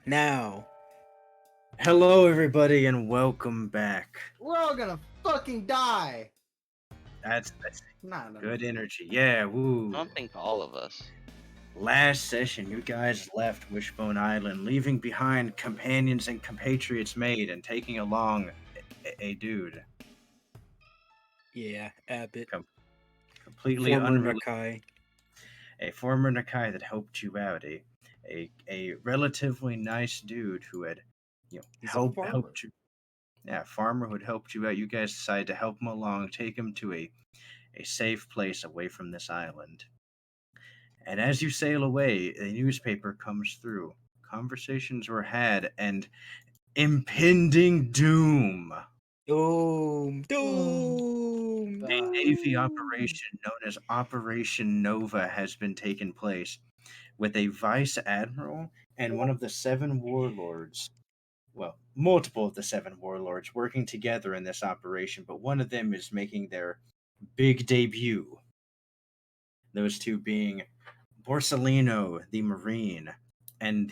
Now, hello everybody and welcome back. We're all gonna fucking die. That's No. good energy. Yeah, woo. I don't think all of us. Last session, you guys left Wishbone Island, leaving behind companions and compatriots made and taking along a dude. Yeah, Abbott. Completely Former unrelated. Nakai. A former Nakai that helped you out. A relatively nice dude who had, He's helped a farmer. you. Yeah, farmer who had helped you out. You guys decided to help him along, take him to a safe place away from this island. And as you sail away, a newspaper comes through. Conversations were had, and impending doom. Doom. A Navy operation known as Operation Nova has been taking place, with a vice admiral and one of the 7 warlords. Well, multiple of the 7 warlords working together in this operation, but one of them is making their big debut. Those two being Borsellino, the Marine, and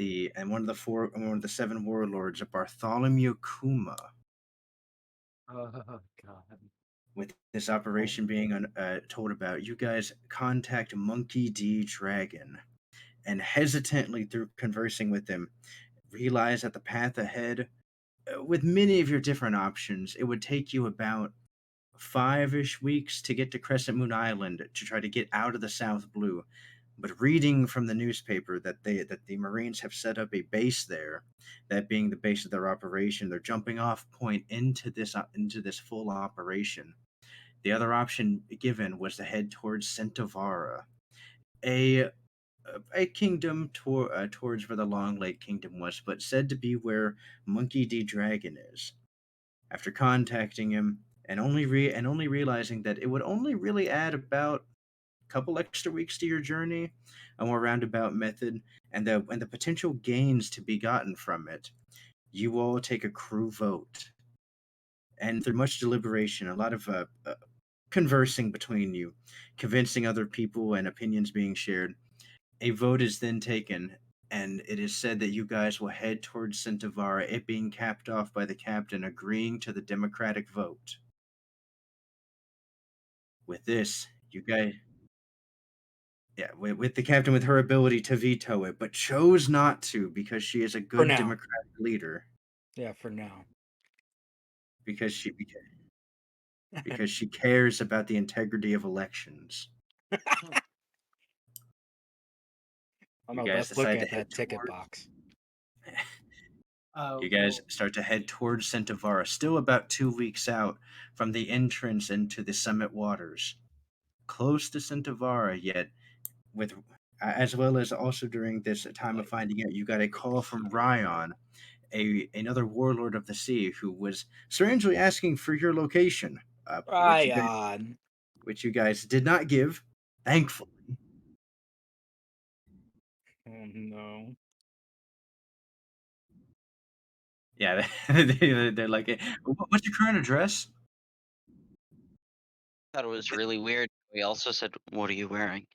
one of the 7 warlords, Bartholomew Kuma. Oh god. With this operation being told about, you guys contact Monkey D. Dragon, and hesitantly through conversing with him, realize that the path ahead, with many of your different options, it would take you about 5-ish weeks to get to Crescent Moon Island to try to get out of the South Blue. But reading from the newspaper that the Marines have set up a base there, that being the base of their operation, their jumping off point into this full operation. The other option given was to head towards Centovara, a a kingdom towards where the Long Lake Kingdom was, but said to be where Monkey D. Dragon is. After contacting him and only realizing that it would only really add about a couple extra weeks to your journey, a more roundabout method, and the potential gains to be gotten from it, you all take a crew vote. And through much deliberation, a lot of conversing between you, convincing other people, and opinions being shared, a vote is then taken, and it is said that you guys will head towards Centovara, it being capped off by the captain agreeing to the democratic vote. With this, you guys. Yeah, with the captain with her ability to veto it, but chose not to because she is a good now. democratic leader. Yeah, for now. Because she cares about the integrity of elections. Oh You no, guys let's look decide to at head that ticket toward- box. You guys start to head towards Centovara, still about 2 weeks out from the entrance into the summit waters. Close to Centovara, yet with as well as also during this time of finding out, you got a call from Ryan, another warlord of the sea, who was strangely asking for your location, Ryan. which you guys did not give, thankfully. Oh no. Yeah, they're like, what's your current address? Thought it was really weird. We also said, "What are you wearing?"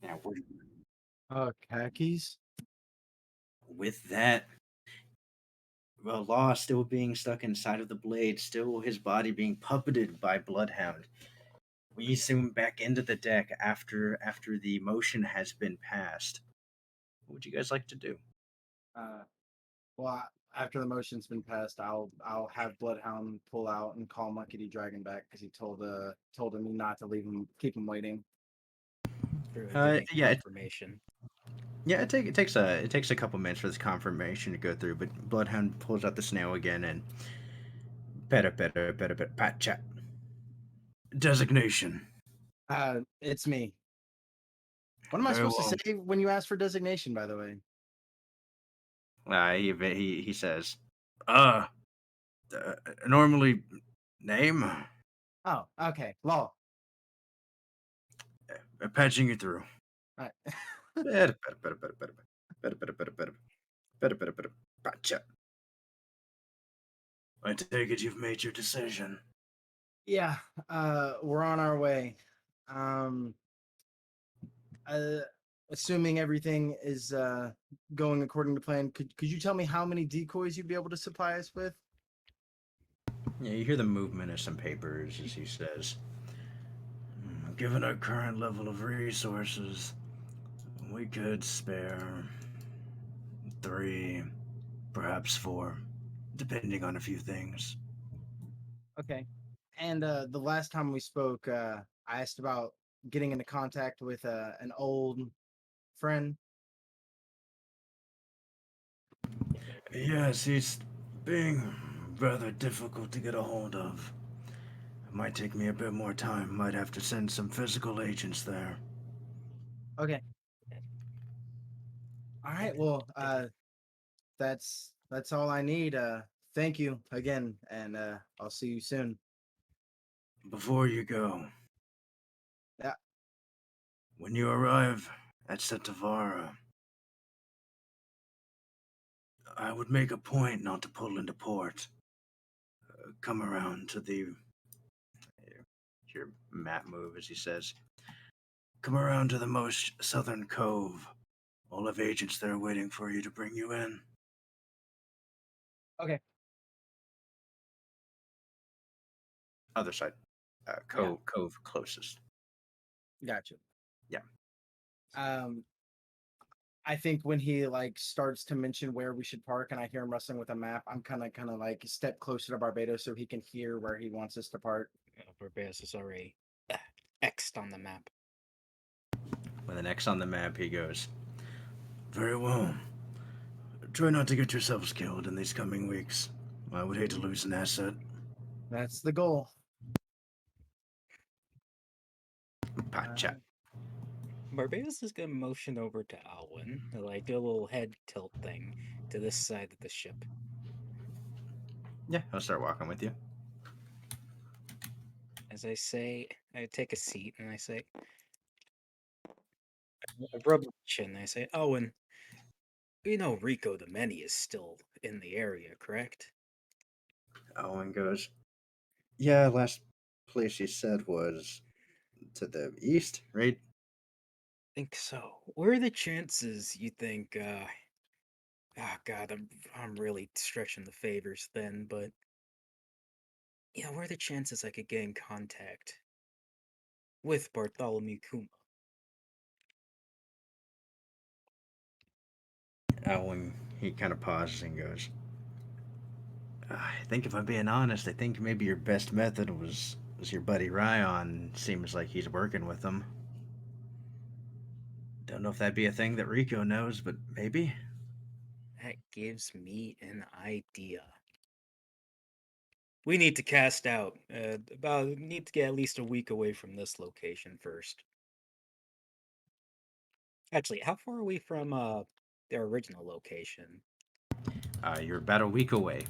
Yeah, Khakis? with that, well, Law still being stuck inside of the blade, still his body being puppeted by Bloodhound. We zoom back into the deck after the motion has been passed. What would you guys like to do? Well, after the motion's been passed, I'll have Bloodhound pull out and call Monkey D. Dragon back because he told him not to leave him, keep him waiting. Yeah, Confirmation. Yeah, it takes a couple minutes for this confirmation to go through, but Bloodhound pulls out the snail again and better, pat chat. Designation. It's me. What am I supposed to say when you ask for designation, by the way? He says, normally name. Oh, okay. Law. Patching you through. All right. Better. Patcha. I take it you've made your decision. Yeah, we're on our way. assuming everything is going according to plan, could you tell me how many decoys you'd be able to supply us with? Yeah, you hear the movement of some papers as he says, Given our current level of resources, we could spare 3, perhaps 4, depending on a few things. Okay. And the last time we spoke, I asked about getting into contact with an old friend. Yes, he's being rather difficult to get a hold of. It might take me a bit more time. Might have to send some physical agents there. Okay. All right. Well, that's all I need. Thank you again, and I'll see you soon. Before you go, Yeah. when you arrive at Setavara, I would make a point not to pull into port. Come around to the. Your map move, as he says. Come around to the most southern cove. I'll have agents there waiting for you to bring you in. Okay. Other side. Cove closest. Gotcha. Yeah. I think when he like starts to mention where we should park, and I hear him wrestling with a map, I'm kind of like step closer to Barbados so he can hear where he wants us to park. Barbados is already X'd on the map. With an X on the map, he goes, Very well. Try not to get yourselves killed in these coming weeks. I would hate to lose an asset. That's the goal. Pacha. Barbados is gonna motion over to Alwyn, to, like do a little head tilt thing to this side of the ship. Yeah, I'll start walking with you. As I say, I take a seat and I say, I rub my chin. I say, Owen, you know Rico the Many is still in the area, correct? Owen goes, Yeah, last place he said was to the east, right? Think so. What are the chances you think? God, I'm really stretching the favors then, but yeah, what are the chances I could get in contact with Bartholomew Kuma? Owen, he kind of pauses and goes, I think if I'm being honest, I think maybe your best method was your buddy Ryan. Seems like he's working with them. Don't know if that'd be a thing that Rico knows, but maybe. That gives me an idea. We need to cast out. Need to get at least a week away from this location first. Actually, how far are we from their original location? You're about a week away.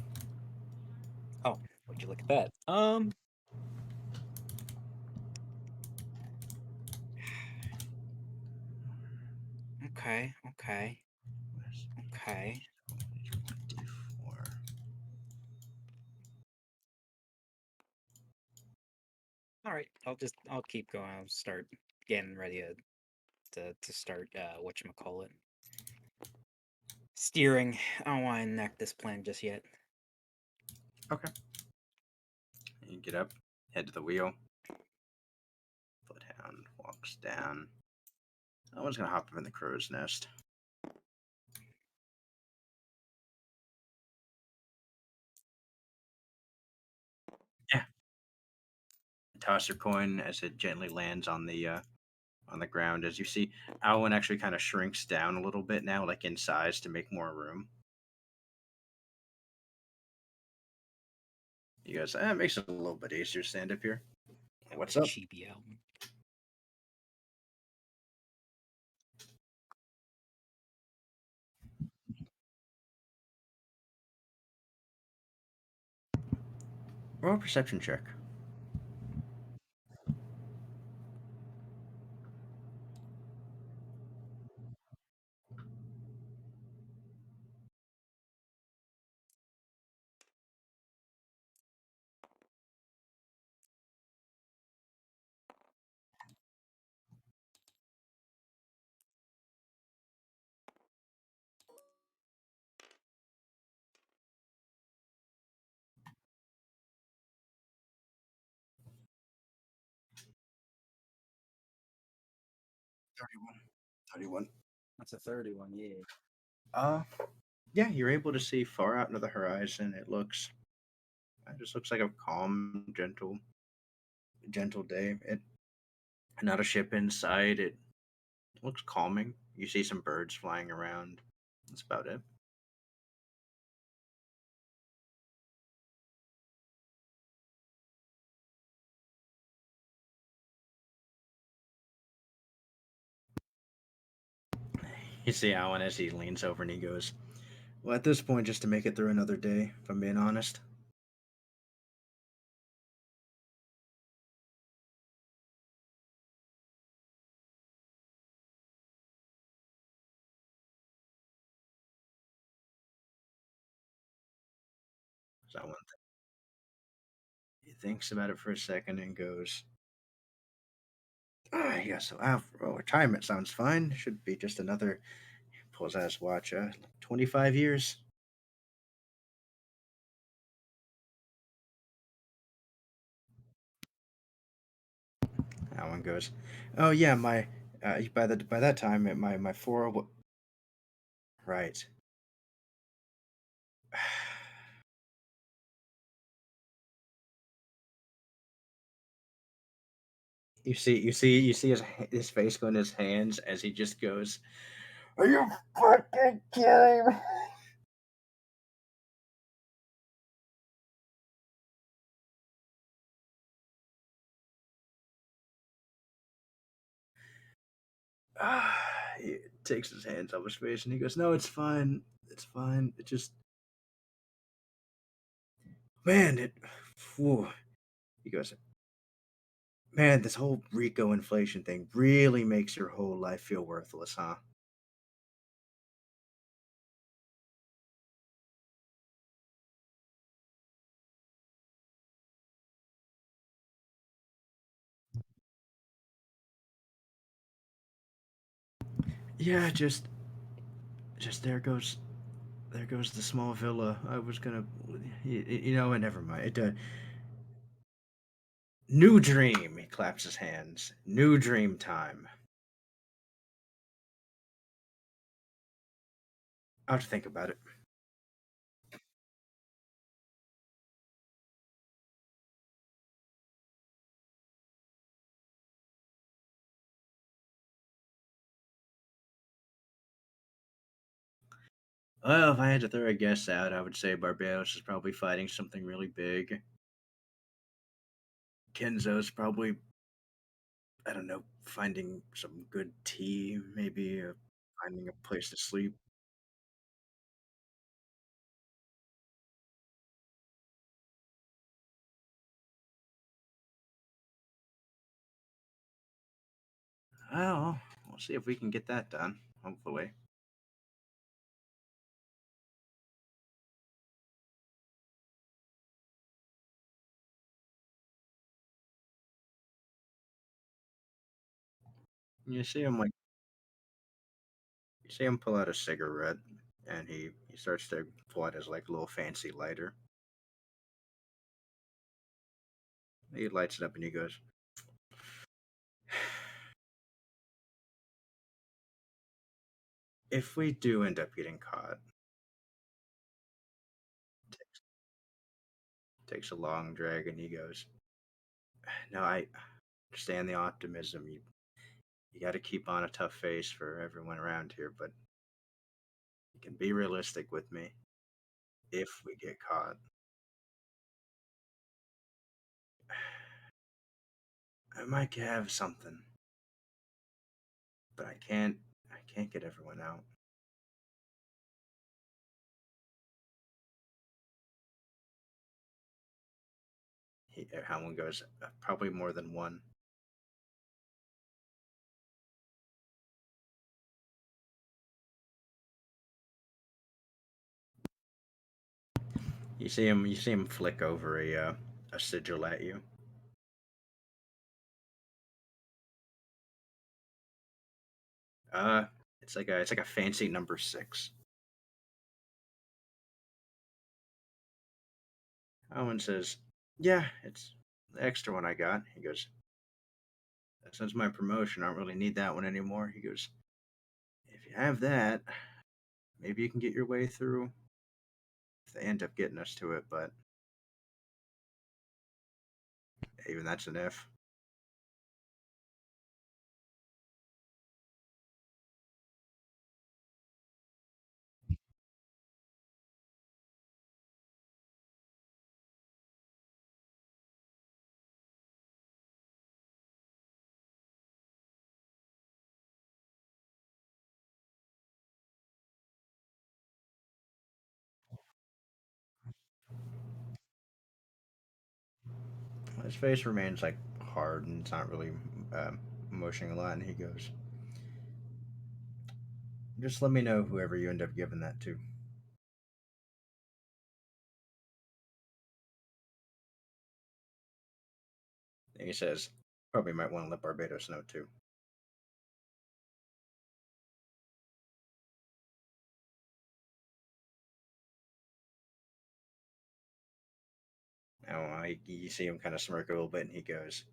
Oh, would you look at that? Okay, okay, okay. 24. All right, I'll keep going. I'll start getting ready to start whatchamacallit. Steering. I don't want to enact this plan just yet. Okay. You get up, head to the wheel. Bloodhound walks down. No one's gonna hop up in the crow's nest. Yeah. Toss your coin as it gently lands on the ground. As you see, Alwyn actually kind of shrinks down a little bit now, like in size, to make more room. You guys, it makes it a little bit easier to stand up here. What's up? Chibi album. Roll a perception check. 31. 31. That's a 31. Yeah. Uh, yeah, you're able to see far out into the horizon. It just looks like a calm, gentle day. Not a ship in sight. It looks calming. You see some birds flying around. That's about it. You see Alan as he leans over and he goes, "Well, at this point, just to make it through another day, if I'm being honest." So Alan, he thinks about it for a second and goes, yeah, so retirement sounds fine. Should be just another, he pulls out his watch, 25 years. Alan goes, oh, yeah, by that time, my 4, right. You see his face go in his hands as he just goes, "Are you fucking kidding me?" He takes his hands off his face and he goes, "No, it's fine. It's fine. It just, man, it." Whew. He goes, "Man, this whole Rico inflation thing really makes your whole life feel worthless, huh?" Yeah, just there goes the small villa. I was gonna, and never mind. New dream. He claps his hands. New dream time. I'll have to think about it. Well, if I had to throw a guess out, I would say Barbados is probably fighting something really big. Kenzo's probably, I don't know, finding some good tea, maybe finding a place to sleep. Well, we'll see if we can get that done, hopefully. You see him like you see him pull out a cigarette, and he starts to pull out his like little fancy lighter. He lights it up and he goes, "If we do end up getting caught," takes a long drag, and he goes, "No, I understand the optimism. You got to keep on a tough face for everyone around here, but you can be realistic with me. If we get caught, I might have something, but I can't get everyone out." Howland goes, "Probably more than one." You see him flick over a sigil at you. Uh, it's like a fancy number 6. Owen says, "Yeah, it's the extra one I got." He goes, since my promotion, I don't really need that one anymore. He goes, if you have that, maybe you can get your way through. If they end up getting us to it, but even that's an if. His face remains like hard and it's not really motioning a lot. And he goes, just let me know whoever you end up giving that to. And he says, probably might want to let Barbados know too. Now, you see him kind of smirk a little bit, and he goes,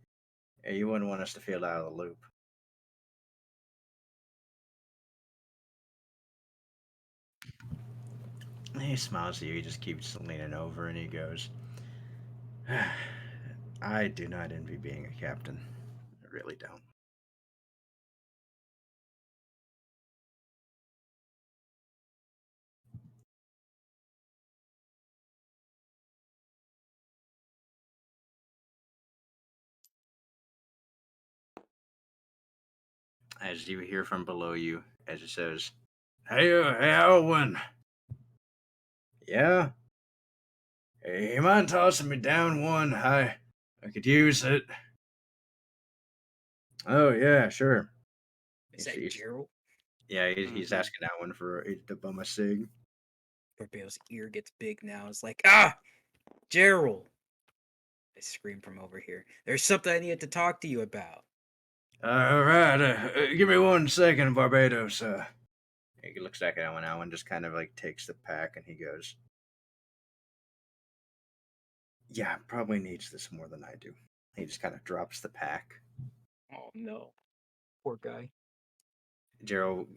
hey, you wouldn't want us to feel out of the loop. And he smiles at you. He just keeps leaning over, and he goes, I do not envy being a captain. I really don't. As you hear from below you, as it says, hey, Alwyn. Yeah? Hey, you mind tossing me down one? I could use it. Oh, yeah, sure. Is that Gerald? Yeah, he's asking that one for to bum a cig. Barbados' ear gets big now. It's like, Gerald! I scream from over here. There's something I need to talk to you about. All right, give me 1 second, Barbados. He looks back at Alan. Alan just kind of like takes the pack and he goes, yeah, probably needs this more than I do. He just kind of drops the pack. Oh no. Poor guy. Gerald,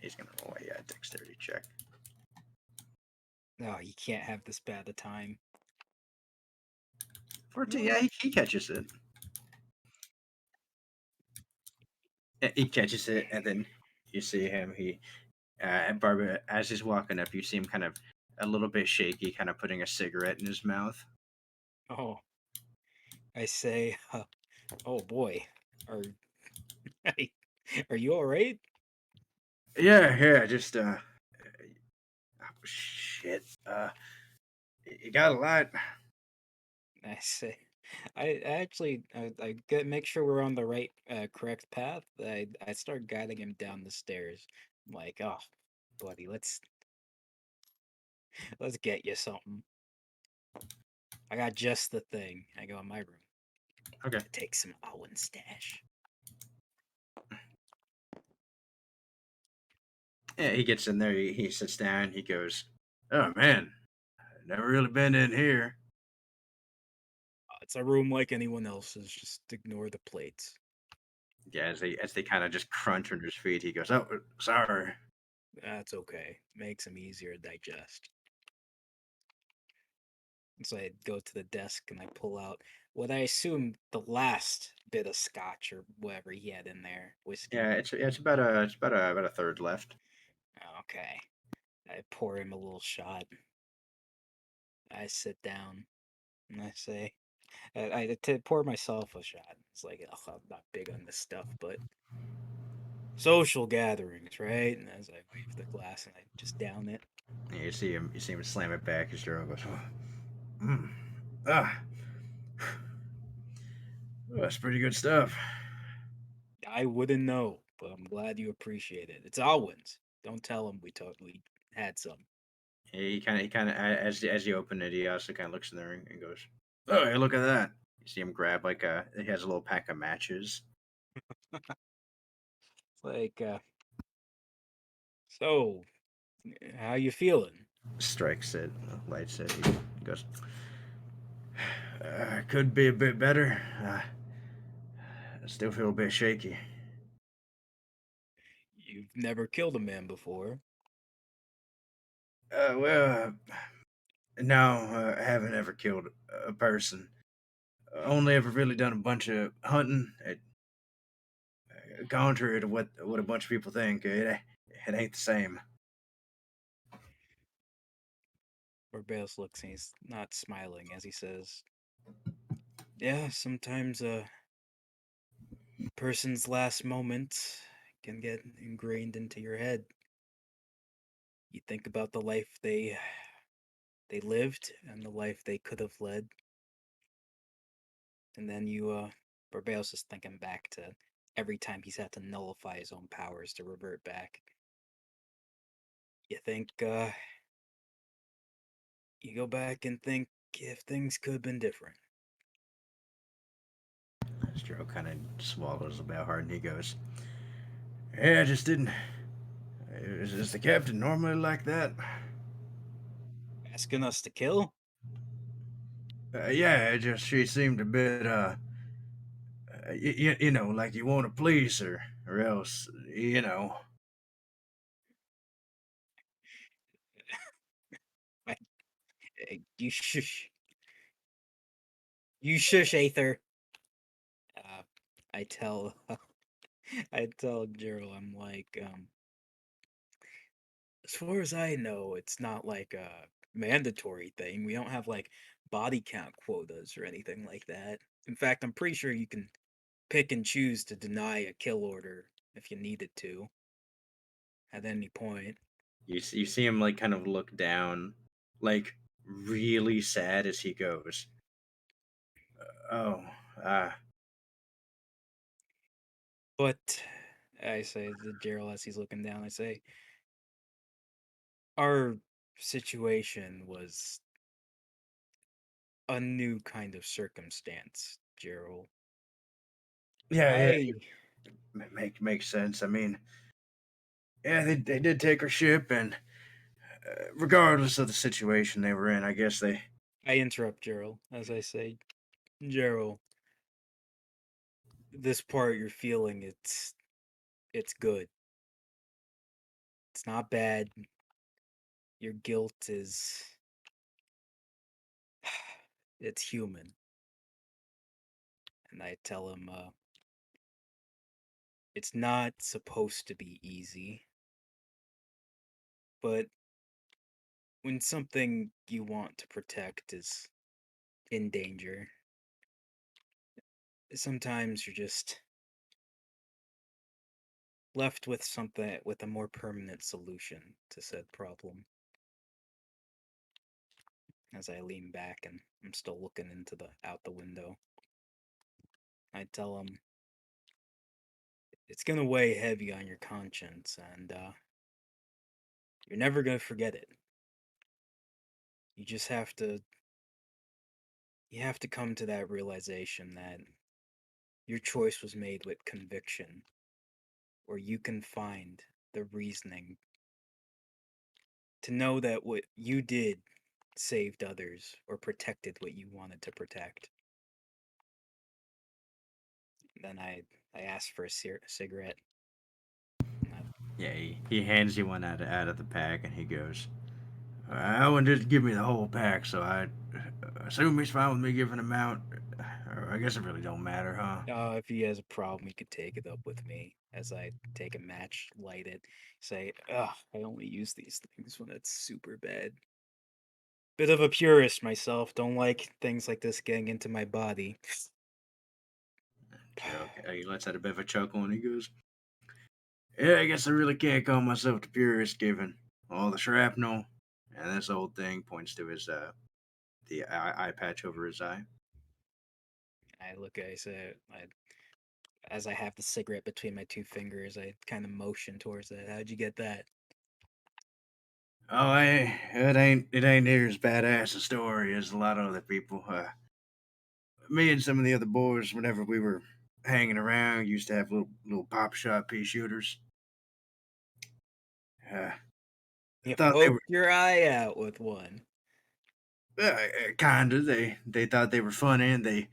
he's going to roll a dexterity check. No, you can't have this bad a time. 14, yeah, he catches it. He catches it, and then you see him. Barbara, as he's walking up, you see him kind of a little bit shaky, kind of putting a cigarette in his mouth. Oh. I say, oh boy. Are you alright? Yeah, just oh, shit. You got a lot. I say, I get make sure we're on the right, correct path. I start guiding him down the stairs. I'm like, oh, buddy, let's get you something. I got just the thing. I go in my room. Okay. Take some Owen stash. Yeah, he gets in there. He sits down. He goes, "Oh man, I've never really been in here." It's a room like anyone else's. Just ignore the plates. Yeah, as they kind of just crunch under his feet, he goes, "Oh, sorry." That's okay. Makes them easier to digest. So I go to the desk and I pull out what I assume the last bit of scotch or whatever he had in there. Whiskey. Yeah, it's about a third left. Okay. I pour him a little shot. I sit down and I say, pour myself a shot. It's like, I'm not big on this stuff, but social gatherings, right? And as I wave the glass and I just down it. Yeah, you see him slam it back. As Gerald goes, ah, oh, that's pretty good stuff. I wouldn't know, but I'm glad you appreciate it. It's Alwyn's. Don't tell him we totally had some. He kind of, as you open it, he also kind of looks in there and goes, "Oh, hey, look at that!" You see him grab he has a little pack of matches. It's like, so, how you feeling? Strikes it, lights it. He goes, "Could be a bit better. I still feel a bit shaky. You've never killed a man before. Well, no, I haven't ever killed a person. Only ever really done a bunch of hunting. Contrary to what a bunch of people think, it ain't the same. Barbados looks and he's not smiling as he says, yeah, sometimes a person's last moment can get ingrained into your head. You think about the life they lived and the life they could have led. And then Barbados is thinking back to every time he's had to nullify his own powers to revert back. You think, you go back and think if things could have been different. Joe kind of swallows a bit hard and he goes, "Yeah, I just didn't. Is the captain normally like that? Asking us to kill? Yeah, she seemed a bit you know, like you want to please her, or else, you know." I, you shush. You shush, Aether. Uh, I tell, I tell Gerald, I'm like, as far as I know, it's not like a mandatory thing. We don't have like body count quotas or anything like that. In fact, I'm pretty sure you can pick and choose to deny a kill order if you needed to at any point. You see him like kind of look down, like really sad as he goes, "Oh, ah, But I say to Gerald as he's looking down, I say, our situation was a new kind of circumstance, Gerald. yeah, I makes sense. I mean, yeah, they did take her ship, and regardless of the situation they were in, I guess they." I interrupt Gerald as I say, Gerald, this part you're feeling, it's good. It's not bad. Your guilt is it's human. And I tell him, it's not supposed to be easy, but when something you want to protect is in danger, sometimes you're just left with something with a more permanent solution to said problem. As I lean back and I'm still looking into the out the window, I tell him it's gonna weigh heavy on your conscience, and you're never gonna forget it. You just have to come to that realization that your choice was made with conviction, or you can find the reasoning to know that what you did saved others or protected what you wanted to protect. Then I asked for a cigarette. And Yeah, he hands you one out of the pack, and he goes, "I want to just give me the whole pack, so I assume he's fine with me giving him out. Or I guess it really don't matter, huh?" if he has a problem, he could take it up with me. As I take a match, light it, say, "Ugh, I only use these things when it's super bad." Bit of a purist myself. Don't like things like this getting into my body. Joe, he lets out a bit of a chuckle, and he goes, "Yeah, I guess I really can't call myself the purist, given all the shrapnel and this old thing." Points to his the eye patch over his eye. I look at, I say, as I have the cigarette between my two fingers, I kind of motion towards it. How'd you get that? Oh, it ain't near as badass a story as a lot of other people. Me and some of the other boys, whenever we were hanging around, used to have little pop shot pea shooters. Uh, You thought they were poked your eye out with one. kinda. They thought they were funny, and they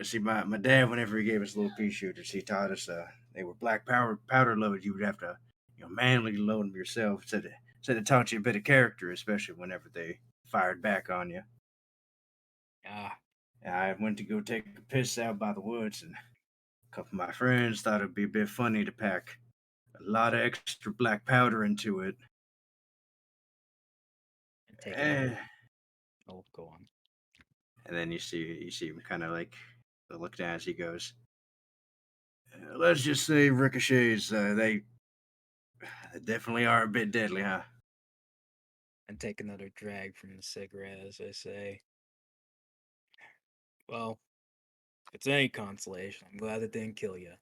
See, my dad, whenever he gave us little pea shooters, he taught us they were black powder loaded. You would have to, manually load them yourself. Said it taught you a bit of character, especially whenever they fired back on you. Ah, I went to go take a piss out by the woods, and a couple of my friends thought it'd be a bit funny to pack a lot of extra black powder into it. and take Eh, another. Oh, go on. And then you see him kind of like look down as he goes. Let's just say ricochets. They definitely are a bit deadly, huh? And take another drag from the cigarette, as I say. Well, if it's any consolation, I'm glad it didn't kill you.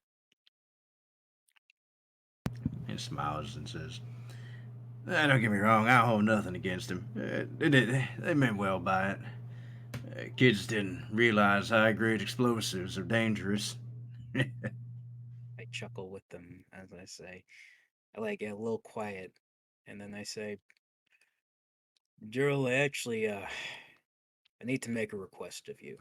He smiles and says, "Don't get me wrong. I hold nothing against him. They meant well by it. Kids didn't realize high-grade explosives are dangerous." I chuckle with them, as I say. I like get a little quiet, and then I say, Gerald, I need to make a request of you.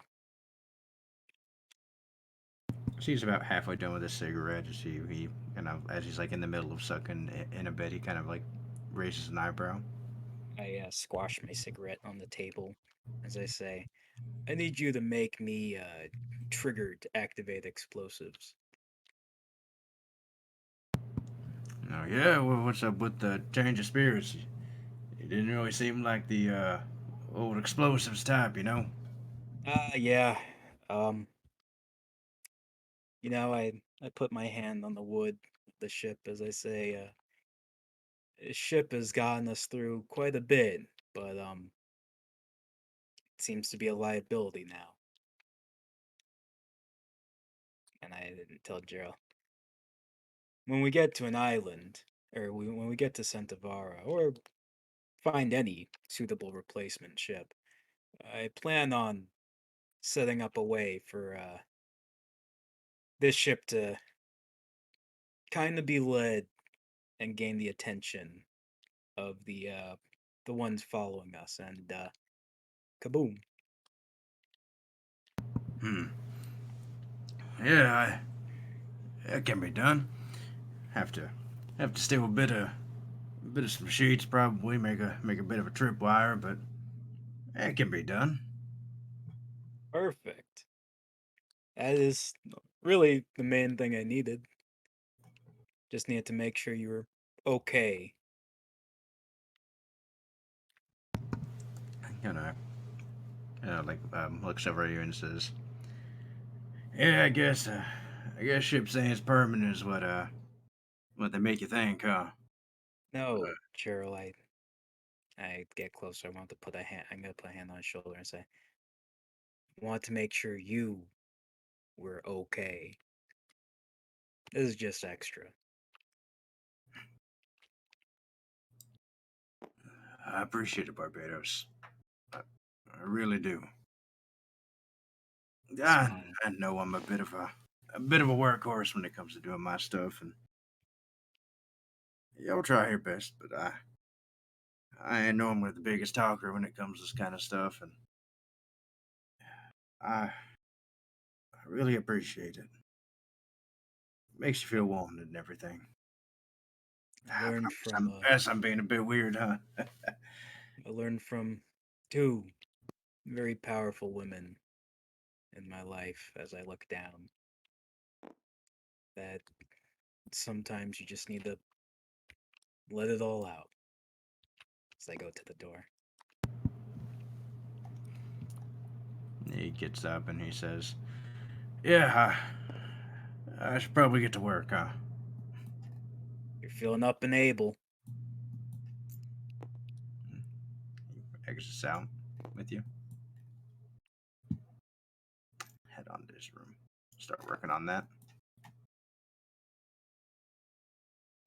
She's about halfway done with his cigarette. As he kind of, as he's like in the middle of sucking in a bit, he kind of like raises an eyebrow. I squash my cigarette on the table, as I say, I need you to make me trigger to activate explosives. Oh yeah, well, what's up with the change of spirits? It didn't really seem like the old explosives type. Yeah. Um, I put my hand on the wood of the ship, as I say, this ship has gotten us through quite a bit, but it seems to be a liability now. And I didn't tell Gerald. When we get to an island, or when we get to Centavara, or find any suitable replacement ship, I plan on setting up a way for this ship to kind of be led and gain the attention of the ones following us, and kaboom! Hmm. Yeah, that can be done. Have to have to steal a bit of some sheets, probably make a bit of a tripwire, but it can be done. Perfect. That is really the main thing I needed. Just needed to make sure you were okay. You know, like looks over at you and says, "Yeah, I guess ship saying it's permanent is what they make you think, huh?" No, Cheryl, I get closer. I want to put a hand. I'm gonna put a hand on his shoulder and say, I want to make sure you were okay. This is just extra. I appreciate it, Barbados. I really do. I, Smile. I know I'm a bit of a workhorse when it comes to doing my stuff, and y'all try your best, but I ain't normally the biggest talker when it comes to this kind of stuff, and I really appreciate it. Makes you feel wanted and everything. I learned from I'm being a bit weird, huh? I learned from two very powerful women in my life as I look down that sometimes you just need to let it all out as I go to the door. He gets up and he says, "Yeah, I should probably get to work, huh?" You're feeling up and able. Exits out with you. Head on to his room. Start working on that. I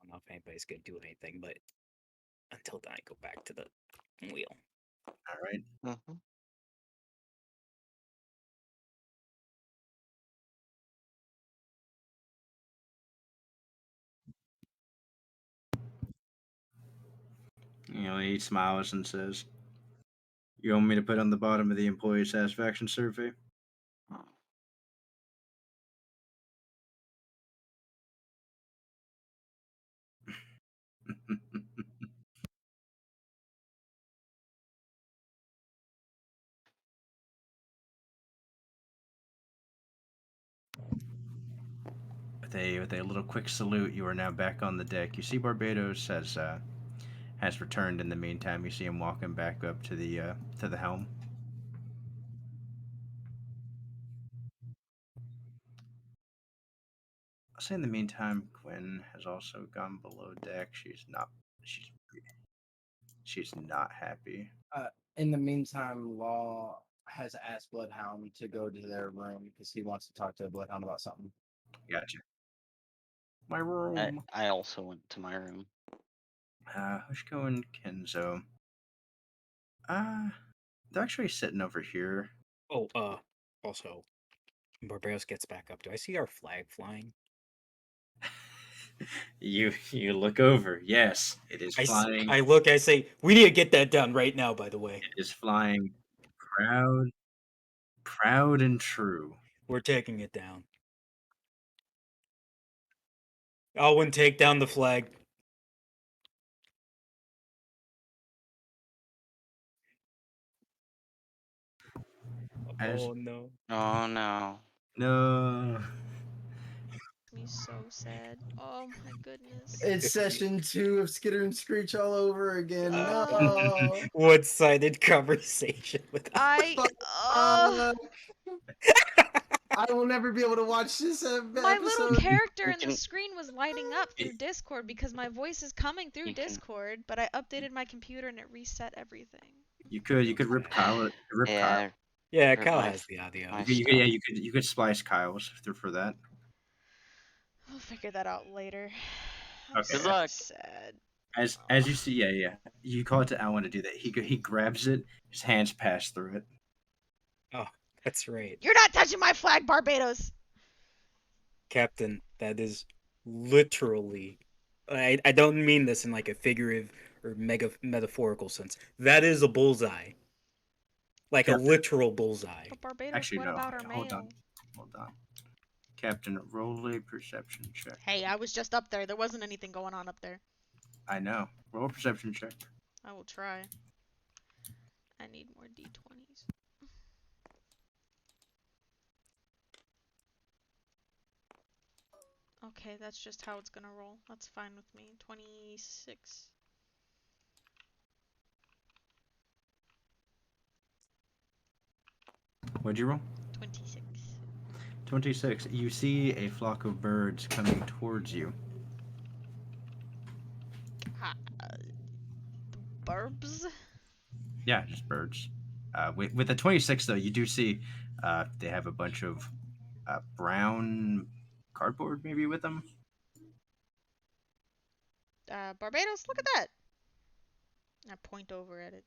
don't know if anybody's gonna do anything, but until then, I go back to the wheel. All right. Mhm. He smiles and says, "You want me to put on the bottom of the employee satisfaction survey?" with a little quick salute, you are now back on the deck. You see Barbados has returned in the meantime. You see him walking back up to the helm. I'll say in the meantime, Quinn has also gone below deck. She's she's not happy. In the meantime, Law has asked Bloodhound to go to their room because he wants to talk to Bloodhound about something. Gotcha. My room. I also went to my room. Hushko and Kenzo. They're actually sitting over here. Oh, also, when Barbaros gets back up, do I see our flag flying? You look over. Yes, it is flying. I look, I say, we need to get that done right now, by the way. It is flying proud and true. We're taking it down. Alwyn, take down the flag. As Oh, no. Oh no. no, Me so sad. Oh my goodness. It's session 2 of Skitter and Screech all over again. No. One-sided conversation with I I will never be able to watch this my little episode. character You in the can- screen was lighting up through Discord because my voice is coming through You can- Discord, but I updated my computer and it reset everything. you could rip Kyle. Rip Kyle. Yeah. Yeah, Rip Kyle my- has the audio. my- Yeah, you could splice Kyle's for that. We'll figure that out later. I'm Okay. so Good luck. sad. As you see, yeah. You call it to Alan to do that. He grabs it. His hands pass through it. Oh, that's right. You're not touching my flag, Barbados! Captain, that is literally... I don't mean this in like a figurative or metaphorical sense. That is a bullseye. Like a Captain. literal bullseye. But Barbados, Actually, what no. about our Hold mail? on. Hold on. Captain, roll a perception check. Hey, I was just up there. There wasn't anything going on up there. I know. Roll a perception check. I will try. I need more d20s. Okay, that's just how it's gonna roll. That's fine with me. 26. What'd you roll? 26. 26. You see a flock of birds coming towards you. Burbs? Yeah, just birds. With the 26, though, you do see they have a bunch of brown cardboard maybe with them. Barbados, look at that! I point over at it.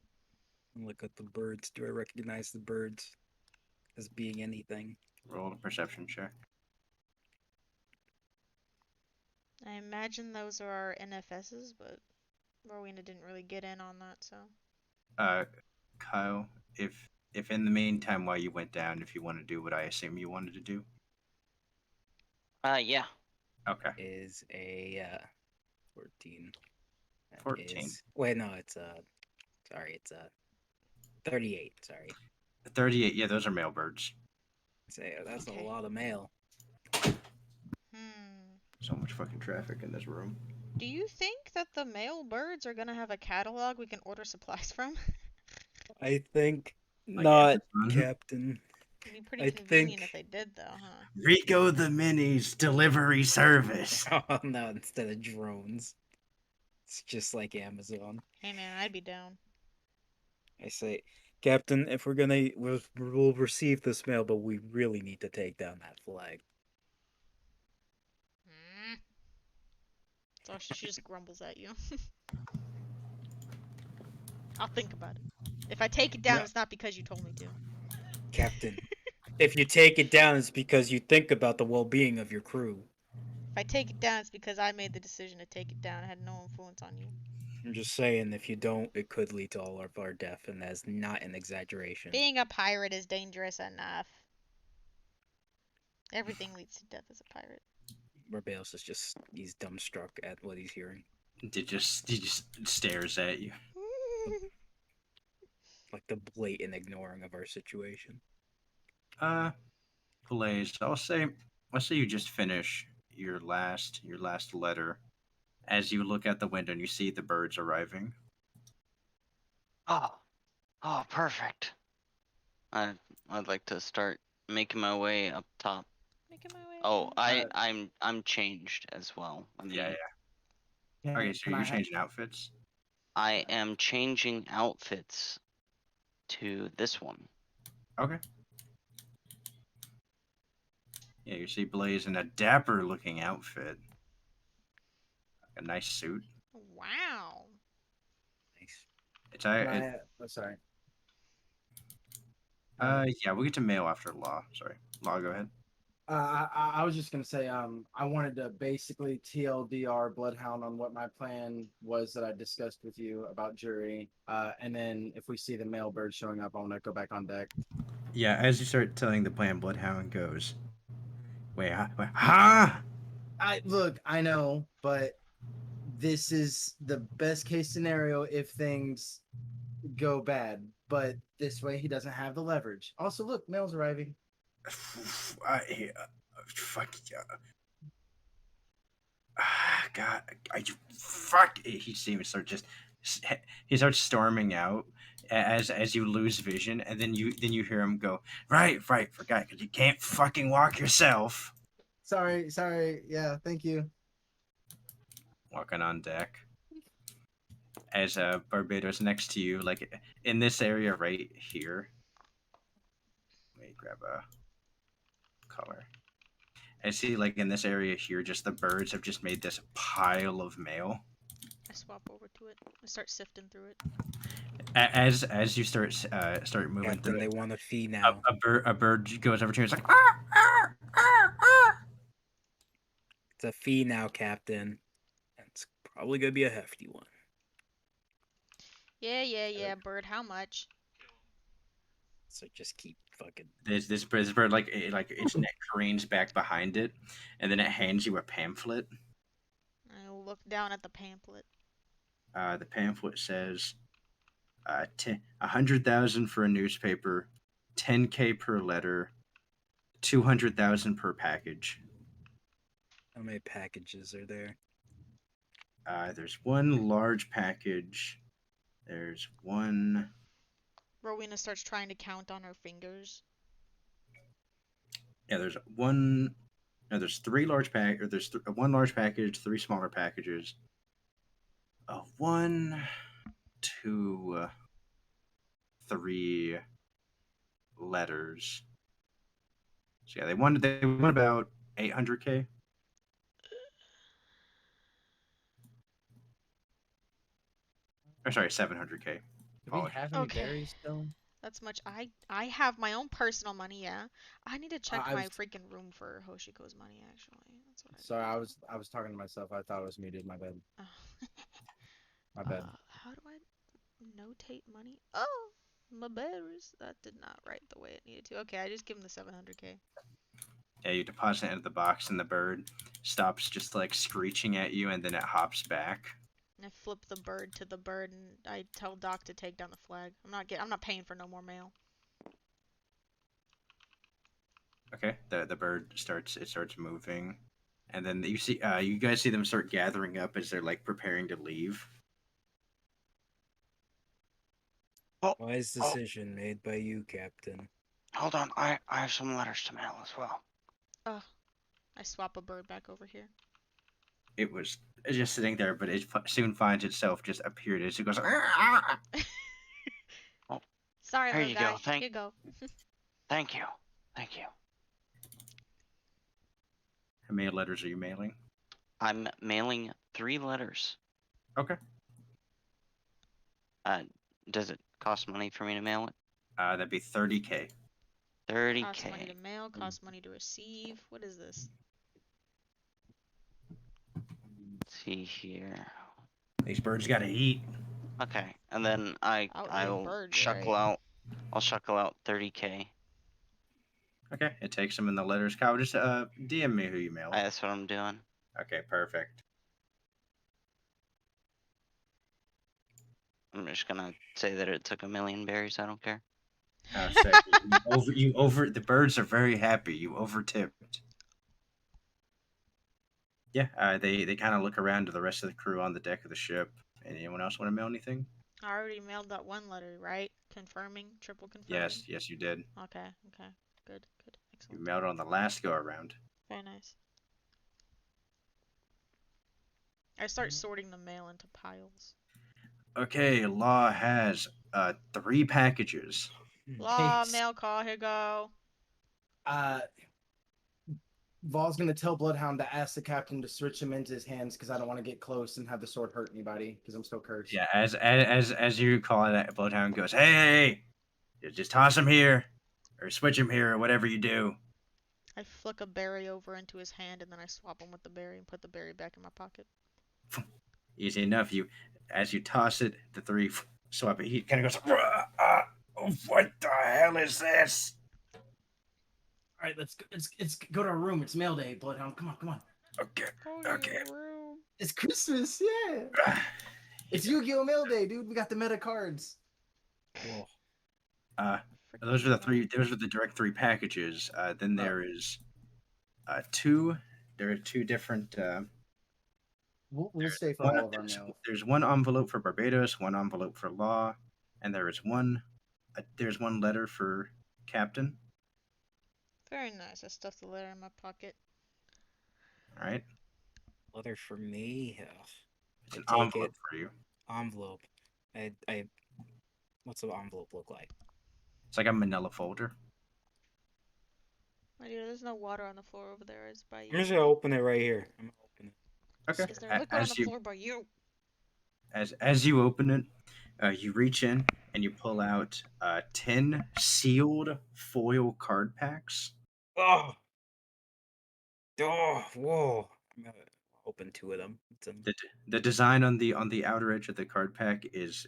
Look at the birds. Do I recognize the birds as being anything? Roll a perception check. I imagine those are our NFSs, but Rowena didn't really get in on that, so. Kyle, if in the meantime while you went down, if you want to do what I assume you wanted to do. Yeah. Okay. Is a 14. That 14. Wait, no, it's sorry, it's 38. Sorry. 38. Yeah, those are male birds. Say that's Okay. a lot of mail. So much fucking traffic in this room. Do you think that the male birds are gonna have a catalog we can order supplies from? I think Like not, Amazon? Captain. It'd be pretty I convenient if think- they did, though, huh? Rico the Mini's delivery service. Oh no, instead of drones. It's just like Amazon. Hey man, I'd be down. I say, Captain, if we'll receive this mail, but we really need to take down that flag. So she just grumbles at you. I'll think about it. If I take it down, No. it's not because you told me to. Captain, if you take it down, it's because you think about the well-being of your crew. If I take it down, it's because I made the decision to take it down. I had no influence on you. I'm just saying, if you don't, it could lead to all of our death, and that's not an exaggeration. Being a pirate is dangerous enough. Everything leads to death as a pirate. Barbados is he's dumbstruck at what he's hearing. He just stares at you. Like the blatant ignoring of our situation. Blaze, I'll say you just finish your last letter as you look out the window and you see the birds arriving. Oh, perfect. I'd like to start making my way up top. Making my way. Oh, up. I'm changed as well. Let me. Yeah, Can, Okay, so can you're I ha- changing outfits. I am changing outfits to this one. Okay. Yeah, you see Blaze in a dapper looking outfit. A nice suit. Wow. Nice. It's Can I? Oh, sorry. yeah, we'll get to mail after law. Sorry. Law, go ahead. I was just gonna say, I wanted to basically TLDR Bloodhound on what my plan was that I discussed with you about jury. And then if we see the male bird showing up, I want to go back on deck. Yeah, as you start telling the plan, Bloodhound goes. Wait, huh? I know, but this is the best case scenario if things go bad. But this way, he doesn't have the leverage. Also, look, mail's arriving. Fuck yeah. God, fuck. He seems start just. He starts storming out as you lose vision, and then you hear him go, right, forgot, because you can't fucking walk yourself. Sorry. Yeah, thank you. Walking on deck. As Barbados next to you, like in this area right here. Let me grab a color. I see, like in this area here, just the birds have just made this pile of mail. I swap over to it. I start sifting through it. As you start moving Captain, through they it, want a fee now. a bird goes over to you. It's like It's a fee now, Captain. And it's probably gonna be a hefty one. Yeah, bird. How much? So just keep fucking. this bird like its neck cranes back behind it, and then it hands you a pamphlet. I look down at the pamphlet. The pamphlet says, 100,000 for a newspaper, 10K per letter, 200,000 per package. How many packages are there? There's one large package. There's one. Rowena starts trying to count on her fingers. Yeah, there's one. No, there's three large pack. Or there's one large package, three smaller packages. One, two, three letters. So yeah, they won about 800K. Or sorry, 700K. Do we have any Okay. berries still? That's much. I have my own personal money. Yeah. I need to check I my was- freaking room for Hoshiko's money. Actually, that's what I. Sorry, I was talking to myself. I thought I was muted. My bad. Oh. My bad. How do I notate money? Oh, my berries. That did not write the way it needed to. Okay, I just give him the 700K. Yeah, you deposit it into the box, and the bird stops just like screeching at you, and then it hops back. I flip the bird to the bird, and I tell Doc to take down the flag. I'm not paying for no more mail. Okay, the bird starts moving, and then you guys see them start gathering up as they're like preparing to leave. Wise decision made by you, Captain. Hold on, I have some letters to mail as well. Oh, I swap a bird back over here. It was just sitting there, but it soon finds itself just appeared as it goes. Sorry, Here little you guy. go, Here you go. Thank you. How many letters are you mailing? I'm mailing 3 letters. Okay. Does it cost money for me to mail it? That'd be 30K. 30K. Costs money to mail, costs money to receive. What is this? Let's see here. These birds gotta eat. Okay, and then I'll bird, shuckle right? out. I'll shuckle out 30K. Okay, it takes them in the letters. Kyle, just DM me who you mailed. That's what I'm doing. Okay, perfect. I'm just gonna say that it took 1,000,000 berries. I don't care. So the birds are very happy. You overtipped. Yeah, they kind of look around to the rest of the crew on the deck of the ship. Anyone else want to mail anything? I already mailed that one letter, right? Confirming, triple confirming. Yes, you did. Okay, okay. Good, good. You Excellent. mailed it on the last go around. Very nice. I start sorting the mail into piles. Okay, Law has 3 packages. Law, Hey, mail call, here go. uh, Vol's gonna tell Bloodhound to ask the captain to switch him into his hands because I don't want to get close and have the sword hurt anybody because I'm still cursed. Yeah, as you call it, Bloodhound goes, hey, just toss him here, or switch him here, or whatever you do. I flick a berry over into his hand and then I swap him with the berry and put the berry back in my pocket. Easy enough. As you toss it, the 3 swap it. He kind of goes, what the hell is this? All right, let's go to our room. It's mail day, Bloodhound. Come on, come on. Okay, Go to okay. your room. It's Christmas, yeah. It's Yu-Gi-Oh! Mail day, dude. We got the meta cards. Whoa. Those are the 3. Those are the direct 3 packages. Then there is 2. There are 2 different. We'll stay for One, all of our mail. there's 1 envelope for Barbados, 1 envelope for Law, and there's one letter for Captain. Very nice. I stuffed the letter in my pocket. All right, Letter for me. Ugh. it's I an take envelope it. for you. Envelope. What's the envelope look like? It's like a manila folder. My dear, there's no water on the floor over there. It's by I'm you. just gonna open it right here. I'm gonna open it. Okay. Is there liquid on the As you floor by you? open it, you reach in and you pull out 10 sealed foil card packs. Oh, whoa! I'm gonna open 2 of them. The design on the outer edge of the card pack is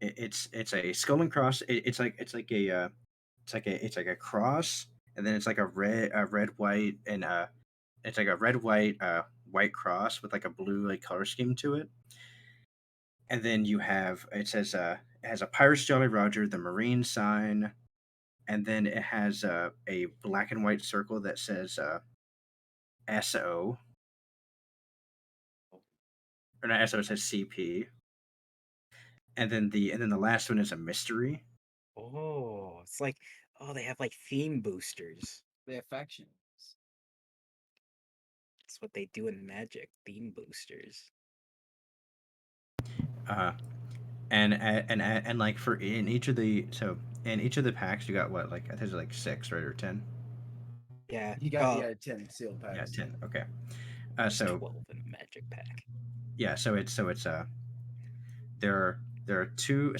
it's a skull and cross. It's like a cross, and then it's like a red white and it's like a red white cross with like a blue like color scheme to it. And then you have it has a Pirate's Jolly Roger, the Marine sign, and then it has a black and white circle that says SO, or not SO, it says CP, and then the last one is a mystery. Oh, it's like, oh, they have like theme boosters. The affections. That's what they do in Magic. Theme boosters. Uh, and like for in each of the in each of the packs you got what, like I think there's like 6, right, or 10. Yeah. You got 10 sealed Yeah, packs. 10. Okay. There's So 12 in a Magic pack. yeah, so it's there are 2,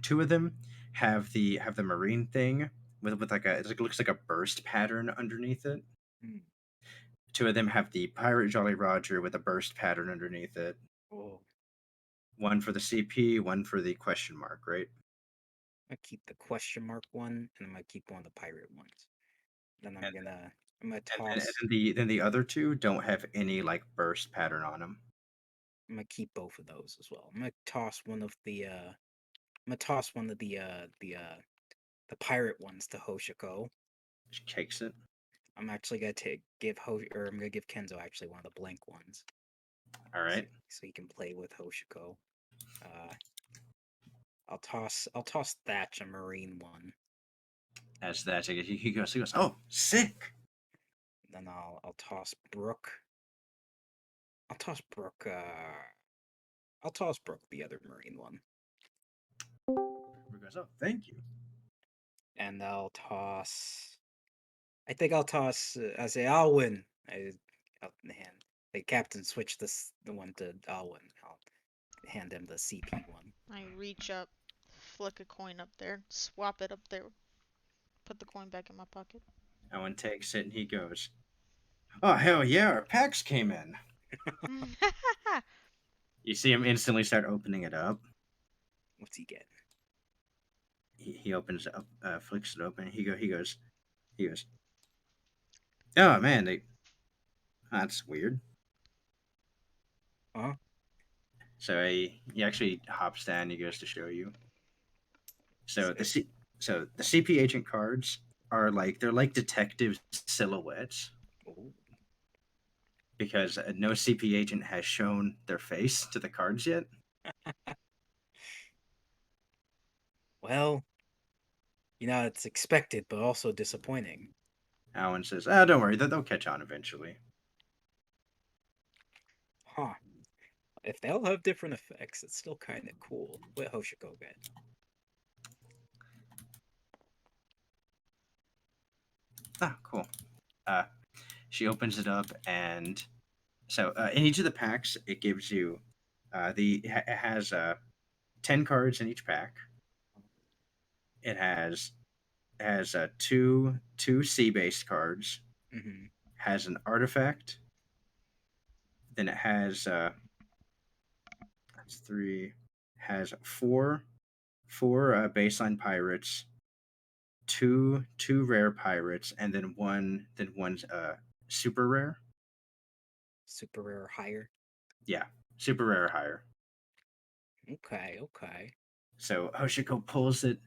2 of them have the marine thing with like it looks like a burst pattern underneath it. Hmm. 2 of them have the Pirate Jolly Roger with a burst pattern underneath it. Oh, One for the CP, one for the question mark, right? I'm gonna keep the question mark one, and I'm gonna keep one of the pirate ones. Then And I'm gonna and toss. then the other 2 don't have any like burst pattern on them. I'm gonna keep both of those as well. I'm gonna toss one of the. I'm gonna toss one of the pirate ones to Hoshiko. She takes it. I'm actually gonna I'm gonna give Kenzo actually one of the blank ones. All right. So he can play with Hoshiko. I'll toss Thatch a marine one. As that he goes, oh, sick. Then I'll toss Brooke. I'll toss Brooke. I'll toss Brooke the other marine one, He goes, oh, thank you. and I'll toss. I think I'll toss. I say Alwyn. I'll hand the captain switch the one to Alwyn. I'll hand him the CP one. I reach up, flick a coin up there, swap it up there, put the coin back in my pocket. Owen takes it and he goes, oh, hell yeah, our packs came in. You see him instantly start opening it up. What's he getting? He opens it up, flicks it open. He goes, oh man, that's weird. Huh? So he actually hops down. He goes to show you. So the CP agent cards are like they're like detective silhouettes. Oh. because no CP agent has shown their face to the cards yet. Well, it's expected, but also disappointing. Alan says, "Ah, don't worry, they'll catch on eventually." Huh. If they all have different effects, it's still kind of cool. What Hoshiko get? Ah, cool. She opens it up, and so in each of the packs, it gives you it has 10 cards in each pack. It has two C based cards. Mm-hmm. Has an artifact. Then it has that's three. Has four baseline pirates, two rare pirates, and then one's super rare. Super rare or higher. Yeah, super rare or higher. Okay. So Hoshiko pulls it,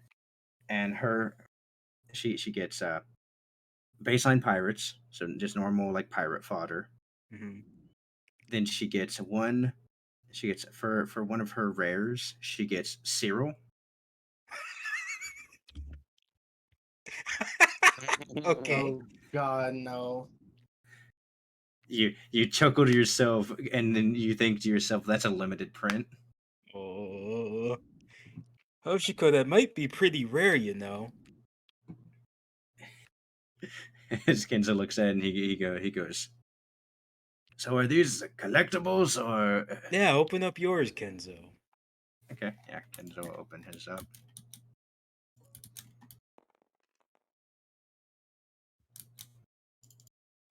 and she gets baseline pirates, so just normal like pirate fodder. Mm-hmm. Then she gets one. She gets for one of her rares. She gets Cyril. Okay. Oh God, no. You chuckle to yourself, and then you think to yourself, "That's a limited print." Oh, Hoshiko, that might be pretty rare, As Kenzo looks at it, and he goes. So are these collectibles or? Yeah, open up yours, Kenzo. Okay, yeah, Kenzo will open his up.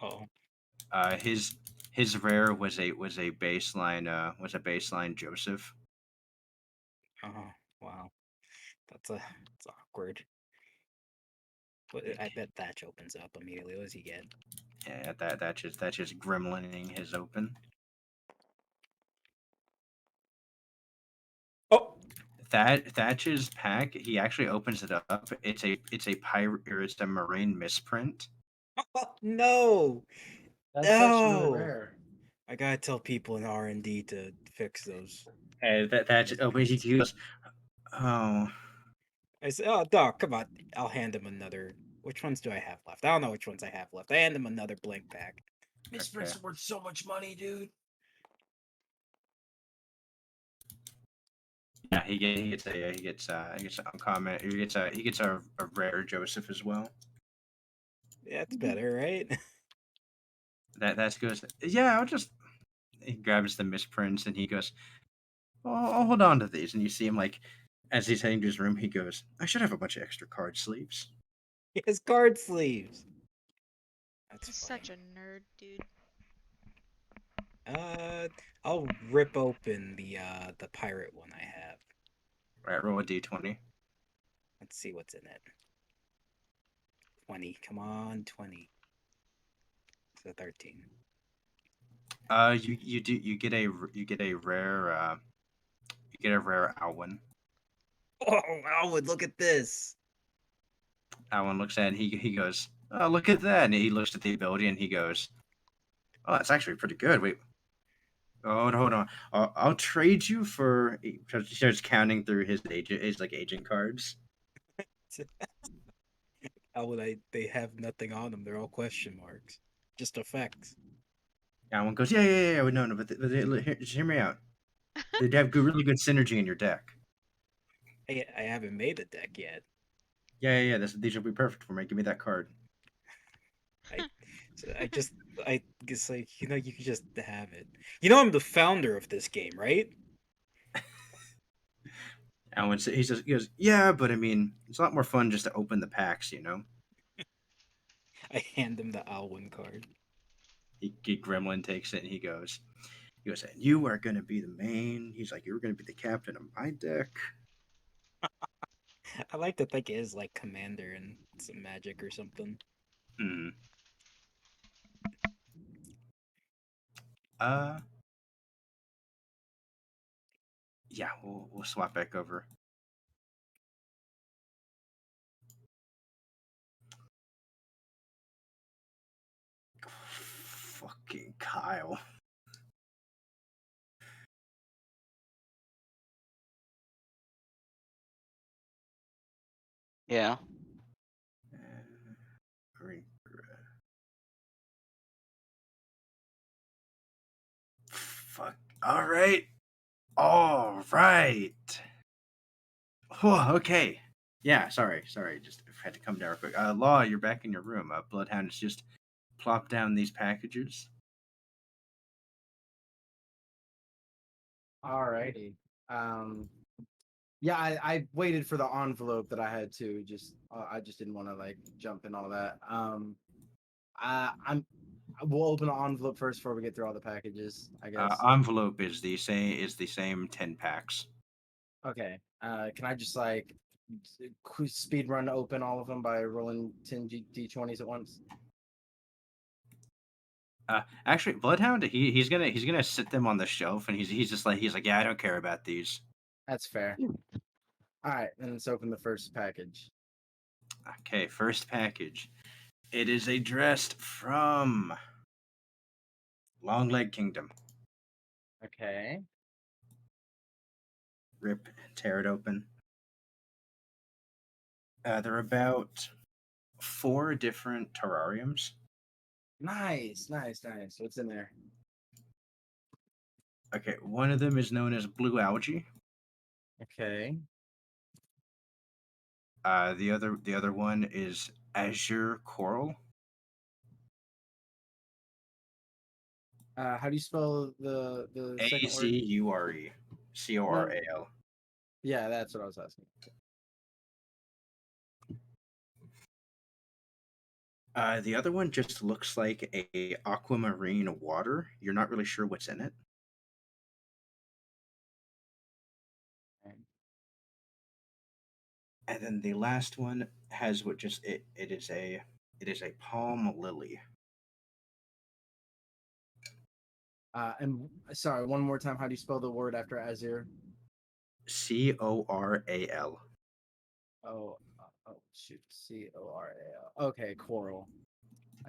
Oh. His rare was a baseline Joseph. Oh, wow. That's awkward. But I bet Thatch opens up immediately. What does he get? Yeah, that's just gremlining his open. Oh, Thatch's pack, he actually opens it up. It's a pirate or it's a marine misprint. That's no, really no! rare. I gotta tell people in R&D to fix those. And that's oh, but he goes, oh, I said, "Oh, dog, come on! I'll hand him another. Which ones do I have left? I don't know which ones I have left. I hand him another blank pack. Misprints okay. are worth so much money, dude. Yeah, he gets uncommon. He gets a rare Joseph as well. Yeah, that's better, right? That goes. Yeah, I'll just. He grabs the misprints and he goes, "Oh, I'll hold on to these." And you see him like, as he's heading to his room, he goes, "I should have a bunch of extra card sleeves." He has card sleeves. That's He's funny. such a nerd, dude. I'll rip open the pirate one I have. Right, roll a d20. Let's see what's in it. 20. Come on, 20. So 13. You get a rare Alwyn. Oh, Alwood, look at this. Alwyn looks at it and he goes, "Oh, look at that!" And he looks at the ability and he goes, "Oh, that's actually pretty good." Wait, oh, hold on. I'll trade you for. He starts counting through his like agent cards. Alwood, they have nothing on them. They're all question marks. Just effects. Alwyn goes, "Yeah. No. Just hear me out. They'd have really good synergy in your deck. I haven't made a deck yet. Yeah. These will be perfect for me. Give me that card." I guess like you can just have it. I'm the founder of this game, right? Alwyn he goes, "Yeah, but I mean, it's a lot more fun just to open the packs, you know." I hand him the Alwyn card. Gremlin takes it and "And you are gonna be the main." He's like, "You're gonna be the captain of my deck." I like to think it is like Commander and some magic or something. Hmm. Uh, yeah, we'll swap back over. Fuck. Kyle. Yeah. Green. Fuck. All right. All right. Whew, okay. Yeah, sorry. Just had to come down real quick. Law, you're back in your room. Bloodhound has just plopped down these packages. Alrighty. Yeah, I waited for the envelope that I had to. I just didn't want to like jump in all that. We'll open the envelope first before we get through all the packages, I guess. Envelope is the same 10 packs. Okay. Can I just like speed run open all of them by rolling 10 d20s at once? Actually, Bloodhound, he's gonna sit them on the shelf, and he's like, yeah, I don't care about these. That's fair. All right, then let's open the first package. Okay, first package. It is addressed from Longleg Kingdom. Okay. Rip, tear it open. They're about 4 different terrariums. Nice. What's in there? Okay, one of them is known as blue algae. Okay. The other one is azure coral. How do you spell the second word? Azure coral. Yeah, that's what I was asking. The other one just looks like a aquamarine water. You're not really sure what's in it. And then the last one has what just it is a palm lily. And sorry, one more time. How do you spell the word after azure? Coral. Oh, shoot. Coral. Okay, coral.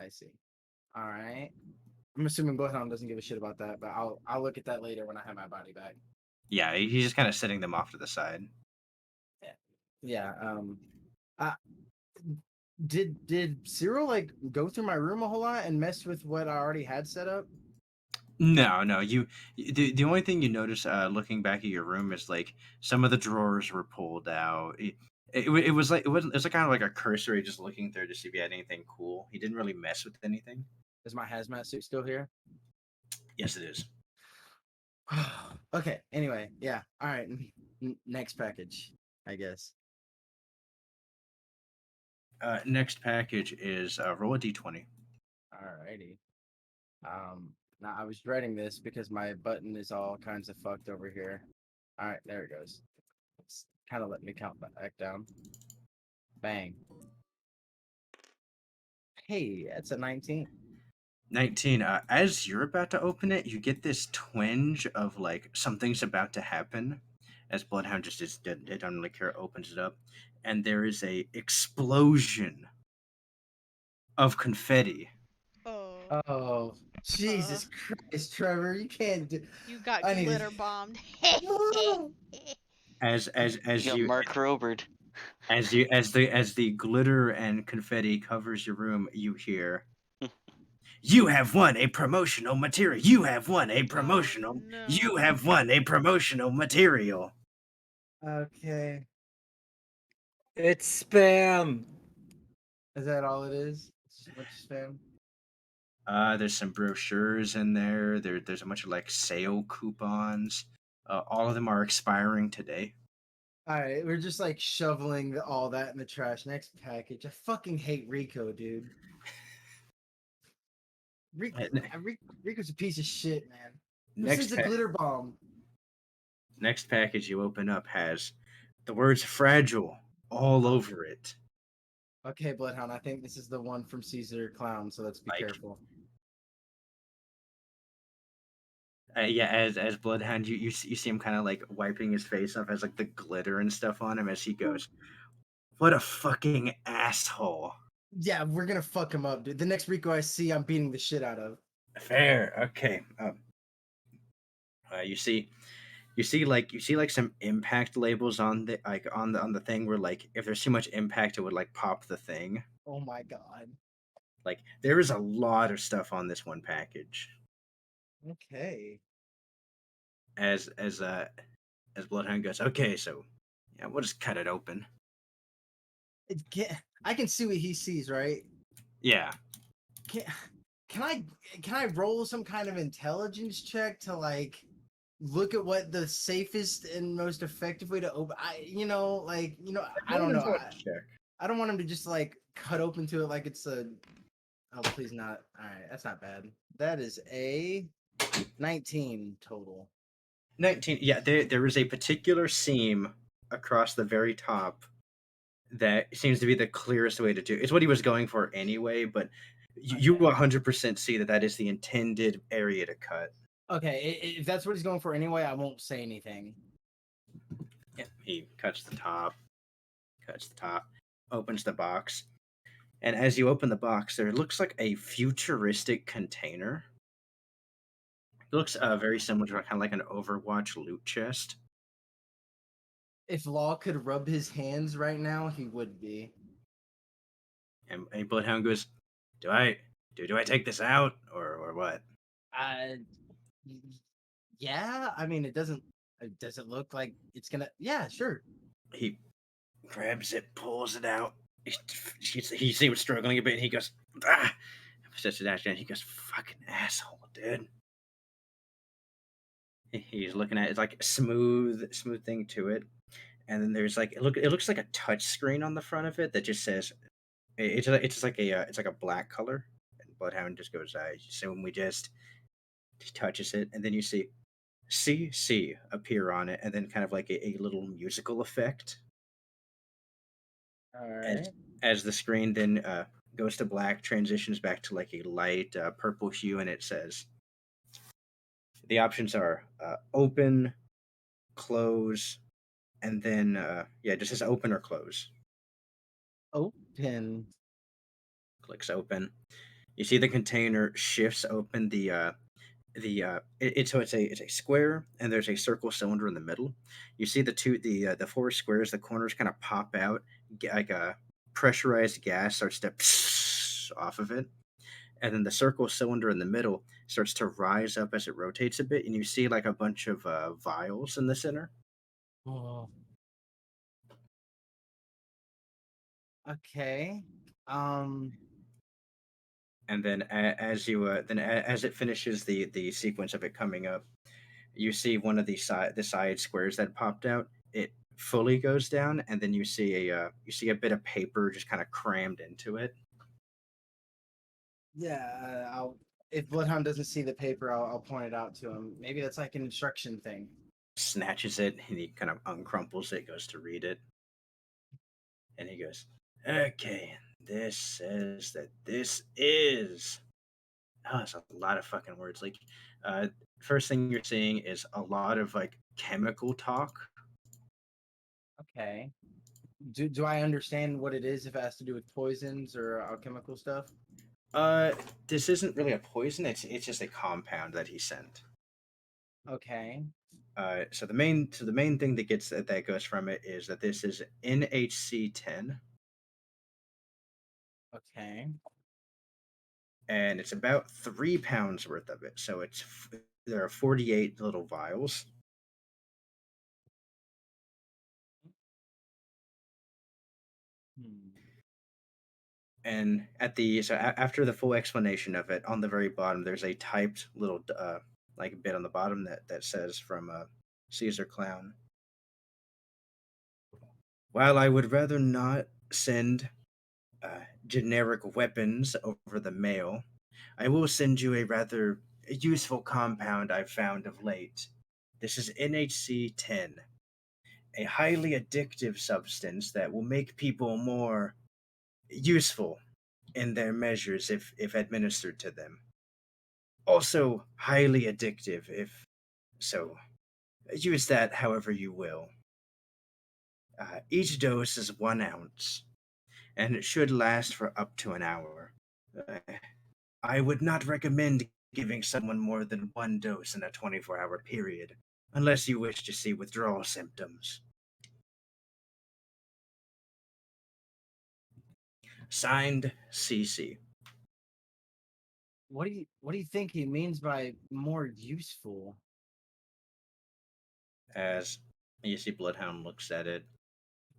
I see. All right. I'm assuming Bloodhound doesn't give a shit about that, but I'll look at that later when I have my body back. Yeah, he's just kind of setting them off to the side. Yeah. Uh, did Cyril like go through my room a whole lot and mess with what I already had set up? No. The only thing you notice looking back at your room is like some of the drawers were pulled out. It was like it's like kind of like a cursory, just looking through to see if he had anything cool. He didn't really mess with anything. Is my hazmat suit still here? Yes, it is. Okay. Anyway, yeah. All right. Next package, I guess. Next package is roll a d20. Alrighty. Now I was dreading this because my button is all kinds of fucked over here. All right, there it goes. It's kind of let me count back down. Bang. Hey, that's a 19. 19. As you're about to open it, you get this twinge of like something's about to happen. As Bloodhound just is dead, don't really care, opens it up, and there is a explosion of confetti. Oh. Oh, Jesus Christ, Trevor, you can't do. You got I need to- glitter bombed. As You got Mark Robert. as the glitter and confetti covers your room, you hear, "You have won a promotional material. You have won a promotional. no. You have won a promotional material." Okay. It's spam. Is that all it is? It's much spam. There's some brochures in there. There's a bunch of like sale coupons. All of them are expiring today. All right, we're just like shoveling all that in the trash. Next package. I fucking hate Rico, dude. Rico's a piece of shit, man. This is a glitter bomb. Next package you open up has the words "fragile" all over it. Okay, Bloodhound, I think this is the one from Caesar Clown, so let's be Like- careful. Yeah, as Bloodhound, you see him kind of like wiping his face off, as like the glitter and stuff on him as he goes, "What a fucking asshole!" Yeah, we're gonna fuck him up, dude. The next Rico I see, I'm beating the shit out of. Fair. Okay. You see like some impact labels on the on the thing where like if there's too much impact it would like pop the thing. Oh my god. Like there is a lot of stuff on this one package. Okay. As Bloodhound goes, okay, so yeah, we'll just cut it open. I can see what he sees, right? Yeah. Can, can I can I roll some kind of intelligence check to like look at what the safest and most effective way to open? I don't know. I don't want him to just like cut open to it like it's a. Oh, please not. All right, that's not bad. That is a 19 total. 19. Yeah, there is a particular seam across the very top that seems to be the clearest way to do. It's what he was going for anyway, but you Okay. 100% see that is the intended area to cut. Okay, if that's what he's going for anyway, I won't say anything. Yeah, he cuts the top, opens the box, and as you open the box, there looks like a futuristic container. It looks very similar to kind of like an Overwatch loot chest. If Law could rub his hands right now, he would be. And Bloodhound goes, "Do I take this out or what?" Uh, yeah. I mean, it doesn't. Does it look like it's gonna? Yeah, sure. He grabs it, pulls it out. He seems struggling a bit. He goes, "Ah!" Sets it down. He goes, "Fucking asshole, dude." He's looking at it, it's like a smooth thing to it, and then there's like it looks like a touch screen on the front of it that just says it's just like it's like a black color. And Bloodhound just goes, so when we just he touches it, and then you see CC appear on it, and then kind of like a little musical effect All as right. the screen then goes to black, transitions back to like a light purple hue, and it says the options are open, close, and then yeah, it just says open or close. Open. Clicks open. You see the container shifts open so it's a square and there's a circle cylinder in the middle. You see the four squares, the corners kind of pop out, like a pressurized gas starts to off of it, and then the circle cylinder in the middle starts to rise up as it rotates a bit, and you see like a bunch of vials in the center. Oh. Okay. Um. And then as it finishes the sequence of it coming up, you see one of the side squares that popped out. It fully goes down, and then you see a bit of paper just kind of crammed into it. Yeah. I'll. If Bloodhound doesn't see the paper, I'll point it out to him. Maybe that's like an instruction thing. Snatches it, and he kind of uncrumples it, goes to read it, and he goes, "Okay, this says that this is." Oh, it's a lot of fucking words. Like, first thing you're seeing is a lot of like chemical talk. Okay. Do I understand what it is if it has to do with poisons or alchemical stuff? Uh, this isn't really a poison. It's just a compound that he sent. Okay. So the main thing that goes from it is that this is NHC10, Okay. and it's about 3 pounds worth of it. So there are 48 little vials. Hmm. And after the full explanation of it, on the very bottom, there's a typed little like bit on the bottom that says from Caesar Clown. While I would rather not send generic weapons over the mail, I will send you a rather useful compound I've found of late. This is NHC10, a highly addictive substance that will make people more useful in their measures if administered to them. Also, highly addictive if so. Use that however you will. Each dose is 1 ounce, and it should last for up to an hour. Uh, I would not recommend giving someone more than one dose in a 24-hour period, unless you wish to see withdrawal symptoms. Signed, CC. What do you think he means by more useful? As you see, Bloodhound looks at it,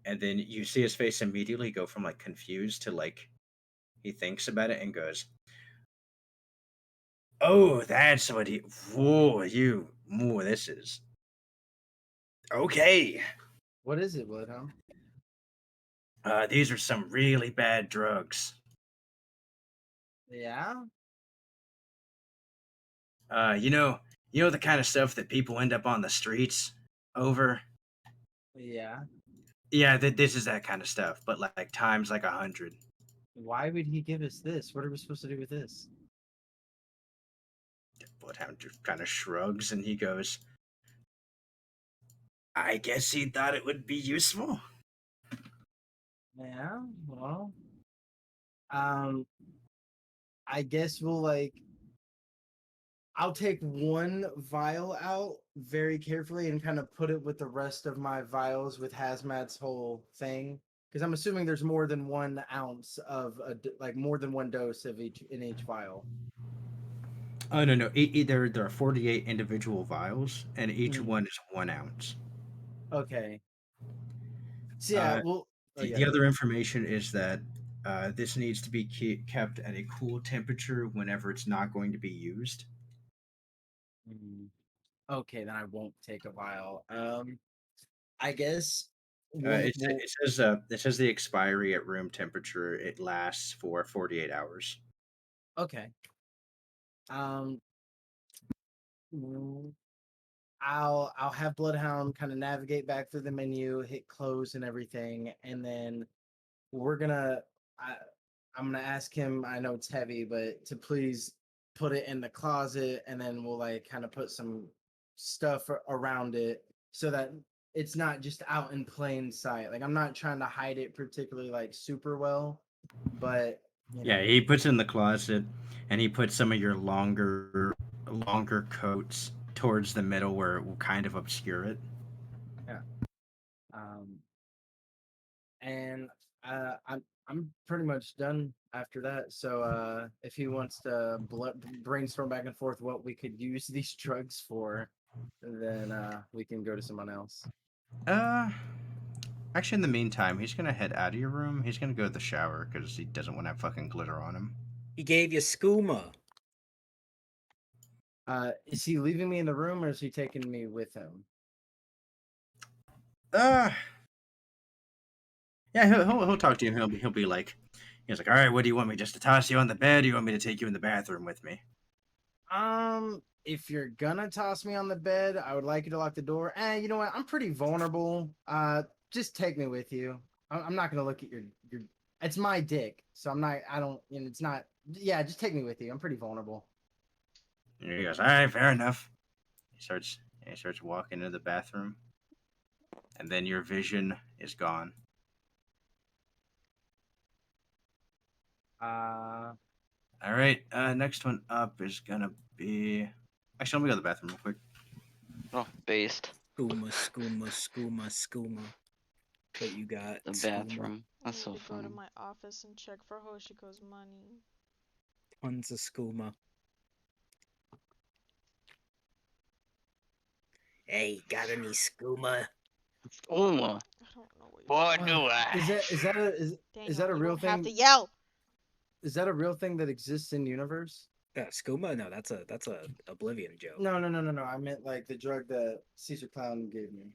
and then you see his face immediately go from like confused to like he thinks about it and goes, "Oh, that's what he. Whoa, you. Whoa, this is okay. What is it, Bloodhound? These are some really bad drugs. Yeah. You know the kind of stuff that people end up on the streets over. Yeah. Yeah, this is that kind of stuff, but like times like 100. Why would he give us this? What are we supposed to do with this? Bloodhound just kind of shrugs and he goes, I guess he thought it would be useful. Yeah. Well, um, I guess we'll like. I'll take one vial out very carefully and kind of put it with the rest of my vials with Hazmat's whole thing. Because I'm assuming there's more than 1 ounce of like more than one dose of each in each vial. Oh no, there are 48 individual vials, and each Mm. one is 1 ounce. Okay. So yeah, Uh, well, oh the yeah. other information is that this needs to be kept at a cool temperature whenever it's not going to be used. Okay, then I won't take a vial. I guess It, we'll it says the expiry at room temperature. It lasts for 48 hours. okay. Um, mm, I'll have Bloodhound kind of navigate back through the menu, hit close and everything, and then we're gonna I I'm gonna ask him, I know it's heavy, but to please put it in the closet, and then we'll like kind of put some stuff around it so that it's not just out in plain sight. Like I'm not trying to hide it particularly like super well, but you Yeah, know. he puts it in the closet, and he puts some of your longer coats towards the middle where it will kind of obscure it. Yeah. Um and I'm pretty much done after that. So if he wants to brainstorm back and forth what we could use these drugs for, then we can go to someone else. Uh, Actually, in the meantime, he's gonna head out of your room. He's gonna go to the shower because he doesn't want to have fucking glitter on him. He gave you skooma. Is he leaving me in the room or is he taking me with him? Uh, yeah, he'll talk to you. He'll be like, he's like, all right, what do you want me just to toss you on the bed? Or you want me to take you in the bathroom with me? If you're gonna toss me on the bed, I would like you to lock the door. You know what? I'm pretty vulnerable. Just take me with you. I'm not gonna look at your. It's my dick, so I'm not. I don't. And it's not. Yeah, just take me with you. I'm pretty vulnerable. And he goes, all right, fair enough. He starts walking into the bathroom, and then your vision is gone. All right, next one up is gonna be. Actually, let me go to the bathroom real quick. Oh, based. Skooma, skooma, skooma, skooma. What you got? The skooma? bathroom. I That's need so to go to fun. my office and check for Hoshiko's money. Tons of skooma. Hey, got any skooma? Oh, I don't know what you're what talking do about. I? Is that a Daniel, you real don't have to thing? yell. Is that a real thing that exists in universe? Skooma? No, that's a Oblivion joke. No. I meant like the drug that Caesar Clown gave me.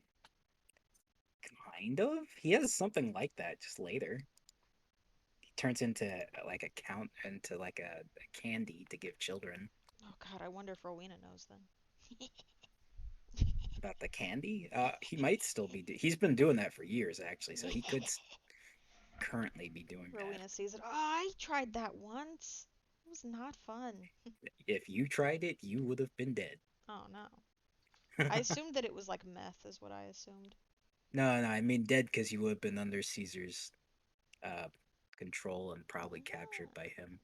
Kind of. He has something like that just later. He turns into like like a candy to give children. Oh God, I wonder if Rowena knows then. About the candy? He might still be. He's been doing that for years, actually, so he could currently be doing Rowena sees it. Oh, I tried that once. It was not fun. that. If you tried it, you would have been dead. Oh no. I assumed that it was like meth, is what I assumed. No, I mean dead because you would have been under Caesar's uh, control and probably captured by him.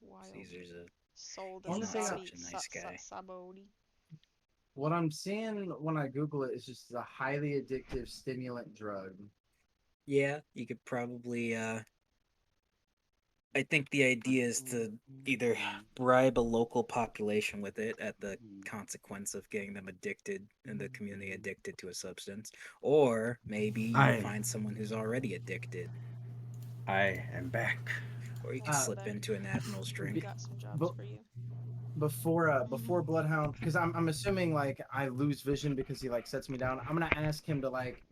Wild. Caesar's a Sold I as want a to say Not zombie. such a nice guy. Sabody. what I'm seeing when I Google it is just a highly addictive stimulant drug. Yeah, you could probably. I think the idea is to either bribe a local population with it at the consequence of getting them addicted and the community addicted to a substance, or maybe you I find someone who's already addicted, am back. or you could Welcome slip back. into an admiral's Be- drink. Got some jobs But for you. before Bloodhound, because I'm assuming like I lose vision because he like sets me down. I'm gonna ask him to like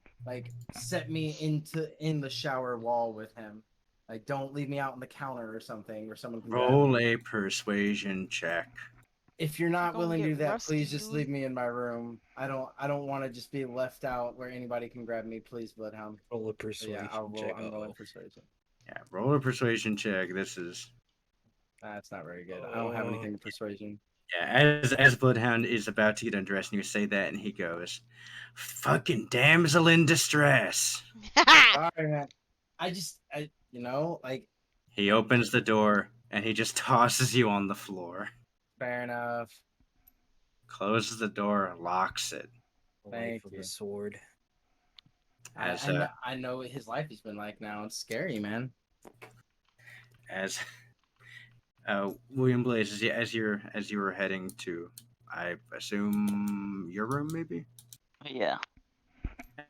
set me in the shower wall with him. Like, don't leave me out on the counter or something, where someone can grab Roll me. a persuasion check. If you're not Gonna willing to get do that, rusty, please just dude. leave me in my room. I don't want to just be left out where anybody can grab me. Please, Bloodhound. Roll a But persuasion yeah, I'll roll. check. I'm rolling Uh-oh. persuasion. Yeah, roll a persuasion check. This is That's not very good. I don't have anything to persuasion. yeah. As Bloodhound is about to get undressed, and you say that, and he goes, "Fucking damsel in distress." Sorry, man. Like, He opens the door and he just tosses you on the floor. fair enough. Closes the door, locks it. The Thank life of you. a sword. As I know what his life has been like now. It's scary, man. as William Blaze, as you were heading to, I assume your room, maybe. Yeah,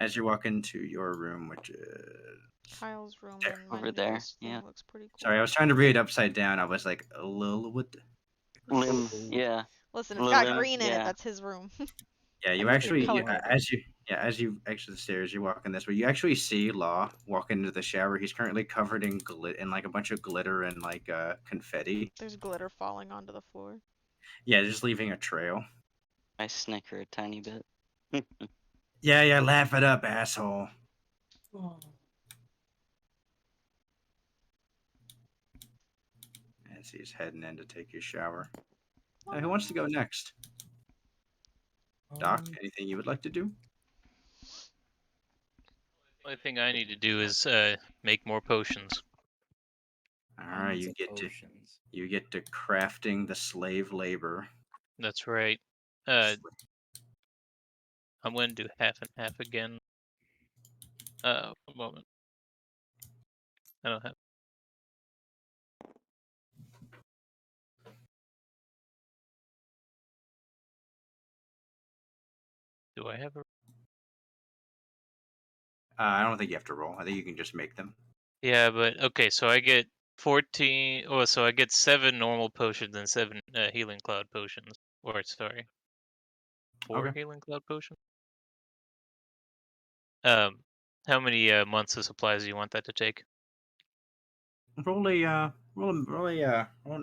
As you walk into your room, which is Kyle's room there. and my over there. newest room Yeah. looks pretty cool. Sorry, I was trying to read it upside down. I was like Lilwood. Lim. Ooh. Yeah. Listen, it's got Lim, green in it. yeah. That's his room. Yeah, you I actually figured color you had it. as you exit the stairs, you walk in this way. You actually see Law walk into the shower. He's currently covered in like a bunch of glitter and like confetti. There's glitter falling onto the floor. Yeah, just leaving a trail. I snicker a tiny bit. Yeah, laugh it up, asshole. As he's heading in to take his shower. Who wants to go next? Doc, anything you would like to do? Only thing I need to do is make more potions. All right, Tons of potions. you get to crafting the slave labor. That's right. I'm going to do half and half again. One moment. I don't have. Do I have a? I don't think you have to roll. I think you can just make them. Yeah, but okay. So I get 14. Oh, so I get 7 normal potions and 7 healing cloud potions. Or sorry, 4 Okay. healing cloud potions. How many months of supplies do you want that to take? Roll an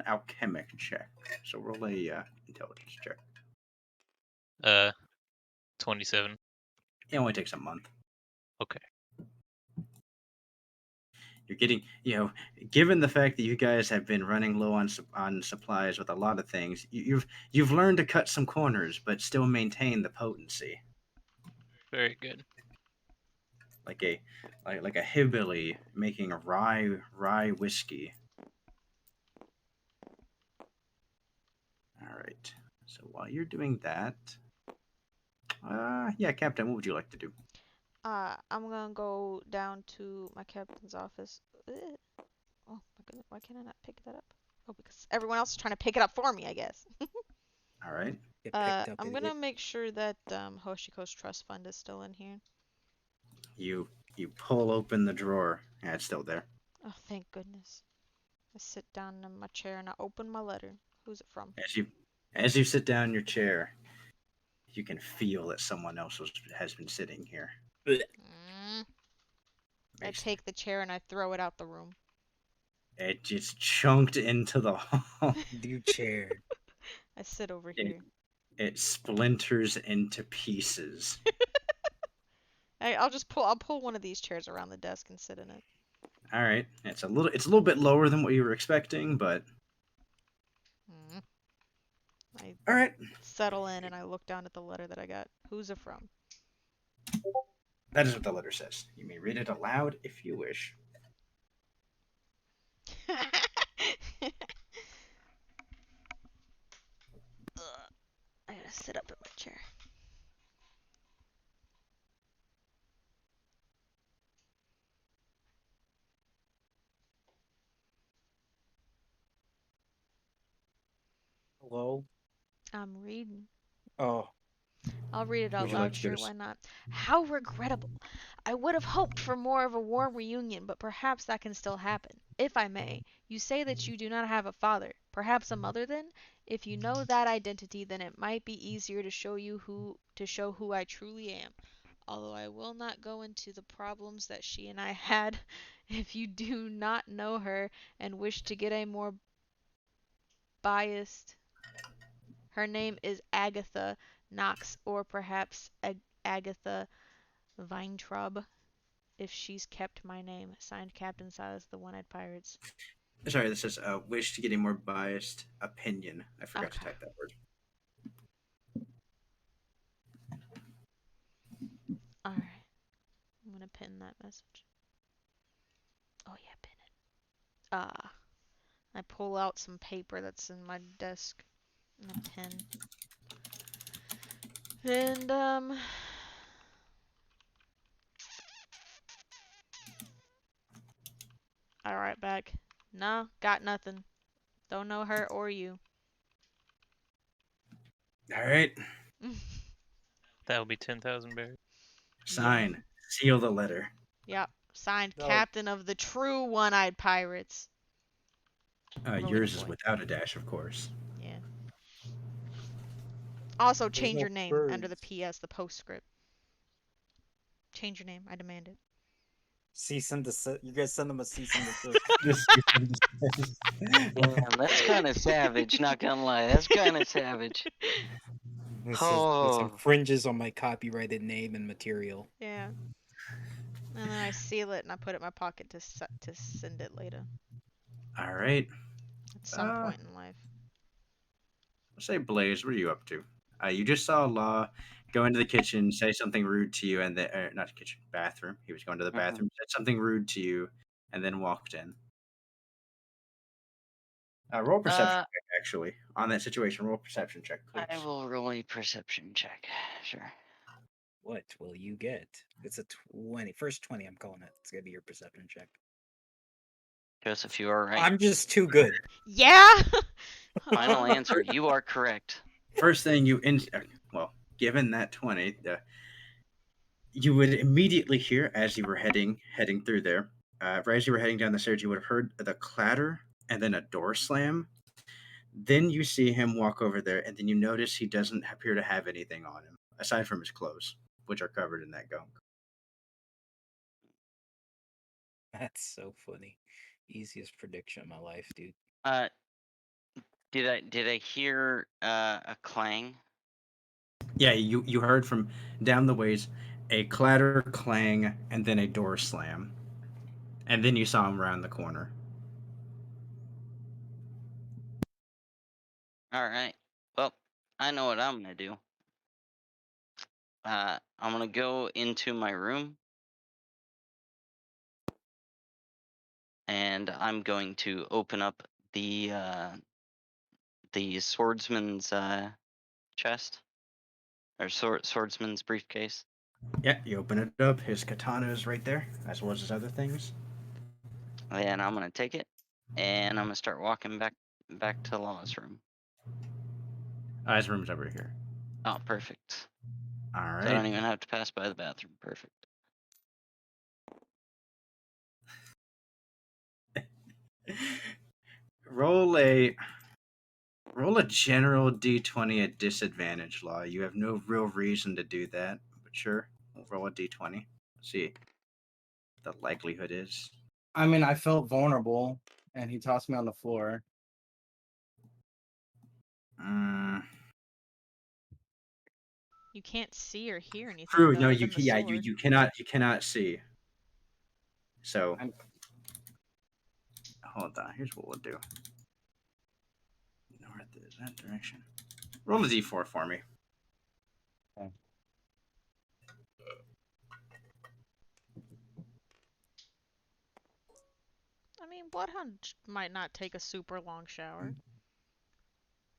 alchemic check. So roll a intelligence check. 27. It only takes a month. Okay. You're getting, given the fact that you guys have been running low on supplies with a lot of things, you've learned to cut some corners, but still maintain the potency, Very good. like a hillbilly making a rye whiskey. All right. So while you're doing that, yeah, Captain, what would you like to do? I'm gonna go down to my captain's office. Ugh. Oh my goodness, why can't I not pick that up? Oh, because everyone else is trying to pick it up for me, I guess. All right. Get picked up, I'm idiot. gonna make sure that Hoshiko's trust fund is still in here. You pull open the drawer. Yeah, it's still there. Oh, thank goodness. I sit down in my chair and I open my letter. Who's it from? As you sit down in your chair, you can feel that someone else has been sitting here. I Makes- take the chair and I throw it out the room. It just chunked into the hall. New chair. I sit over here. It splinters into pieces. I'll pull one of these chairs around the desk and sit in it. All right, it's a little bit lower than what you were expecting, but I all right. settle in and I look down at the letter that I got. Who's it from? That is what the letter says. You may read it aloud if you wish. Hello? I'm reading. Oh, I'll read it out Would you like loud, to go sure, to why not? How regrettable. I would have hoped for more of a warm reunion, but perhaps that can still happen. If I may, you say that you do not have a father. Perhaps a mother then? If you know that identity, then it might be easier to show who I truly am. Although I will not go into the problems that she and I had. If you do not know her and wish to get a more biased, her name is Agatha Knox, or perhaps Agatha Weintraub, if she's kept my name. Signed, Captain Silas, the One-Eyed Pirates. Sorry, this is wish to get a more biased opinion. I forgot to Okay. type that word. Alright. I'm gonna pin that message. Oh yeah, pin it. I pull out some paper that's in my desk and a pen. And, I write back. Nah, got nothing. Don't know her or you. All right. That would be 10,000 berries. Sign. Seal the letter. Yep. Signed, No. Captain of the true One-Eyed Pirates. Rowena Yours is boy. without a dash, of course. Yeah. Also, there's change no your name under the birds. PS, the postscript. Change your name. I demand it. Cease and desist. You guys send them a cease and desist. Just Damn, that's kind of savage. Not gonna lie, that's kind of savage. This Oh, infringes on my copyrighted name and material. Yeah. And then I seal it and I put it in my pocket to send it later All right. at some point in life. Let's say Blaze, what are you up to? You just saw Law go into the kitchen, say something rude to you, and then not the kitchen, bathroom. He was going to the bathroom, said something rude to you, and then walked in. Roll perception check, actually, on that situation. Roll perception check, please. I will roll a perception check. Sure. What will you get? It's a 20. First 20, I'm calling it. It's gonna be your perception check. Joseph, you are right. I'm just too good. Yeah. Final answer. You are correct. First thing well, given that 20, you would immediately hear as you were heading through there. Right as you were heading down the stairs, you would have heard the clatter and then a door slam. Then you see him walk over there, and then you notice he doesn't appear to have anything on him aside from his clothes, which are covered in that gunk. That's so funny. Easiest prediction of my life, dude. Did I hear a clang? Yeah, you heard from down the ways a clatter, clang, and then a door slam, and then you saw him around the corner. All right. Well, I know what I'm gonna do. I'm gonna go into my room, and I'm going to open up the swordsman's chest or swordsman's briefcase. Yeah, you open it up. His katana is right there, as well as his other things. And I'm gonna take it, and I'm gonna start walking back to Law's room. His room's over here. Oh, perfect. All So I right. don't even have to pass by the bathroom. Perfect. roll a general d20 at disadvantage, Law. You have no real reason to do that, but sure, we'll roll a d20. See what the likelihood is. I mean, I felt vulnerable, and he tossed me on the floor. You can't see or hear anything. True. Though, No, other you than the yeah sword. you cannot see. So hold on. Here's what we'll do. North is that direction. Roll a d4 for me. Okay. I mean, Bloodhound might not take a super long shower.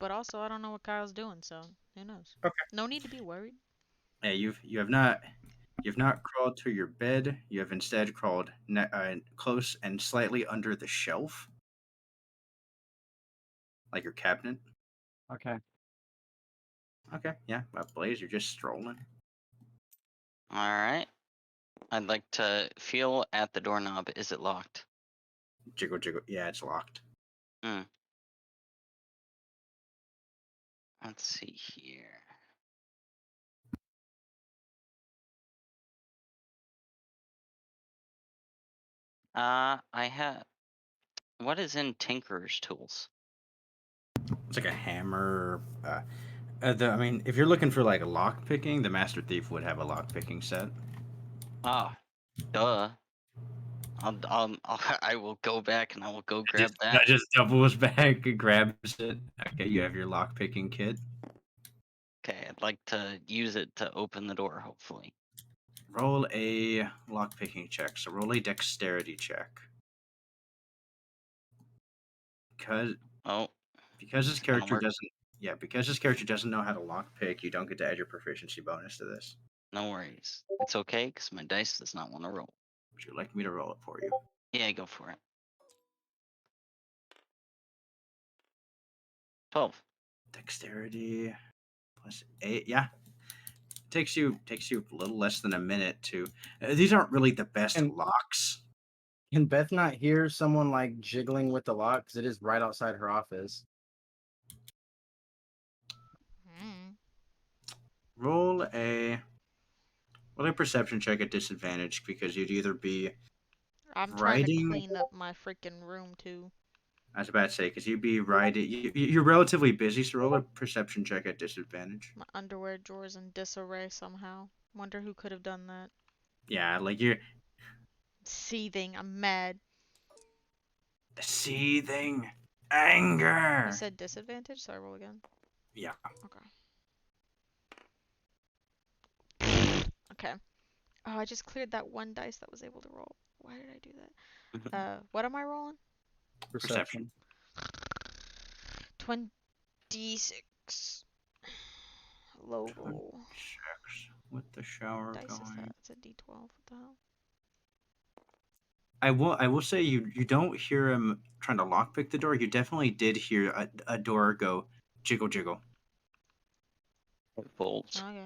But also, I don't know what Kyle's doing, so who knows? Okay. No need to be worried. Yeah, you have not crawled to your bed. You have instead crawled close and slightly under the shelf, like your cabinet. Okay. Okay, yeah. Blaze, you're just strolling. All right. I'd like to feel at the doorknob. Is it locked? Jiggle, jiggle. Yeah, it's locked. Let's see here. I have. What is in Tinkerer's tools? It's like a hammer. I mean, if you're looking for like a lock picking, the Master Thief would have a lock picking set. Ah, duh. I will go back and I will go grab Just, that. just doubles back and grabs it. Okay, you have your lock picking kit. Okay, I'd like to use it to open the door, hopefully. Roll a lock picking check. So roll a dexterity check. Because Oh, because this it's gonna character work. doesn't because this character doesn't know how to lock pick, you don't get to add your proficiency bonus to this. No worries. It's okay, because my dice does not want to roll. Would you like me to roll it for you? Yeah, go for it. 12. Dexterity plus 8. Yeah, takes you a little less than a minute to. These aren't really the best And- locks. Can Beth not hear someone like jiggling with the lock? Because it is right outside her office. Hmm. Roll a perception check at disadvantage because you'd either be I'm trying to riding. clean up my freaking room too. I was about to say because you'd be riding. You're relatively busy, so roll a perception check at disadvantage. My underwear drawer's in disarray somehow. Wonder who could have done that. Yeah, like you're Seething. I'm mad. seething You anger. said disadvantage, so I roll again. Yeah. Okay. Okay. Oh, I just cleared that one dice that was able to roll. Why did I do that? What am I rolling? Perception. 26. Low roll. Checks with the shower What dice is going. that? It's a D12. What the hell? I will say you don't hear him trying to lockpick the door. You definitely did hear a door go jiggle jiggle. Bolts. Okay.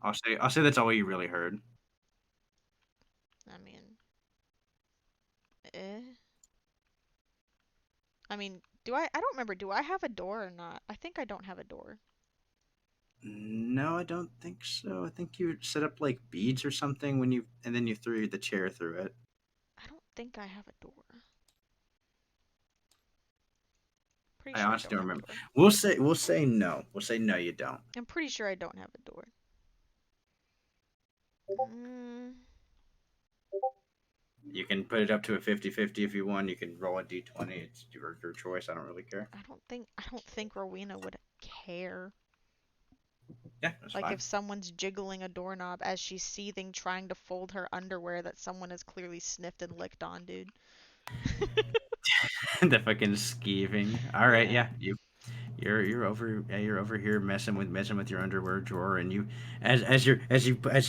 I'll say that's all you really heard. I mean, eh. I mean, I don't remember. Do I have a door or not? I think I don't have a door. No, I don't think so. I think you set up like beads or something and then you threw the chair through it. I don't think I have a door. Pretty I sure I honestly don't don't have a remember. door. We'll say no. We'll say no, you don't. I'm pretty sure I don't have a door. Mm, You can put it up to a 50-50 if you want. You can roll a d20. It's your choice. I don't really care. I don't think Rowena would care. Yeah, that's Like fine. if someone's jiggling a doorknob as she's seething, trying to fold her underwear that someone has clearly sniffed and licked on, dude. The fucking skeeving. All right, Yeah. yeah, you're over here messing with your underwear drawer, and you as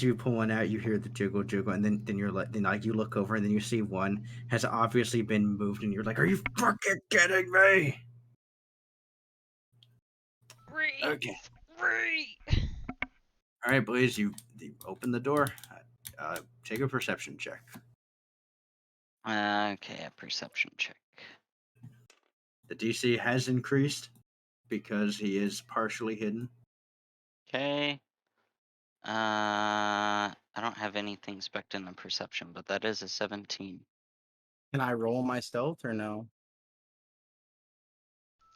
you pull one out, you hear the jiggle jiggle, and then you're like you look over, and then you see one has obviously been moved, and you're like, are you fucking kidding me? Okay. Free. All right, Blaze, you open the door. Take a perception check. Okay, a perception check. The DC has increased because he is partially hidden. Okay. I don't have anything spec'd in the perception, but that is a 17. Can I roll my stealth or no?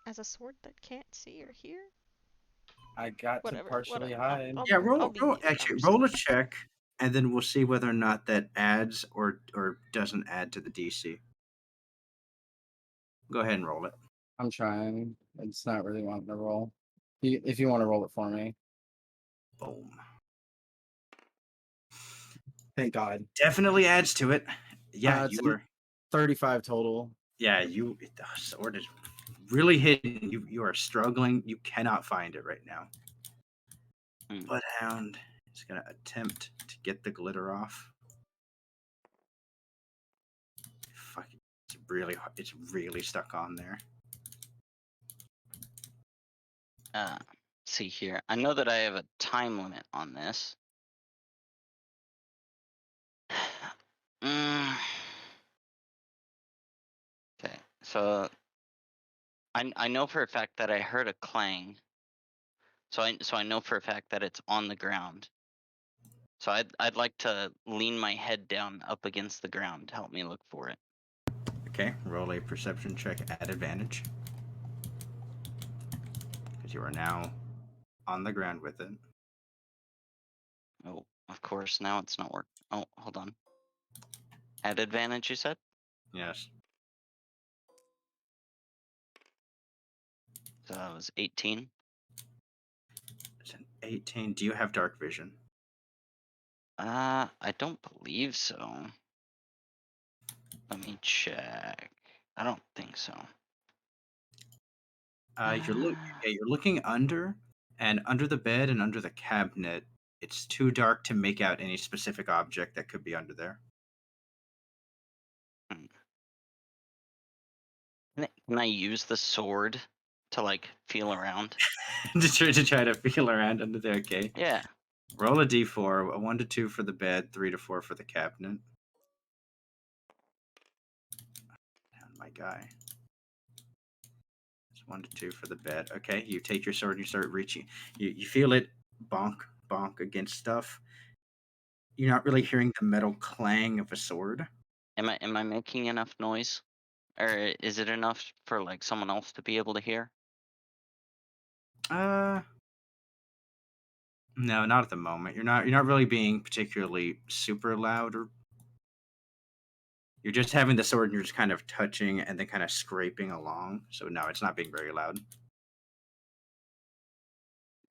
As a sword that can't see or hear? I got Whatever. to partially Whatever. hide. Yeah, I'll be roll neither. I'm actually just roll a kidding. check, and then we'll see whether or not that adds or doesn't add to the DC. Go ahead and roll it. I'm trying. It's not really wanting to roll. If you want to roll it for me. Boom. Thank God. Definitely adds to it. Yeah, It's you were. 35 total. Yeah, the sword is really hidden. You are struggling. You cannot find it right now. Bloodhound is gonna attempt to get the glitter off. Fuck, it's really stuck on there. See here. I know that I have a time limit on this. Mm. Okay, so I know for a fact that I heard a clang. So I know for a fact that it's on the ground. So I'd like to lean my head down up against the ground to help me look for it. Okay, roll a perception check at advantage. Because you are now on the ground with it. Oh, of course, now it's not working. Oh, hold on. At advantage, you said? Yes. So that was 18. It's an 18. Do you have dark vision? I don't believe so. Let me check. I don't think so. You're looking under, and under the bed and under the cabinet, it's too dark to make out any specific object that could be under there. Can I use the sword to like feel around? to try to feel around under there. Okay. Yeah. Roll a d4, a 1 to 2 for the bed, 3 to 4 for the cabinet. And my guy. It's 1 to 2 for the bed. Okay, you take your sword and you start reaching. You feel it bonk, bonk against stuff. You're not really hearing the metal clang of a sword. Am I making enough noise? Or is it enough for like someone else to be able to hear? No, not at the moment. You're not really being particularly super loud, or you're just having the sword and you're just kind of touching and then kind of scraping along. So no, it's not being very loud.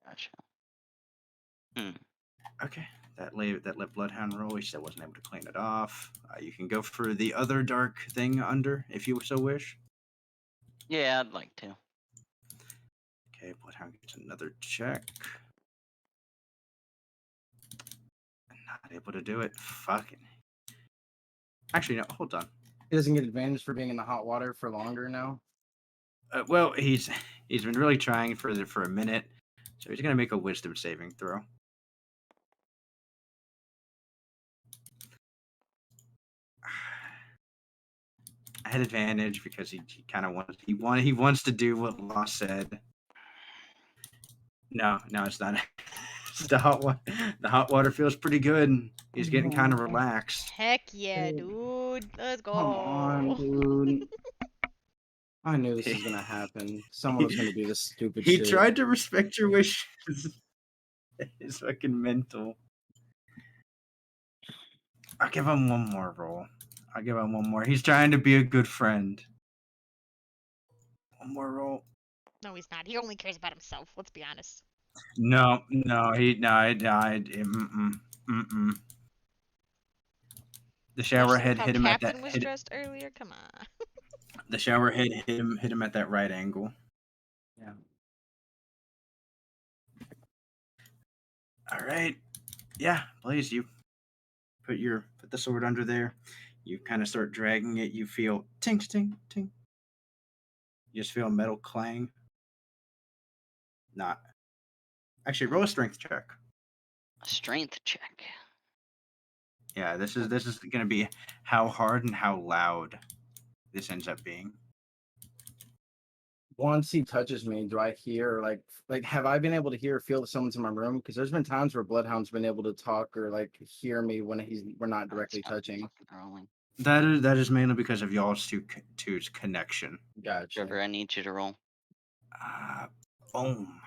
Gotcha. Okay, that let Bloodhound roll. He still wasn't able to clean it off. You can go for the other dark thing under if you so wish. Yeah, I'd like to. Okay, Bloodhound gets another check. Not able to do it. Fucking. Actually, no. Hold on. He doesn't get advantage for being in the hot water for longer now. Well, he's been really trying for a minute, so he's gonna make a wisdom saving throw. I had advantage because he kind of wants to do what Law said. No, it's not. It's the hot water. The hot water feels pretty good. He's getting kind of relaxed. Heck yeah, dude. Let's go. Come on, dude. I knew this was gonna happen. Someone was gonna do this stupid He shit. tried to respect your wishes. It's fucking mental. I'll give him one more roll. He's trying to be a good friend. One more roll. No, he's not. He only cares about himself. Let's be honest. No, he died. The shower Especially head how hit him at that. Captain was dressed earlier. Come on. The shower head hit him at that right angle. Yeah. All right. Yeah, Blaze, you put the sword under there. You kind of start dragging it. You feel ting ting ting. You just feel a metal clang. Not. Actually, roll a strength check. A strength check. Yeah, this is gonna be how hard and how loud this ends up being. Once he touches me, do I hear like have I been able to hear or feel that someone's in my room? Because there's been times where Bloodhound's been able to talk or like hear me when we're not directly touching. Rolling. That is mainly because of y'all's two's connection. Gotcha. Trevor, I need you to roll. Boom.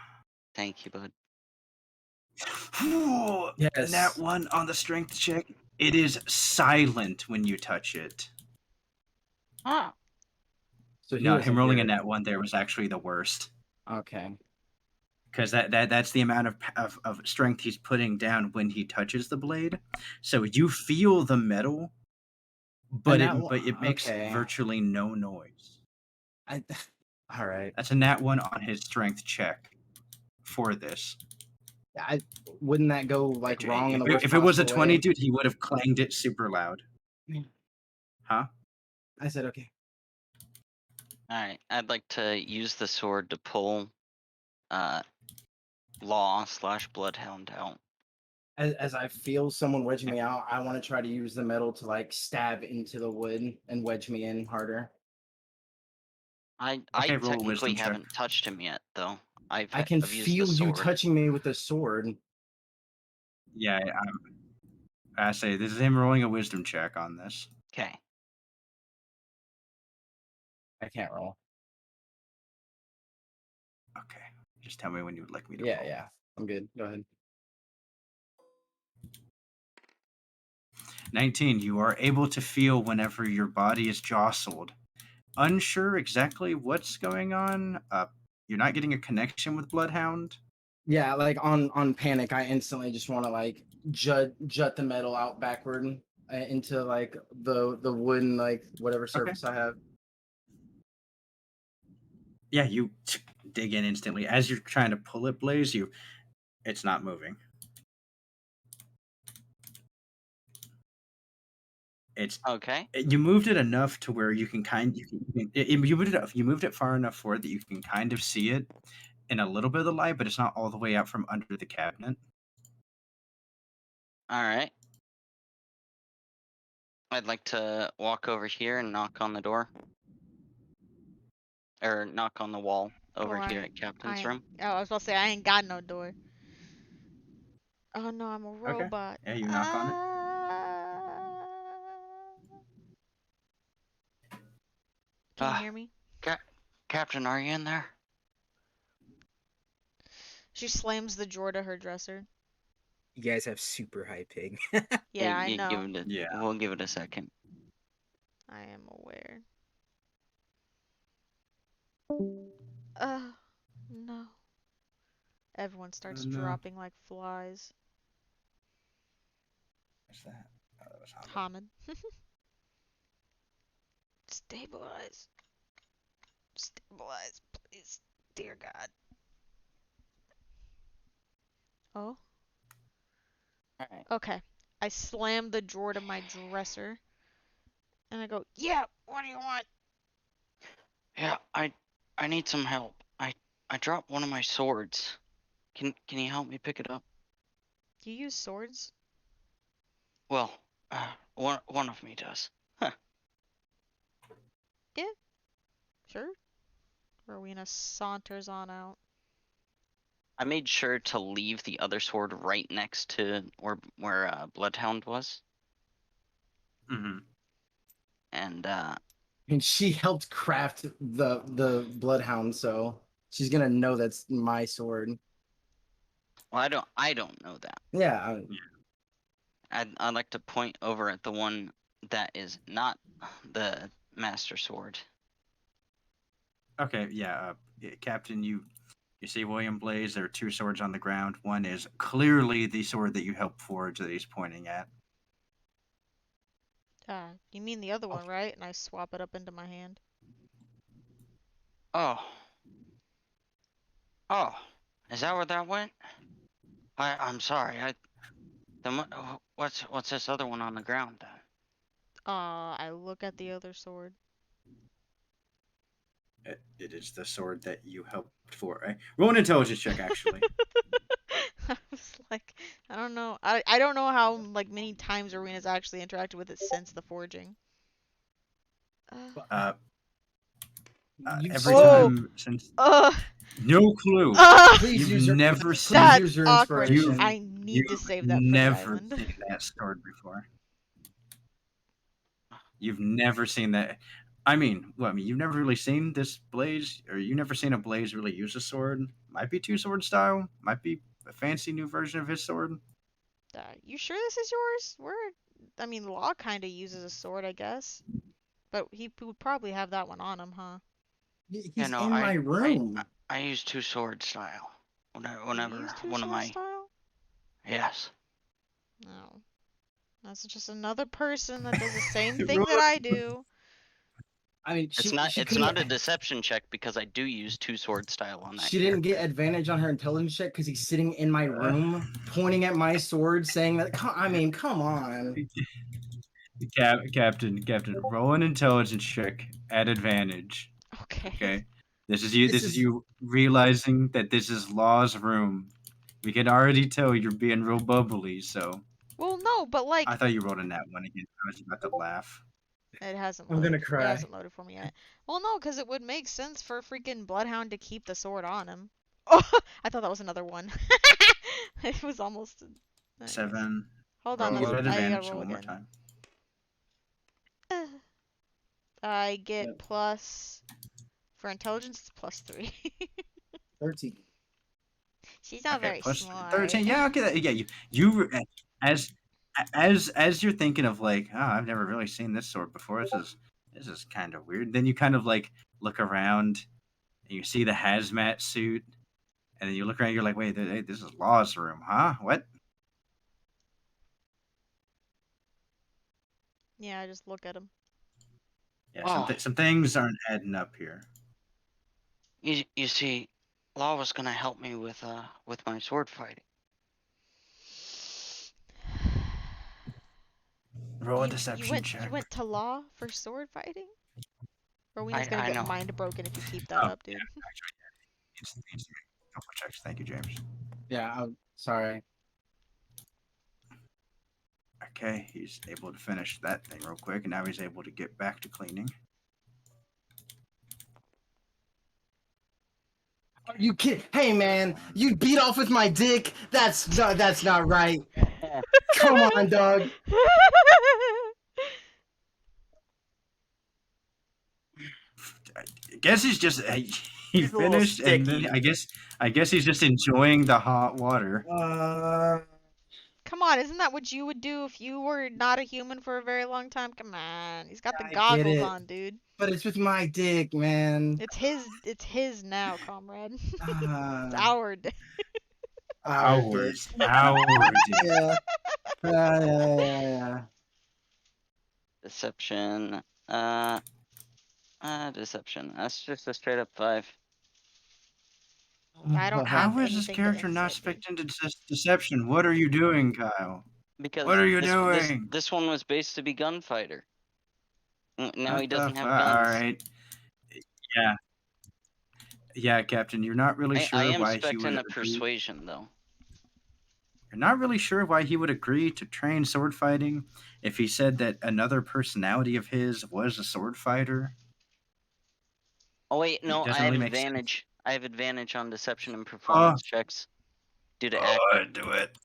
Thank you, bud. Yes. That one on the strength check. It is silent when you touch it. Ah. So he No, doesn't him rolling hear in it. that one there was actually the worst. Okay. Because that's the amount of strength he's putting down when he touches the blade. So you feel the metal, but it makes virtually no noise. All right. That's a nat 1 on his strength check for this. Wouldn't that go like wrong in the worst If it was a possible 20, way? dude, he would have clanged it super loud. Huh? I said okay. All right. I'd like to use the sword to pull law/bloodhound out. As I feel someone wedging me out, I want to try to use the metal to like stab into the wood and wedge me in harder. I Okay, roll a technically wisdom check. haven't touched him yet, though. I I've can used the feel you sword. touching me with the sword. Yeah, I say this is him rolling a wisdom check on this. Okay. I can't roll. Okay, just tell me when you would like me to Yeah, roll. yeah. I'm good. Go ahead. 19. You are able to feel whenever your body is jostled. Unsure exactly what's going on. You're not getting a connection with Bloodhound. Yeah, like on panic, I instantly just want to like jut the metal out backward into like the wooden like whatever surface I have. Yeah, you dig in instantly. As you're trying to pull it, Blaze, it's not moving. It's Okay. you moved it enough to where you can you moved it far enough forward that you can kind of see it in a little bit of the light, but it's not all the way out from under the cabinet. All right. I'd like to walk over here and knock on the door. Or knock on the wall over here at Captain's room. Oh, I was about to say I ain't got no door. Oh no, I'm a robot. Yeah, you knock on it. Can you hear me? Captain, are you in there? She slams the drawer to her dresser. You guys have super high ping. Yeah, I know. We'll give it a second. I am aware. No. Everyone starts dropping like flies. What's that? Oh, that was Hamid. Stabilize. Stabilize, please. Dear God. Oh? Alright. Okay. I slam the drawer to my dresser. And I go, yeah, what do you want? Yeah, I need some help. I dropped one of my swords. Can you help me pick it up? You use swords? Well, one of me does. Huh. Yeah. Sure. Rowena saunters on out. I made sure to leave the other sword right next to where Bloodhound was. Mm-hmm. And she helped craft the Bloodhound, so she's gonna know that's my sword. Well, I don't know that. Yeah. I'd like to point over at the one that is not the master sword. Okay, yeah, Captain, you see William Blaze. There are two swords on the ground. One is clearly the sword that you helped forge that he's pointing at. You mean the other one, right? And I swap it up into my hand. Oh, is that where that went? I'm sorry. What's this other one on the ground then? I look at the other sword. It is the sword that you helped for. Roll an intelligence check, actually. I was like, I don't know. I don't know how like many times Rowena's actually interacted with it since the forging. Every time since. No clue. Please You've never seen. Please use your awkward. inspiration. I need to save that for the never island. seen that sword before. You've never seen that. I mean, you've never really seen this Blaze, or you've never seen a Blaze really use a sword. Might be two-sword style. Might be a fancy new version of his sword. You sure this is yours? I mean, Law kind of uses a sword, I guess. But he would probably have that one on him, huh? He's in my room. I use two-sword style. Whenever you use one of my... style? Yes. No. That's just another person that does the same thing that I do. I mean, It's not a deception check because I do use two-sword style on that. She didn't get advantage on her intelligence check because he's sitting in my room, pointing at my sword, saying that. I mean, come on. Captain, roll an intelligence check at advantage. Okay. Okay. This is you. This This is is- you realizing that this is Law's room. We can already tell you're being real bubbly. So Well, no, but like I thought you rolled a nat one again. I was about to laugh. it hasn't I'm loaded. gonna cry. It hasn't loaded for me yet. Well, no, because it would make sense for freaking Bloodhound to keep the sword on him. Oh, I thought that was another one. It was almost. Anyways. 7. Hold on, Roll that's at I gotta advantage roll one more again. time. I get Yep. plus for intelligence. It's plus 3. 13. She's not Okay, very plus smart. 13. Yeah, okay. Yeah, you as you're thinking of like, oh, I've never really seen this sword before. This is kind of weird. Then you kind of like look around and you see the hazmat suit, and then you look around. You're like, wait, this is Law's room, huh? What? Yeah, I just look at him. Yeah, Oh. some things aren't adding up here. You see, Law was gonna help me with my sword fighting. Roll a You deception check. went to law for sword fighting? Rowena's gonna I get know. mind broken if you keep that up, dude. Needs to make a couple checks. Thank you, James. Yeah, I'm sorry. Okay, he's able to finish that thing real quick, and now he's able to get back to cleaning. Are you kidding? Hey man, you beat off with my dick? That's not right. Come on, dog. I guess he's just he He's a little finished, and then sticky. I guess he's just enjoying the hot water. Come on, isn't that what you would do if you were not a human for a very long time? Come on, he's got the I get goggles it. on, dude. But it's with my dick, man. It's his now, comrade. It's Ah, our day. Hours. Yeah. Yeah. Deception. Deception. That's just a straight up 5. I don't have How is this anything but character not insight, dude. spectating deception? What are you doing, Kyle? Because What are you this doing? this one was based to be gunfighter. Now he What the doesn't have All guns. right. Yeah. Yeah, Captain. You're not really I sure am why he expecting would a agree. persuasion though. You're not really sure why he would agree to train sword fighting if he said that another personality of his was a sword fighter. Oh wait, no, It doesn't I have really make sense. advantage. I have advantage on deception and Oh, performance checks due to act. do it.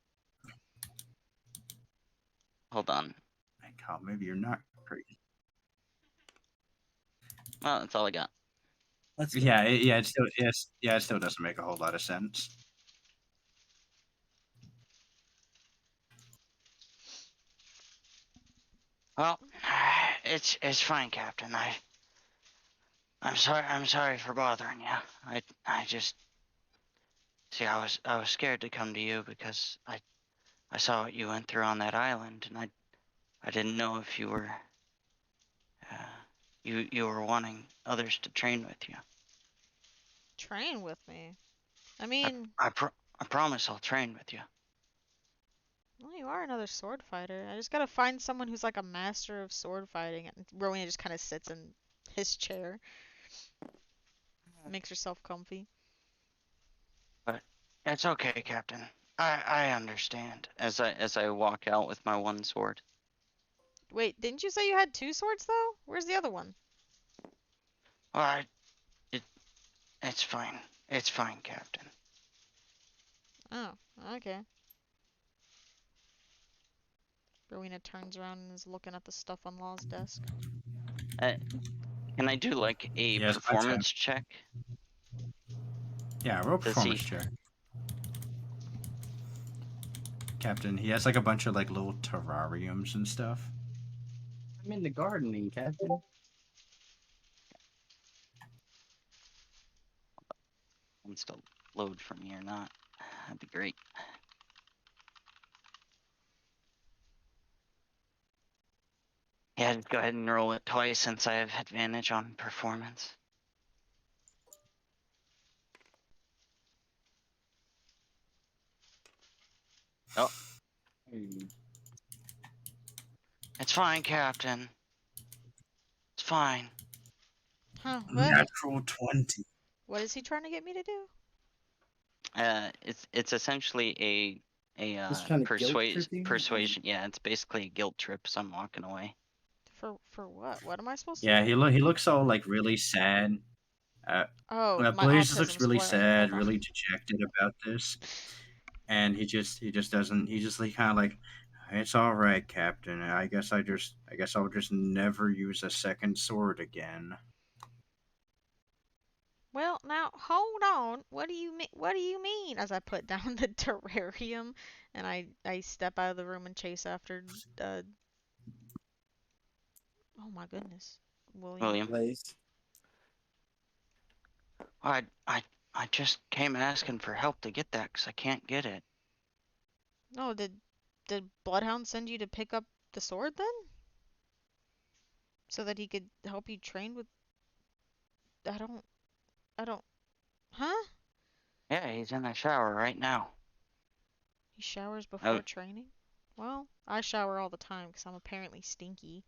Hold on. Kyle, maybe you're not crazy. Well, that's all I got. Let's go. Yeah, it still doesn't make a whole lot of sense. Well, it's fine, Captain. I'm sorry for bothering you. I just see I was scared to come to you because I saw what you went through on that island, and I didn't know if you were you were wanting others to train with you. Train with me. I mean, I promise I'll train with you. well, you are another sword fighter. I just gotta find someone who's like a master of sword fighting. And Rowena just kind of sits in his chair, makes herself comfy. But it's okay, Captain. I understand. As I walk out with my one sword. Wait, didn't you say you had 2 swords though? Where's the other one? Well, it's fine. It's fine, Captain. Oh, okay. Rowena turns around and is looking at the stuff on Law's desk. Can I do like a Yes, my performance check? Yeah, roll Does performance he- check. Captain, he has like a bunch of like little terrariums and stuff. I'm into gardening, Captain. Wants to load for me or not? That'd be great. Yeah, just go ahead and roll it twice since I have advantage on performance. Oh, it's fine, Captain. It's fine. Huh, what? Natural 20. What is he trying to get me to do? It's essentially a He's trying to guilt trip you? persuasion. Yeah, it's basically a guilt trip. So I'm walking away. For what? What am I supposed to Yeah, do? he looks all like really sad. Oh, my Blaze just looks autism's really flaring. sad, Hold on. really dejected about this, and he just doesn't. He just like kind of like, it's all right, Captain. I guess I'll just never use a second sword again. Well, now hold on. What do you mean? What do you mean? As I put down the terrarium, and I step out of the room and chase after. Oh my goodness, William. William. Blaze. I I I just came asking for help to get that because I can't get it. No, did Bloodhound send you to pick up the sword then? So that he could help you train with. I don't. Huh? Yeah, he's in the shower right now. He showers Oh. before training? Well, I shower all the time because I'm apparently stinky.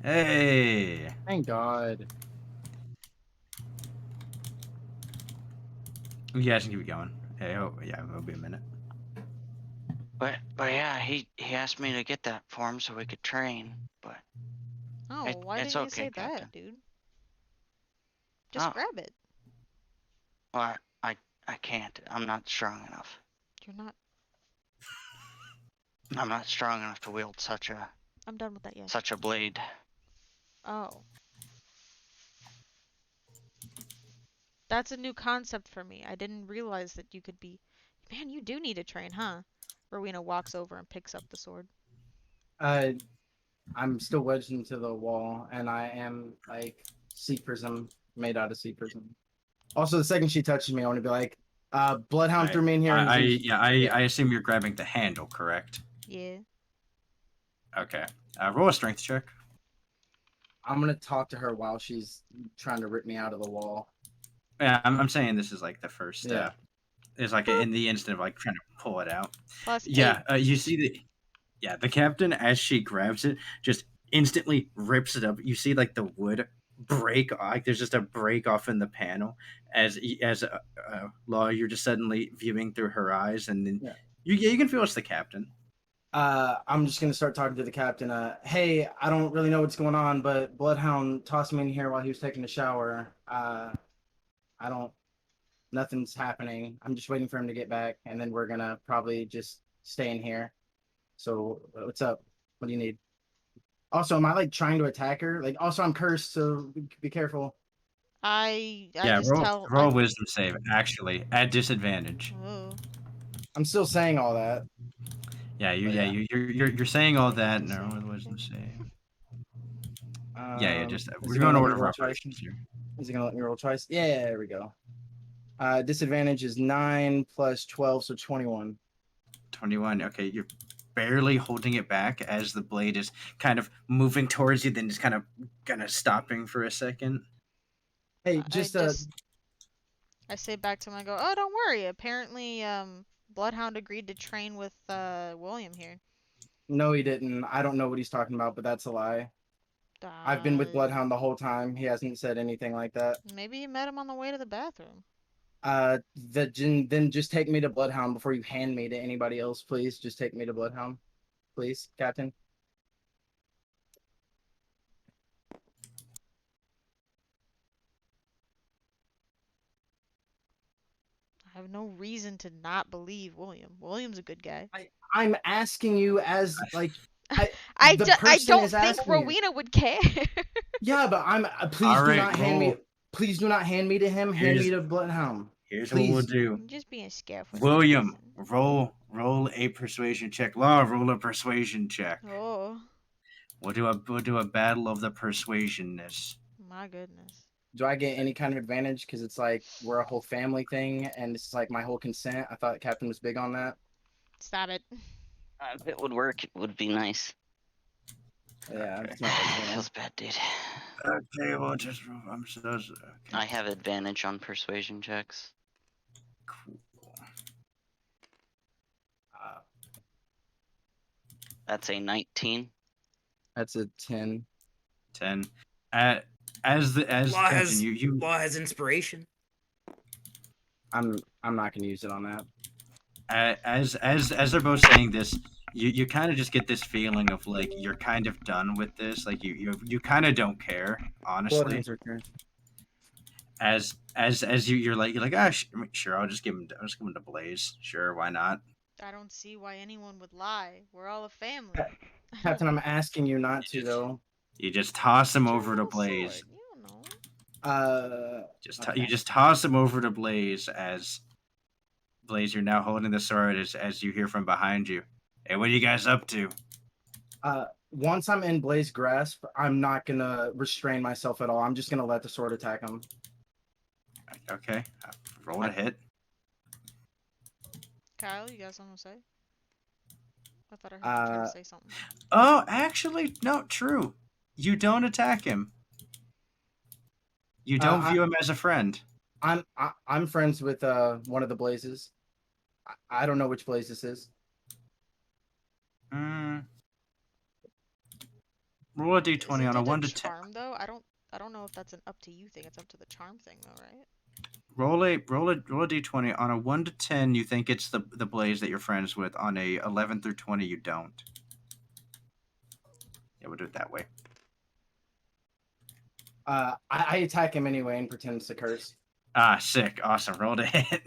Hey. Thank God. You guys can keep going. Hey, oh yeah, it'll be a minute. But yeah, he asked me to get that for him so we could train. But Oh, It- why it's didn't you okay, say Captain. that, dude? Just Oh. grab it. well, I can't. I'm not strong enough. You're not. I'm not strong enough to wield such I'm done with that, yes. a blade. Oh. That's a new concept for me. I didn't realize that you could be. Man, you do need to train, huh? Rowena walks over and picks up the sword. I'm still wedged into the wall, and I am like sea prism made out of sea prism. Also, the second she touches me, I want to be like, Bloodhound Right. threw me in here. And he's I assume you're grabbing the handle, correct? Yeah. Okay. Roll a strength check. I'm gonna talk to her while she's trying to rip me out of the wall. Yeah, I'm saying this is like the first. Yeah. It's like in the instant of like trying to pull it out. Plus Yeah. 8. You see the captain as she grabs it just instantly rips it up. You see like the wood break, like there's just a break off in the panel as Law, you're just suddenly viewing through her eyes, and then Yeah. you can feel it's the captain. I'm just gonna start talking to the captain. Hey, I don't really know what's going on, but Bloodhound tossed me in here while he was taking a shower. Nothing's happening. I'm just waiting for him to get back, and then we're gonna probably just stay in here. So, what's up? What do you need? Also, am I like trying to attack her? Like, also, I'm cursed, so be careful. I Yeah, just tell. roll a wisdom save, actually, at disadvantage. Oh. I'm still saying all that. You're saying all that. No, roll a wisdom save. Just Is we're he going gonna let order me of roll twice? operations here. Is he gonna let me roll twice? Yeah, there we go. Disadvantage is 9 plus 12, so 21. 21. Okay, you're barely holding it back as the blade is kind of moving towards you, then just kind of stopping for a second. Hey, I say back to him, I go, oh, don't worry. Apparently, Bloodhound agreed to train with William here. No, he didn't. I don't know what he's talking about, but that's a lie. I've been with Bloodhound the whole time. He hasn't said anything like that. Maybe you met him on the way to the bathroom. Then just take me to Bloodhound before you hand me to anybody else, please. Just take me to Bloodhound, please, Captain. I have no reason to not believe William. William's a good guy. I'm asking you as like I the don't person is think asking you. Rowena would care. Yeah, but I'm please All do right, not hand me. roll. Please do not hand me to him. Hand me to Bloodhound. Here's Please. what we'll do. I'm just being scared for William, some reason. roll a persuasion check. Law, roll a persuasion check. Oh, We'll do a battle of the persuasionness. my goodness. Do I get any kind of advantage? Because it's like we're a whole family thing, and this is like my whole consent. I thought Captain was big on that. Stop it. If it would work, it would be nice. Yeah, Okay. it's not like Feels bad, dude. Okay, well, just I'm so okay. I have advantage on persuasion checks. Cool. That's a 19. That's a 10. 10. As Law Captain, has you Law has inspiration. I'm not gonna use it on that. as they're both saying this, you kind of just get this feeling of like you're kind of done with this. Like you kind of don't care, honestly. Bloodhound's return. As you're like ah sure I'll just give him to Blaze. Sure, why not? I don't see why anyone would lie. We're all a family. Captain, I'm asking you not to just- though. You just toss him Get your over to little Blaze. sword, You don't know. Okay. You just toss him over to Blaze as Blaze. You're now holding the sword as you hear from behind you. Hey, what are you guys up to? Once I'm in Blaze grasp, I'm not gonna restrain myself at all. I'm just gonna let the sword attack him. Okay, roll to hit. Kyle, you got something to say? I thought I heard you try to say something. Oh, actually, no, true. You don't attack him. You don't view him as a friend. I'm friends with one of the Blazes. I don't know which Blaze this is. Roll a d20 Isn't on a it 1 to 10. charm though? I don't know if that's an up to you thing. It's up to the charm thing though, right? Roll a d20 on a 1 to 10. You think it's the Blaze that you're friends with. On a 11 through 20, you don't. Yeah, we'll do it that way. I attack him anyway and pretends to curse. Ah, sick, awesome. Roll to hit.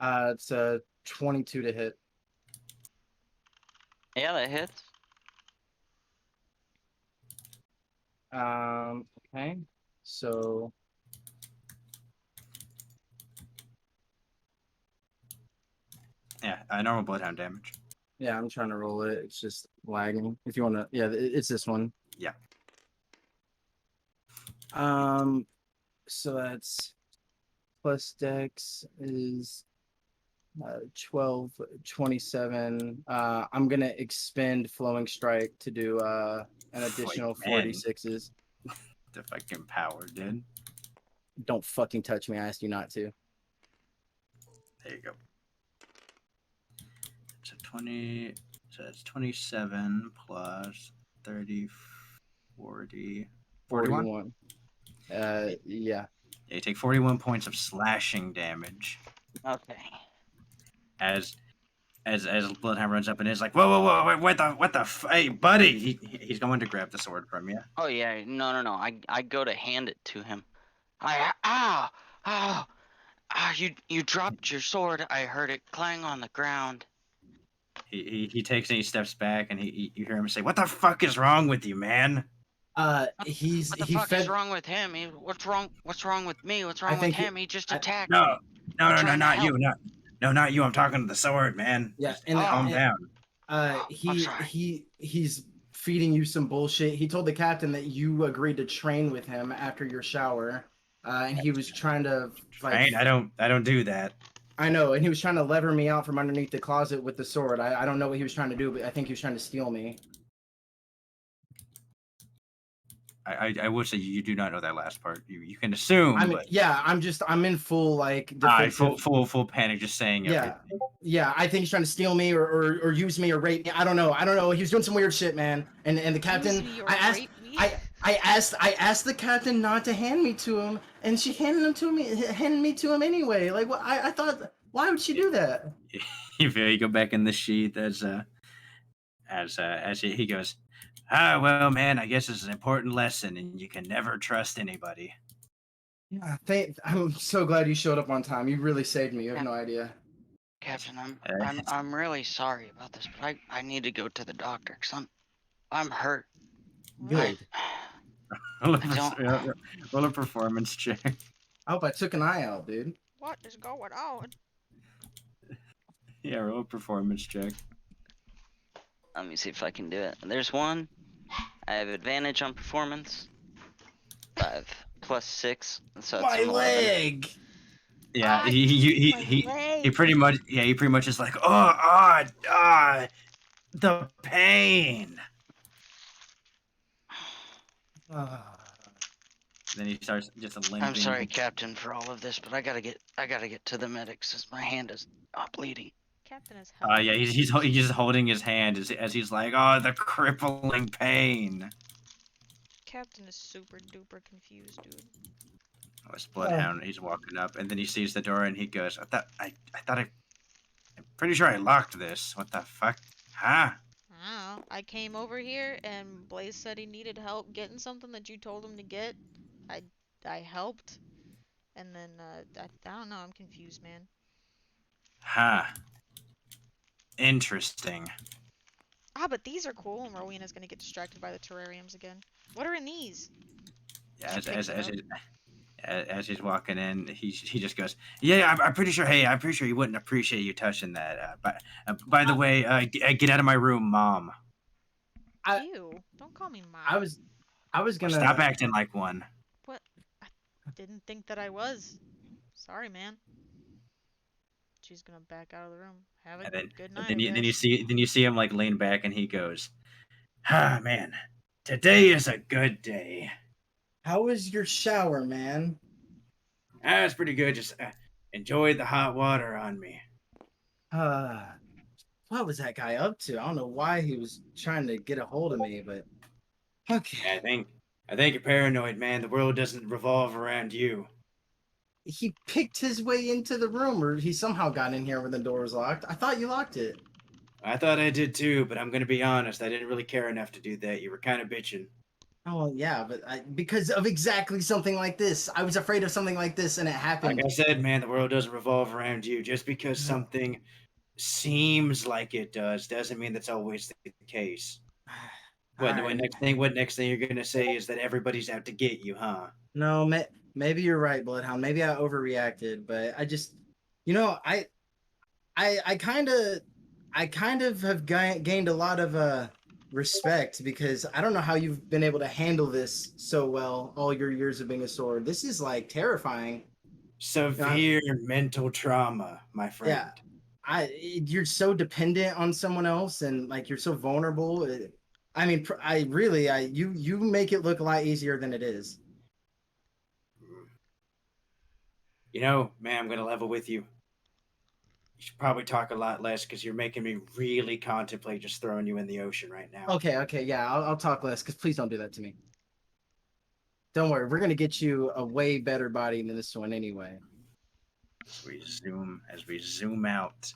It's a 22 to hit. Yeah, that hits. Okay. So Yeah, normal bloodhound damage. yeah, I'm trying to roll it. It's just lagging. If you want to, yeah, it's this one. Yeah. So that's plus Dex is 12, 27. I'm gonna expend Flowing Strike to do an additional man. 46s. The fucking power, dude. Don't fucking touch me. I asked you not to. There you go. So 20. So that's 27 plus 30, 40, 41. Yeah. Yeah, you take 41 points of slashing damage Okay. as Bloodhound runs up and is like, whoa, what the hey, buddy! He's going to grab the sword from you. Oh yeah, no. I go to hand it to him. You dropped your sword. I heard it clang on the ground. He takes and he steps back and you hear him say, "What the fuck is wrong with you, man?" What the fuck is wrong with him? What's wrong with me? What's wrong with him? He just attacked me. No, not help. you, not you. I'm talking to the sword, man. Yeah, Just and calm down. He's feeding you some bullshit. He told the captain that you agreed to train with him after your shower, and he was trying to like. I don't do that. I know, and he was trying to lever me out from underneath the closet with the sword. I don't know what he was trying to do, but I think he was trying to steal me. I would say you do not know that last part. You can assume. I mean, but... yeah, I'm in full like defensive. full panic, just saying everything. Yeah. I think he's trying to steal me or use me or rape me. I don't know. He was doing some weird shit, man. And the captain, I asked the captain not to hand me to him, and she handed me to him anyway. Like, what? I thought, why would she do that? You go back in the sheath as he goes. Well, man, I guess it's an important lesson, and you can never trust anybody. Yeah, I'm so glad you showed up on time. You really saved me. You have no idea. Captain, I'm really sorry about this, but I need to go to the doctor because I'm hurt. Good. Roll a performance check. I hope I took an eye out, dude. What is going on? Yeah, roll a performance check. Let me see if I can do it. There's one. I have advantage on performance. 5 plus 6, so that's My 11. leg. Yeah, he pretty much is like, the pain. Then he starts just limping. I'm sorry, Captain, for all of this, but I gotta get to the medics as my hand is not bleeding. Captain is helping. Yeah, he's just holding his hand as he's like, oh, the crippling pain. Captain is super duper confused, dude. Oh, it's Bloodhound. He's walking up, and then he sees the door, and he goes, I'm pretty sure I locked this. What the fuck? Huh? I don't know. I came over here and Blaze said he needed help getting something that you told him to get. I helped. And then, I don't know. I'm confused, man. Huh. Interesting. Ah, but these are cool, and Rowena's gonna get distracted by the terrariums again. What are in these? Yeah, She picks it up. as he's walking in, he just goes, "Yeah, I'm pretty sure. Hey, I'm pretty sure he wouldn't appreciate you touching that. By the way, get out of my room, Mom. Ew! Don't call me mom. I was Or gonna stop acting like one." What? I didn't think that I was. Sorry, man. She's gonna back out of the room. Have a And then, good and night, then I you then you guess. see then you see him like lean back, and he goes, "Ah, man, today is a good day. How was your shower, man? Ah, it's pretty good. Just enjoy the hot water on me." What was that guy up to? I don't know why he was trying to get a hold of me, but okay. I think you're paranoid, man. The world doesn't revolve around you. He picked his way into the room, or he somehow got in here when the door was locked. I thought you locked it. I thought I did too, but I'm gonna be honest. I didn't really care enough to do that. You were kind of bitching. Oh yeah, but because of exactly something like this, I was afraid of something like this, and it Like happened. I said, man, the world doesn't revolve around you. Just because something seems like it doesn't mean that's always the case. All right. What next thing you're gonna say is that everybody's out to get you, huh? No, maybe you're right, Bloodhound. Maybe I overreacted, but I just, you know, I kind of have gained a lot of respect because I don't know how you've been able to handle this so well all your years of being a sword. This is like terrifying. Severe mental trauma, my friend. Yeah, you're so dependent on someone else and like you're so vulnerable. I mean, you make it look a lot easier than it is. You know, man, I'm gonna level with you. You should probably talk a lot less because you're making me really contemplate just throwing you in the ocean right now. Okay, yeah, I'll talk less because please don't do that to me. Don't worry, we're gonna get you a way better body than this one anyway. As we zoom out,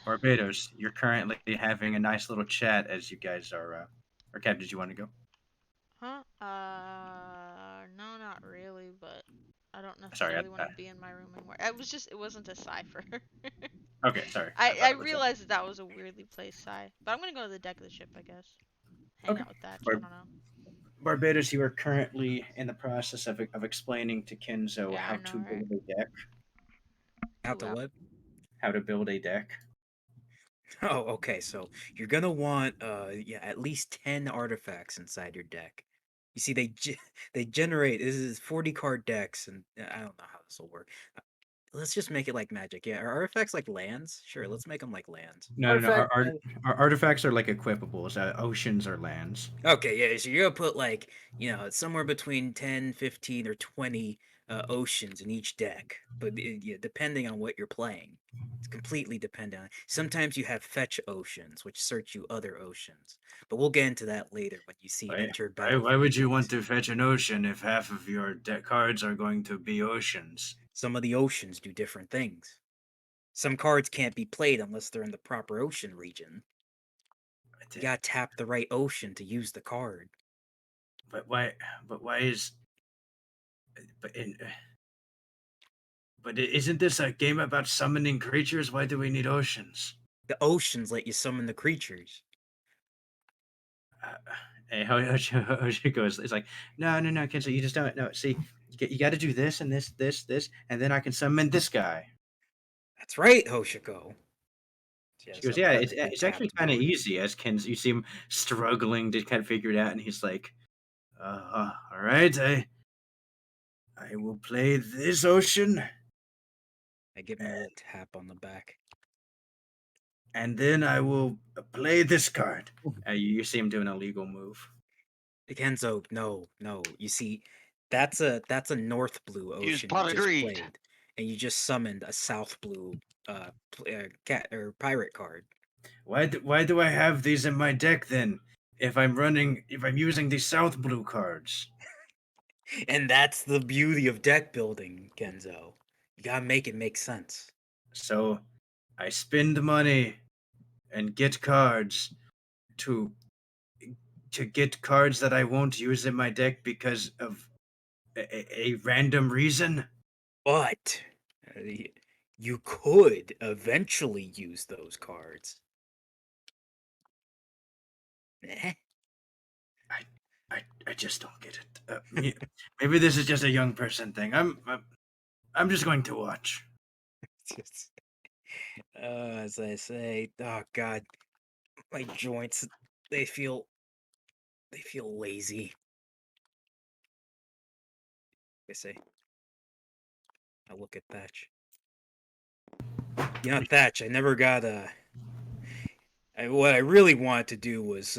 Barbados, you're currently having a nice little chat as you guys are. Or Cap, did you want to go? Huh? No, not really, but I don't Sorry. necessarily want to be in my room anymore. It wasn't a cipher. Okay, sorry. I realized that was a weirdly placed sigh. But I'm gonna go to the deck of the ship, I guess. Hang Okay. out with Thatch, I Bar- don't know. Barbados, you are currently in the process of explaining to Kenzo Yeah, how I know, to right? build a deck. How to Well, what? How to build a deck. Oh, okay. So you're gonna want yeah, at least 10 artifacts inside your deck. You see, they generate, this is 40 card decks, and I don't know how this will work. Let's just make it like Magic. Yeah, are artifacts like lands? Sure, let's make them like lands. No. Artifact. Our artifacts are like equipables. Oceans are lands. Okay, yeah, so you're gonna put like, somewhere between 10, 15, or 20 oceans in each deck. But yeah, depending on what you're playing. It's completely dependent on. Sometimes you have fetch oceans, which search you other oceans. But we'll get into that later when you see enter Why would you want battlefield. to fetch an ocean if half of your deck cards are going to be oceans? Some of the oceans do different things. Some cards can't be played unless they're in the proper ocean region. You gotta tap the right ocean to use the card. But why? But why is? But in, but isn't this a game about summoning creatures? Why do we need oceans? The oceans let you summon the creatures. Uh, hey, Hoshi goes. It's like, no, Kenzo, you just don't. No, see, you got to do this and this, and then I can summon this guy. That's right, Hoshiko. She Yes, goes, a yeah, perfectly it's actually tapped kind of board. easy. As Kenzo, you see him struggling to kind of figure it out, and he's like, all right, I will play this ocean, I give him a little tap on the back. and then I will play this card. You see him doing a legal move. Kenzo, no. You see, that's a North Blue Use ocean pot you of just greed. played. and you just summoned a South Blue cat or pirate card. Why do I have these in my deck then? If I'm using these South Blue cards. And that's the beauty of deck building, Kenzo. You gotta make it make sense. So I spend money and get cards to get cards that I won't use in my deck because of a random reason. But you could eventually use those cards. Eh? I just don't get it. Maybe this is just a young person thing. I'm just going to watch. Just, as I say, oh god, my joints, they feel lazy. I say, I look at Thatch. You know, Thatch, I never got what I really wanted to do was,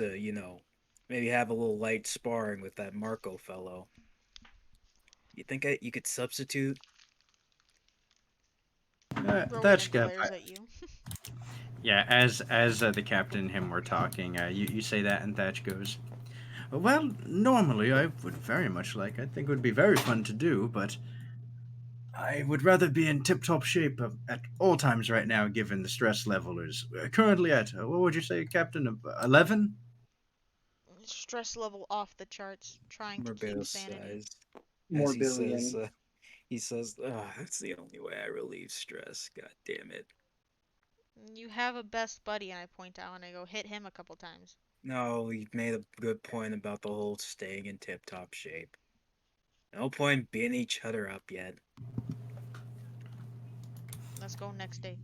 maybe have a little light sparring with that Marco fellow. You think you could substitute? Rowena That's good. glares at you. Yeah, as the captain and him were talking, you say that, and Thatch goes, "Well, normally I would very much like. I think it would be very fun to do, but I would rather be in tip-top shape at all times right now, given the stress level is currently at what would you say, Captain? 11? Stress level off the charts, trying to keep Barbados sanity. says, More as billion. he says, that's the only way I relieve stress. God damn it. You have a best buddy, and I point out, and I go hit him a couple times. No, you made a good point about the whole staying in tip-top shape. No point beating each other up yet. Let's go next day.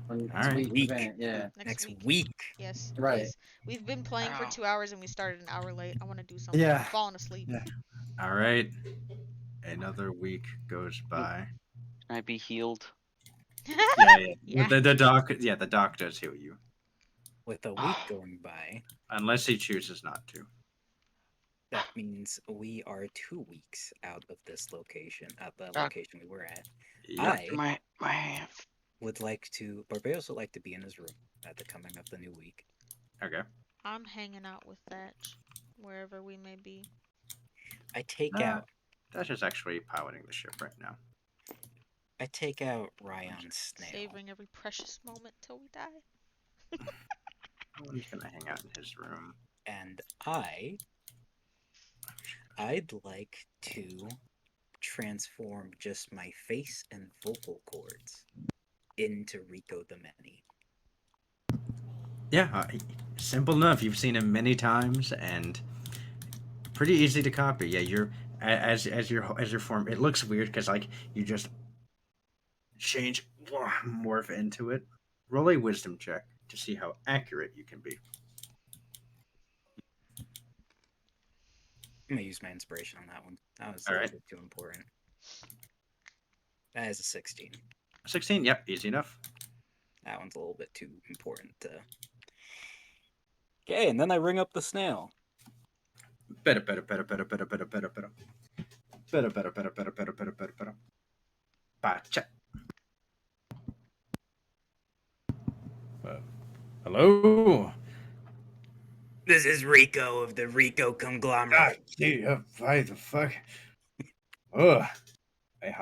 Next All right. week Week. event, yeah. Next week. Week. Yes, Right. please. We've been playing for Ow. 2 hours and we started an hour late. I want to do something. Yeah. I'm falling asleep. Yeah. All right. Another week goes by. Can I be healed? Yeah. Yeah. The doc. Yeah, the doc does heal you, With a week going by, unless he chooses not to. that means we are 2 weeks out of this location, at the Doc. location we were at. Yep. I would like to, Barbados would like to be in his room at the coming of the new week. Okay. I'm hanging out with Thatch, wherever we may be. I take Uh, out That's just actually piloting the ship right now. Ryan's snail. Savoring every precious moment till we die. He's gonna hang out in his room. And I'd like to transform just my face and vocal cords into Rico the Many. Yeah, simple enough. You've seen him many times, and pretty easy to copy. Yeah, you're as your form. It looks weird because like you just change morph into it. Roll a wisdom check to see how accurate you can be. I'm gonna use my inspiration on that one. That was a Alright. little bit too important. That is a 16. 16. Yep, easy enough. That one's a little bit too important. Okay, and then I ring up the snail. Better. Bacha. Hello. This is Rico of the Rico Conglomerate. Gee, why the fuck? Oh, hey,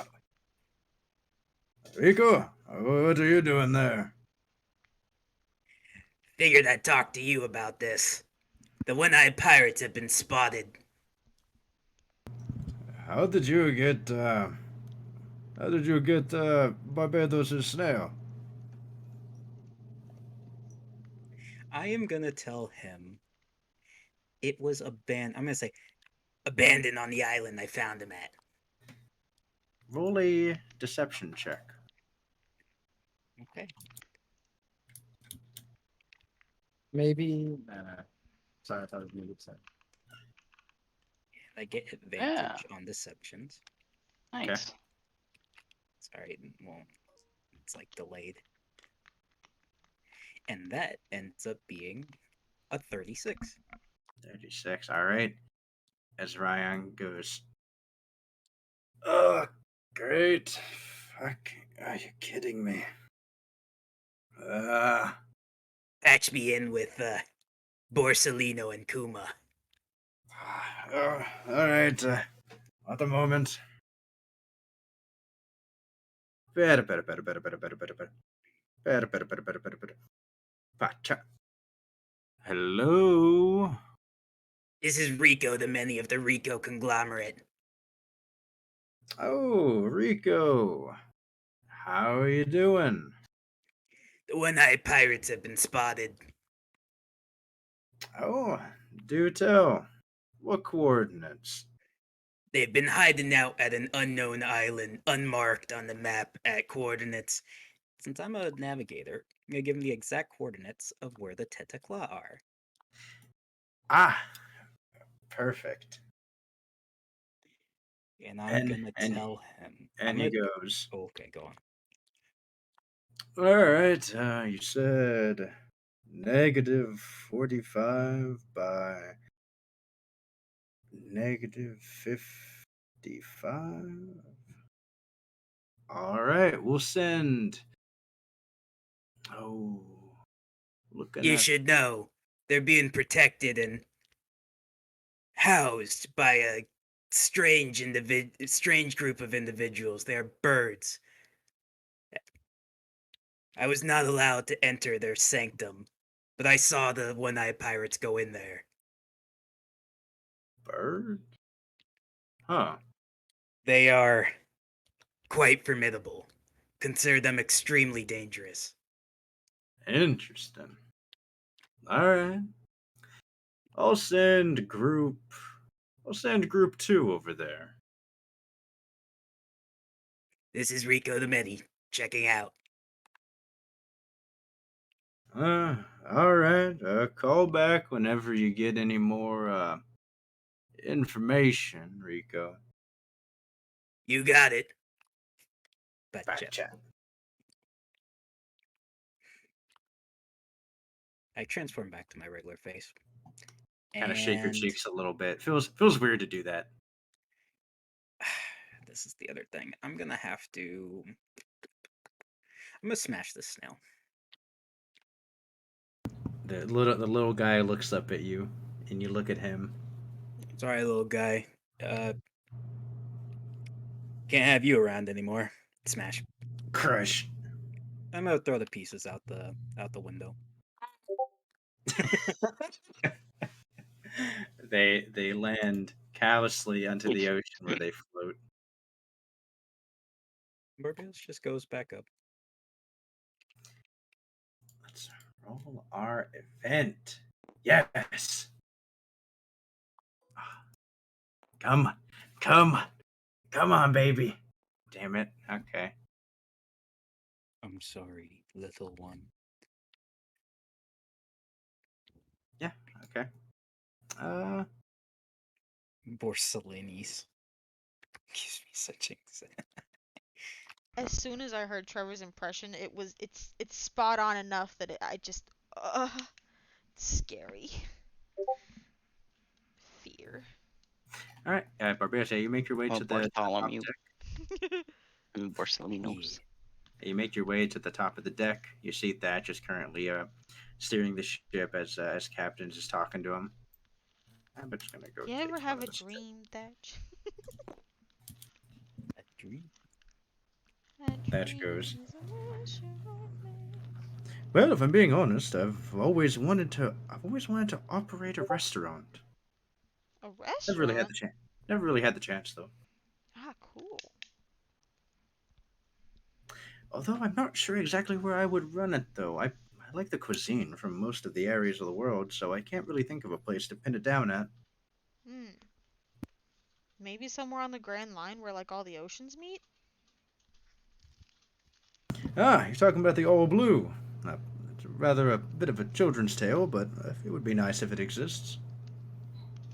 Rico, what are you doing there? Figured I'd talk to you about this. The one-eyed pirates have been spotted. How did you get Barbados' snail? I am gonna tell him it was abandoned. I'm gonna say abandoned on the island I found him at. Roll a deception check. Okay. Maybe. Sorry, I thought it was muted. Sorry. I get advantage on deceptions. Nice. Sorry, well, it's like delayed. And that ends up being a 36. 36. All right. As Ryan goes, great. Are you kidding me? Patch me in with Borsellino and Kuma. All right. At the moment. Better. Pacha. Hello. This is Rico, the many of the Rico conglomerate. Oh, Rico. How are you doing? The one-eyed pirates have been spotted. Oh, do tell. What coordinates? They've been hiding out at an unknown island, unmarked on the map at coordinates. Since I'm a navigator, I'm gonna give them the exact coordinates of where the Tetakla are. Ah, perfect. And I'm gonna tell him. And he goes. Oh, okay, go on. All right. You said negative 45 by negative 55. All right, we'll send. Oh, looking You at. should know they're being protected and housed by a strange group of individuals. They are birds. I was not allowed to enter their sanctum, but I saw the one-eyed pirates go in there. Bird? Huh. They are quite formidable. Consider them extremely dangerous. Interesting. All right. I'll send group 2 over there. This is Rico the Many, checking out. All right. Call back whenever you get any more information, Rico. You got it. Gotcha. I transform back to my regular face. Kind of shake your And cheeks a little bit. Feels weird to do that. this is the other thing. I'm gonna smash this snail. The little guy looks up at you, and you look at him. Sorry, little guy. Can't have you around anymore. Smash. Crush. I'm gonna throw the pieces out the window. They land callously onto the ocean where they float. Barbados just goes back up. Let's roll our event. Yes. Come on, baby. Damn it. Okay. I'm sorry, little one. Yeah. Okay. Borsalinis. Gives me such anxiety. As soon as I heard Trevor's impression, it's spot on enough that it's scary. Fear. All right. Barbados, you make your way to the top Bartholomew deck. and Borsalinos. You make your way to the top of the deck. You see Thatch is currently steering the ship as Captain is talking to him. I'm just gonna go. You ever take have one a of this. dream, Thatch? A dream? Thatch goes. Is a wish you won't make. Well, if I'm being honest, I've always wanted to operate a restaurant. A Never really had restaurant? the chance. Never really had the chance though. Ah, cool. Although I'm not sure exactly where I would run it though. I like the cuisine from most of the areas of the world, so I can't really think of a place to pin it down at. Hmm. Maybe somewhere on the Grand Line where like all the oceans meet? Ah, you're talking about the All Blue. It's rather a bit of a children's tale, but it would be nice if it exists.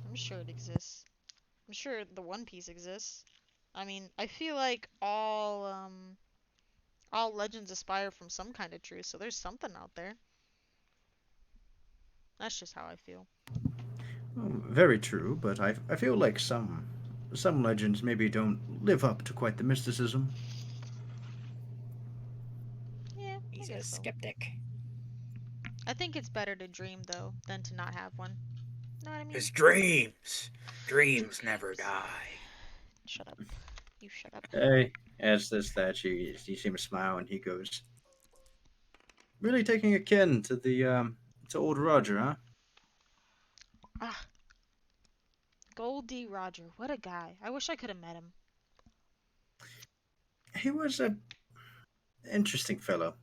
I'm sure it exists. I'm sure the One Piece exists. I mean, I feel like all legends aspire from some kind of truth, so there's something out there. That's just how I feel. Very true, but I feel like some legends maybe don't live up to quite the mysticism. He's a guess so. skeptic. I think it's better to dream though than to not have one. Know what I mean? His dreams never Dreams. die. Shut up. You shut up. Hey, as this thatch, you see him smile, and he goes, "Really taking a kin to old Rodger, huh?" Ah, Goldie Rodger. What a guy. I wish I could have met him. He was a interesting fellow.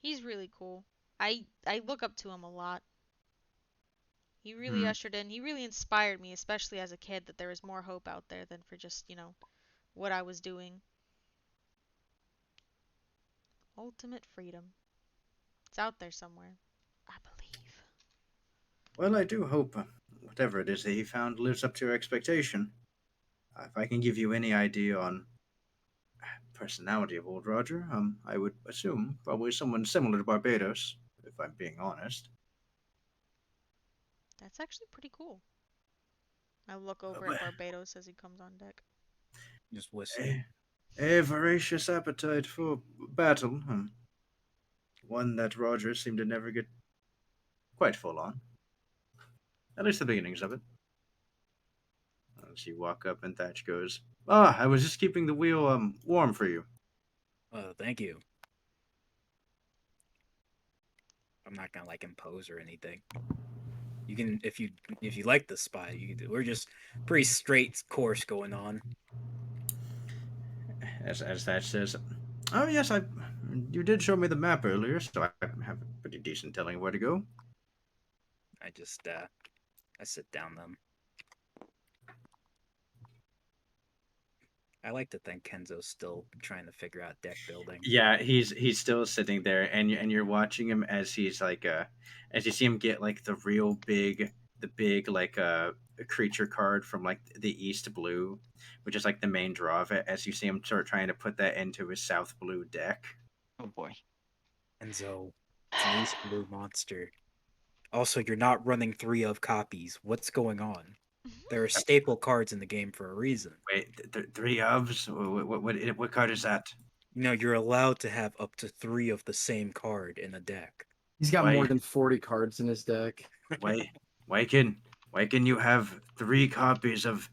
He's really cool. I look up to him a lot. He really ushered in, he really inspired me, especially as a kid, that there was more hope out there than for just, what I was doing. Ultimate freedom. It's out there somewhere. I believe. Well, I do hope whatever it is that he found lives up to your expectation. If I can give you any idea on personality of old Rodger, I would assume probably someone similar to Barbados, if I'm being honest. That's actually pretty cool. I look over But at Barbados as he comes on deck. Just whistle. a voracious appetite for battle, one that Rodger seemed to never get quite full on. At least the beginnings of it. As you walk up and Thatch goes, "Ah, I was just keeping the wheel warm for you." Thank you. I'm not gonna impose or anything. You can if you like the spot. We're just pretty straight course going on. As Thatch says, "Oh yes, you did show me the map earlier, so I have a pretty decent telling of where to go." I just I sit down them. I like to think Kenzo's still trying to figure out deck building. Yeah, he's still sitting there, and you're watching him as he's as you see him get the big creature card from the East Blue, which is the main draw of it. As you see him start trying to put that into his South Blue deck. Oh boy. Kenzo, it's an East Blue monster. Also, you're not running 3 of copies. What's going on? There are staple cards in the game for a reason. Wait, three ofs? What card is that? You're allowed to have up to 3 of the same card in a deck. He's got Why- more than 40 cards in his deck. Why can you have 3 copies of?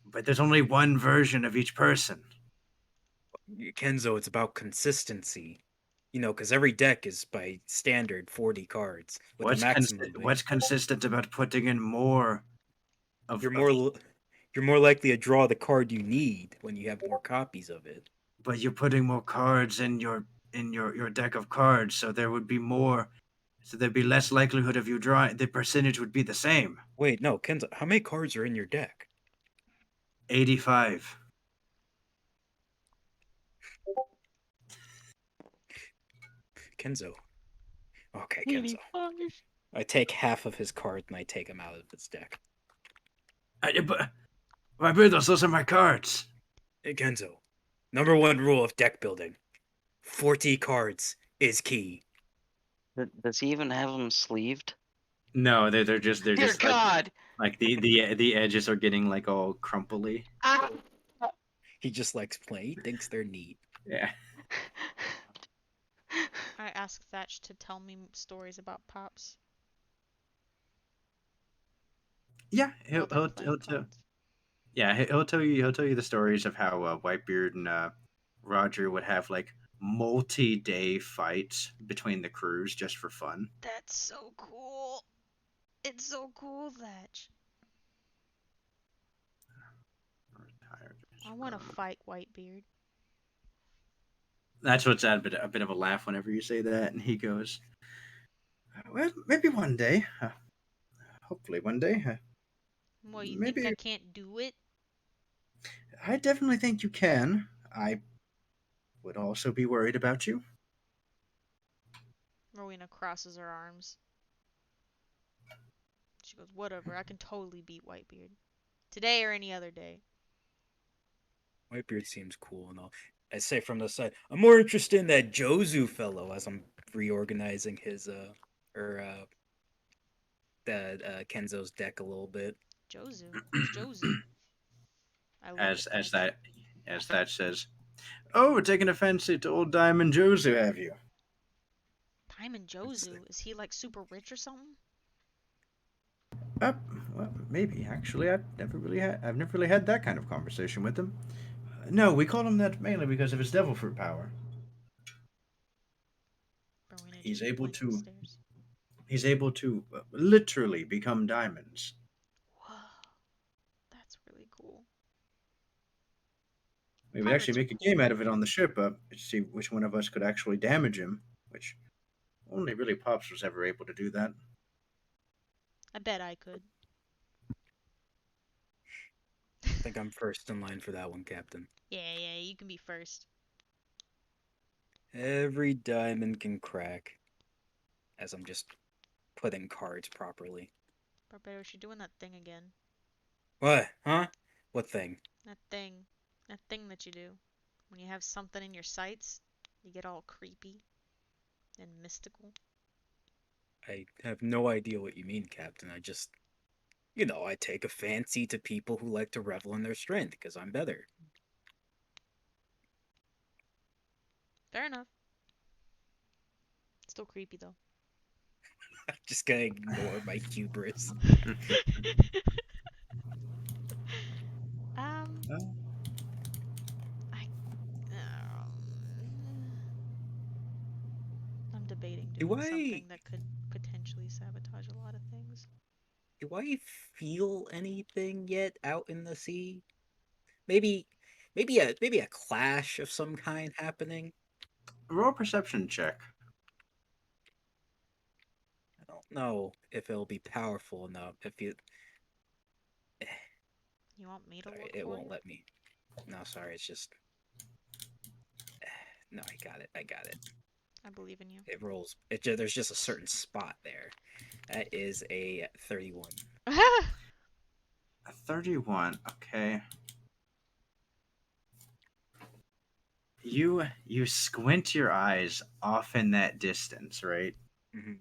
But there's only one version of each person. Kenzo, it's about consistency. Because every deck is by standard 40 cards with a maximum. What's consistent about putting in more of? You're more likely to draw the card you need when you have more copies of it. But you're putting more cards in your deck of cards, so there would be more. So there'd be less likelihood of you drawing. The percentage would be the same. Wait, no, Kenzo, how many cards are in your deck? 85. Kenzo. Okay, Kenzo. I take half of his cards and I take him out of his deck. But those are my cards. Hey, Kenzo. Number 1 rule of deck building. 40 cards is key. Does he even have them sleeved? No, they're just Dear God! The edges are getting all crumply. He just likes playing. He thinks they're neat. Yeah. I ask Thatch to tell me stories about Pops. Yeah, while they're he'll playing tell. cards. Yeah, he'll tell you the stories of how Whitebeard and Rodger would have multi-day fights between the crews just for fun. That's so cool. It's so cool, Thatch. I want to fight Whitebeard. That's what's a bit of a laugh whenever you say that, and he goes, "Well, maybe one day. Hopefully one day. Well, you maybe think I can't do it? I definitely think you can. I would also be worried about you." Rowena crosses her arms. She goes, whatever, I can totally beat Whitebeard. Today or any other day. Whitebeard seems cool and all. I say from the side, I'm more interested in that Jozu fellow as I'm reorganizing his Kenzo's deck a little bit. Jozu? Who's Jozu? I look As at Thatch. that says, Oh, taking a fancy to old Diamond Josu, have you? Diamond Josu, is he like super rich or something? Well, maybe actually. I've never really had that kind of conversation with him. No, we call him that mainly because of his devil fruit power. Rowena He's just able points at the to stairs. he's able to literally become diamonds. Whoa, that's really cool. We would actually Pirates are make a cool, game out man. of it on the ship, to see which one of us could actually damage him. Which only really Pops was ever able to do that. I bet I could. I think I'm first in line for that one, Captain. Yeah, you can be first. Every diamond can crack. As I'm just putting cards properly. Barbados, you're doing that thing again. What? Huh? What thing? That thing. That thing that you do. When you have something in your sights, you get all creepy and mystical. I have no idea what you mean, Captain. I just, I take a fancy to people who like to revel in their strength because I'm better. Fair enough. Still creepy though. I'm just gonna ignore my hubris. um, Uh, I, I'm debating Do doing I something that could potentially sabotage a lot of things. do I feel anything yet out in the sea? Maybe maybe a clash of some kind happening. roll a perception check. I don't know if it'll be powerful enough. If you, You want me to sorry, look it for won't you? let me. No, sorry, it's just. No, I got it. I got it. I believe in you. It rolls. There's just a certain spot there. That is a 31. A 31. Okay. You squint your eyes off in that distance, right? Mm-hmm.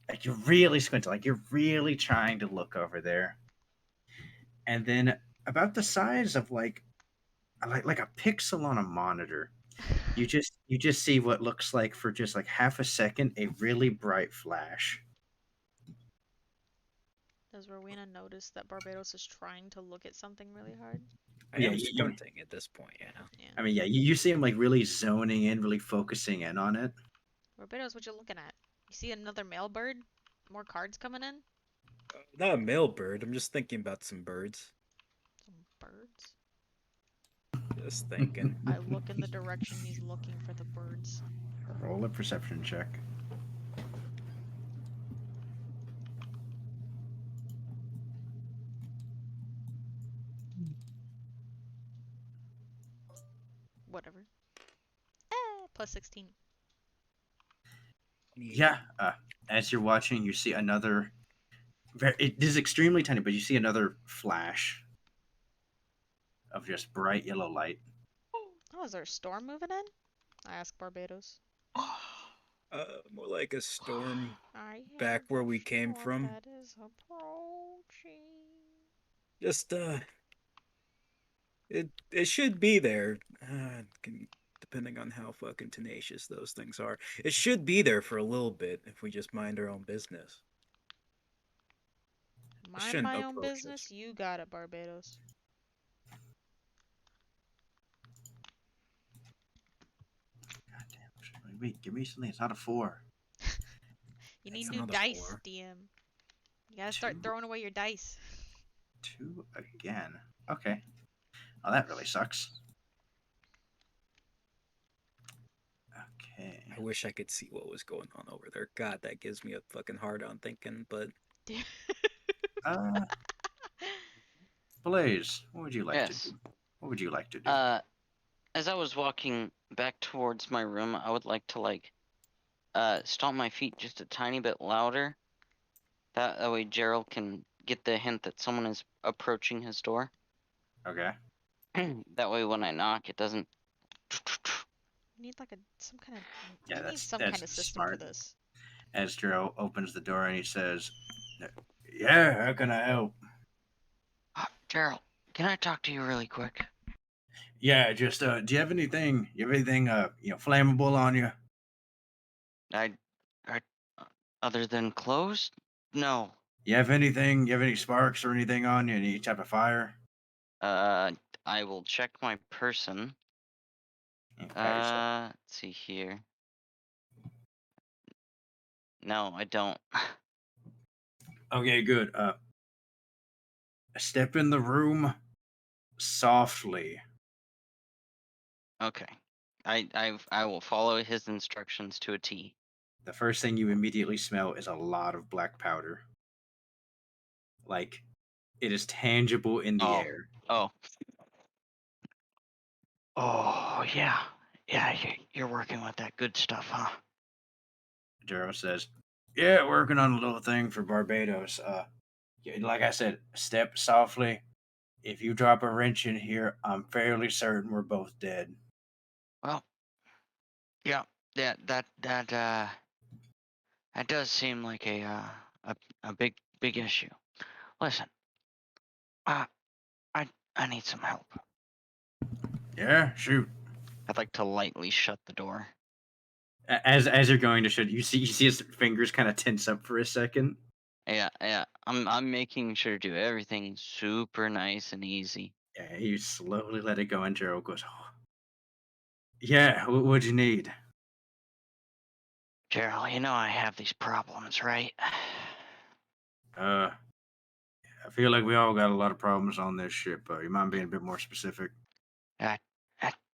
Like you're really squinting, like you're really trying to look over there. And then about the size of like a pixel on a monitor, you just see what looks like for just like half a second a really bright flash. Does Rowena notice that Barbados is trying to look at something really hard? I Yeah, am squinting at this point, yeah. Yeah. I mean, yeah, you see him like really zoning in, really focusing in on it. Barbados, what you looking at? You see another male bird? More cards coming in? Not a male bird. I'm just thinking about some birds. Some birds? Just thinking. I look in the direction he's looking for the birds. Roll a perception check. Whatever. Plus 16. Yeah, as you're watching, you see another. It is extremely tiny, but you see another flash of just bright yellow light. Oh, is there a storm moving in? I ask Barbados. More like a storm I back have where a we came storm from. that is approaching. Just it should be there. Depending on how fucking tenacious those things are, it should be there for a little bit if we just mind our own business. It Mind shouldn't my own approach business? us. You got it, Barbados. God damn! Wait, give me something. It's not a 4. You need That's new another dice, 4. DM. You gotta start Two, throwing away your dice. 2 again. Okay. Oh, that really sucks. Okay. I wish I could see what was going on over there. God, that gives me a fucking hard on thinking, but Uh, Blaze, what would you like to Yes. do? What would you like to do? As I was walking back towards my room, I would like to stomp my feet just a tiny bit louder. That way Gerald can get the hint that someone is approaching his door. Okay. That way when I knock, it doesn't. You need like some kind of. Yeah, You need that's some kind that's of system for smart. this. Astro opens the door and he says, "Yeah, how can I help?" Gerald, can I talk to you really quick? Yeah, just do you have anything? Flammable on you? I, I, other than clothes, no. You have anything? You have any sparks or anything on you? Any type of fire? Uh, I will check my person. Okay, so Let's see here. No, I don't. okay, good. Step in the room softly. Okay. I will follow his instructions to a T. The first thing you immediately smell is a lot of black powder. Like it is tangible in the Oh. air. Oh. Oh, yeah. Yeah, you're working with that good stuff, huh? Daryl says, "Yeah, working on a little thing for Barbados. Like I said, step softly. If you drop a wrench in here, I'm fairly certain we're both dead." Well, yeah, that does seem like a big issue. Listen, uh, I need some help. Yeah, shoot. I'd like to lightly shut the door. As you're going to shoot, you see his fingers kind of tense up for a second. Yeah. I'm making sure to do everything super nice and easy. Yeah, you slowly let it go, and Gerald goes, "Oh, yeah, what'd you need?" Gerald, you know I have these problems, right? Uh, I feel like we all got a lot of problems on this ship. You mind being a bit more specific? At,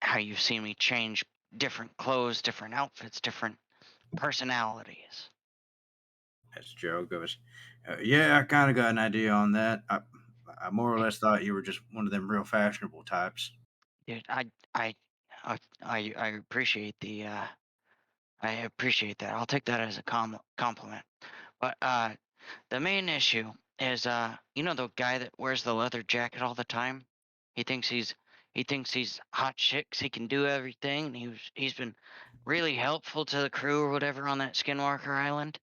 how you've seen me change different clothes, different outfits, different personalities. As Gerald goes, yeah, I kind of got an idea on that. I more or less thought you were just one of them real fashionable types. Dude, I, I appreciate I appreciate that. I'll take that as a compliment. But the main issue is you know the guy that wears the leather jacket all the time? He thinks he's hot shit 'cause he can do everything, and he's been really helpful to the crew or whatever on that Skinwalker Island,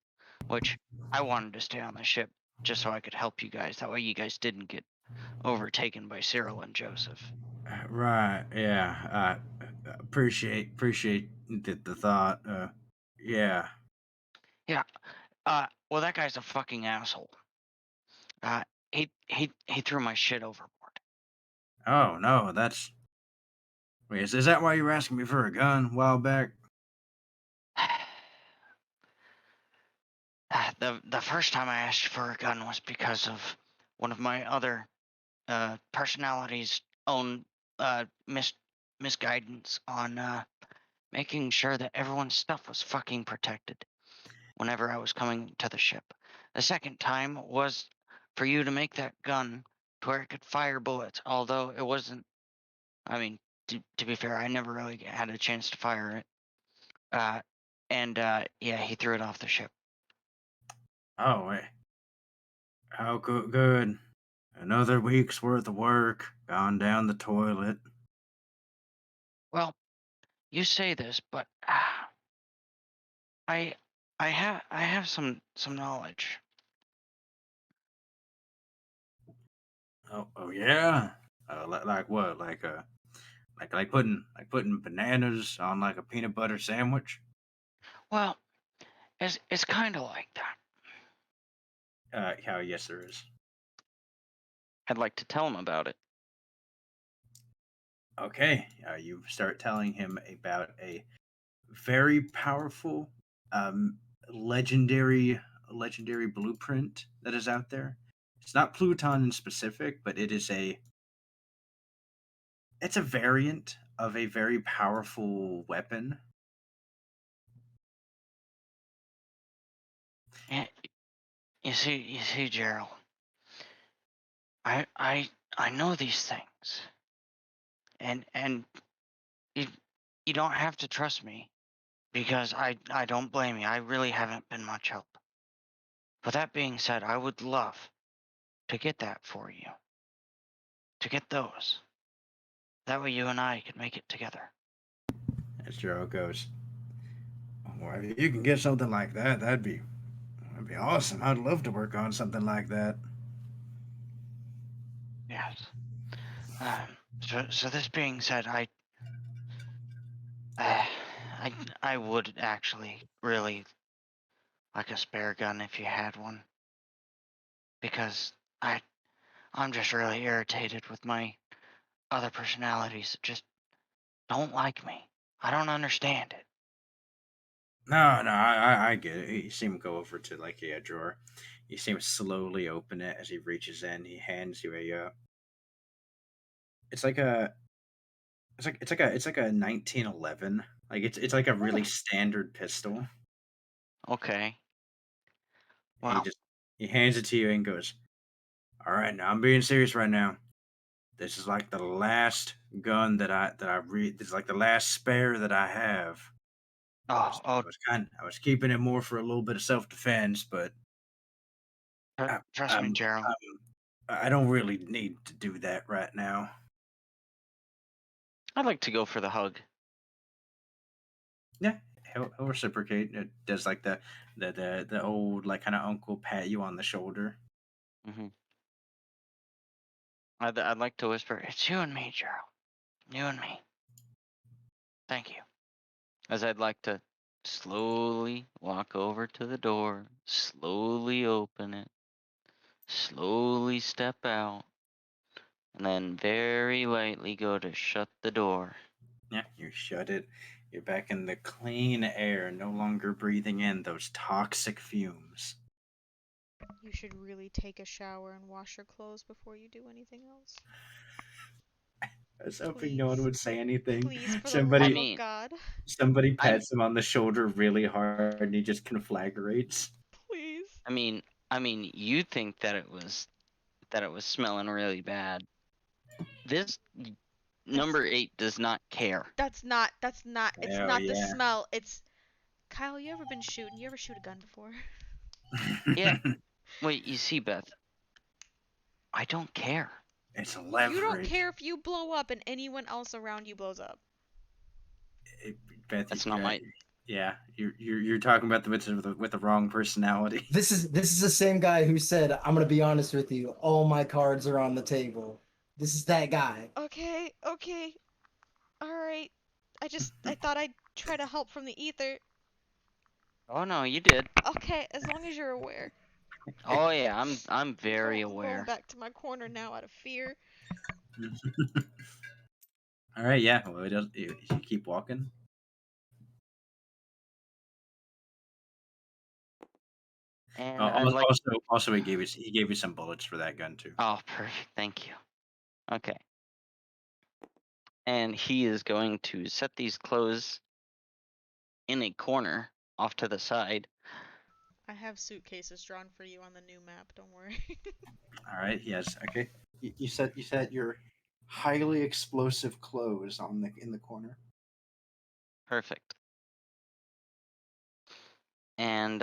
which I wanted to stay on the ship just so I could help you guys. That way you guys didn't get overtaken by Cyril and Joseph. Right? Yeah. I appreciate the thought. Yeah. Yeah. Well, that guy's a fucking asshole. He threw my shit overboard. Oh no, wait. Is that why you were asking me for a gun a while back? The first time I asked for a gun was because of one of my other personalities' own misguidance on making sure that everyone's stuff was fucking protected whenever I was coming to the ship. The second time was for you to make that gun to where it could fire bullets, although it wasn't. I mean, to be fair, I never really had a chance to fire it. And yeah, he threw it off the ship. Oh wait. Oh, good. Another week's worth of work gone down the toilet. Well, you say this, but I I have some knowledge. Oh yeah. Like what? Like putting bananas on like a peanut butter sandwich. Well, it's kind of like that. Yes, there is. I'd like to tell him about it. Okay. You start telling him about a very powerful, um, legendary, legendary blueprint that is out there. It's not Pluton in specific, but it's a variant of a very powerful weapon. And you see, Gerald. I I I know these things, and you you don't have to trust me because I don't blame you. I really haven't been much help. But that being said, I would love to get that for you. To get those. That way you and I could make it together. As Jero goes, well, if you can get something like that, that'd be awesome. I'd love to work on something like that. Yes. Um, So this being said, I would actually really like a spare gun if you had one, because I'm just really irritated with my other personalities that just don't like me. I don't understand it. No, I get it. You see him go over to like a drawer. You see him slowly open it as he reaches in. He hands you a. It's like a. It's like a 1911. Like it's like a really Yeah. standard pistol. Okay. And Wow. he hands it to you and goes, "All right, now I'm being serious right now. This is like the last gun that I read. This is like the last spare that I have. Oh, I was keeping it more for a little bit of self defense, but I, trust me, I'm, Gerald. I don't really need to do that right now." I'd like to go for the hug. Yeah, he'll reciprocate. It does like the old like kind of uncle pat you on the shoulder. Hmm. I'd like to whisper, "It's you and me, Gerald. You and me. Thank you." As I'd like to slowly walk over to the door, slowly open it, slowly step out, and then very lightly go to shut the door. Yeah, you shut it. You're back in the clean air, no longer breathing in those toxic fumes. You should really take a shower and wash your clothes before you do anything else. I was hoping no one Please. would say anything. Please, for the I love Somebody of mean, God. somebody I, pats him on the shoulder really hard and he just conflagrates. Please. I mean, you think that it was smelling really bad. This number 8 does not care. It's Oh not the yeah. smell. It's. Kyle, you ever been shooting? You ever shoot a gun before? Yeah. Wait, you see, Beth, I don't care. It's You don't leverage. care if you blow up and anyone else around you blows up. Beth, That's not my. yeah, you're talking about the with the wrong personality. This is the same guy who said, "I'm gonna be honest with you. All my cards are on the table." This is that guy. Okay, okay. Alright. I thought I'd try to help from the ether. Oh no, you did. Okay, as long as you're aware. Oh yeah, I'm very I'm going aware. back to my corner now out of fear. All right, yeah. Well, you keep walking. And I'd like. Also, he gave you some bullets for that gun too. Oh, perfect. Thank you. Okay. And he is going to set these clothes in a corner off to the side. I have suitcases drawn for you on the new map, don't worry. All right. Yes. Okay. You set your highly explosive clothes on the in the corner. Perfect. And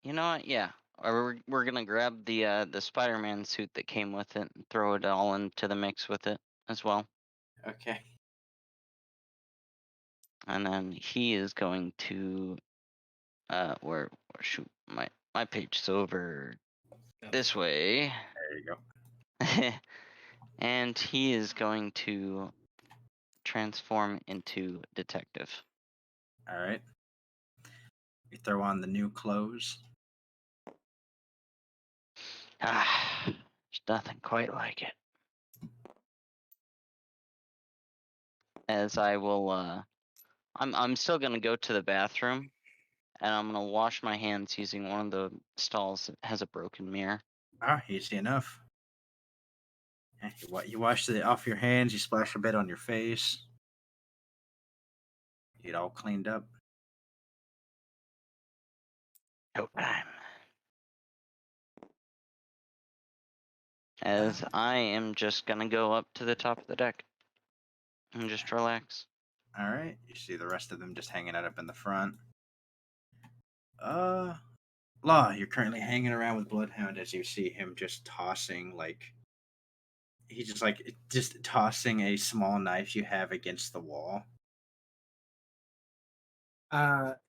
you know what? Yeah. We're gonna grab the Spider-Man suit that came with it and throw it all into the mix with it as well. Okay. And then he is going to where shoot, my page is over this way. There you go. And he is going to transform into detective. All right. You throw on the new clothes. There's nothing quite like it. As I will I'm still gonna go to the bathroom and I'm gonna wash my hands using one of the stalls that has a broken mirror. Ah, easy enough. Yeah, you wash it off your hands. You splash a bit on your face. You get all cleaned up. Showtime. As I am just gonna go up to the top of the deck and just relax. All right. You see the rest of them just hanging out up in the front. Law, you're currently hanging around with Bloodhound as you see him just tossing just tossing a small knife you have against the wall.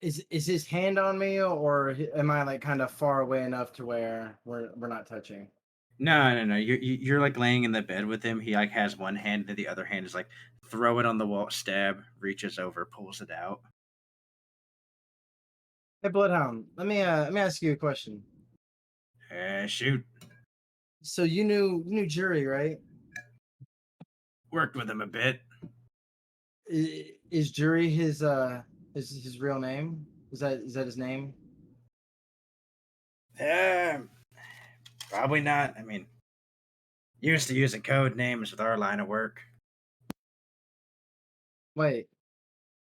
Is his hand on me, or am I like kind of far away enough to where we're not touching? No. You're like laying in the bed with him. He like has one hand, and the other hand is like throw it on the wall, stab, reaches over, pulls it out. Hey, Bloodhound, let me ask you a question. Shoot, So you knew Jury, right? worked with him a bit. Is Jury his real name? Is that his name? Um, Probably not. I mean, used to using code names with our line of work. Wait,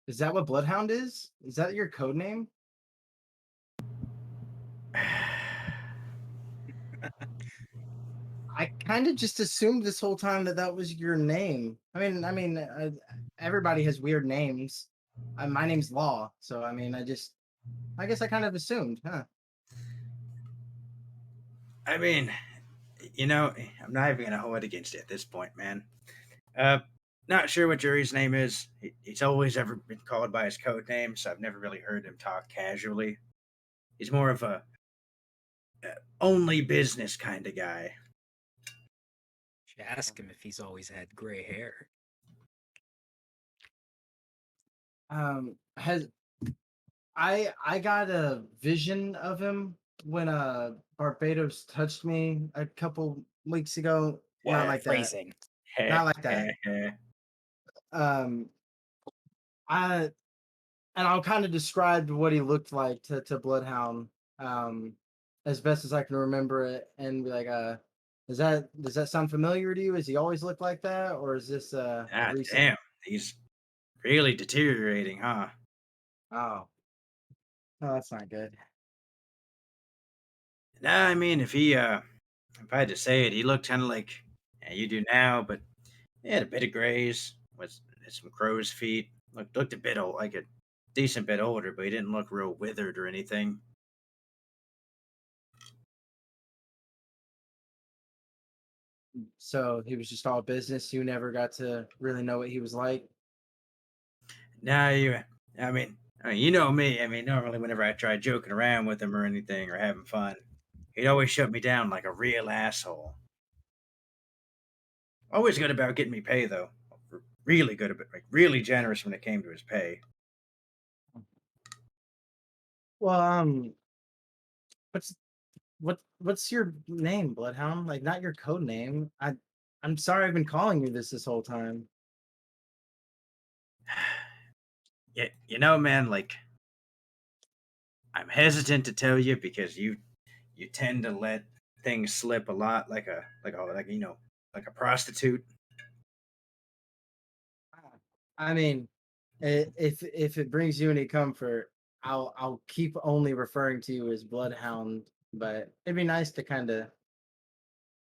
is that what Bloodhound is? Is that your code name? I kind of just assumed this whole time that that was your name. Everybody has weird names. My name's Law, so I guess I kind of assumed, huh? I mean, I'm not even gonna hold it against you at this point, man. Not sure what Jury's name is. He's always ever been called by his code name, so I've never really heard him talk casually. He's more of a only business kind of guy. Should ask him if he's always had gray hair. Has I got a vision of him when Barbados touched me a couple weeks ago. Not like that. Phrasing. Not like that. Um, I and I'll kind of describe what he looked like to Bloodhound, um, as best as I can remember it, and be like, does that sound familiar to you? Has he always looked like that, or is this a Ah, recent? damn. He's really deteriorating, huh? Oh, no, that's not good. Nah, I mean, if I had to say it, he looked kind of like you do now, but he had a bit of grays, with some crow's feet. Looked a bit old, like a decent bit older, but he didn't look real withered or anything. So he was just all business. You never got to really know what he was like. Nah, I mean, you know me. I mean, normally whenever I try joking around with him or anything or having fun, he'd always shut me down like a real asshole. Always good about getting me pay though. Really good about, like, really generous when it came to his pay. Well, what's what's your name, Bloodhound? Like, not your code name. I'm sorry, I've been calling you this whole time. Yeah, man, like I'm hesitant to tell you because you tend to let things slip a lot, like a prostitute. I mean, if it brings you any comfort, I'll keep only referring to you as Bloodhound. But it'd be nice to kind of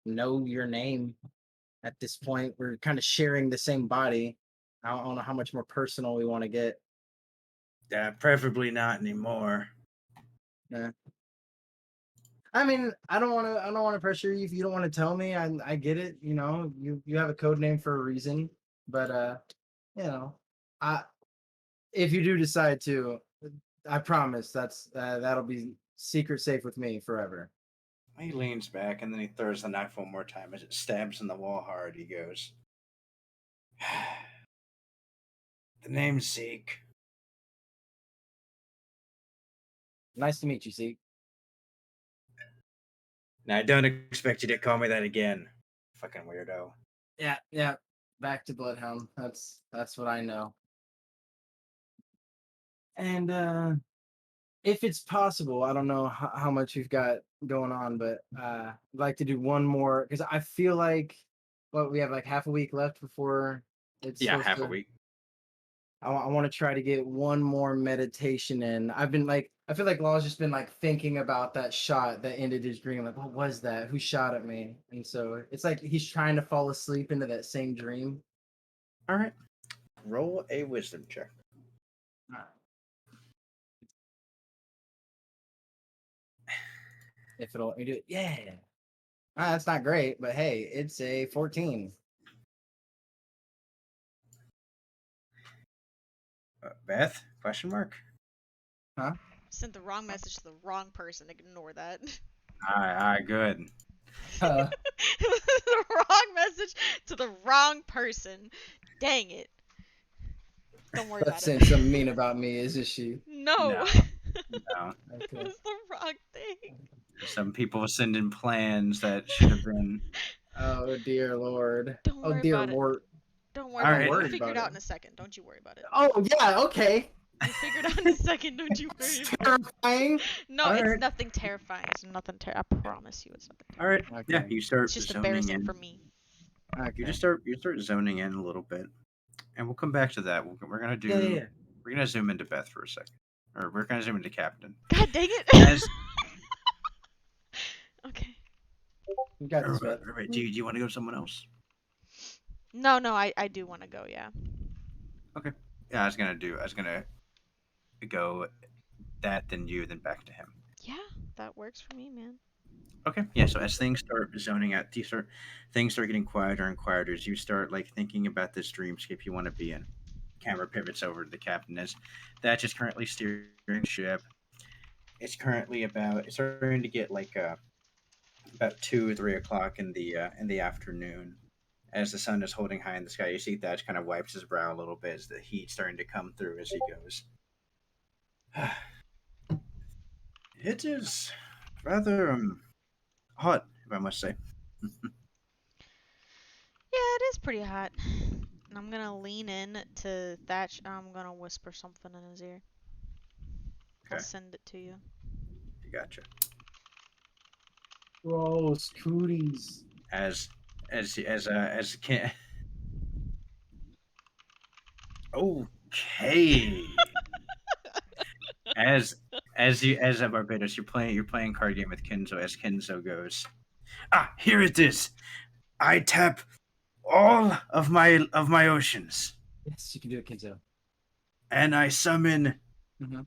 know your name at this point. We're kind of sharing the same body. I don't know how much more personal we want to get. Preferably not anymore. Yeah. I mean, I don't want to pressure you if you don't want to tell me. I get it. You have a code name for a reason. But you know, I if you do decide to, I promise that'll be secret safe with me forever. He leans back and then he throws the knife one more time as it stabs in the wall hard. He goes, "The name's Zeke." Nice to meet you, Zeke. Now I don't expect you to call me that again, fucking weirdo. Yeah. Back to Bloodhound. That's what I know. And if it's possible, I don't know how much you've got going on, but I'd like to do one more because I feel like we have like half a week left before it's Yeah, supposed half a to. week. I want to try to get one more meditation in. I feel like Law's just been like thinking about that shot that ended his dream. Like, what was that? Who shot at me? And so it's like he's trying to fall asleep into that same dream. All right. Roll a wisdom check. Uh, If it'll let me do it, yeah. That's not great, but hey, it's a 14. Beth? Question mark. Huh? Sent the wrong message to the wrong person. Ignore that. All right, good. Uh, The wrong message to the wrong person. Dang it. Don't worry that's about saying it. something mean about me, isn't she? No. No. It No. Okay. was the wrong thing. Some people send in plans that should have been. Oh dear Lord. Don't Oh worry dear about it. Lord. Don't worry All about I'm it. right. You'll worried figure it about out it. in a second. Don't you worry about it. Oh yeah, okay. You'll figure it out in a second. Don't you worry It's about it. terrifying. No, All it's right. nothing terrifying. It's nothing I promise you it's nothing All right. terrifying. Yeah, Okay. you It's start just zoning embarrassing in. for me. Okay. You start zoning in a little bit, and we'll come back to that. We're gonna do. Yeah. We're gonna zoom into Beth for a second, or we're gonna zoom into Captain. God dang it. As Okay. You got this, all Beth. right, do you want to go to someone else? No, I do want to go, yeah. Okay. Yeah, I was gonna go that, then you, then back to him. Yeah, that works for me, man. Okay. Yeah. So as things start zoning out, things start getting quieter and quieter. As you start like thinking about this dreamscape you want to be in. Camera pivots over to the captain as Thatch is currently steering the ship. It's currently it's starting to get like about 2 or 3 o'clock in the afternoon. As the sun is holding high in the sky, you see Thatch kind of wipes his brow a little bit as the heat starting to come through as he goes. It is rather hot, if I must say. Yeah, it is pretty hot. And I'm gonna lean in to Thatch and I'm gonna whisper something in his ear. I'll Okay, send it to you. I gotcha. Gross cooties. As can. Okay. As a Barbados, you're playing card game with Kenzo as Kenzo goes. Ah, here it is. I tap all of my oceans, Yes, you can do it, Kenzo. and I summon. Mhm.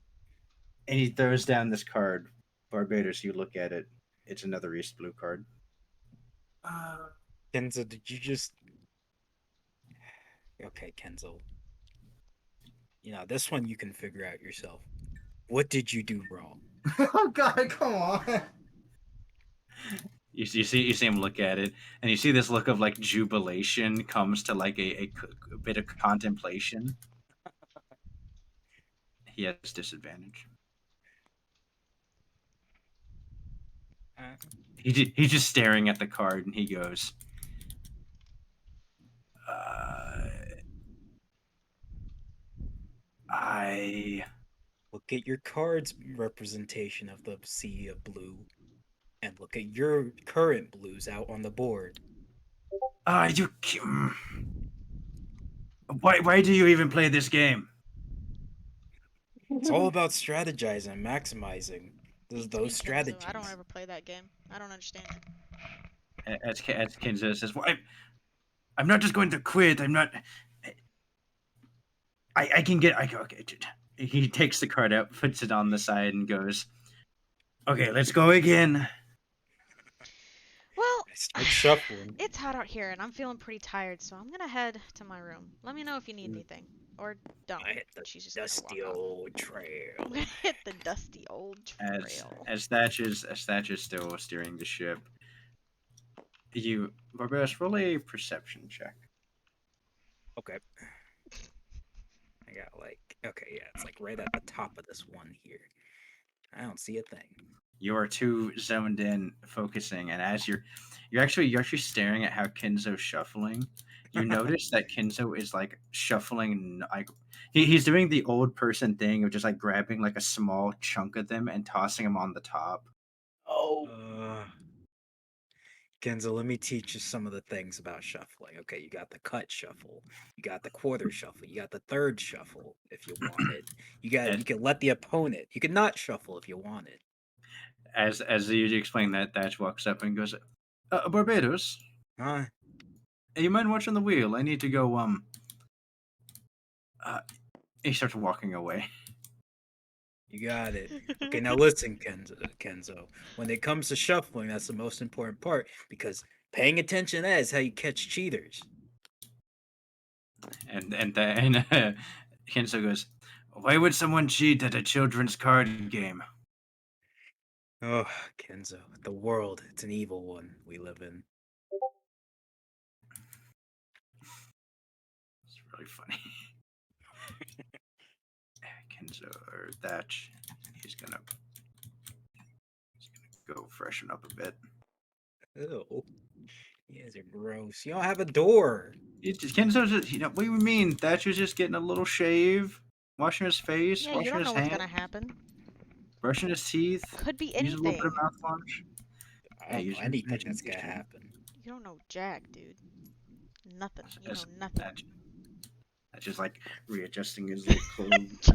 And he throws down this card. Barbados, you look at it. It's another East Blue card. Kenzo, did you just? Okay, Kenzo. This one you can figure out yourself. What did you do wrong? Oh God, come on. You see him look at it, and you see this look of like jubilation comes to like a bit of contemplation. He has disadvantage. Uh, He's just staring at the card, and he goes, uh, "I Look at your card's representation of the sea of blue, and look at your current blues out on the board. Why do you even play this game?" It's all about strategizing and maximizing those Beats me, Kenzo. strategies. I don't ever play that game. I don't understand. As Kenzo says, "Well, I'm not just going to quit. I'm not. I can get. Okay." He takes the card out, puts it on the side, and goes, "Okay, let's go again." Well, I start shuffling. it's hot out here and I'm feeling pretty tired, so I'm gonna head to my room. Let me know if you need anything. Or don't. I hit the She's just gonna dusty walk off. old trail. I'm gonna hit the dusty old As trail. as Thatch is still steering the ship. You, Barbaros, roll a perception check. Okay. I got okay, yeah, it's like right at the top of this one here. I don't see a thing. You are too zoned in, focusing, and as you're actually staring at how Kenzo's shuffling. You notice that Kenzo is like shuffling, like he's doing the old person thing of just like grabbing like a small chunk of them and tossing them on the top. Oh. Kenzo, let me teach you some of the things about shuffling. Okay, you got the cut shuffle, you got the quarter shuffle, you got the third shuffle if you want it. You can let the opponent. You can not shuffle if you want it. As you explain that, Thatch walks up and goes, Barbados, Huh? you mind watching the wheel? I need to go. He starts walking away. You got it. Okay, now listen, Kenzo. When it comes to shuffling, that's the most important part because paying attention to that is how you catch cheaters. And Kenzo goes, "Why would someone cheat at a children's card game?" Oh, Kenzo, the world, it's an evil one we live in. It's really funny. Kenzo or Thatch, he's gonna go freshen up a bit. Ew. You guys are gross. You don't have a door. Kenzo's just, what do you mean? Thatch was just getting a little shave, washing his face, Yeah, you washing don't his know what's hands, gonna happen. brushing his teeth, Could be using a little bit of anything. mouthwash. I don't know using anything that's gonna imagination. happen. You don't know jack, dude. Nothing. You know That's- nothing. That's just like readjusting his little clothes.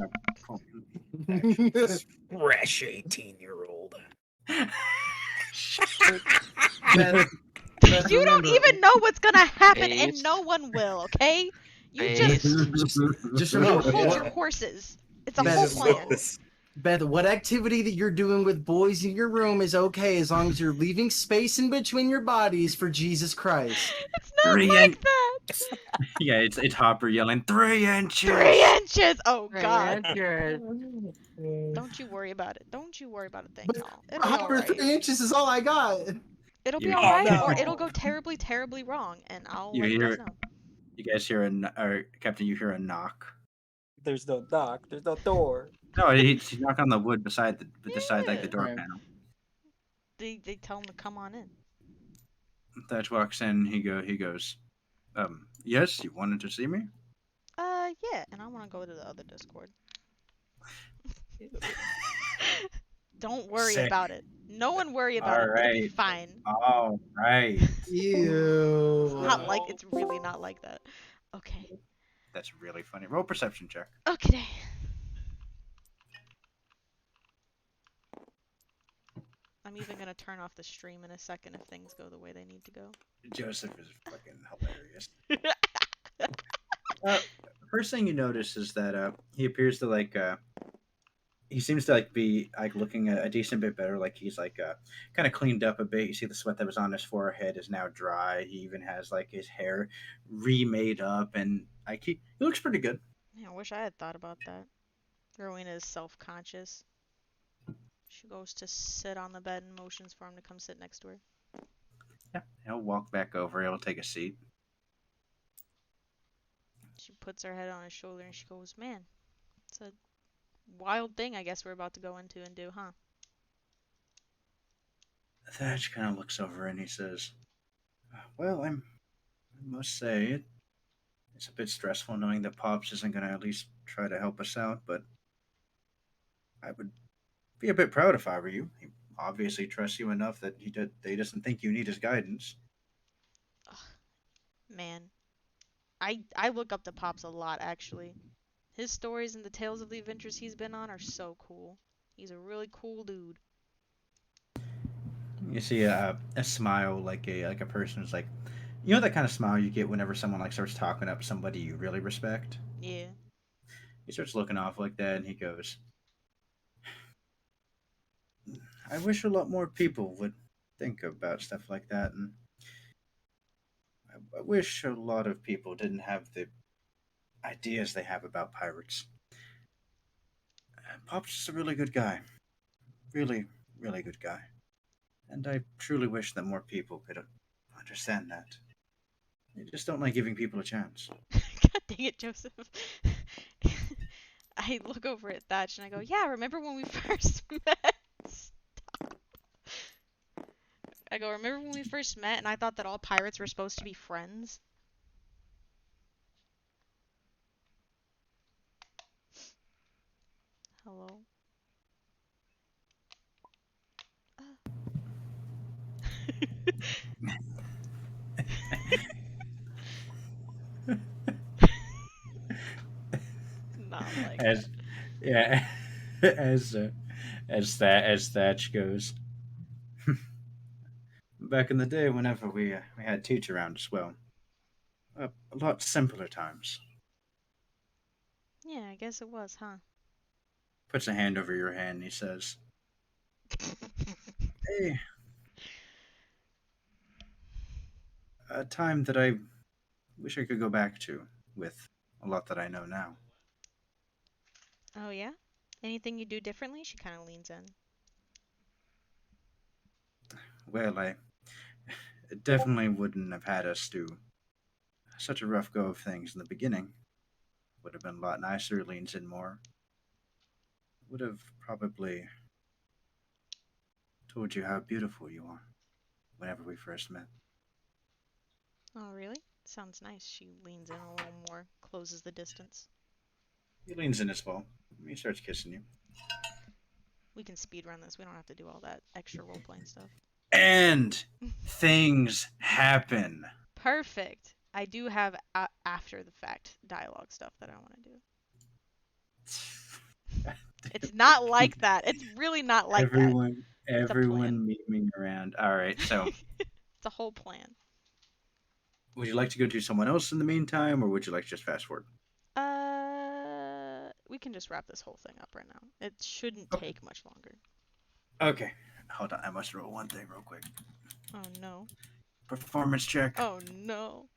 Fresh 18-year-old. Beth, Beth, You don't remember, even know what's gonna happen, and Based. no one will. Okay? You Based. just you remember, hold what, your horses. It's a Beth, whole plan. Beth, what activity that you're doing with boys in your room is okay as long as you're leaving space in between your bodies for Jesus Christ. It's not 3 like that. Yeah, it's Hopper yelling 3 inches. 3 inches. Oh God. Sure. Don't you worry about it. Don't you worry about a thing, But y'all. It'll be Hopper, alright. 3 inches is all I got. It'll be You- alright, or no. it'll go terribly, terribly wrong, and I'll You let you hear guys it? know. You guys hear or Captain? You hear a knock? There's no knock. There's no door. No, he's knocking on the wood beside like the Yeah. door Right. panel. They tell him to come on in. Thatch walks in. He goes, yes, you wanted to see me? Yeah, and I want to go to the other Discord. Don't worry Sick. about it. No one worry about it. It'll be Alright. fine. All right. Ew. It's really not like that. Okay. That's really funny. Roll perception check. Okay. I'm even gonna turn off the stream in a second if things go the way they need to go. Joseph is fucking hilarious. First thing you notice is that he appears to he seems to be looking a decent bit better. Like he's kind of cleaned up a bit. You see the sweat that was on his forehead is now dry. He even has his hair remade up, and he looks pretty good. Man, I wish I had thought about that. Rowena is self-conscious. She goes to sit on the bed and motions for him to come sit next to her. Yeah, he'll walk back over. He'll take a seat. She puts her head on his shoulder and she goes, "Man, it's a wild thing I guess we're about to go into and do, huh?" Thatch kind of looks over and he says, "Well, I must say it's a bit stressful knowing that Pops isn't going to at least try to help us out, but I would be a bit proud if I were you. He obviously trusts you enough that he doesn't think you need his guidance." Ugh, man, I look up to Pops a lot actually. His stories and the tales of the adventures he's been on are so cool. He's a really cool dude. You see a smile like a person who's that kind of smile you get whenever someone starts talking up somebody you really respect. Yeah. He starts looking off like that and he goes, "I wish a lot more people would think about stuff like that, and I wish a lot of people didn't have the ideas they have about pirates. Pop's just a really good guy. Really, really good guy. And I truly wish that more people could understand that. They just don't like giving people a chance." God dang it, Joseph. I look over at Thatch and I go, "Yeah, remember when we first met?" Stop. I go, "Remember when we first met and I thought that all pirates were supposed to be friends?" Hello? Not like as that. yeah, as Thatch goes. Back in the day, whenever we had Teach around as well, a lot simpler times. Yeah, I guess it was, huh? Puts a hand over your hand. And he says, "Hey, a time that I wish I could go back to with a lot that I know now." Oh yeah? Anything you do differently? She kind of leans in. Well, I definitely wouldn't have had us do such a rough go of things in the beginning. Would have been a lot nicer, leans in more. Would have probably told you how beautiful you are whenever we first met. Oh, really? Sounds nice. She leans in a little more, closes the distance. He leans in as well. He starts kissing you. We can speed run this. We don't have to do all that extra role playing stuff. And things happen. Perfect. I do have after the fact dialogue stuff that I want to do. It's not like that. It's really not like that. everyone, It's a plan. everyone memeing around. All right, so It's a whole plan. would you like to go to someone else in the meantime, or would you like to just fast forward? We can just wrap this whole thing up right now. It shouldn't Okay. take much longer. Okay, hold on. I must roll one thing real quick. Oh no. Performance check. Oh no.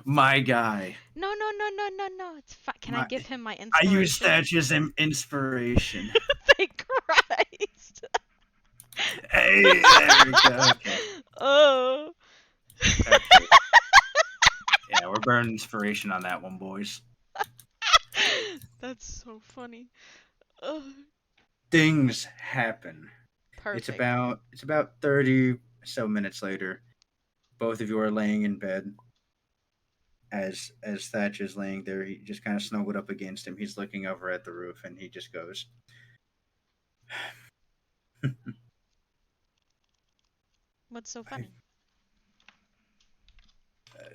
My guy. No. It's fine. Can I give him my I inspiration? use Thatch as an inspiration. Thank Christ. Hey, there we go. Okay. Oh. Okay. Yeah, we're burning inspiration on that one, boys. That's so funny. Ugh. Things happen. Perfect. It's about 30 so minutes later. Both of you are laying in bed. As Thatch is laying there, he just kind of snuggled up against him. He's looking over at the roof, and he just goes, What's so funny?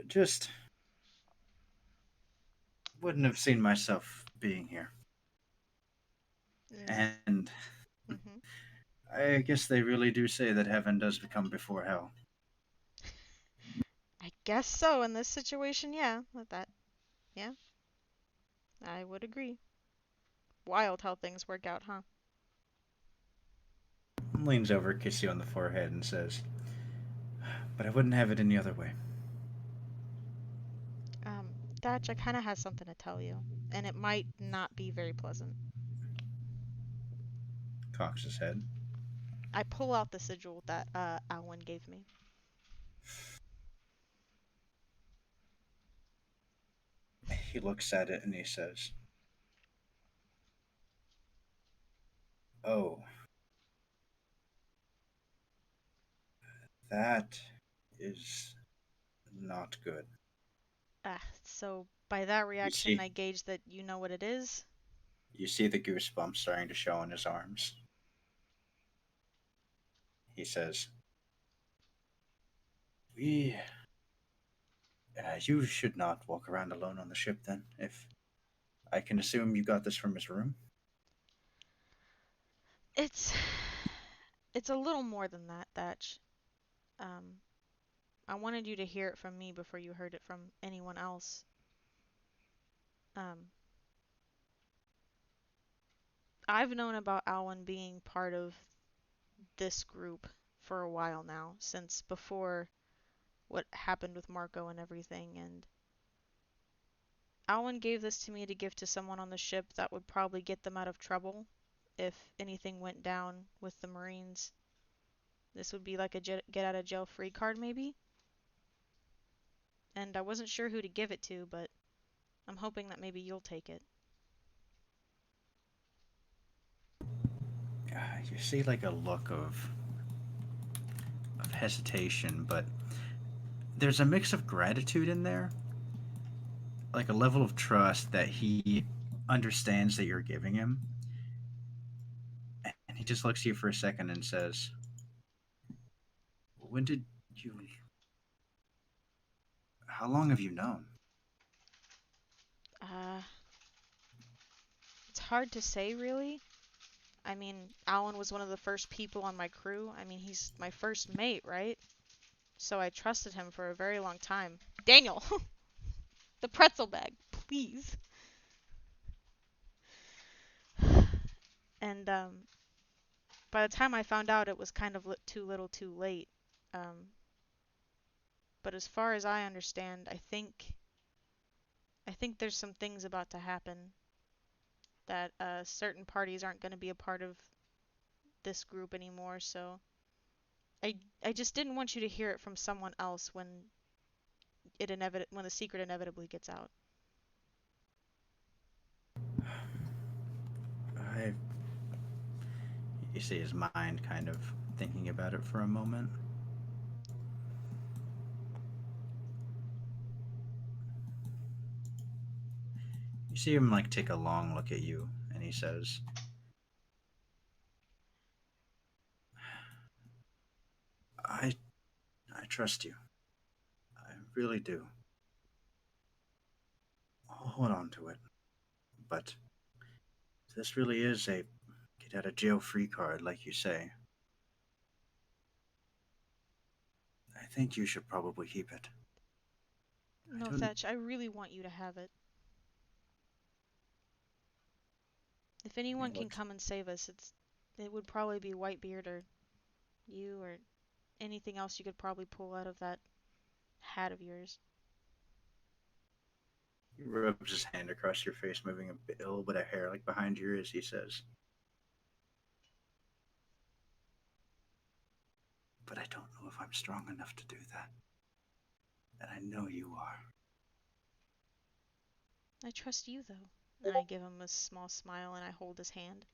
just wouldn't have seen myself being here. And Mm-hmm. I guess they really do say that heaven does come before hell. I guess so in this situation, yeah. Yeah. I would agree. Wild how things work out, huh? Leans over, kisses you on the forehead, and says, "But I wouldn't have it any other way." Thatch, I kind of has something to tell you, and it might not be very pleasant. Cocks his head. I pull out the sigil that Alwyn gave me. He looks at it and he says, "Oh, that is not good." So by that You reaction, see, I gauge that you know what it is. you see the goosebumps starting to show on his arms. He says, "We, you should not walk around alone on the ship then, if I can assume you got this from his room." It's it's a little more than that, Thatch. Um, I wanted you to hear it from me before you heard it from anyone else. I've known about Alwyn being part of this group for a while now, since before what happened with Marco and everything, and Alwyn gave this to me to give to someone on the ship that would probably get them out of trouble if anything went down with the Marines. This would be like a get out of jail free card, maybe? And I wasn't sure who to give it to, but I'm hoping that maybe you'll take it. You see like a look of hesitation, but there's a mix of gratitude in there, like a level of trust that he understands that you're giving him. And he just looks at you for a second and says, "When did you. How long have you known?" Uh, it's hard to say, really. I mean, Alwyn was one of the first people on my crew. I mean, he's my first mate, right? So I trusted him for a very long time. Daniel! The pretzel bag, please. And by the time I found out, it was kind of too little too late. But as far as I understand, I think there's some things about to happen that certain parties aren't going to be a part of this group anymore, so I just didn't want you to hear it from someone else when when the secret inevitably gets out. You see his mind kind of thinking about it for a moment. You see him like take a long look at you, and he says, I trust you. I really do. I'll hold on to it. But if this really is a get out of jail free card, like you say, I think you should probably keep it. No, Thatch, I really want you to have it. If anyone can come and save us, it would probably be Whitebeard or you or anything else you could probably pull out of that hat of yours. He rubs his hand across your face, moving a little bit of hair like behind your ears. He says, but I don't know if I'm strong enough to do that. And I know you are. I trust you, though. And I give him a small smile and I hold his hand.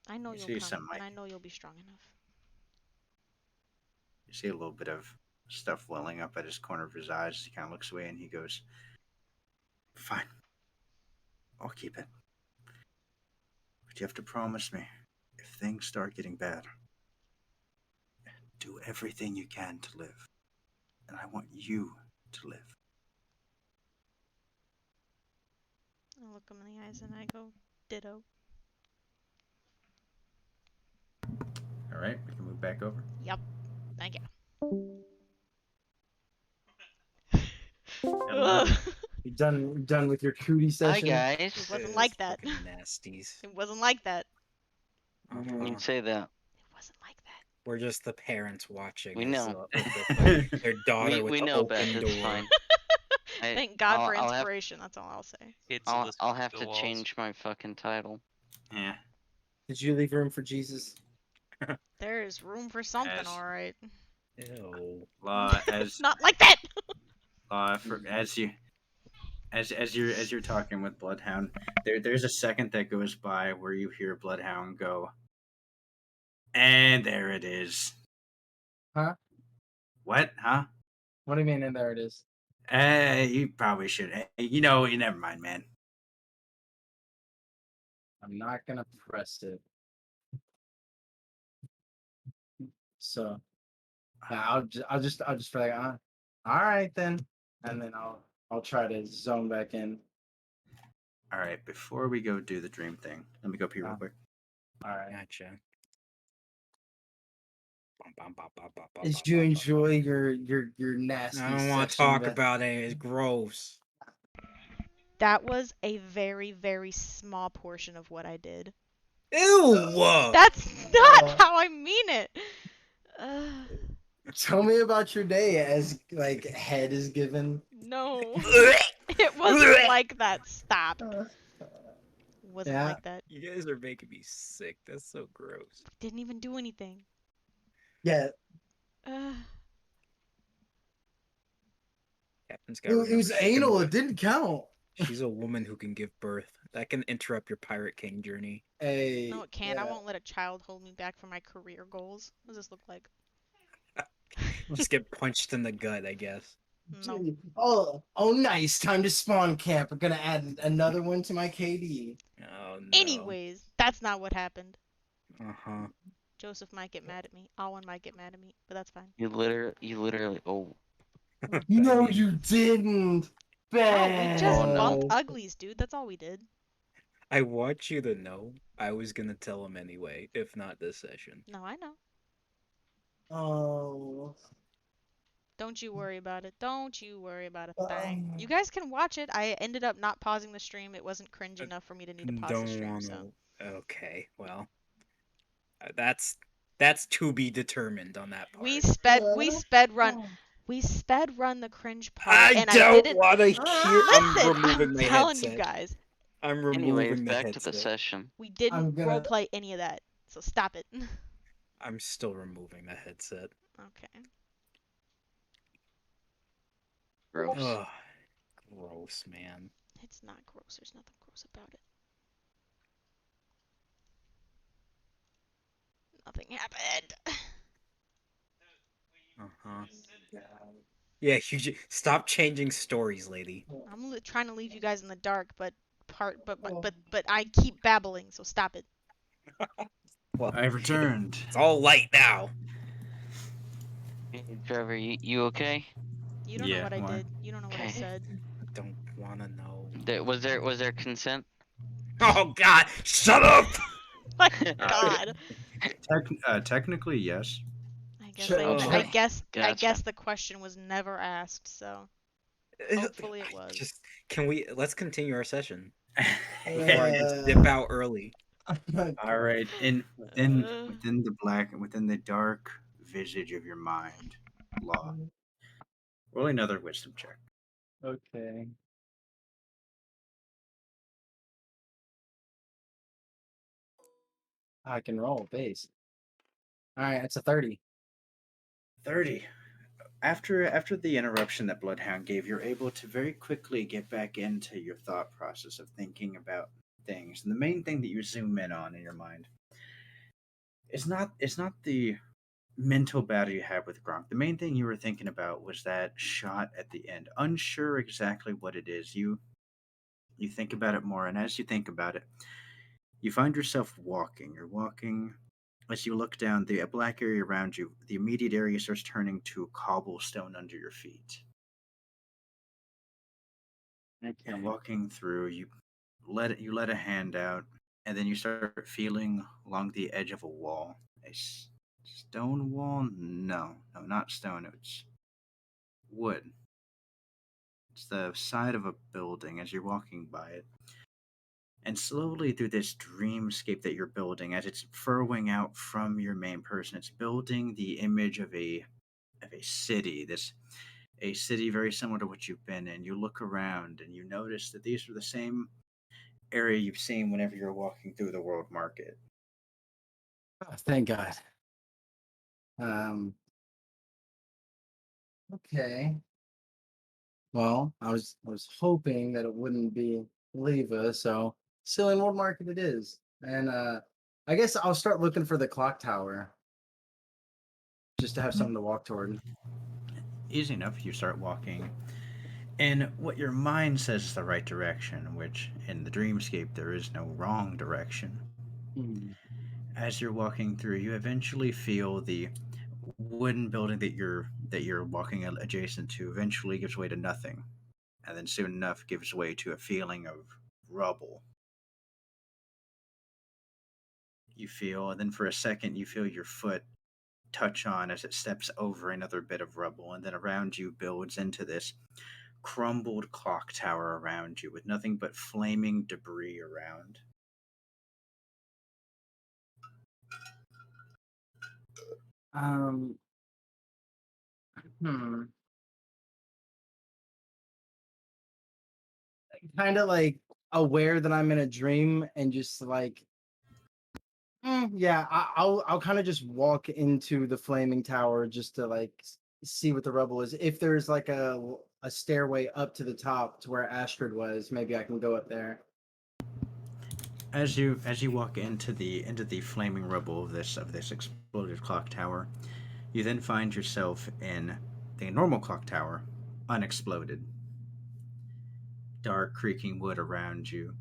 I know you'll come, and I know you'll be strong enough. You see a little bit of stuff welling up at his corner of his eyes. He kind of looks away and he goes, fine. I'll keep it. But you have to promise me, if things start getting bad, do everything you can to live. And I want you to live. I look him in the eyes and I go, ditto. All right, we can move back over. Yep. Thank you. You done with your cootie session? Hi guys. It wasn't like that. Nasties. It wasn't like that. You'd say that. It wasn't like that. We're just the parents watching. We know. Their daughter with we the know, open Beth. door. It's fine. Thank God for inspiration. That's all I'll say. I'll have to change my fucking title. Yeah. Did you leave room for Jesus? There is room for something, all right. Ew. As Not like that. As you're talking with Bloodhound, there's a second that goes by where you hear Bloodhound go, and there it is. Huh? What? Huh? What do you mean? And there it is. You probably should. Never mind, man. I'm not gonna press it. So I'll just be like, all right then, and then I'll try to zone back in. All right, before we go do the dream thing, let me go pee real quick. All right. Gotcha. Did you enjoy your nasty? I don't want to talk about it. It's gross. That was a very, very small portion of what I did. Ew! That's not how I mean it. Tell me about your day as like head is given. No. It wasn't like that. Stop. It wasn't like that. You guys are making me sick. That's so gross. Didn't even do anything. Yeah. Captain's It was anal. It didn't count. She's a woman who can give birth. That can interrupt your Pirate King journey. Hey. No, it can't. I won't let a child hold me back from my career goals. What does this look like? Just get punched in the gut, I guess. No. Oh, nice. Time to spawn camp. We're gonna add another one to my KD. Oh no. Anyways, that's not what happened. Uh-huh. Joseph might get mad at me. Alwyn might get mad at me, but that's fine. You literally. Oh. No, you didn't. Oh, we just bumped uglies, dude. That's all we did. I want you to know I was gonna tell him anyway, if not this session. No, I know. Oh. Don't you worry about it. Don't you worry about a thing. You guys can watch it. I ended up not pausing the stream. It wasn't cringe enough for me to need to pause the stream. So. Okay, well, that's to be determined on that part. We sped run the cringe part. I and don't want to hear. I'm Listen, removing my telling headset. you guys. I'm removing Anyways, the back headset. to the session. We didn't roleplay any of that, so stop it. I'm still removing the headset. Okay. Gross. Ugh, gross, man. It's not gross. There's nothing gross about it. Nothing happened. Uh-huh. Yeah, stop changing stories, lady. I'm trying to leave you guys in the dark, but I keep babbling, so stop it. Well, I've returned. it's all light now. Hey, Trevor, you okay? You don't know Yeah, what I why? did. You don't know what I Okay. said. Don't wanna know. Was there consent? Oh God! Shut up! My God. Technically, yes. I guess Shut I, up. I Okay. guess I Gotcha. guess the question was never asked, so hopefully it was. Just let's continue our session before I Yeah. dip out early. All right. Uh, Within the dark visage of your mind, Law. Roll another wisdom check. Okay. I can roll base. All right, it's a 30. 30. After the interruption that Bloodhound gave, you're able to very quickly get back into your thought process of thinking about things. And the main thing that you zoom in on in your mind is not the mental battle you had with Gronk. The main thing you were thinking about was that shot at the end. Unsure exactly what it is, you think about it more, and as you think about it, you find yourself walking. You're walking. As you look down, the black area around you, the immediate area starts turning to cobblestone under your feet. And walking through, you let a hand out, and then you start feeling along the edge of a wall. Stone wall? No, not stone. It's wood. It's the side of a building as you're walking by it. And slowly through this dreamscape that you're building, as it's furrowing out from your main person, it's building the image of a city. A city very similar to what you've been in. You look around and you notice that these are the same area you've seen whenever you're walking through the world market. Oh, thank God. Um. Okay. Well, I was hoping that it wouldn't be Leva, so Silly World Market it is. And I guess I'll start looking for the clock tower just to have something to walk toward. Easy enough, you start walking in what your mind says is the right direction, which in the dreamscape there is no wrong direction. Hmm. As you're walking through, you eventually feel the wooden building that you're walking adjacent to eventually gives way to nothing, and then soon enough gives way to a feeling of rubble. You feel, and then for a second you feel your foot touch on as it steps over another bit of rubble, and then around you builds into this crumbled clock tower around you with nothing but flaming debris around. Um. Hmm. Kind of like aware that I'm in a dream and just like, yeah, I'll kind of just walk into the flaming tower just to like see what the rubble is. If there's like a stairway up to the top to where Astrid was, maybe I can go up there. As you walk into the flaming rubble of this exploded clock tower, you then find yourself in the normal clock tower, unexploded. Dark creaking wood around you,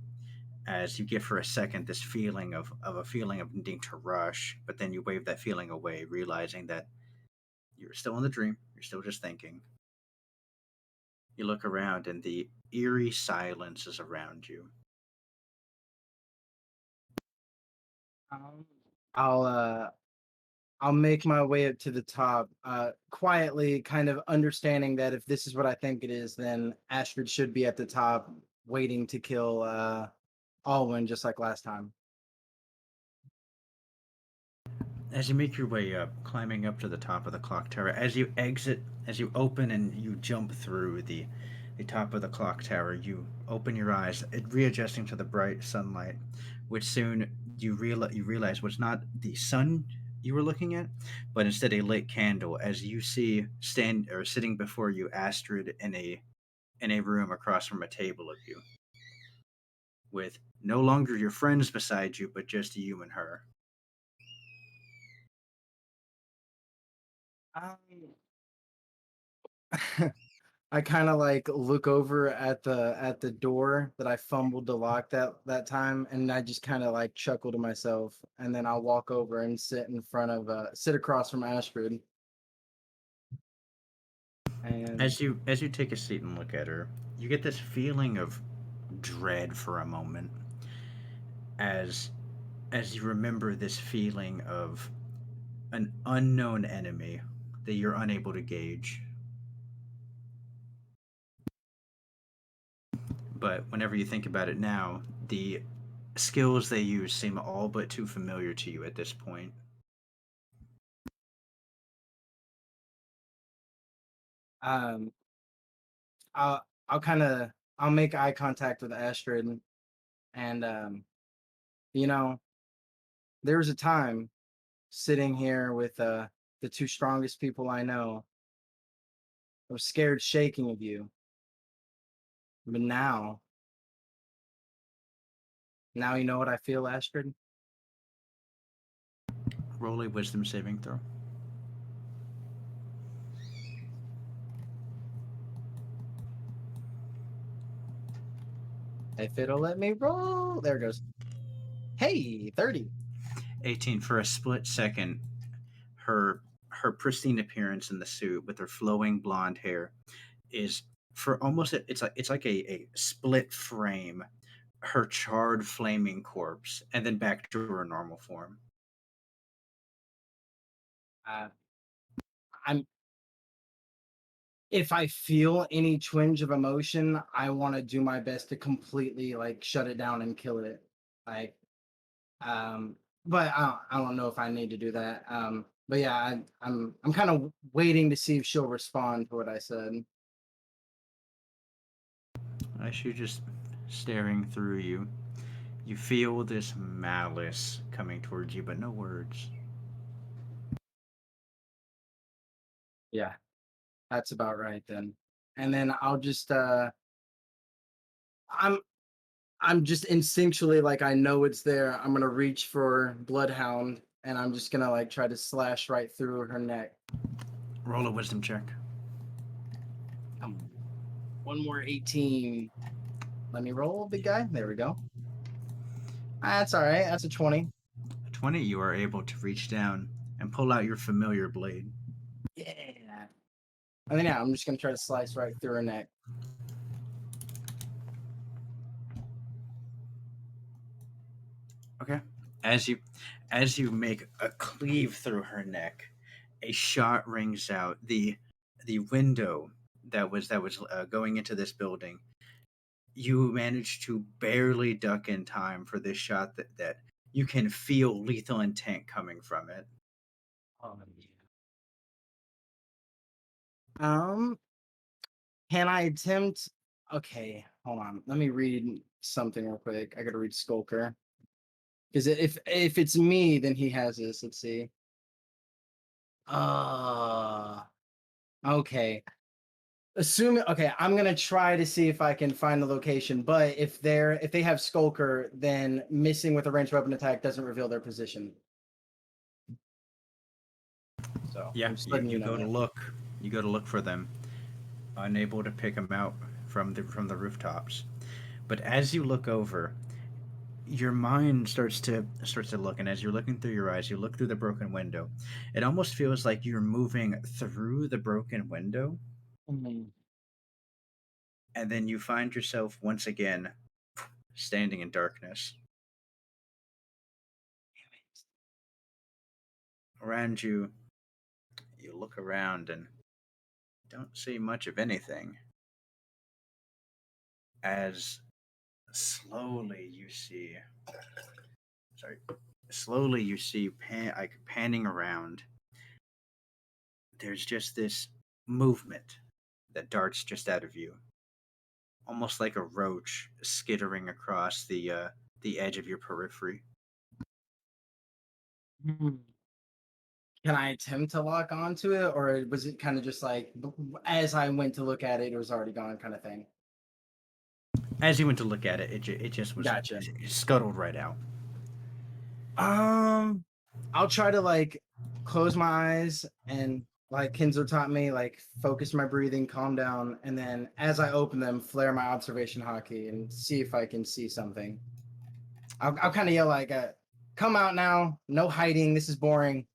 as you get for a second this feeling of a feeling of needing to rush, but then you wave that feeling away, realizing that you're still in the dream, you're still just thinking. You look around and the eerie silence is around you. Um, I'll I'll make my way up to the top, quietly, kind of understanding that if this is what I think it is, then Astrid should be at the top, waiting to kill Alwyn, just like last time. As you make your way up, climbing up to the top of the clock tower, as you open and you jump through the top of the clock tower, you open your eyes, readjusting to the bright sunlight, which soon you realize was not the sun you were looking at, but instead a lit candle as you see stand or sitting before you Astrid in a room across from a table of you, with no longer your friends beside you, but just you and her. Um, I kind of like look over at the door that I fumbled to lock that time, and I just kind of like chuckle to myself, and then I'll walk over and sit across from Astrid, and As you take a seat and look at her, you get this feeling of dread for a moment as you remember this feeling of an unknown enemy that you're unable to gauge. But whenever you think about it now, the skills they use seem all but too familiar to you at this point. um, I'll kind of I'll make eye contact with Astrid, and you know, there was a time sitting here with the two strongest people I know. I was scared shaking of you, but now you know what I feel, Astrid. Roll a wisdom saving throw. If it'll let me roll, there it goes. Hey, 30. 18. For a split second, her pristine appearance in the suit with her flowing blonde hair is for almost it's like a split frame, her charred flaming corpse, and then back to her normal form. Uh, I'm if I feel any twinge of emotion, I want to do my best to completely like shut it down and kill it. Like, um, but I don't know if I need to do that. But yeah, I'm kind of waiting to see if she'll respond to what I said. As she just staring through you, you feel this malice coming towards you, but no words. Yeah, that's about right then. And then I'll just I'm I'm just instinctually like I know it's there. I'm gonna reach for Bloodhound and I'm just gonna like try to slash right through her neck. Roll a wisdom check. Come on. One more 18. Let me roll, big guy. There we go. That's all right. That's a 20. 20, you are able to reach down and pull out your familiar blade. Yeah. And then yeah, I'm just gonna try to slice right through her neck. Okay. As you as you make a cleave through her neck, a shot rings out. The window that was going into this building, you manage to barely duck in time for this shot that you can feel lethal intent coming from it. Um, can I attempt? Okay, hold on. Let me read something real quick. I gotta read Skulker because if it's me, then he has this. Let's see. Uh okay. Okay, I'm gonna try to see if I can find the location. But if they have Skulker, then missing with a ranged weapon attack doesn't reveal their position. So Yeah, I'm just letting you know go to that. look. You go to look for them, unable to pick them out from the rooftops. But as you look over, your mind starts to look, and as you're looking through your eyes, you look through the broken window. It almost feels like you're moving through the broken window, Mhm. and then you find yourself once again standing in darkness. Around you, you look around and don't see much of anything. As slowly you see, sorry, slowly you see like panning around. There's just this movement that darts just out of you, almost like a roach skittering across the edge of your periphery. Mhm. Can I attempt to lock onto it, or was it kind of just like as I went to look at it, it was already gone, kind of thing? As you went to look at it, it just was Gotcha. it scuttled right out. I'll try to like close my eyes and like Kenzo taught me, like focus my breathing, calm down, and then as I open them, flare my observation hockey and see if I can see something. I'll kind of yell like, "Come out now! No hiding. This is boring."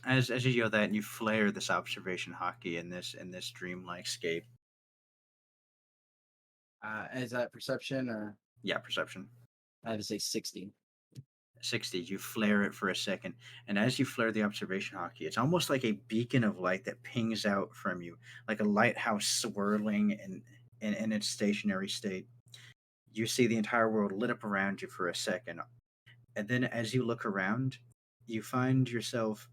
As you yell that, and you flare this observation hockey in this dreamlike scape. Is that perception or? Yeah, perception. I have to say 60. 60. You flare it for a second, and as you flare the observation hockey, it's almost like a beacon of light that pings out from you, like a lighthouse swirling in its stationary state. You see the entire world lit up around you for a second, and then as you look around, you find yourself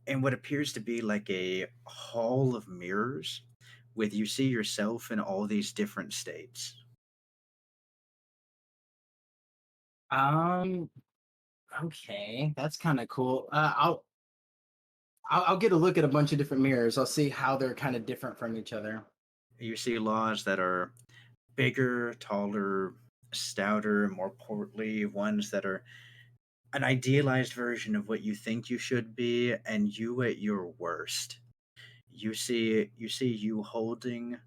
in what appears to be like a hall of mirrors, with you see yourself in all these different states. Um. Okay, that's kind of cool. I'll get a look at a bunch of different mirrors. I'll see how they're kind of different from each other. You see laws that are bigger, taller, stouter, more portly, ones that are an idealized version of what you think you should be, and you at your worst. You see you holding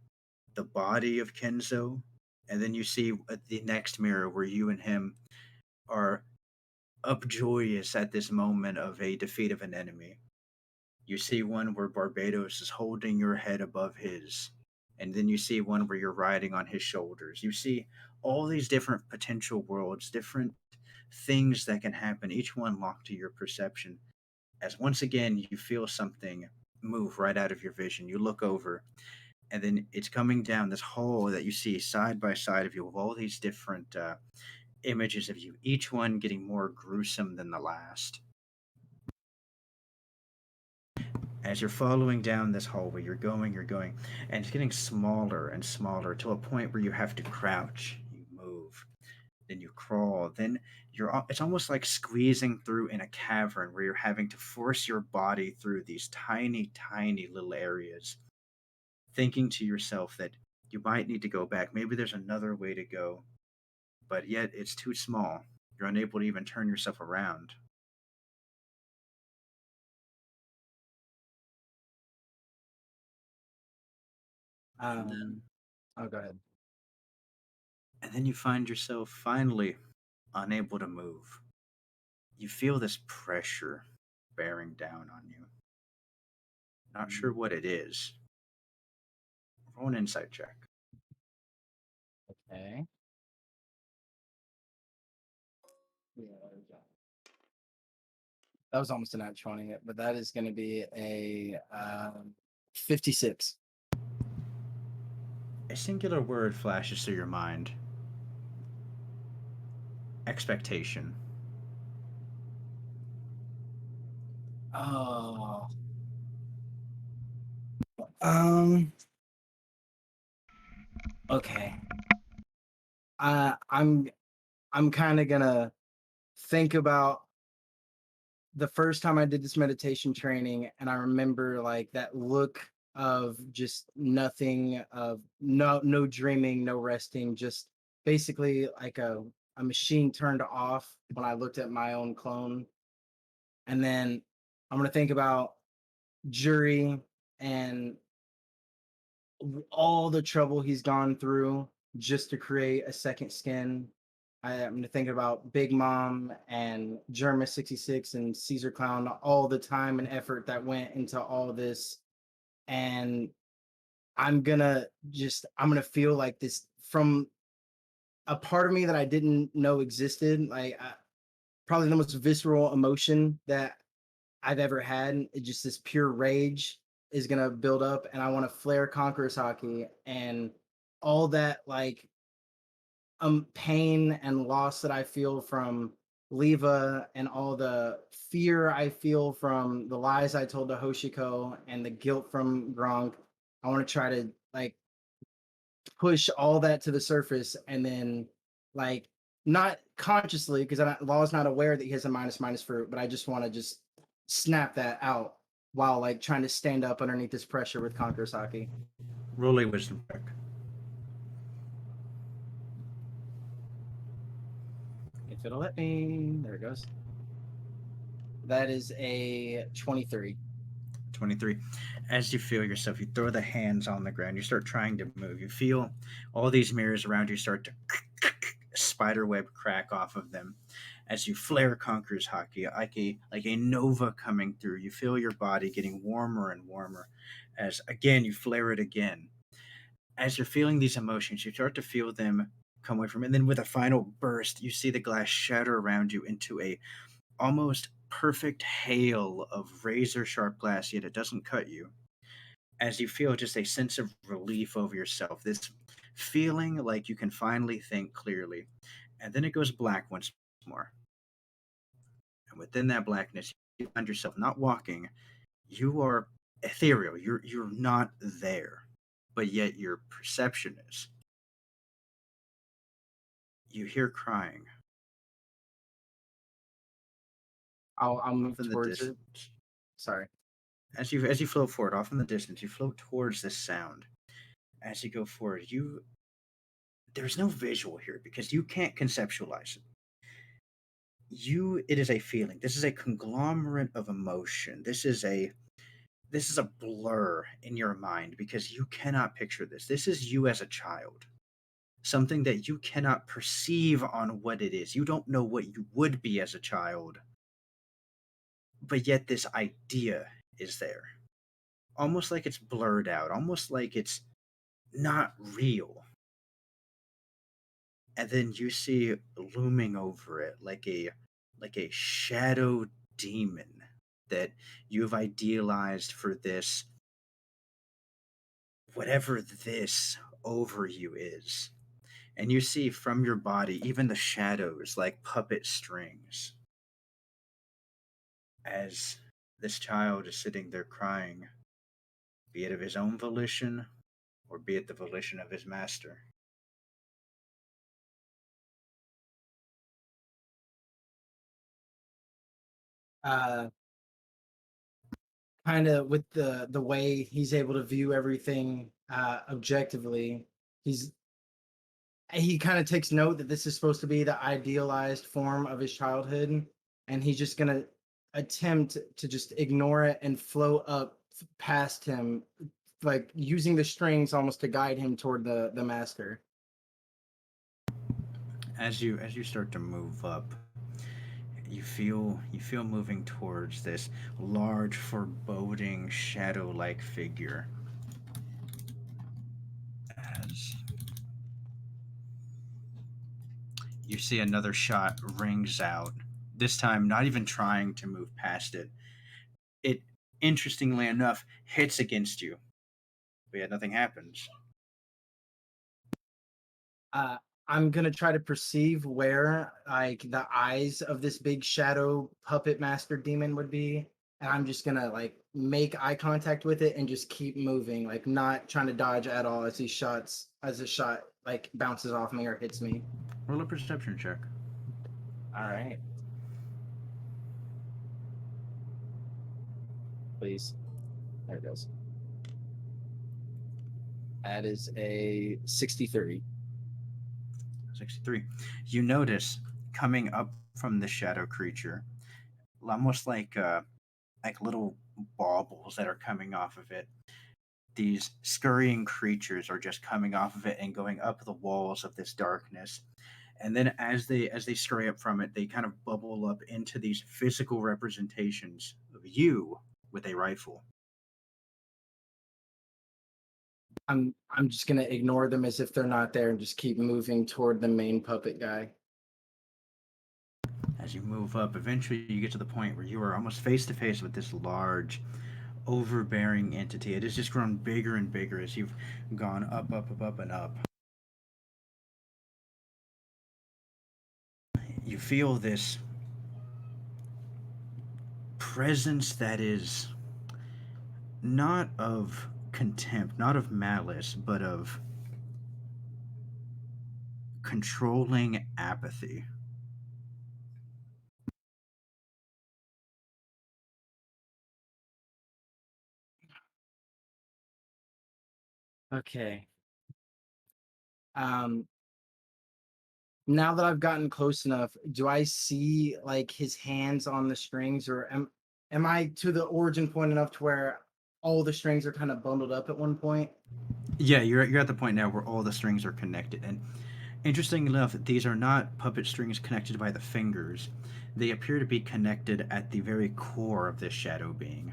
the body of Kenzo, and then you see at the next mirror where you and him are upjoyous at this moment of a defeat of an enemy. You see one where Barbados is holding your head above his, and then you see one where you're riding on his shoulders. You see all these different potential worlds, different things that can happen, each one locked to your perception. As once again you feel something move right out of your vision, you look over, and then it's coming down this hole that you see side by side of you with all these different images of you, each one getting more gruesome than the last. As you're following down this hallway, you're going, and it's getting smaller and smaller to a point where you have to crouch. You move, then you crawl, then it's almost like squeezing through in a cavern where you're having to force your body through these tiny, tiny little areas, thinking to yourself that you might need to go back. Maybe there's another way to go, but yet it's too small. You're unable to even turn yourself around. Oh, go ahead. And then you find yourself finally unable to move. You feel this pressure bearing down on you. Not sure what it is. Roll an insight check. Okay. That was almost a nat 20, but that is going to be a 56. A singular word flashes through your mind. Expectation. Oh. Okay. I'm kind of gonna think about the first time I did this meditation training, and I remember like that look of just nothing, of no dreaming, no resting, just basically like a machine turned off when I looked at my own clone. And then I'm gonna think about Jury and all the trouble he's gone through just to create a second skin. I'm thinking about Big Mom and Germa 66 and Caesar Clown, all the time and effort that went into all this. And I'm gonna feel like this from a part of me that I didn't know existed. Like probably the most visceral emotion that I've ever had. Just this pure rage is gonna build up, and I want to flare Conqueror's hockey and all that like pain and loss that I feel from Leva and all the fear I feel from the lies I told to Hoshiko and the guilt from Gronk. I want to try to like push all that to the surface and then like not consciously, because Law's not aware that he has a minus fruit, but I just want to just snap that out while like trying to stand up underneath this pressure with Conqueror's Hockey. Roll a wisdom check. If it'll let me, there it goes. That is a 23. 23. As you feel yourself, you throw the hands on the ground. You start trying to move. You feel all these mirrors around you start to spiderweb crack off of them. As you flare Conqueror's Hockey, like a nova coming through, you feel your body getting warmer and warmer. As again, you flare it again. As you're feeling these emotions, you start to feel them come away from it. And then with a final burst, you see the glass shatter around you into a almost perfect hail of razor sharp glass, yet it doesn't cut you. As you feel just a sense of relief over yourself, this feeling like you can finally think clearly. And then it goes black once more. And within that blackness, you find yourself not walking. You are ethereal. You're not there. But yet your perception is. You hear crying. I'll move Off in the towards it. distance. Sorry. As you float forward, off in the distance, you float towards this sound. As you go forward, there's no visual here because you can't conceptualize it. It is a feeling. This is a conglomerate of emotion. This is a blur in your mind because you cannot picture this. This is you as a child. Something that you cannot perceive on what it is. You don't know what you would be as a child. But yet this idea is there. Almost like it's blurred out, almost like it's not real. And then you see looming over it like a shadow demon that you've idealized for this, whatever this over you is. And you see from your body even the shadows like puppet strings. As this child is sitting there crying, be it of his own volition or be it the volition of his master. Kind of with the way he's able to view everything objectively, he kind of takes note that this is supposed to be the idealized form of his childhood, and he's just gonna attempt to just ignore it and float up past him, like using the strings almost to guide him toward the master. As you start to move up, you feel moving towards this large, foreboding, shadow-like figure. As you see another shot rings out, this time not even trying to move past it. It, interestingly enough, hits against you, but yet nothing happens. I'm gonna try to perceive where like the eyes of this big shadow puppet master demon would be, and I'm just gonna like make eye contact with it and just keep moving, like not trying to dodge at all as the shot like bounces off me or hits me. Roll a perception check. All right, please. There it goes. That is a 63. 63. You notice coming up from the shadow creature, almost like little baubles that are coming off of it. These scurrying creatures are just coming off of it and going up the walls of this darkness. And then as they scurry up from it, they kind of bubble up into these physical representations of you with a rifle. I'm just gonna ignore them as if they're not there and just keep moving toward the main puppet guy. As you move up, eventually you get to the point where you are almost face to face with this large, overbearing entity. It has just grown bigger and bigger as you've gone up, and up. You feel this presence that is not of contempt, not of malice, but of controlling apathy. Okay. Um, now that I've gotten close enough, do I see like his hands on the strings, or am I to the origin point enough to where all the strings are kind of bundled up at one point? Yeah, you're at the point now where all the strings are connected, and interesting enough, these are not puppet strings connected by the fingers. They appear to be connected at the very core of this shadow being.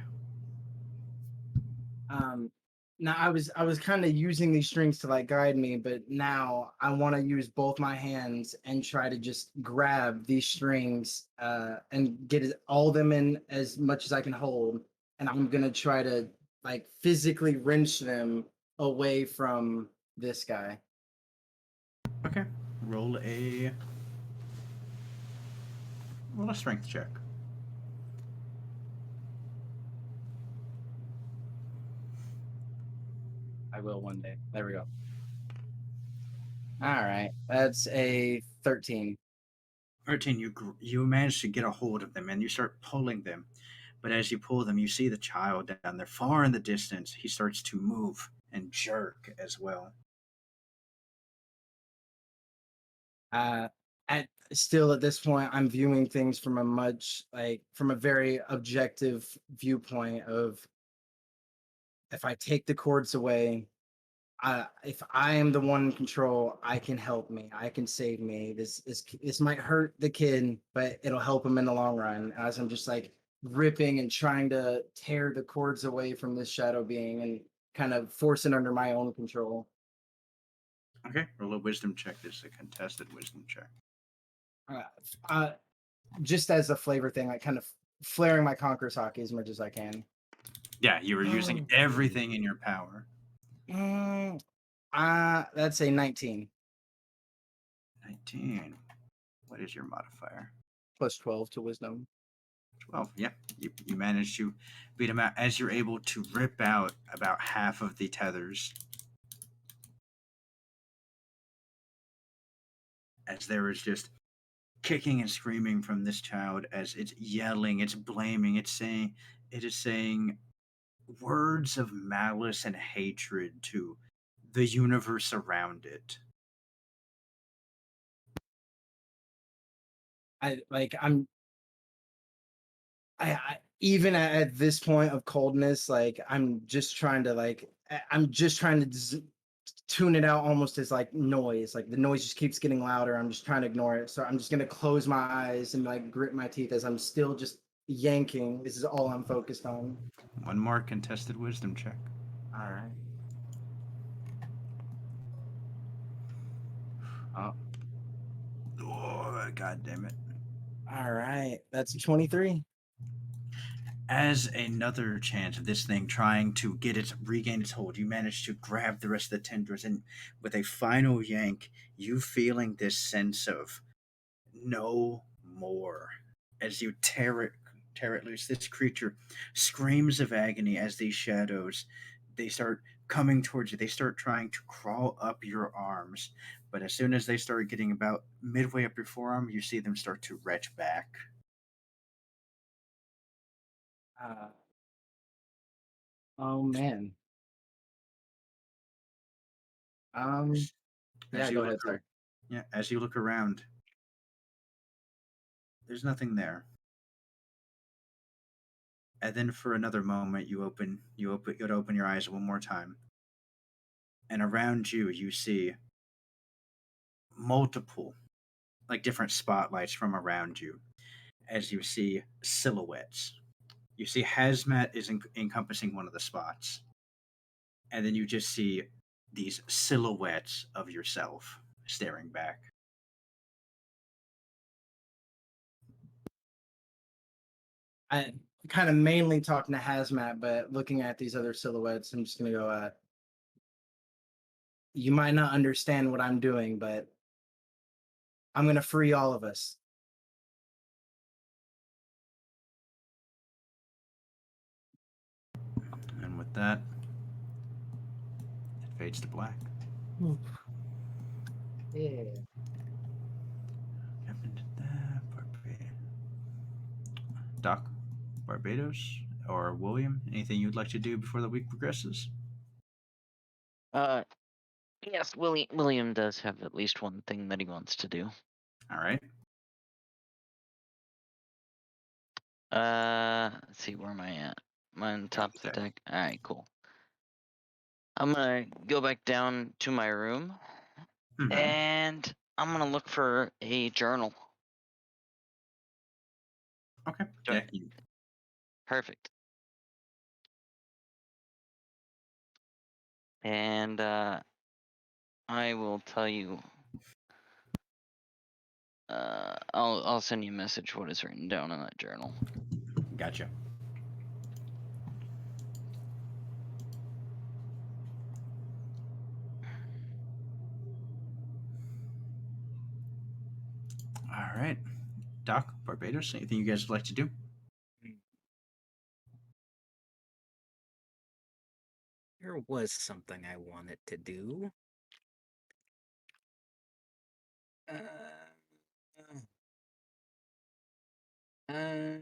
Um, now I was kind of using these strings to like guide me, but now I want to use both my hands and try to just grab these strings and get all them in as much as I can hold, and I'm gonna try to like physically wrench them away from this guy. Okay, roll a strength check. I will one day. There we go. All right, that's a 13. 13, you manage to get a hold of them and you start pulling them. But as you pull them, you see the child down there far in the distance. He starts to move and jerk as well. At still at this point, I'm viewing things from a much like from a very objective viewpoint of if I take the cords away, if I am the one in control, I can help me. I can save me. This might hurt the kid, but it'll help him in the long run. As I'm just like ripping and trying to tear the cords away from this shadow being and kind of force it under my own control. Okay, roll a wisdom check. This is a contested wisdom check. Uh, uh, just as a flavor thing, like kind of flaring my conqueror's hockey as much as I can. Yeah, you were using everything in your power. That's a 19 19. What is your modifier? plus 12 to wisdom. 12. Yeah, you managed to beat him out as you're able to rip out about half of the tethers. As there is just kicking and screaming from this child as it's yelling, it's blaming, it is saying words of malice and hatred to the universe around it. I even at this point of coldness, like I'm just trying to tune it out almost as like noise. Like the noise just keeps getting louder. I'm just trying to ignore it. So I'm just gonna close my eyes and like grit my teeth as I'm still just yanking. This is all I'm focused on. One more contested wisdom check. All right. Oh, Oh, God damn it. all right. That's 23. As another chance of this thing trying to regain its hold, you manage to grab the rest of the tendrils, and with a final yank, you feeling this sense of no more. As you tear it loose, this creature screams of agony as these shadows they start coming towards you. They start trying to crawl up your arms, but as soon as they start getting about midway up your forearm, you see them start to retch back. Uh, oh man. As, Yeah, as go you ahead, sorry. yeah, as you look around, there's nothing there. And then for another moment, you open your eyes one more time, and around you, you see multiple, like different spotlights from around you, as you see silhouettes. You see hazmat is encompassing one of the spots, and then you just see these silhouettes of yourself staring back. I kind of mainly talking to Hazmat, but looking at these other silhouettes, I'm just gonna go, you might not understand what I'm doing, but I'm gonna free all of us. And with that, it fades to black. Yeah. Doc, Barbados, or William, anything you'd like to do before the week progresses? Yes, William does have at least one thing that he wants to do. All right. Let's see, where am I at? Am I on top of the deck? All right, cool. I'm gonna go back down to my room, Mhm. and I'm gonna look for a journal. Okay. Do Yeah. Perfect. And I will tell you. I'll send you a message what is written down in that journal. Gotcha. All right. Doc, Barbados, anything you guys would like to do? There was something I wanted to do. Uh, uh,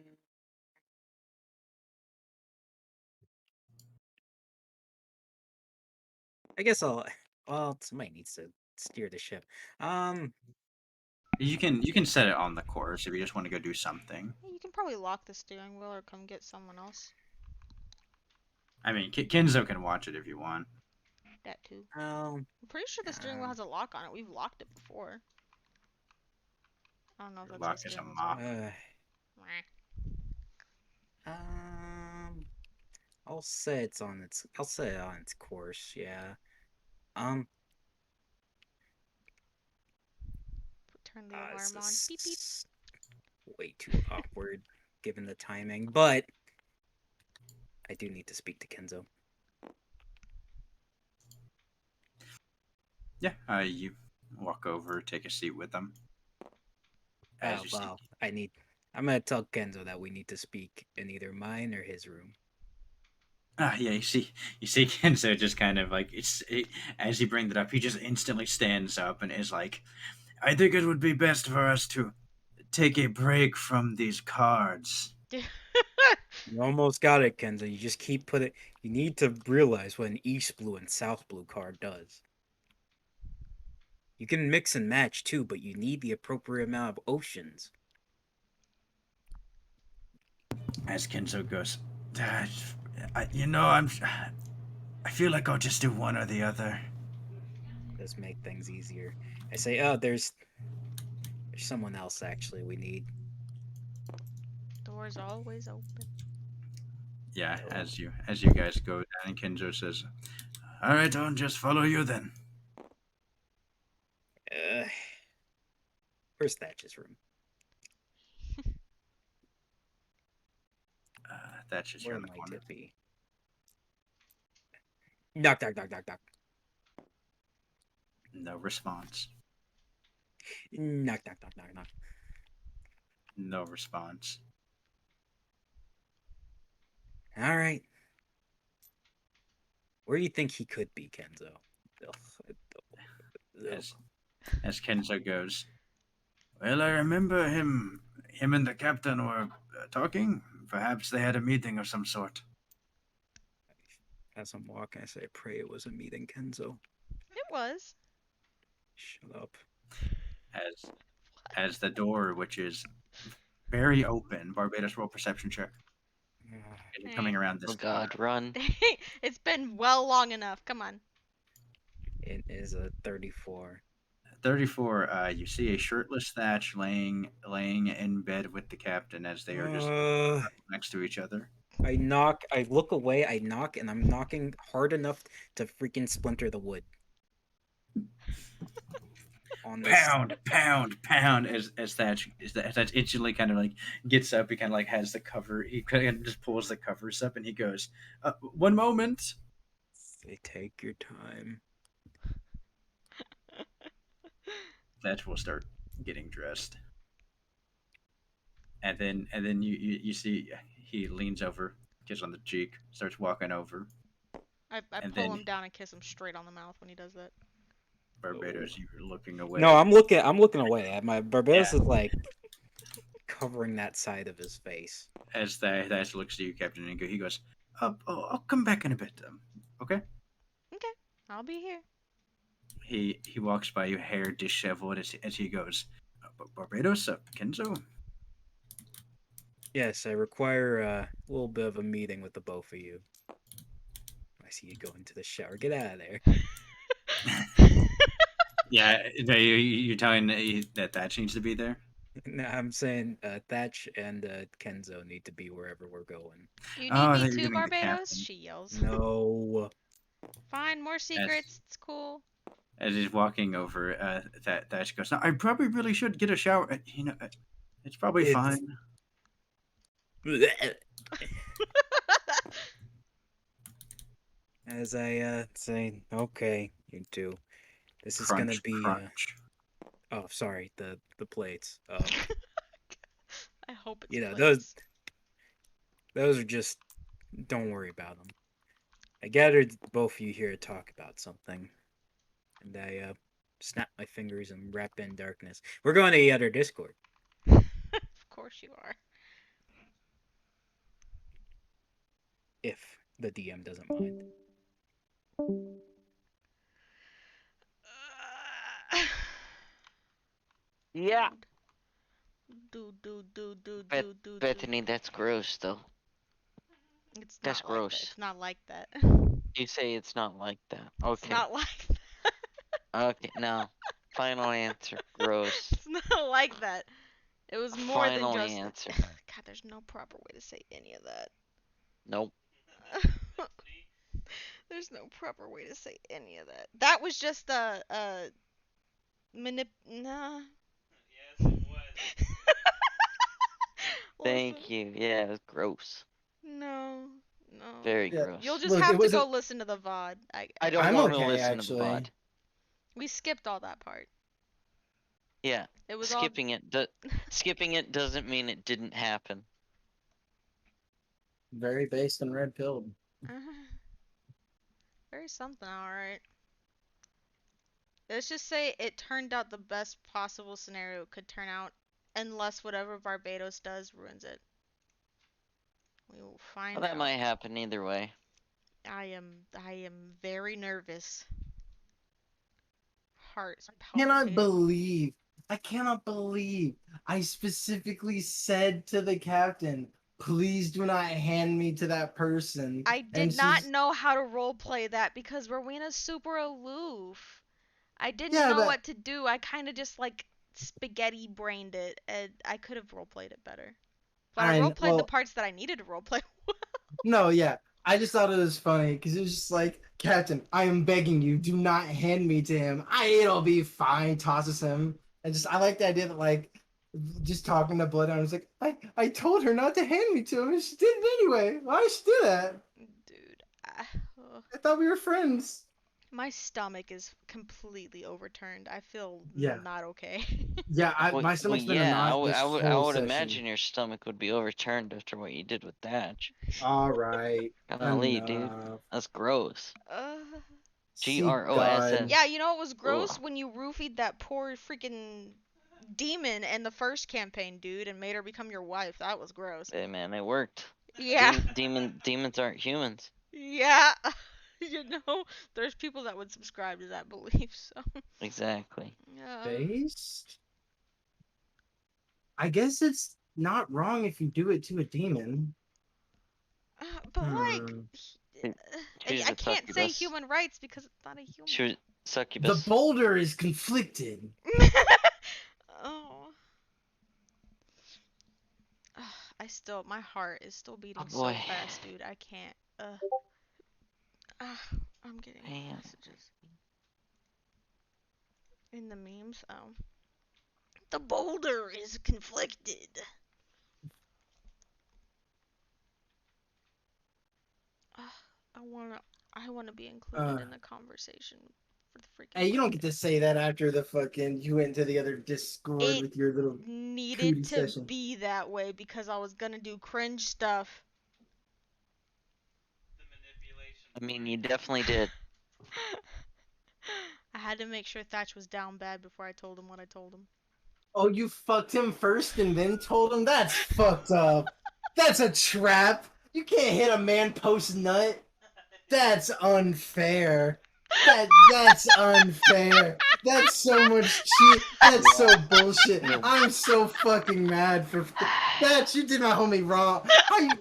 I guess I'll. Well, somebody needs to steer the ship. You can set it on the course if you just want to go do something. You can probably lock the steering wheel or come get someone else. I mean, Kenzo can watch it if you want. That too. Um, I'm pretty sure the steering wheel has a lock on it. We've locked it before. I don't know if Your that's how lock is a steering wheels mop. work. um, I'll say it's on its. I'll say it on its course. Yeah. Turn the This alarm on. Beep beep. is way too awkward given the timing, but I do need to speak to Kenzo. Yeah. You walk over, take a seat with them. As you see. Well, I'm gonna tell Kenzo that we need to speak in either mine or his room. Yeah, you see Kenzo just kind of like as you bring that up, he just instantly stands up and is like, "I think it would be best for us to take a break from these cards." You almost got it, Kenzo. You just keep putting. You need to realize what an East Blue and South Blue card does. You can mix and match too, but you need the appropriate amount of oceans. As Kenzo goes, I feel like I'll just do one or the other. Does make things easier. I say, oh, there's someone else actually we need. Door's always open. Yeah, No. as you guys go down, Kenzo says, "All right, I'll just follow you then." Where's Thatch's room? That's just Where around the might corner. it be? Knock, knock, knock, knock, knock. No response. Knock, knock, knock, knock, knock. No response. All right. Where do you think he could be, Kenzo? As Kenzo goes, "Well, I remember him and the captain were talking. Perhaps they had a meeting of some sort." As I'm walking, I say, I pray it was a meeting, Kenzo. It was. Shut up. As the door, which is very open, Barbados roll perception check. You're coming around this Oh God, run! It's been well long enough. Come on. It is a 34. 34. You see a shirtless Thatch laying in bed with the captain as they are just next to each other. I knock, I look away, I knock, and I'm knocking hard enough to freaking splinter the wood. On this. Pound as Thatch instantly kind of like gets up. He kind of like has the cover. He kind of just pulls the covers up and he goes, "One moment." Say, take your time. Thatch will start getting dressed, and then you see he leans over, kiss on the cheek, starts walking over. I And pull then- him down and kiss him straight on the mouth when he does that. Barbados, you're looking away. No, I'm looking away. My Barbados Yeah. is like covering that side of his face. As Thatch looks to you, Captain, and he goes, I'll come back in a bit. Okay? Okay, I'll be here. He walks by you, hair disheveled, as he goes, Barbados, Kenzo? Yes, I require a little bit of a meeting with the both of you. I see you go into the shower. Get out of there. Yeah, no, you're telling that Thatch needs to be there? No, I'm saying Thatch and Kenzo need to be wherever we're going. You Oh, I need thought me you were too, gonna be the Barbados? captain. She yells. No. Fine, more secrets. It's cool. As he's walking over, Thatch goes, no, I probably really should get a shower. It's probably It's- fine. As I say, okay, you two. This is gonna Crunch, be crunch. oh, sorry, the plates. I hope it's You know, plates. those are just, don't worry about them. I gathered both of you here to talk about something, and I snap my fingers and wrap in darkness. We're going to the other Discord. Of course you are. If the DM doesn't mind. Yeah. Do. Bethany, that's gross, though. It's That's not like that. gross. It's not like that. You say it's not like that. It's Okay. not like that. Okay, no. Final answer. Gross. It's not like that. It was more Final than just. answer. God, there's no proper way to say any of that. Nope. There's no proper way to say any of that. That was just a Nah. Yes, it was. Thank you. Yeah, it was gross. No. Very Yeah. gross. You'll just Look, have it to go wasn't- listen to the VOD. I don't I'm want to okay, listen actually. to the VOD. We skipped all that part. Yeah. It was Skipping it doesn't mean it didn't happen. Very based and red pilled. all. Very something, alright. Let's just say it turned out the best possible scenario it could turn out, unless whatever Barbados does ruins it. We will find Well, that out. might happen either way. I am very nervous. Heart's Cannot palpitating. I cannot believe I specifically said to the captain, please do not hand me to that person. I did not know how to roleplay that because Rowena's super aloof. I didn't know what to do. I kind of just like spaghetti brained it, and I could have roleplayed it better. But I roleplayed the parts that I needed to roleplay. No, yeah. I just thought it was funny because it was just like, Captain, I am begging you, do not hand me to him. It'll be fine. Tosses him. And just, I like the idea that, like, just talking to Bloodhound, I was like, I told her not to hand me to him, and she did it anyway. Why did she do that? Dude, I thought we were friends. my stomach is completely overturned. I feel Yeah. not okay. Yeah, my stomach's been a knot this I whole would session. imagine your stomach would be overturned after what you did with Thatch. All right. Golly, dude. That's gross. GROSS. Yeah, you know what was gross? When you roofied that poor freaking demon in the first campaign, dude, and made her become your wife. That was gross. Hey, man, it worked. Yeah. Demons aren't humans. Yeah. You know, there's people that would subscribe to that belief, so. Exactly. Based? I guess it's not wrong if you do it to a demon. But like, She's I a can't say succubus. human rights because it's not a human. She was succubus. The boulder is conflicted. Oh. My heart is still beating so boy. fast, dude. I can't. I'm getting messages. In the memes, oh. The boulder is conflicted. I wanna be included in the conversation for the freaking. Hey, you don't get to say that after the fucking you went to the other Discord with your little needed cootie to session. be that way because I was gonna do cringe stuff. I mean, you definitely did. I had to make sure Thatch was down bad before I told him what I told him. Oh, you fucked him first and then told him? That's fucked up. That's a trap. You can't hit a man post nut. That's unfair. That's unfair. That's so much cheat. That's so bullshit. I'm so fucking mad for that. You did my homie wrong. How you,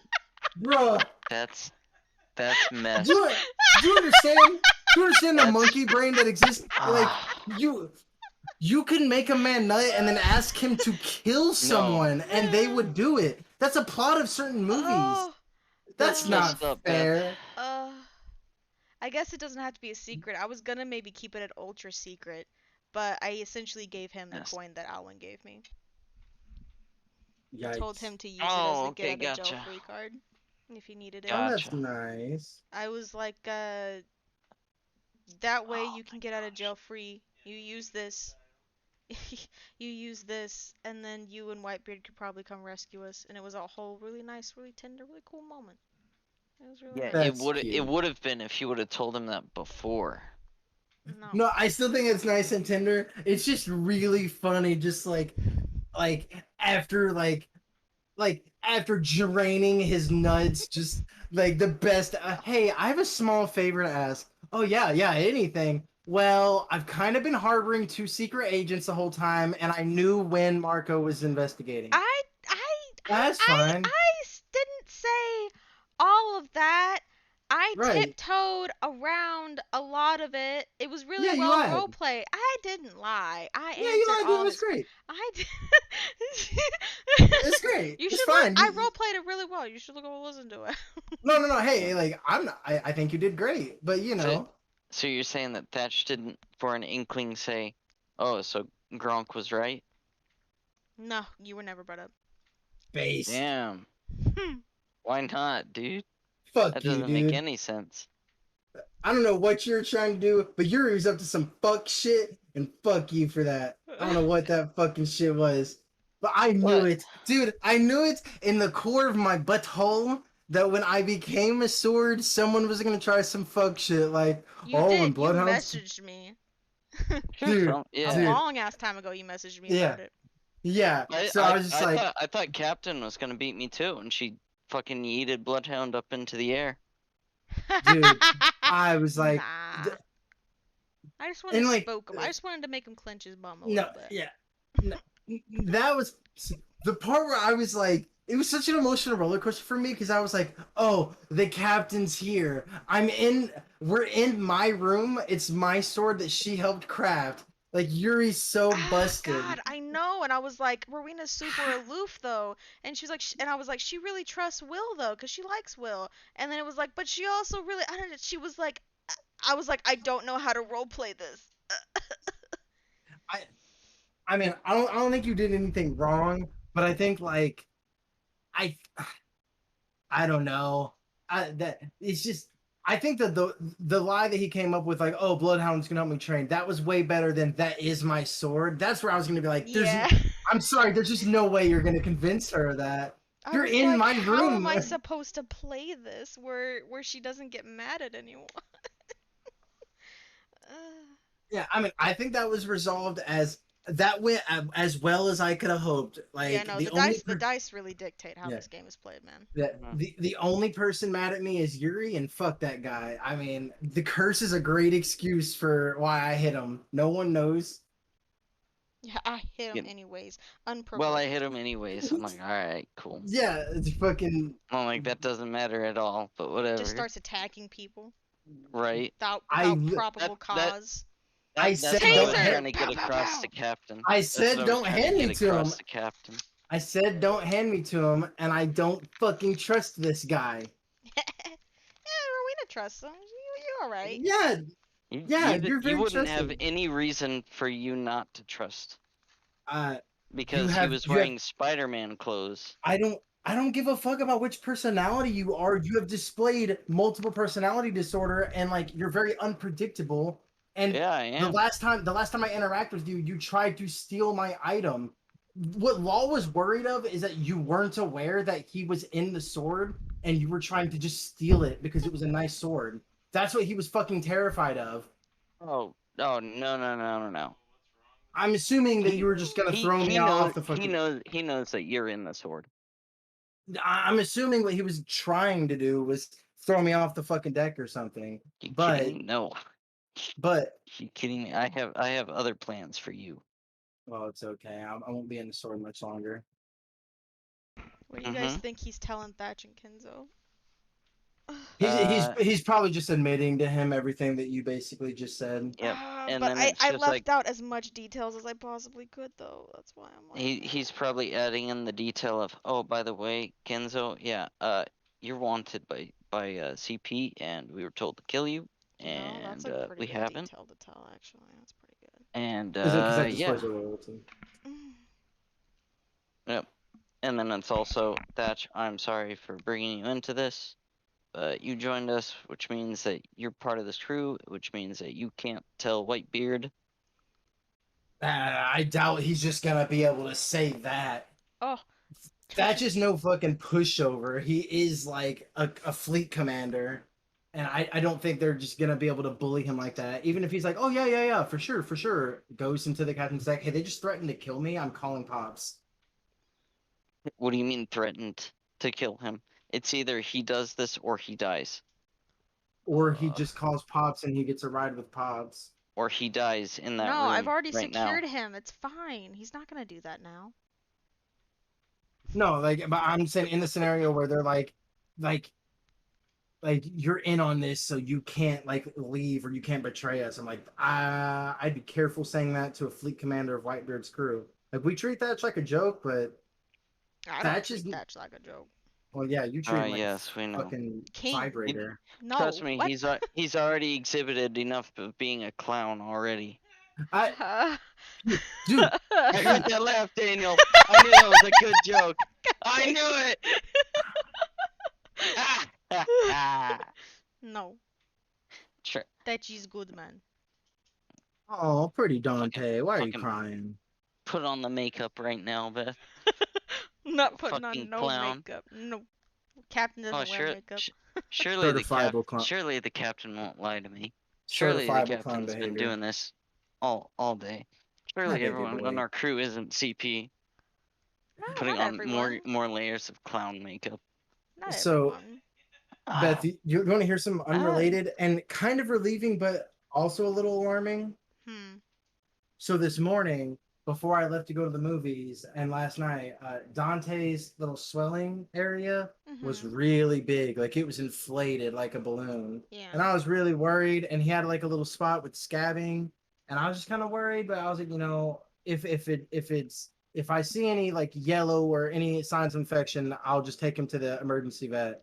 bruh? That's mess. Do you understand? Do you understand the monkey brain that exists? Like you can make a man nut and then ask him to kill someone, and they would do it. That's a plot of certain movies. Oh, That's not messed up, fair. I guess it doesn't have to be a secret. I was gonna maybe keep it an ultra secret, but I essentially gave him the Yes. coin that Alwyn gave me. Yikes. Told him to use Oh, it as a okay, get out of jail gotcha. free card if he needed it. Oh, that's Gotcha. nice. I was like, that way you can get out of jail free. You use this. You use this, and then you and Whitebeard could probably come rescue us. And it was a whole really nice, really tender, really cool moment. It was really Yeah, nice. That's it cute. would have been if you would have told him that before. No, I still think it's nice and tender. It's just really funny, just like after after draining his nuts, just like the best. Hey, I have a small favor to ask. Oh yeah, anything. Well, I've kind of been harboring 2 secret agents the whole time, and I knew when Marco was investigating. That's fine. I didn't say all of that. I Right. tiptoed around a lot of it. It was really Yeah, you well lied. roleplay. I didn't lie. I Yeah, you answered lied, all but it was his. great. I did. It's great. You It's should fine. I roleplayed it really well. You should go listen to it. No. Hey, like I think you did great, but you know. So you're saying that Thatch didn't, for an inkling, say, "Oh, so Gronk was right"? No, you were never brought up. Base. Damn. Why not, dude? Fuck That you, doesn't dude. make any sense. I don't know what you're trying to do, but Yuri was up to some fuck shit, and fuck you for that. I don't know what that fucking shit was, but I knew What? it, dude. I knew it in the core of my butthole that when I became a sword, someone was gonna try some fuck shit like, You oh, did. when You bloodhounds. messaged me. Dude, A Yeah. long ass time ago, you messaged me Yeah. about it. Yeah. So I was just like, I thought Captain was gonna beat me too, and she fucking yeeted Bloodhound up into the air. Dude, I was like, nah. I just wanted and to like, spook him. I just wanted to make him clench his bum a no, little bit. yeah, no, that was the part where I was like, it was such an emotional roller coaster for me because I was like, oh, the captain's here. We're in my room. It's my sword that she helped craft. Like Yuri's so busted. God, I know. And I was like, Rowena's super aloof though, and she's like, and I was like, she really trusts Will though, cause she likes Will. And then it was like, but she also really, I don't know. She was like, I was like, I don't know how to roleplay this. I mean, I don't think you did anything wrong, but I think like, I don't know. That it's just. I think that the lie that he came up with, like, oh, Bloodhound's gonna help me train, that was way better than that is my sword. That's where I was gonna be like, Yeah. I'm sorry, there's just no way you're gonna convince her of that. I You're was in like, my how room. am I supposed to play this where she doesn't get mad at anyone? Yeah, I mean, I think that was resolved that went as well as I could have hoped. Like, Yeah, no, the dice really dictate how this game is played, man. The only person mad at me is Yuri, and fuck that guy. I mean, the curse is a great excuse for why I hit him. No one knows. Yeah, I hit him anyways. Unprovoked. Well, I hit him anyways. I'm like, all right, cool. Yeah, it's fucking. I'm like, that doesn't matter at all, but whatever. Just starts attacking people. Right. Without probable cause. I said that's what don't I'm trying to get across to Captain. I said don't hand me to him. Captain. I said don't hand me to him, and I don't fucking trust this guy. Yeah, Rowena trusts him. You're alright. Yeah. Yeah, you're very you wouldn't have trusting. any reason for you not to trust. Because have- he was you have- wearing Spider-Man clothes. I don't give a fuck about which personality you are. You have displayed multiple personality disorder, and like you're very unpredictable. And yeah, I am. the last time I interacted with you, you tried to steal my item. What Law was worried of is that you weren't aware that he was in the sword, and you were trying to just steal it because it was a nice sword. That's what he was fucking terrified of. Oh, Oh no. I'm assuming that you were just gonna throw me off the fucking. He knows that you're in the sword. I'm assuming what he was trying to do was throw me off the fucking deck or something. You But kidding me? No. but You kidding me? I have other plans for you. well, it's okay. I won't be in the sword much longer. What do you guys think he's telling Thatch and Kenzo? He's probably just admitting to him everything that you basically just said. Yep. And But then it's I just left like out as much details as I possibly could, though. That's why I'm like. he's probably adding in the detail of, oh, by the way, Kenzo, yeah, you're wanted by CP, and we were told to kill you, No, that's and a pretty we good haven't. detail to tell, actually. That's pretty good. And Because that yeah. displays your loyalty. Yep. And then it's also, Thatch, I'm sorry for bringing you into this, but you joined us, which means that you're part of this crew, which means that you can't tell Whitebeard. I doubt he's just gonna be able to say that. Oh. That's just no fucking pushover. He is like a fleet commander. And I don't think they're just gonna be able to bully him like that. Even if he's like, oh yeah, for sure. Goes into the captain's deck, hey, they just threatened to kill me. I'm calling pops. What do you mean threatened to kill him? It's either he does this or he dies. Or he just calls pops and he gets a ride with pops. Or he dies in that No, room I've already right secured now. him. It's fine. He's not gonna do that now. No, like, but I'm saying in the scenario where they're like you're in on this, so you can't like leave or you can't betray us. I'm like, I'd be careful saying that to a fleet commander of Whitebeard's crew. Like, we treat Thatch like a joke, but I don't Thatch treat is Thatch like a joke. well, yeah, you treat him like yes, we know. fucking King. vibrator. No, Trust me, what? he's already exhibited enough of being a clown already. Dude, I heard that laugh, Daniel. I knew that was a good joke. I knew it. No. Sure. Thatch is good, man. oh, pretty Dante. Why are you fucking- crying? Put on the makeup right now, Beth. Not putting Fucking on no clown. makeup. No. Captain doesn't wear makeup. Surely Certifiable clown. surely the captain won't lie to me. Surely the Certifiable clown captain's been behavior. doing this all day. Hi, Surely baby everyone on boy. our crew isn't CP. Putting not on everyone. more layers of clown makeup. Not So, everyone. Beth, you want to hear some unrelated and kind of relieving, but also a little alarming? So this morning, before I left to go to the movies, and last night, Dante's little swelling area was really big. Like, it was inflated like a balloon. Yeah. And I was really worried. And he had like a little spot with scabbing. And I was just kind of worried, but I was like, you know, if I see any like yellow or any signs of infection, I'll just take him to the emergency vet.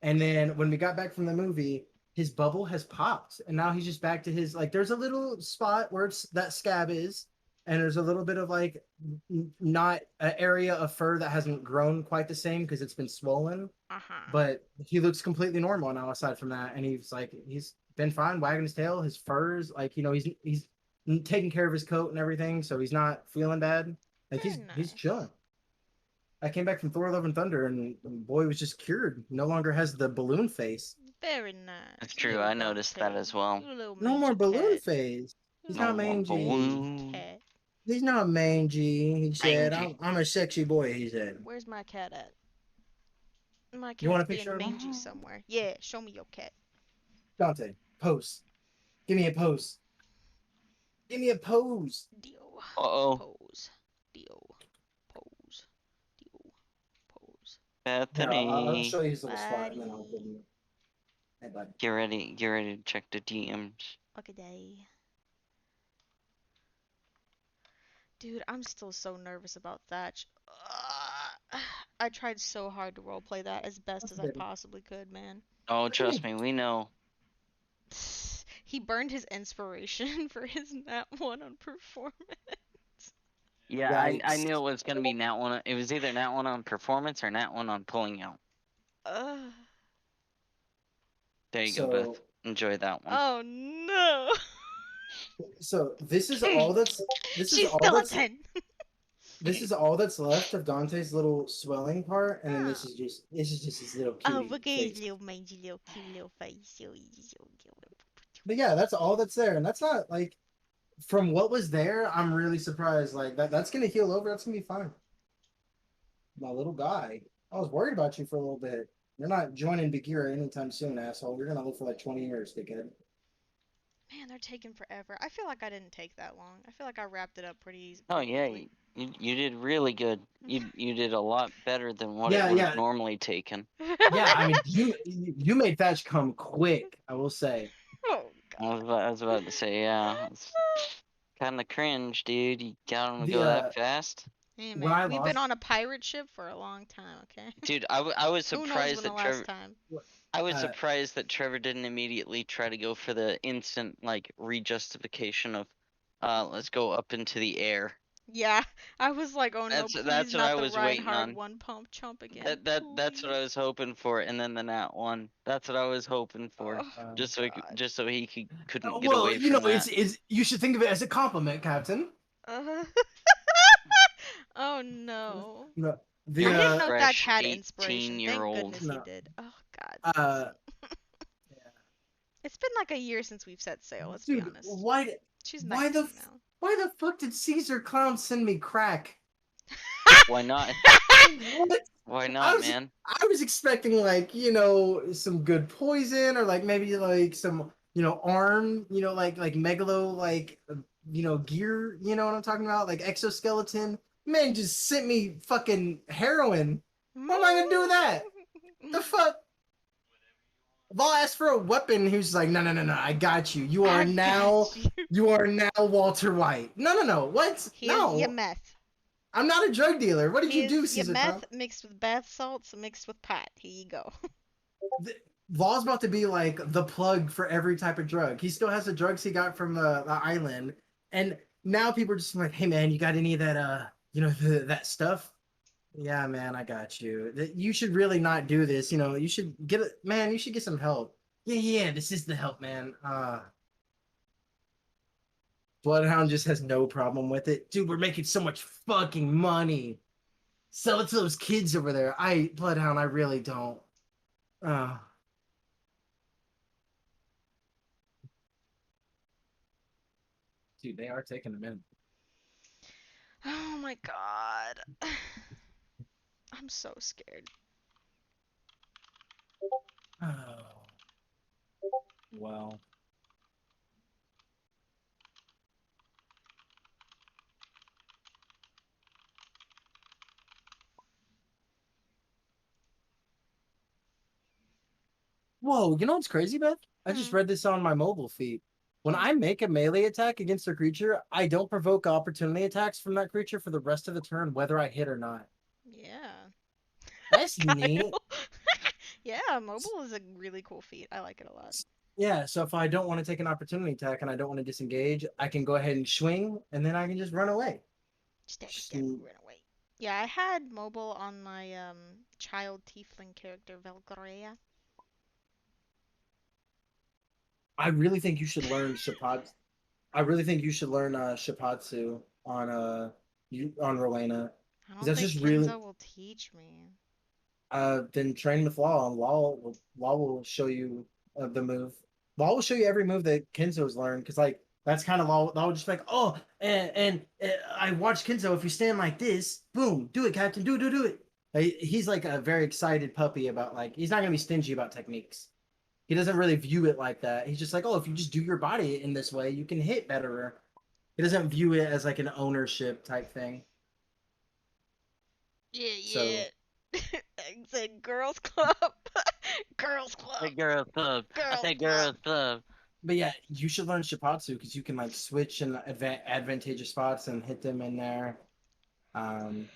And then when we got back from the movie, his bubble has popped, and now he's just back to his like. There's a little spot where it's that scab is, and there's a little bit of like not an area of fur that hasn't grown quite the same because it's been swollen. But he looks completely normal now. Aside from that, and he's been fine, wagging his tail. His fur's like he's taking care of his coat and everything, so he's not feeling bad. Like he's chilling. I came back from Thor: Love and Thunder, and the boy was just cured. No longer has the balloon face. Very nice. That's true. I noticed that as well. No more balloon face. He's not mangy. He's not mangy. He said, "I'm a sexy boy." He said. Where's my cat at? My You want a cat's picture being of him? mangy somewhere. Yeah, show me your cat. Dante, pose. Give me a pose. Give me a pose. Dio. Uh-oh. Pose. Dio. Pose. Dio. Pose. Bethany. I'll show you his little spot, and then I'll give you. Hey, buddy. Get ready to check the DMs. Okay, day. Dude, I'm still so nervous about Thatch. I tried so hard to roleplay that as best as I possibly could, man. Oh, trust me, we know. He burned his inspiration for his Nat 1 on performance. Yeah, I knew it was gonna be Nat 1. It was either Nat 1 on performance or Nat 1 on pulling out. There you go, Beth. Enjoy that one. Oh no. So this is all that's. This is all that's. This is all that's left of Dante's little swelling part, and then this is just his little cutie look at his face. little mangy little cute little face. But yeah, that's all that's there, and that's not like from what was there, I'm really surprised. Like that's gonna heal over. That's gonna be fine. My little guy. I was worried about you for a little bit. You're not joining Bagheera anytime soon, asshole. You're gonna live for like 20 years, dickhead. Man, they're taking forever. I feel like I didn't take that long. I feel like I wrapped it up pretty easy. Oh yeah, you did really good. You did a lot better than what it Yeah, would yeah, have normally taken. yeah. I mean, you made Thatch come quick. I will say. Oh I was about to say, yeah, it's kind of cringe, dude. You got him to The go that fast. Hey when man, I we've been lost, on a pirate ship for a long time, okay? Dude, I was Who knows surprised when the that last Trevor. time? I was uh, surprised that Trevor didn't immediately try to go for the instant like rejustification of, let's go up into the air. Yeah, I was like, oh no, That's please what I not the was waiting Reinhard on. one pump chump again. That's what I was hoping for, and then the nat one. That's what I was hoping for, Oh God. just so he couldn't get well, away you know, from that. it's you should think of it as a compliment, Captain. Uh, oh no. No, You're the I didn't know Thatch fresh had inspiration. 18-year Thank old. goodness he no, did. Oh God. uh, It's been like a year since we've set sail, let's be dude, honest. She's why the 19 now. why the fuck did Caesar Clown send me crack? Why not? What? Why I not, was man? I was expecting like some good poison or like maybe like some arm like megalo like gear, what I'm talking about, like exoskeleton. Man just sent me fucking heroin. What am I gonna do with that? The fuck? If I'll ask for a weapon, who's like, no, no, no, no, I got you. You are I now, got you. you are now Walter White. No, no, no. What? Here's your No, meth. I'm not a drug dealer. What did you do, Here's your Caesar Clown? meth mixed with bath salts mixed with pot. Here you go. The, Law's about to be like the plug for every type of drug. He still has the drugs he got from the island, and now people are just like, hey man, you got any of that that stuff? Yeah, man, I got you. You should really not do this. You should get it, man. You should get some help. Yeah, yeah, this is the help, man. Bloodhound just has no problem with it. Dude, we're making so much fucking money. Sell it to those kids over there. Bloodhound, I really don't. Uh, Dude, they are taking a minute. Oh my god. I'm so scared. Oh, well. Whoa, you know what's crazy, Beth? I just read this on my mobile feed. When I make a melee attack against a creature, I don't provoke opportunity attacks from that creature for the rest of the turn, whether I hit or not. Yeah. That's Kyle. neat. Yeah, mobile is a really cool feat. I like it a lot. Yeah, so if I don't want to take an opportunity attack and I don't want to disengage, I can go ahead and swing, and then I can just run away. Stab, stab, run away. Yeah, I had mobile on my child tiefling character Valkyria. I really think you should learn Shapatsu. I really think you should learn Shapatsu on Rowena. I 'Cause don't that's think just Kenzo really will teach me. then train with Law, and Law will show you the move. Law will show you every move that Kenzo's learned, because like that's kind of Law will just be like, oh, and I watched Kenzo. If you stand like this, boom, do it, Captain, do it. He's like a very excited puppy about, like, he's not gonna be stingy about techniques. He doesn't really view it like that. He's just like, oh, if you just do your body in this way, you can hit better. He doesn't view it as like an ownership type thing. Yeah, So yeah. I said girls club. Girls I club. said girl club. I Girls said club. girl club. but yeah, you should learn Shapatsu, because you can like switch in advantageous spots and hit them in there. You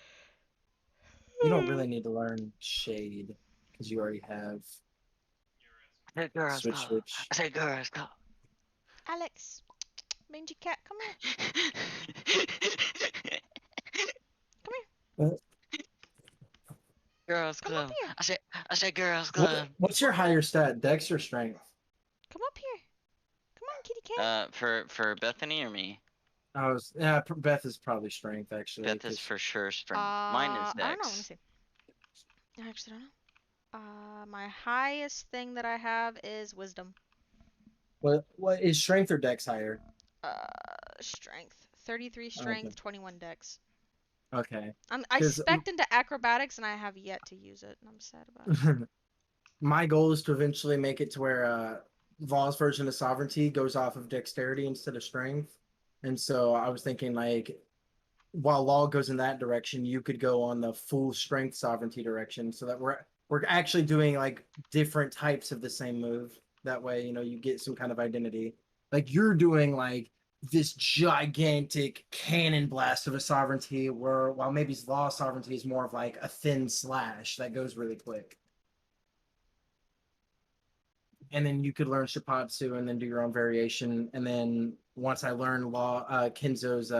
don't really need to learn Shade, because you already have I said girls switch club. switch. I said girls club. Alex, mangy cat, come here. Come here. Uh, Girls Come up club. here. I said girls club. What's your higher stat, Dex or Strength? Come up here. Come on, kitty cat. For Bethany or me? Beth is probably Strength, actually. Beth is 'cause- for sure strength. Mine is I don't know. Let me Dex. see. I actually don't know. My highest thing that I have is wisdom. What is Strength or Dex higher? Uh, Strength. 33 Okay. strength, 21 dex. Okay. I 'Cause, spec'd into acrobatics and I have yet to use it, and I'm sad about it. my goal is to eventually make it to where Vol's version of sovereignty goes off of dexterity instead of strength. And so I was thinking like while Law goes in that direction, you could go on the full strength sovereignty direction so that we're actually doing like different types of the same move. That way, you get some kind of identity. Like you're doing like this gigantic cannon blast of a sovereignty, where while maybe Law sovereignty is more of like a thin slash that goes really quick. And then you could learn Shipatsu and then do your own variation. And then once I learn Kenzo's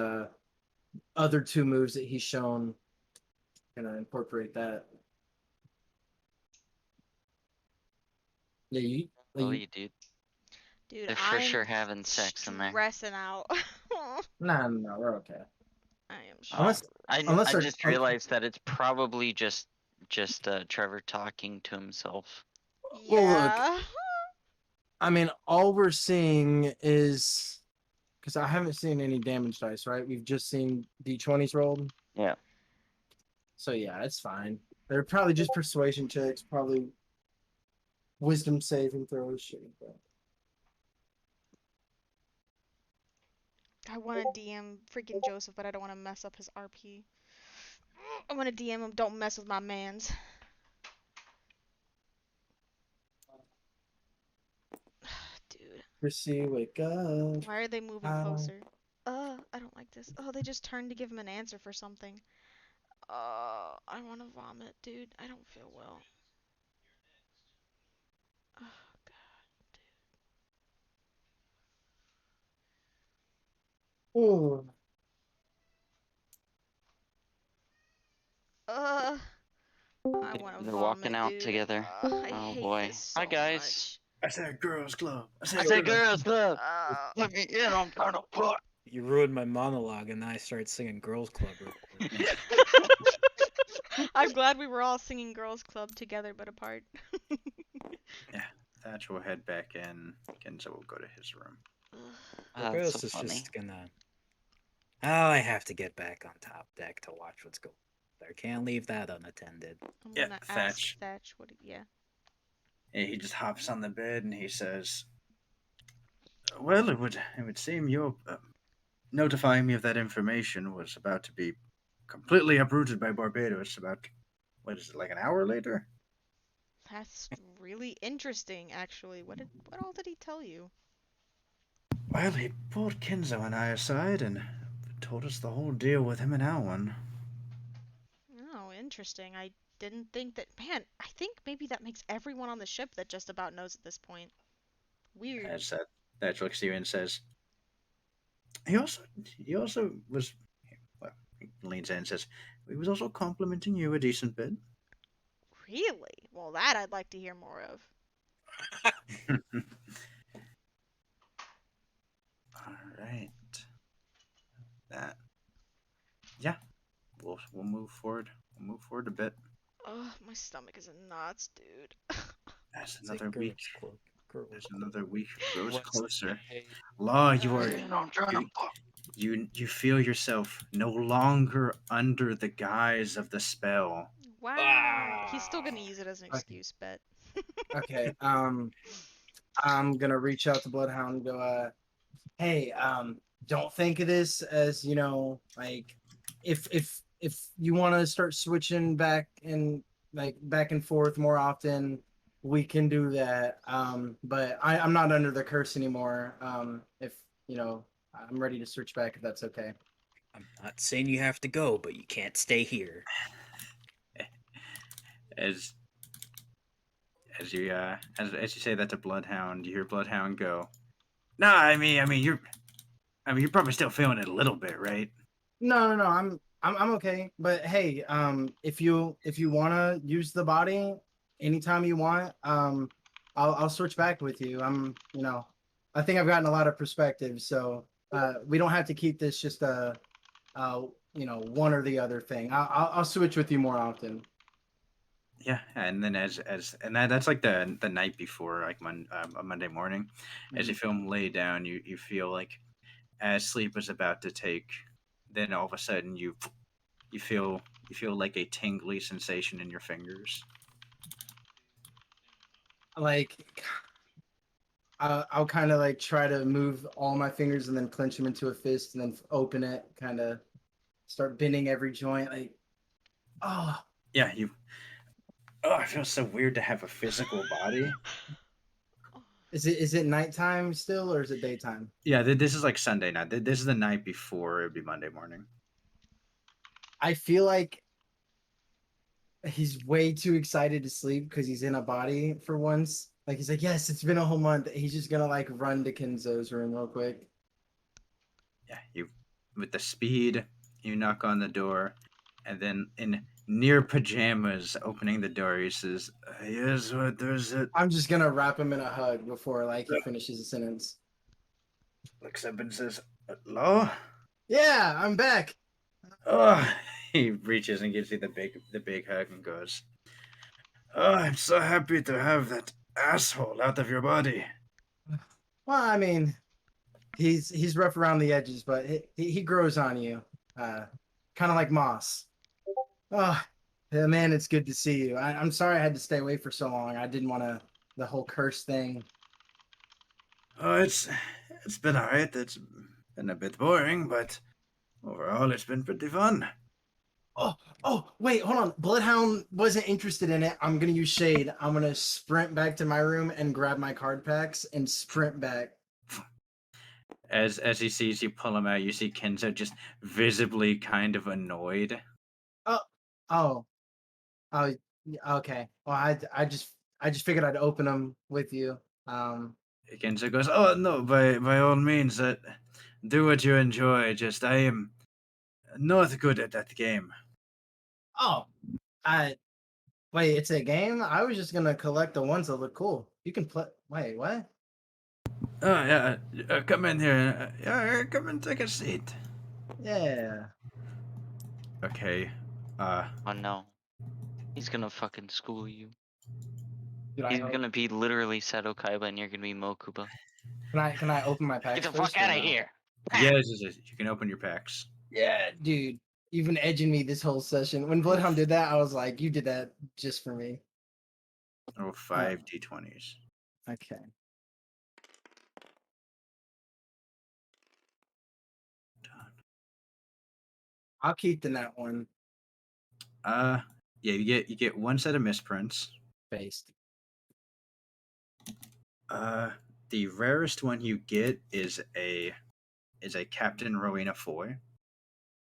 other two moves that he's shown, gonna incorporate that. Yeah, Oh, you dude. Dude, They're for I'm sure having sex in there. stressing out. No, we're okay. I am Oh, stressed. Unless I they're- just realized that it's probably just Trevor talking to himself. Well, look. Yeah. I mean, all we're seeing is because I haven't seen any damage dice, right? We've just seen d20s rolled. Yeah. So yeah, it's fine. They're probably just persuasion checks, probably wisdom saving throws, shit like that. I want to DM freaking Joseph, but I don't want to mess up his RP. I want to DM him, don't mess with my mans. Dude, Percy, wake up. why are they moving closer? I don't like this. Oh, they just turned to give him an answer for something. I want to vomit, dude. I don't feel well. Oh, Oh, God. I want to They're vomit, walking out dude. together. I Oh hate boy. this so Hi guys. I said girls club. I said girls club. much. Let me in. I'm trying to fuck. You ruined my monologue, and I started singing Girls Club real quick. I'm glad we were all singing Girls Club together but apart. Thatch will head back in. Kenzo will go to his room. That's Gross so is funny. just gonna. Oh, I have to get back on top deck to watch what's going on. I can't leave that unattended. I'm Yeah, gonna Thatch. ask Thatch what. Yeah. And he just hops on the bed and he says, "Well, it would seem your notifying me of that information was about to be completely uprooted by Barbados. About what is it, like an hour later?" That's really interesting, actually. What all did he tell you? Well, he pulled Kenzo and I aside and told us the whole deal with him and Alwyn. Oh, interesting. I didn't think that. Man, I think maybe that makes everyone on the ship that just about knows at this point. Weird. As Thatch looks at you and says, he also was, well, he leans in and says, he was also complimenting you a decent bit. Really? Well, that I'd like to hear more of. All right. That. Yeah. We'll move forward. We'll move forward a bit. Ugh, my stomach is in knots, dude. That's It's like another week. Girls Club. Girls There's Club. another week grows What's closer. hey, Law, you are I'm trying to fuck. you feel yourself no longer under the guise of the spell. Wow. He's still gonna use it as an Okay. excuse, bet. Okay. I'm gonna reach out to Bloodhound and go, hey, don't think of this as, like if you want to start switching back and forth more often, we can do that. But I'm not under the curse anymore. If I'm ready to switch back if that's okay. I'm not saying you have to go, but you can't stay here. As you as you say that to Bloodhound, you hear Bloodhound go, "Nah, I mean you're probably still feeling it a little bit, right?" No, I'm okay. But hey, if you wanna use the body anytime you want, I'll switch back with you. I think I've gotten a lot of perspective, so we don't have to keep this just one or the other thing. I'll switch with you more often. Yeah, and then that's like the night before, like a Monday morning, as you feel him lay down, you feel like as sleep is about to take, then all of a sudden you feel like a tingly sensation in your fingers. Like, I'll kind of like try to move all my fingers and then clench them into a fist and then open it, kind of start bending every joint. Like, oh, Yeah, you. Oh, it feels so weird to have a physical body. is it nighttime still or is it daytime? Yeah, this is like Sunday night. This is the night before it would be Monday morning. I feel like he's way too excited to sleep because he's in a body for once. Like he's like, yes, it's been a whole month. He's just gonna like run to Kenzo's room real quick. Yeah, you with the speed, you knock on the door, and then in near pajamas, opening the door, he says, "Yes, what is it?" I'm just gonna wrap him in a hug before like he finishes the sentence. Looks up and says, "Hello." Yeah, I'm back. Oh, he reaches and gives you the big hug and goes, "Oh, I'm so happy to have that asshole out of your body." Well, I mean, he's rough around the edges, but he grows on you, kind of like moss. Oh, yeah, man, it's good to see you. I'm sorry I had to stay away for so long. I didn't want to the whole curse thing. Oh, it's been alright. It's been a bit boring, but overall, it's been pretty fun. Oh, wait, hold on. Bloodhound wasn't interested in it. I'm gonna use shade. I'm gonna sprint back to my room and grab my card packs and sprint back. As he sees you pull him out, you see Kenzo just visibly kind of annoyed. Oh, oh, oh. Okay. Well, I just figured I'd open them with you. Kenzo goes, "Oh no, by all means, do what you enjoy. Just I am not good at that game." Oh, I wait. It's a game. I was just gonna collect the ones that look cool. You can play. Wait, what? Oh yeah, come in here. Yeah, come and take a seat. Yeah. Okay. Oh no. He's gonna fucking school you. Dude, He's gonna be literally Seto Kaiba and you're gonna be Mokuba. can I open my Get packs the first? fuck Or out of no? here! Yes, you can open your packs. Yeah, dude. You've been edging me this whole session. When Bloodhound did that, I was like, you did that just for me. Oh, 5 d20s. Okay. I'll keep the net one Yeah, you get one set of misprints. based. The rarest one you get is a Captain Rowena foy.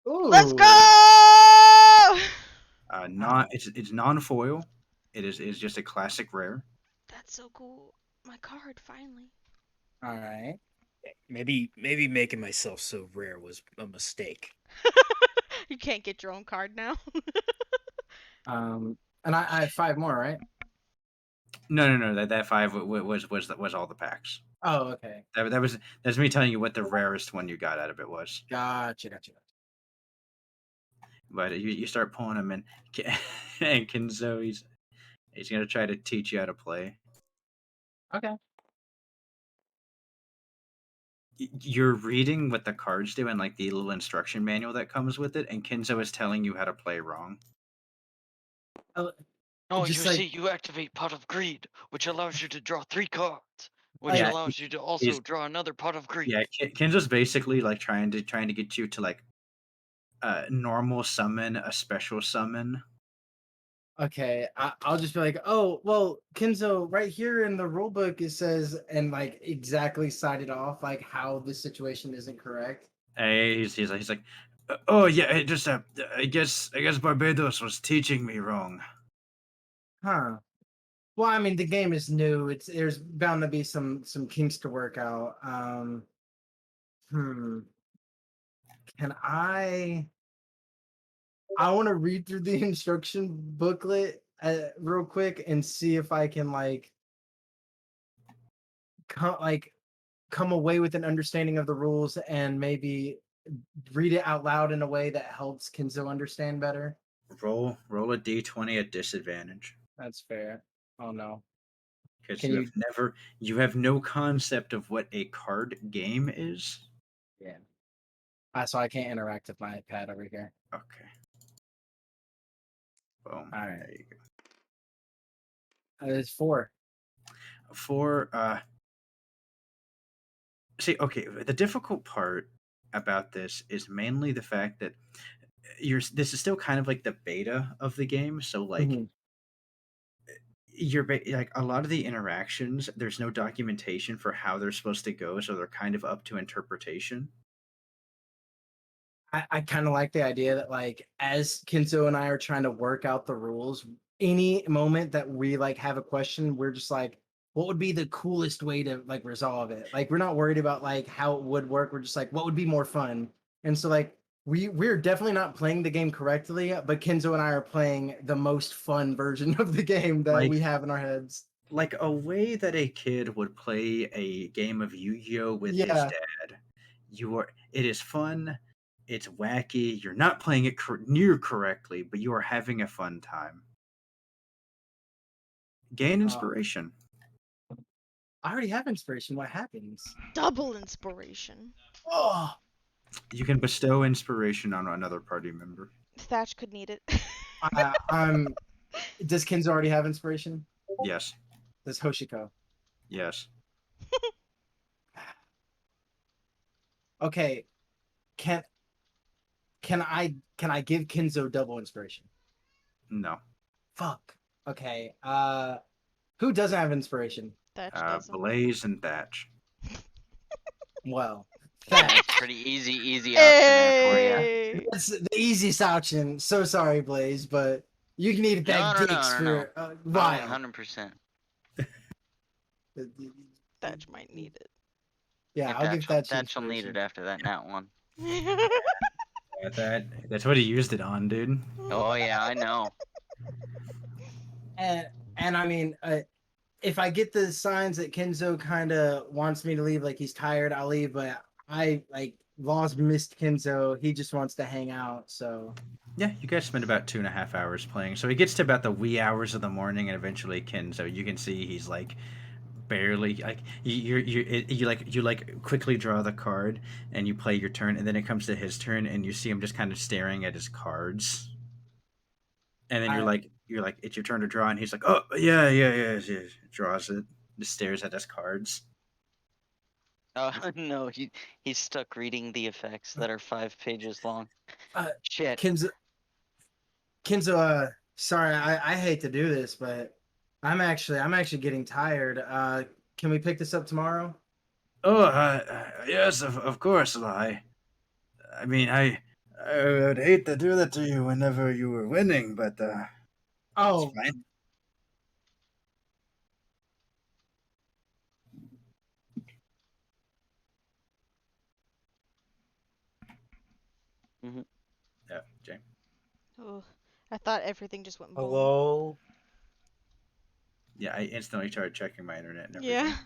Ooh. Let's go! Not it's non-foil. It's just a classic rare. That's so cool. My card finally. All right. Maybe making myself so rare was a mistake. You can't get your own card now. And I have 5 more, right? No. That 5 was all the packs. Oh, okay. That's me telling you what the rarest one you got out of it was. Gotcha. But you start pulling them and and Kenzo he's gonna try to teach you how to play. Okay. You're reading what the cards do and like the little instruction manual that comes with it, and Kenzo is telling you how to play wrong. Oh, Just you like- see, you activate Pot of Greed, which allows you to draw 3 cards, which Oh, yeah, allows you to also draw another Pot of Greed. Yeah, Kenzo's basically like trying to get you to like normal summon a special summon. Okay, I'll just be like, oh, well, Kenzo, right here in the rule book, it says, and like exactly cited off like how this situation isn't correct. He's like, oh yeah, it just I guess Barbados was teaching me wrong. Huh. Well, I mean, the game is new. There's bound to be some kinks to work out. Can I want to read through the instruction booklet real quick and see if I can come away with an understanding of the rules and maybe read it out loud in a way that helps Kenzo understand better. Roll a d20 at disadvantage. That's fair. Oh no. Because Can you have no concept of what a card game is. Yeah. So I can't interact with my pad over here. Okay. Boom. All right. There you go. It's 4. 4. See, okay. The difficult part about this is mainly the fact that this is still kind of like the beta of the game, so like Mhm. like a lot of the interactions, there's no documentation for how they're supposed to go, so they're kind of up to interpretation. I kind of like the idea that like as Kenzo and I are trying to work out the rules, any moment that we like have a question, we're just like, what would be the coolest way to like resolve it? Like we're not worried about like how it would work. We're just like, what would be more fun? And so like we're definitely not playing the game correctly, but Kenzo and I are playing the most fun version of the game that we Like have in our heads. like a way that a kid would play a game of Yu-Gi-Oh with his Yeah. dad. It is fun, it's wacky, you're not playing it near correctly, but you are having a fun time. Gain inspiration. I already have inspiration. What happens? Double inspiration. Oh, You can bestow inspiration on another party member. Thatch could need it. Does Kenzo already have inspiration? Yes. Does Hoshiko? Yes. Okay. Can I give Kenzo double inspiration? No. Fuck. Okay. Who doesn't have inspiration? Thatch doesn't. Blaze and Thatch. Well, That's Thatch. pretty easy option there for you. Hey! That's the easiest option. So sorry, Blaze, but you can eat that No, dicks no. for a while. 100%. Thatch might need it. Yeah, I'll give Thatch Thatch will need inspiration. it after that nat one. That's what he used it on, dude. Oh yeah, I know. And I mean, if I get the signs that Kenzo kind of wants me to leave, like he's tired, I'll leave. But I like Voss missed Kenzo. He just wants to hang out. So Yeah, you guys spend about 2.5 hours playing. So he gets to about the wee hours of the morning, and eventually so you can see he's like barely like you quickly draw the card and you play your turn, and then it comes to his turn, and you see him just kind of staring at his cards, and then you're like it's your turn to draw, and he's like, oh yeah, draws it, just stares at his cards. Oh no, he's stuck reading the effects that are 5 pages long. Shit. Kenzo, sorry, I hate to do this, but I'm actually getting tired. Can we pick this up tomorrow? Oh, yes, of course, I mean, I would hate to do that to you whenever you were winning, but Oh, it's fine. Mhm. Yeah, Jay. Oh, I thought everything just went boom. Hello? Yeah, I instantly started checking my internet and everything. Yeah.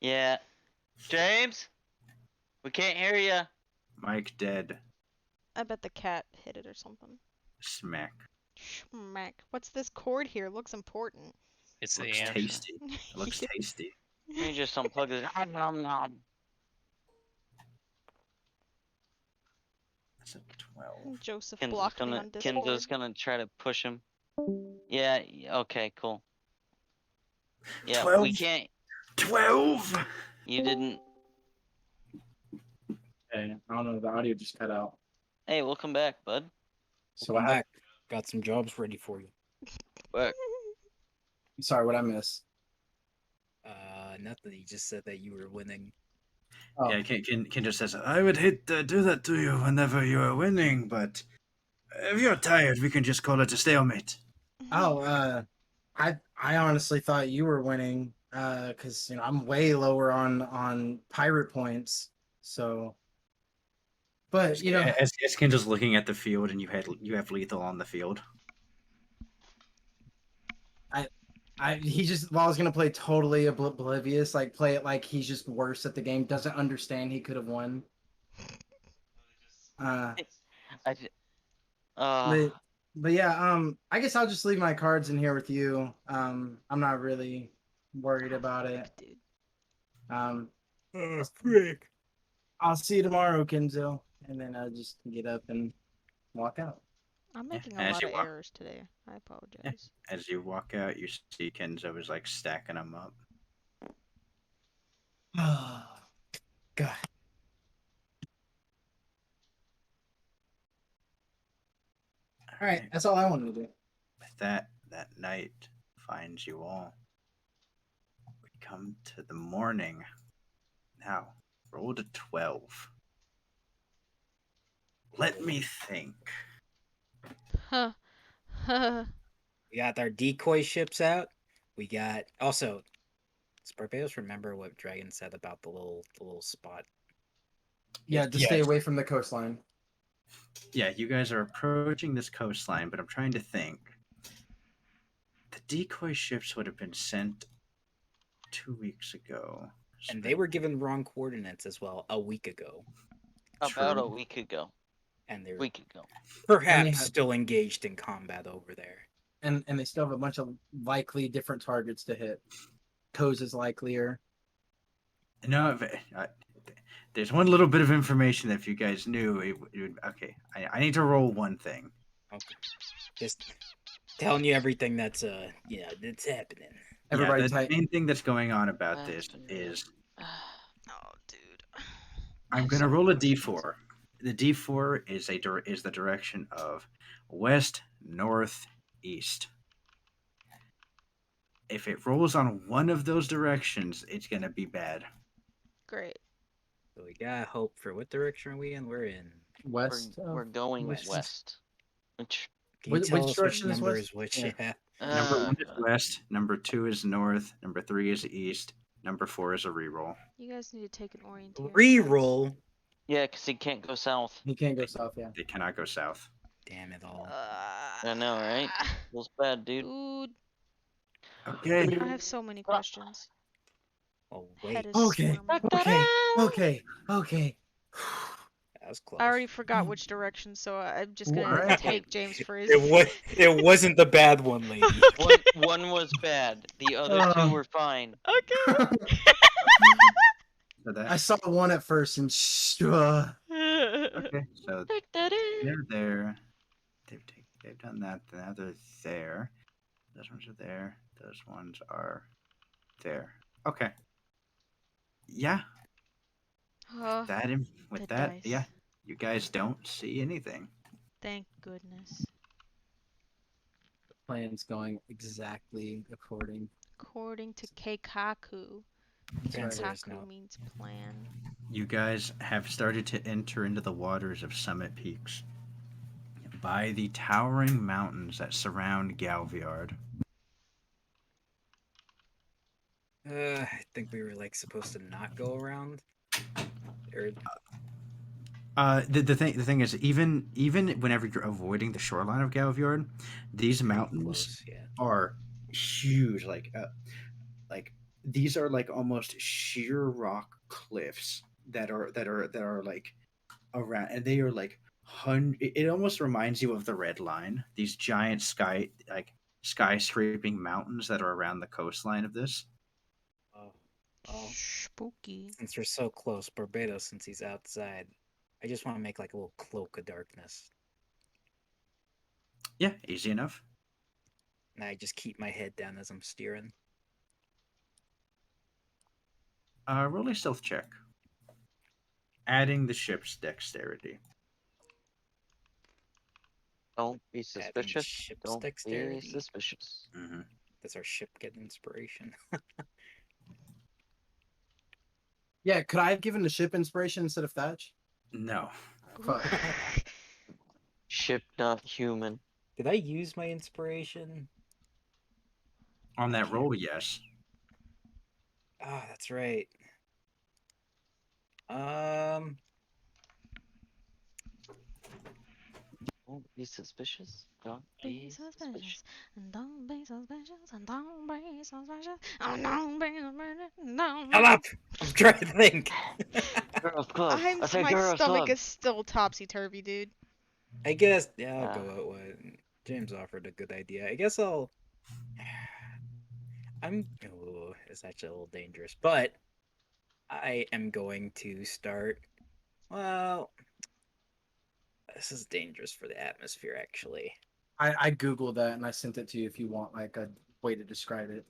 Yeah. James? We can't hear you. Mike dead. I bet the cat hit it or something. Smack. Schmack. What's this cord here? Looks important. It's the Looks amp. tasty. It looks tasty. Let me just unplug this. Nom, nom. That's a 12. Joseph blocked me on Discord. Kenzo's gonna try to push him. Yeah, okay, cool. Yeah, 12? we can't. 12? You didn't. hey, I don't know. The audio just cut out. Hey, welcome back, bud. So Welcome I back. Got some jobs ready for you. What? sorry, what I miss? Nothing. He just said that you were winning. Oh, Yeah, Ken just says, I would hate to do that to you whenever you are winning, but if you're tired, we can just call it a stalemate. I honestly thought you were winning, because I'm way lower on pirate points. So, but As Ken just looking at the field, and you have lethal on the field. Law's gonna play totally oblivious, like play it like he's just worse at the game, doesn't understand he could have won. But yeah, I guess I'll just leave my cards in here with you. I'm not really worried about it. Dude. Frick. I'll see you tomorrow, Kenzo. And then I'll just get up and walk out. I'm Yeah, making a and as lot you of walk, errors today. I yeah, apologize. as you walk out, you see Kenzo is like stacking them up. God. All right, that's all I wanted to do. That night finds you all. We come to the morning. Now, roll to 12. Let me think. Huh. Huh. We got our decoy ships out. We got also. Does Barbados remember what Dragon said about the little spot? Yeah, just stay away from the coastline. Yeah, you guys are approaching this coastline, but I'm trying to think. The decoy ships would have been sent 2 weeks ago. And they were given wrong coordinates as well a week ago. About a True. week ago. And they're Week ago. perhaps have- still engaged in combat over there. And they still have a bunch of likely different targets to hit. Coast is likelier. No, there's one little bit of information that if you guys knew, it would. Okay, I need to roll one thing. Okay. Just telling you everything that's that's happening. Everybody the tight. main thing that's going on about this is Oh, dude. I'm going to roll a d4. The d4 is the direction of west, north, east. If it rolls on one of those directions, it's going to be bad. Great. So we got hope for what direction are we in? We're in. West. We're going West. west. Which Can you Which tell us which direction is number west? is which? Yeah. Yeah. Number 1 is west, number 2 is north, number 3 is east, number 4 is a reroll. You guys need to take an orienteering class. Reroll. yeah, because he can't go south. He can't go south, yeah. They cannot go south. Damn it all. I know, right? Feels bad, dude. Dude, Okay. I have so many questions. Oh Head wait, is Okay. swarming. Okay. that was close. I already forgot which direction, so I'm just gonna Alright. take James for his. It wasn't the bad one, lady. One was bad. The other two were fine. Okay. So that, I saw one at first and okay, so they're there. They've done that. Now they're there. Those ones are there. Those ones are there. Okay. Yeah. Oh, With the that, dice. yeah. You guys don't see anything. Thank goodness. Plan's going exactly according. According to Keikaku, That's right. Keikaku means plan. You guys have started to enter into the waters of Summit Peaks by the towering mountains that surround Galviard. I think we were supposed to not go around. Or The thing is, even whenever you're avoiding the shoreline of Galviard, these mountains close, yeah. are huge. Like these are like almost sheer rock cliffs that are like around, and they are like it almost reminds you of the Red Line. These giant skyscraping mountains that are around the coastline of this. Oh, Spooky. since we're so close, Barbados, since he's outside, I just want to make a little cloak of darkness. Yeah, easy enough. And I just keep my head down as I'm steering. Roll a stealth check. Adding the ship's dexterity. Don't be Adding suspicious. ship's Don't be dexterity. suspicious. Mm-hmm. Does our ship get inspiration? Yeah, could I have given the ship inspiration instead of thatch? No. Fuck. Ship not human. Did I use my inspiration? On that roll, yes. Ah, that's right. Don't be suspicious. Don't Be be suspicious. suspicious. And don't be suspicious. And don't be suspicious. And don't be suspicious. And don't Shut up! I'm trying to think. Girls club. I say my girls stomach club. is still topsy turvy, dude. I guess, yeah, I'll Ah. go out with James offered a good idea. I guess oh, it's actually a little dangerous, but I am going to start Well, this is dangerous for the atmosphere, actually. I googled that and I sent it to you if you want like a way to describe it.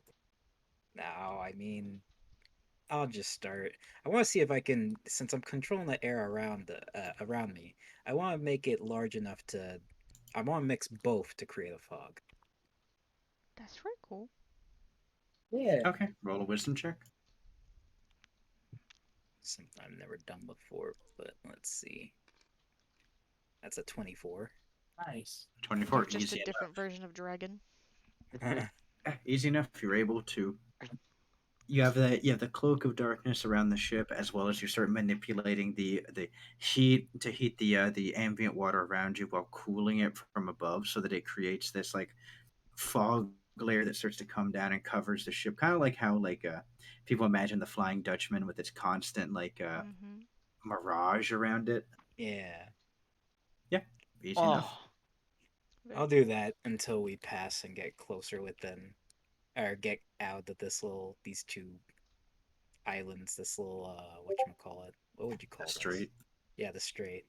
No, I mean, I'll just start. I want to see if I can, since I'm controlling the air around me. I want to make it large enough to. I want to mix both to create a fog. That's pretty cool. Yeah. Okay, roll a wisdom check. Something I've never done before, but let's see. That's a 24. Nice. 24, You're just easy a different version of dragon. enough. Easy enough. You're able to. You have the cloak of darkness around the ship, as well as you start manipulating the heat to heat the ambient water around you while cooling it from above, so that it creates this like fog layer that starts to come down and covers the ship, kind of like how people imagine the Flying Dutchman with its constant Mm-hmm. mirage around it. Yeah, Yeah, easy enough. Oh, I'll do that until we pass and get closer within, or get out of these two islands. This little whatchamacallit. What would you call this? Straight. Yeah, the strait.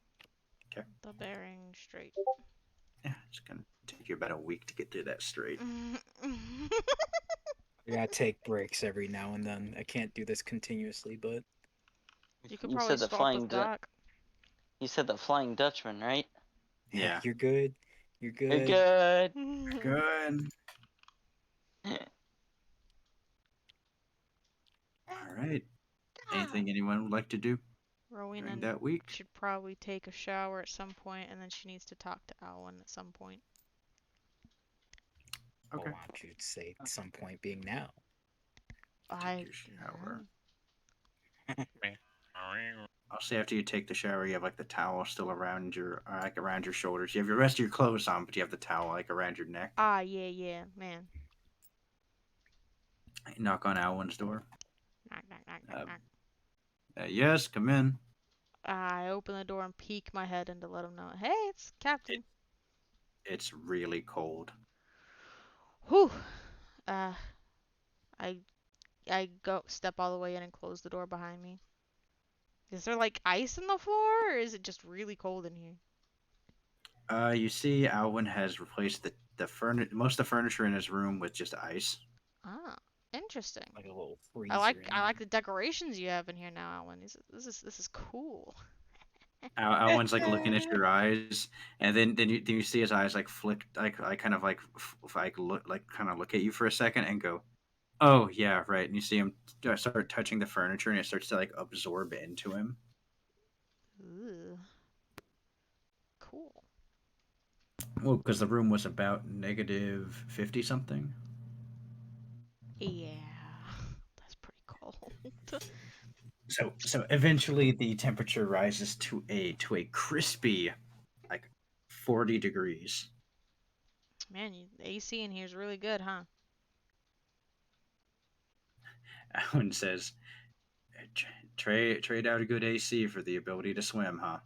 Okay. The Bering Strait. Yeah, it's gonna take you about a week to get through that straight. I gotta take breaks every now and then. I can't do this continuously, but You could you probably said the swap with Doc. You said the Flying Dutchman, right? Yeah. you're good. You're good. You're good. Good. All right. Anything anyone would like to do Rowena during that week? should probably take a shower at some point, and then she needs to talk to Alwyn at some point. Okay. Why don't you say at some point being now? Take your shower. I'll say after you take the shower, you have like the towel still around around your shoulders. You have the rest of your clothes on, but you have the towel like around your neck. Ah, yeah, man. You knock on Alwyn's door. Knock, knock, knock, knock, knock. Yes, come in. I open the door and peek my head in to let him know. Hey, it's Captain. It's really cold. Whew. I go step all the way in and close the door behind me. Is there like ice in the floor, or is it just really cold in here? You see, Alwyn has replaced most of the furniture in his room with just ice. Ah, interesting. Like a little freezer. I like the decorations you have in here now, Alwyn. This is cool. Alwyn's like looking at your eyes, and then you see his eyes like flick, like kind of look at you for a second and go, "Oh yeah, right." And you see him start touching the furniture, and it starts to like absorb into him. Ooh. Cool. Well, because the room was about negative 50 something. Yeah, that's pretty cold. So eventually the temperature rises to a crispy like 40 degrees. Man, the AC in here is really good, huh? Alwyn says, trade out a good AC for the ability to swim, huh?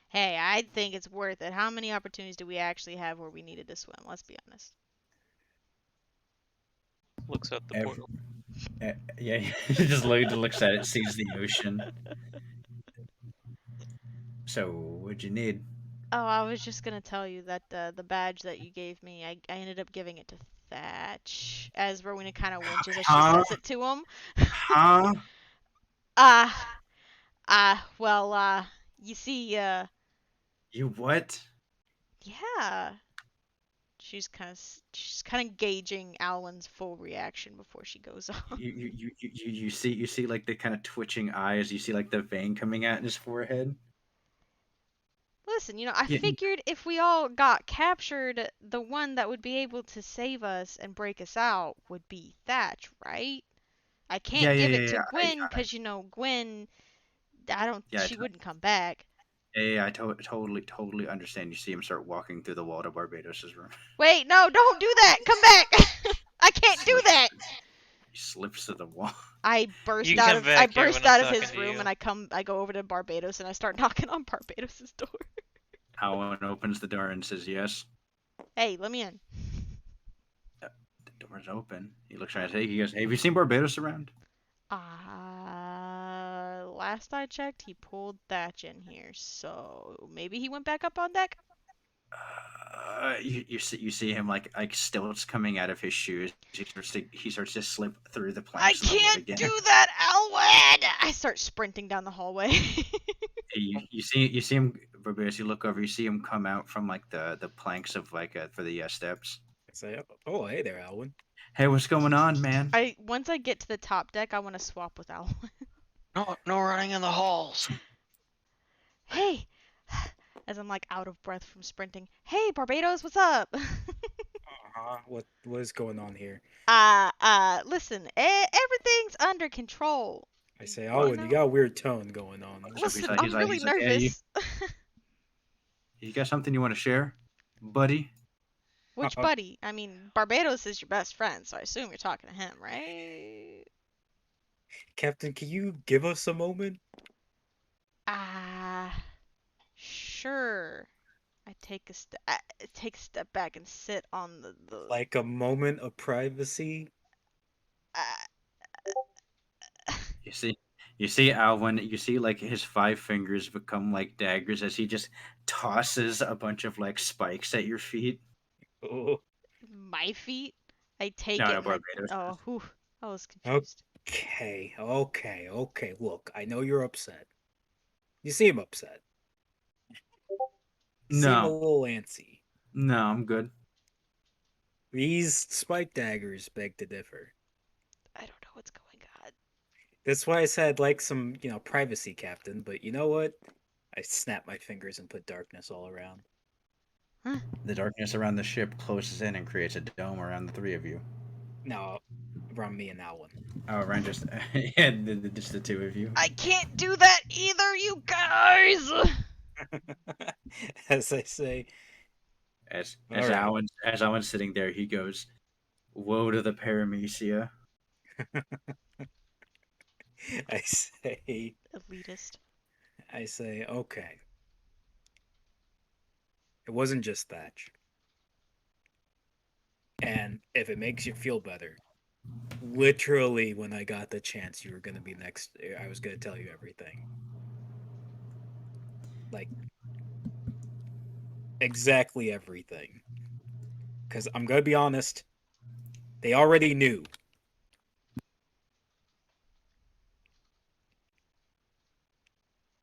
Hey, I think it's worth it. How many opportunities do we actually have where we needed to swim? Let's be honest. Looks out the portal. Yeah, he just looks at it, sees the ocean. So, what'd you need? Oh, I was just gonna tell you that the badge that you gave me, I ended up giving it to Thatch, as Rowena kind of winches as she Huh? says it to him. Huh? Well, you see, You what? yeah. She's kind of gauging Alwyn's full reaction before she goes on. You see like the kind of twitching eyes. You see like the vein coming out in his forehead. Listen, I Yeah. figured if we all got captured, the one that would be able to save us and break us out would be Thatch, right? I can't give it to Gwen because Gwen, she wouldn't come back. I totally understand. You see him start walking through the wall to Barbados's room. Wait, no, don't do that. Come back. I can't do that. He slips to the wall. I burst You out come of back here when I'm out of his talking to room you. and I go over to Barbados and I start knocking on Barbados's door. Alwyn opens the door and says yes. Hey, let me in. The door's open. He looks around. He goes, "Have you seen Barbados around?" last I checked, he pulled Thatch in here, so maybe he went back up on deck. You see him like stilts coming out of his shoes. He starts to slip through the I planks in the wood can't again. do that, Alwyn! I start sprinting down the hallway. You see him, Barbados, you look over, you see him come out from like the planks of like for the steps. I say, oh, hey there, Alwyn. Hey, what's going on, man? Once I get to the top deck, I want to swap with Alwyn. No running in the halls. Hey! As I'm like out of breath from sprinting. Hey, Barbados, what's up? What is going on here? Listen, everything's under control. I say, Well, Alwyn, no. you got a weird tone going on. Listen, he's I'm like- really he's like, "Hey, nervous. You got something you want to share, buddy? Which buddy? I mean, Barbados is your best friend, so I assume you're talking to him, right? Captain, can you give us a moment? Sure. I take a step back and sit on the Like a moment of privacy? You see Alwyn, you see like his 5 fingers become like daggers as he just tosses a bunch of like spikes at your feet. Oh, my feet. I take No, it. no, And I, Barbados. oh, whew, I was confused. okay. Look, I know you're upset. You seem upset. You seem a No, little antsy. no, I'm good. These spike daggers beg to differ. I don't know what's going on. That's why I said like some, privacy, Captain. But you know what? I snap my fingers and put darkness all around. The darkness around the ship closes in and creates a dome around the three of you. No, around me and Alwyn. Oh, around just yeah, just the two of you. I can't do that either, you guys. As I say, As Alright. Alan's sitting there, he goes, "Woe to the paramecia." I say, Elitist. okay. It wasn't just thatch. And if it makes you feel better, literally when I got the chance you were going to be next, I was going to tell you everything. Like, exactly everything. Because I'm going to be honest, they already knew.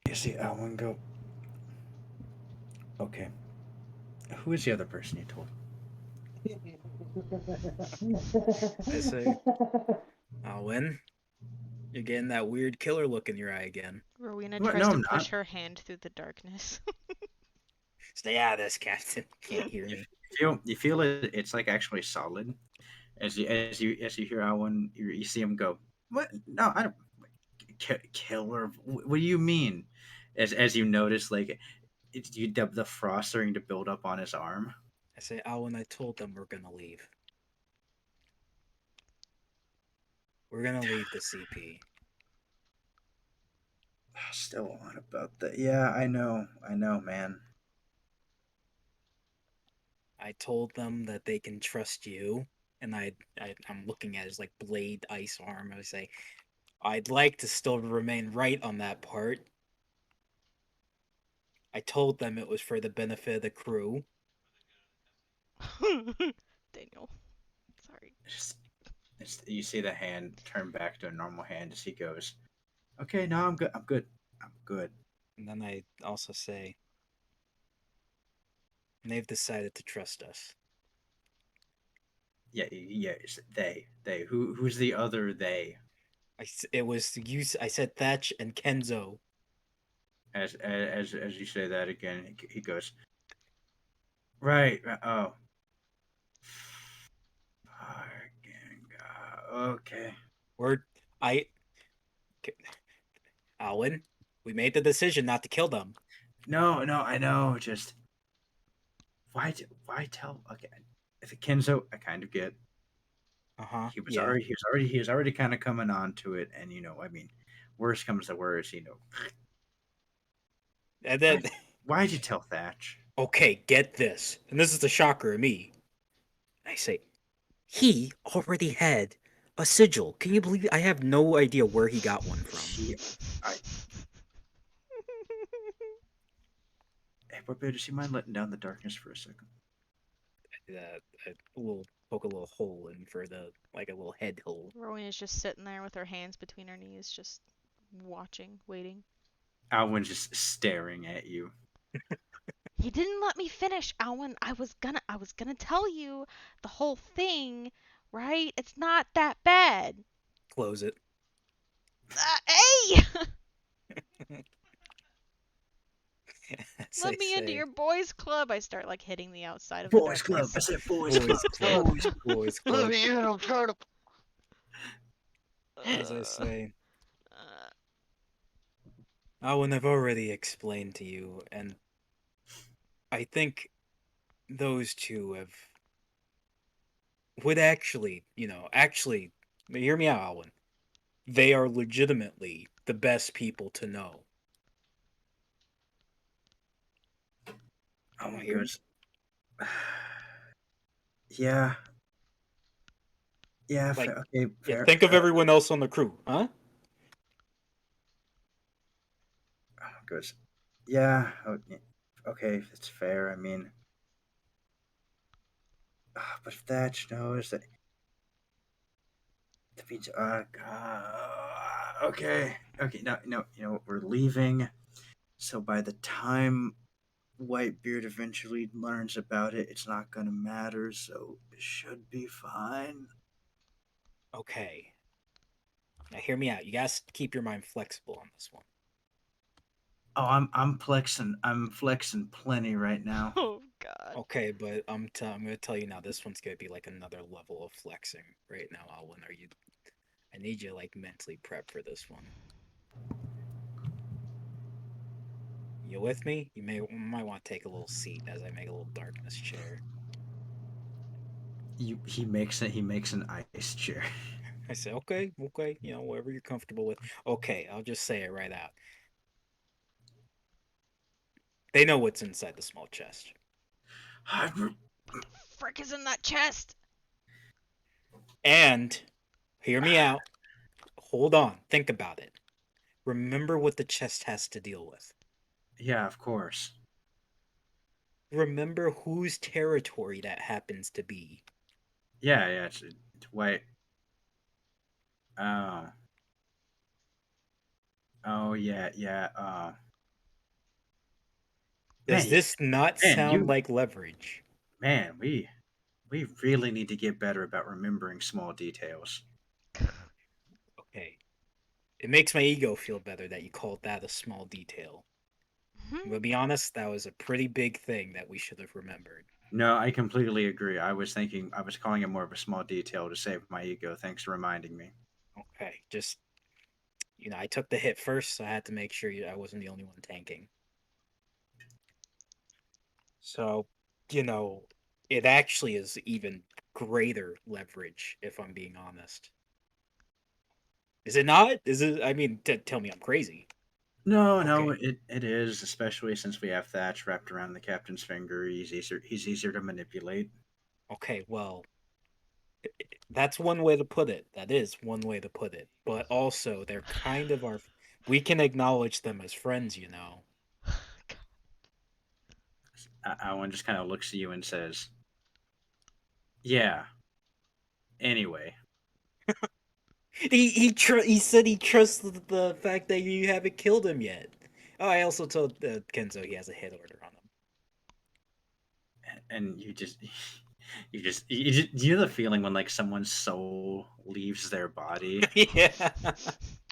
You see Alan go, "Okay, who is the other person you told?" I say, Alwyn, you're getting that weird killer look in your eye again. Rowena What? tries No, to I'm push not. her hand through the darkness. Stay out of this, Captain. Can't hear me. You feel it. It's like actually solid. As you hear Alan, you see him go, "What? No, I don't. Killer? What do you mean?" As you notice, like the frost starting to build up on his arm. I say, Alwyn, I told them we're going to leave. We're going to leave the CP. Still on about that. Yeah, I know, man. I told them that they can trust you, and I'm looking at his like blade ice arm. I say, I'd like to still remain right on that part. I told them it was for the benefit of the crew. Daniel. Sorry. You see the hand turn back to a normal hand as he goes, "Okay, no, I'm good. I'm good. I'm good." And then I also say, they've decided to trust us. Yeah, it's they. Who's the other they? It was you. I said Thatch and Kenzo. As you say that again, he goes, "Right. Oh. Fucking God. Okay. Alwyn, we made the decision not to kill them. No, I know. Just why tell again? If it Kenzo, I kind of get. He was Yeah. already kind of coming on to it, and I mean, worst comes to worst, And then, Why'd you tell Thatch? okay, get this. And this is the shocker of me. I say, he already had A sigil. Can you believe it? I have no idea where he got one from. Hey, Barbados, do you mind letting down the darkness for a second? We'll poke a little hole in for a little head hole. Rowena's just sitting there with her hands between her knees, just watching, waiting. Alwyn's just staring at you. You didn't let me finish, Alwyn. I was gonna tell you the whole thing, right? It's not that bad. Close it. Hey! As Let I me into say. your boys' club. I start like hitting the outside of the Boys Club. darkness. I said boys Boys club. club. Boys Boys Let club. me in, I'm trying to. As I say. Uh, Owen, I've already explained to you, and I think those two would actually, hear me out, Owen. They are legitimately the best people to know. Alwyn Hear me? goes, yeah. Yeah, Like, okay, Yeah, fair. think of everyone else on the crew, huh? Goes, yeah, okay, it's fair. I mean, but if Thatch knows that means, okay, no, we're leaving. So by the time Whitebeard eventually learns about it, it's not gonna matter. So it should be fine. Okay. Now hear me out. You guys keep your mind flexible on this one. Oh, I'm flexing. I'm flexing plenty right now. oh God. Okay, but I'm gonna tell you now. This one's gonna be like another level of flexing right now, Alwyn. I need you like mentally prep for this one. You with me? You might want to take a little seat as I make a little darkness chair. He makes it. He makes an ice chair. I say, okay, whatever you're comfortable with. Okay, I'll just say it right out. They know what's inside the small chest. What the frick is in that chest? And, hear me out. Hold on, think about it. Remember what the chest has to deal with. Yeah, of course. Remember whose territory that happens to be. Yeah, it's white. Oh. Oh yeah. Does this not sound you like leverage? man, we really need to get better about remembering small details. Okay. It makes my ego feel better that you called that a small detail. I'm gonna be honest, that was a pretty big thing that we should have remembered. No, I completely agree. I was calling it more of a small detail to save my ego. Thanks for reminding me. Okay, just I took the hit first, so I had to make sure I wasn't the only one tanking. So, it actually is even greater leverage, if I'm being honest. Is it not? Is it? I mean, tell me I'm crazy. No, Okay. it is, especially since we have Thatch wrapped around the captain's finger. He's easier to manipulate. Okay, well, that's one way to put it. That is one way to put it. But also, they're kind of our. We can acknowledge them as friends, Alan just kind of looks at you and says, "Yeah. Anyway." He said he trusts the fact that you haven't killed him yet. Oh, I also told Kenzo he has a hit order on him. And you know the feeling when like someone's soul leaves their body. Yeah.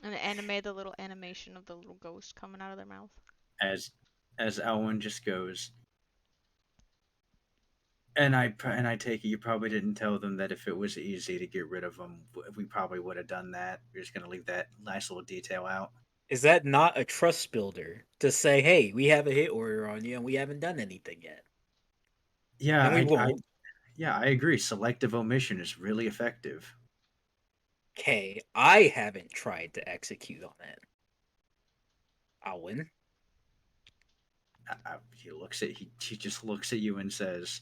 And animate the little animation of the little ghost coming out of their mouth. As Elwyn just goes, and I take it you probably didn't tell them that if it was easy to get rid of them, we probably would have done that. We're just gonna leave that nice little detail out. Is that not a trust builder to say, hey, we have a hit order on you and we haven't done anything yet? Yeah, And we won't. I agree. Selective omission is really effective. Okay, I haven't tried to execute on it. I'll win. He just looks at you and says,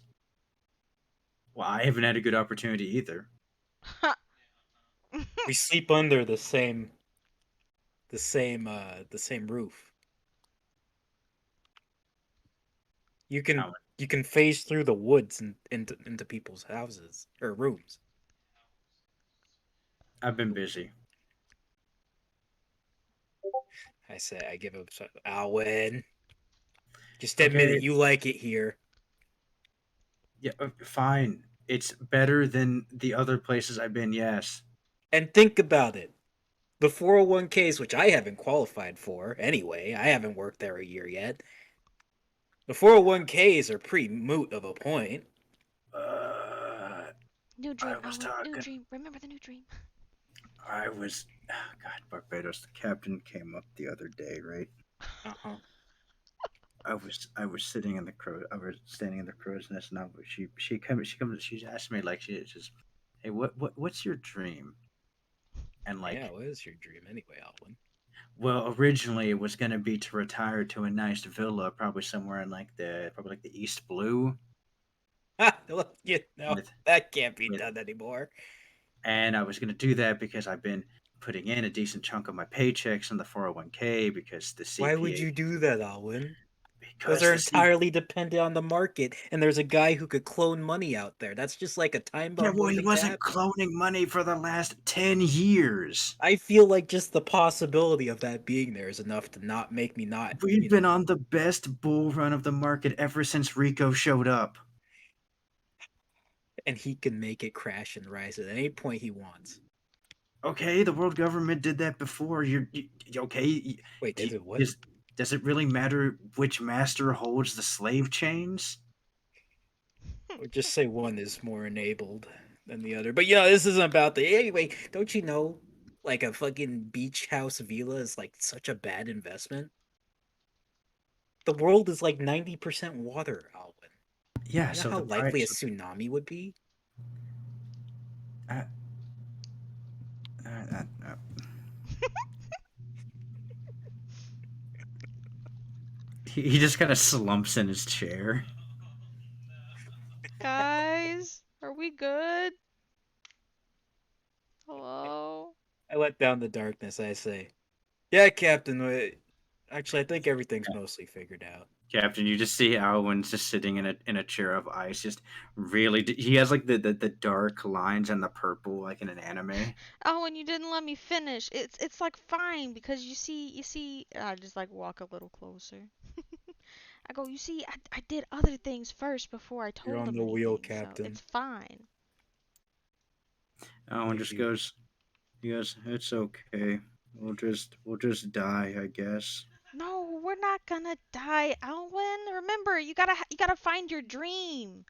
"Well, I haven't had a good opportunity either." We sleep under the same roof. You Alan, can phase through the woods and into people's houses or rooms. I've been busy. I say I give up. Alwyn, just admit it. Okay, You like it here. yeah, fine. It's better than the other places I've been. Yes. And think about it. The 401ks, which I haven't qualified for anyway, I haven't worked there a year yet. The 401ks are pretty moot of a point. Uh, New I dream, was Alwyn. New talking. dream. Remember the new dream. I was. God, Barbados. The captain came up the other day, right? Uh-huh. I was sitting in the crow. I was standing in the crow's nest, and she's asked me like she's just, hey, what's your dream? And Yeah, like, what is your dream anyway, Alwyn? well, originally it was gonna be to retire to a nice villa, probably somewhere in probably like the East Blue, Well, you know, with that can't be with, done anymore. and I was gonna do that because I've been putting in a decent chunk of my paychecks in the 401k because the Why would CPA you do that, Alwyn? Those because are the C entirely dependent on the market, and there's a guy who could clone money out there. That's just like a time yeah, bomb well, he waiting to wasn't happen. cloning money for the last 10 years. I feel like just the possibility of that being there is enough to not make me not, We've been on the best bull run of the market ever since Rico showed up. and he can make it crash and rise at any point he wants. Okay, the world government did that before. Okay? Wait, they Do, did what? does it really matter which master holds the slave chains? Or just say one is more enabled than the other. But yeah, this isn't about the anyway. Don't you know, like a fucking beach house villa is like such a bad investment. The world is like 90% water, Alvin. Yeah, You know so how the likely a price. tsunami would be? Uh, uh, uh, he just kind of slumps in his chair. Guys, are we good? Hello? I let down the darkness, I say. Yeah, Captain. Actually, I think everything's mostly figured out. Captain, you just see Alwyn just sitting in a chair of ice, just really. He has like the dark lines and the purple like in an anime. Oh, and you didn't let me finish. It's like fine because you see. I just like walk a little closer. I go, you see, I did other things first before I You're told on him the wheel, anything, so Captain. it's fine. Alwyn Thank just you. goes. He goes, "It's okay. We'll just die, I guess." No, we're not gonna die, Alwyn. Remember, you gotta find your dream.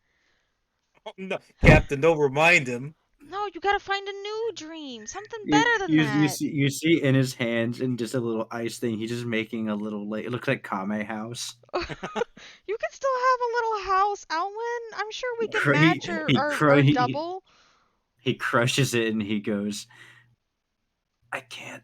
Oh, no, Captain, don't remind him. No, you gotta find a new dream, something You, better than that. you see in his hands and just a little ice thing. He's just making a little like it looks like Kame house. You can still have a little house, Alwyn. I'm sure we can He match or he, or, cru- or he double. he crushes it and he goes, "I can't."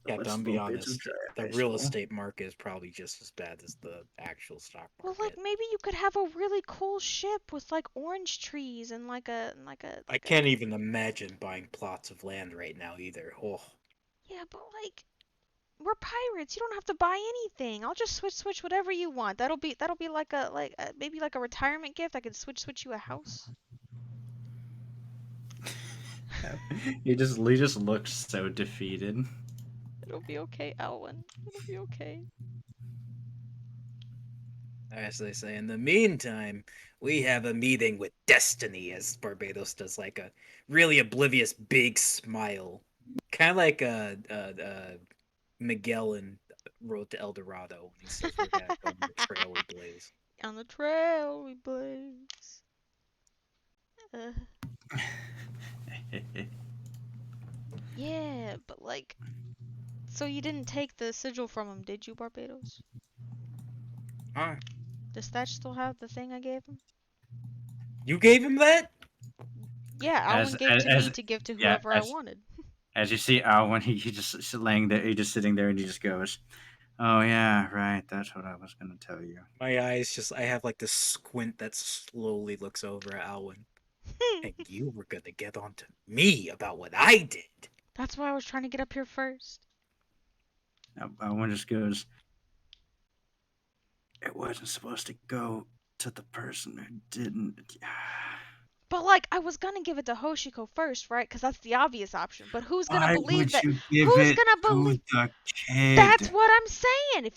Captain, Let's I'm be little bits of honest. dry The ice. real Well, estate market is probably just as bad as the actual stock Well, like market. maybe you could have a really cool ship with like orange trees and I can't even imagine buying plots of land right now either. Oh, Yeah, but like we're pirates. You don't have to buy anything. I'll just switch whatever you want. That'll be like maybe like a retirement gift. I could switch you a house. he just looks so defeated. It'll be okay, Alwyn. It'll be okay. as they say. In the meantime, we have a meeting with destiny, as Barbados does, like a really oblivious big smile, kind of like Miguel in Road to El Dorado when he says we're gonna go on the trail we blaze. On the trail we blaze. Uh, yeah, but like, so you didn't take the sigil from him, did you, Barbados? Huh? Does Thatch still have the thing I gave him? You gave him that? Yeah, Alwyn gave to me As to give to yeah whoever I wanted. as you see Alwyn, he just laying there, he just sitting there, and he just goes, "Oh yeah, right. That's what I was gonna tell you." My eyes just, I have like this squint that slowly looks over at Alwyn. And you were gonna get on to me about what I did. That's why I was trying to get up here first. One just goes, it wasn't supposed to go to the person who didn't. But like, I was gonna give it to Hoshiko first, right? Because that's the obvious option. But who's gonna Why believe would that? you give Who's it gonna to believe? the kid? That's what I'm saying.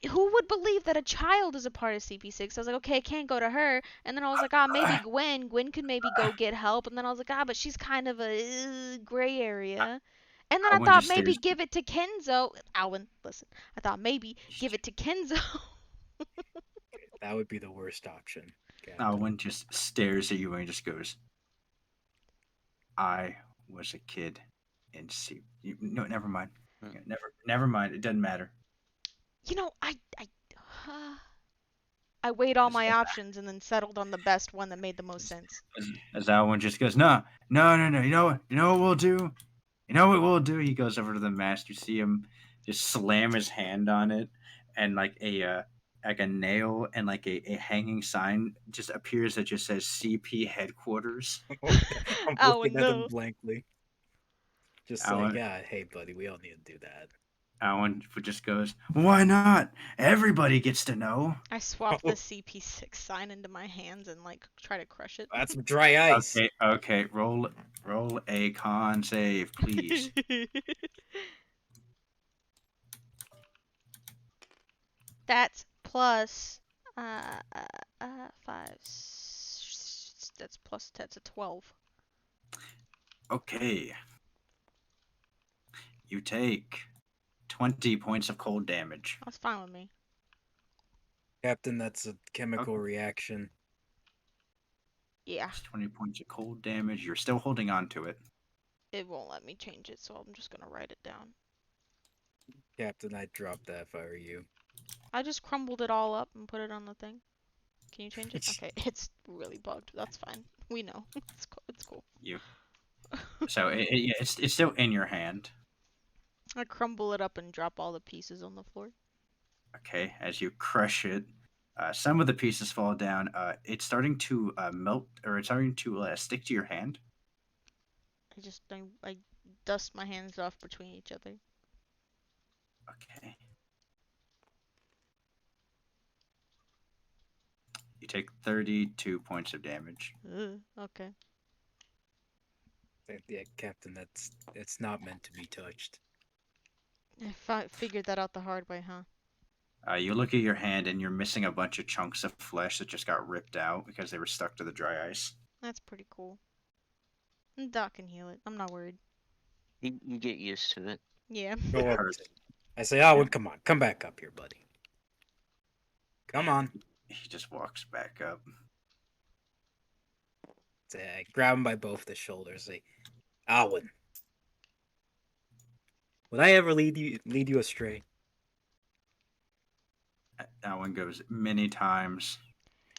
Who would believe that a child is a part of CP6? I was like, okay, it can't go to her. And then I was like, maybe Gwen. Gwen could maybe go get help. And then I was like, but she's kind of a gray area. And then I Alwyn thought just maybe stares. give it to Kenzo. Alwyn, listen. I thought maybe give it to Kenzo. That would be the worst option. Captain. Alwyn just stares at you and just goes, I was a kid in C. No, never mind. Never mind. It doesn't matter. You know, I weighed all my options and then settled on the best one that made the most sense. As Alwyn just goes, no. You know what we'll do? You know what we'll do? He goes over to the mast. You see him just slam his hand on it, and like a nail and like a hanging sign just appears that just says CP headquarters. I'm looking at him no. blankly. Just Alwyn, like, hey, buddy, we all need to do that. Alwyn just goes, why not? Everybody gets to know. I swapped the CP6 sign into my hands and like try to crush it. That's some dry ice. Okay. Roll a con save, please. That's plus 5. That's a 12. Okay. You take 20 points of cold damage. That's fine with me. Captain, that's a chemical reaction. Yeah. It's 20 points of cold damage. You're still holding on to it. It won't let me change it, so I'm just gonna write it down. Captain, I'd drop that if I were you. I just crumbled it all up and put it on the thing. Can you change it? Okay, it's really bugged. That's fine. We know. It's cool. So it's still in your hand. I crumble it up and drop all the pieces on the floor. Okay, as you crush it, some of the pieces fall down. It's starting to melt, or it's starting to stick to your hand. I dust my hands off between each other. Okay. You take 32 points of damage. Okay. Yeah, Captain, it's not meant to be touched. I figured that out the hard way, huh? You look at your hand and you're missing a bunch of chunks of flesh that just got ripped out because they were stuck to the dry ice. That's pretty cool. And Doc can heal it. I'm not worried. You get used to it. Yeah. Go It up. hurts. I say, Alwyn, come on. Come back up here, buddy. Come on. He just walks back up. I grab him by both the shoulders. Say, Alwyn, would I ever lead you astray? That one goes many times.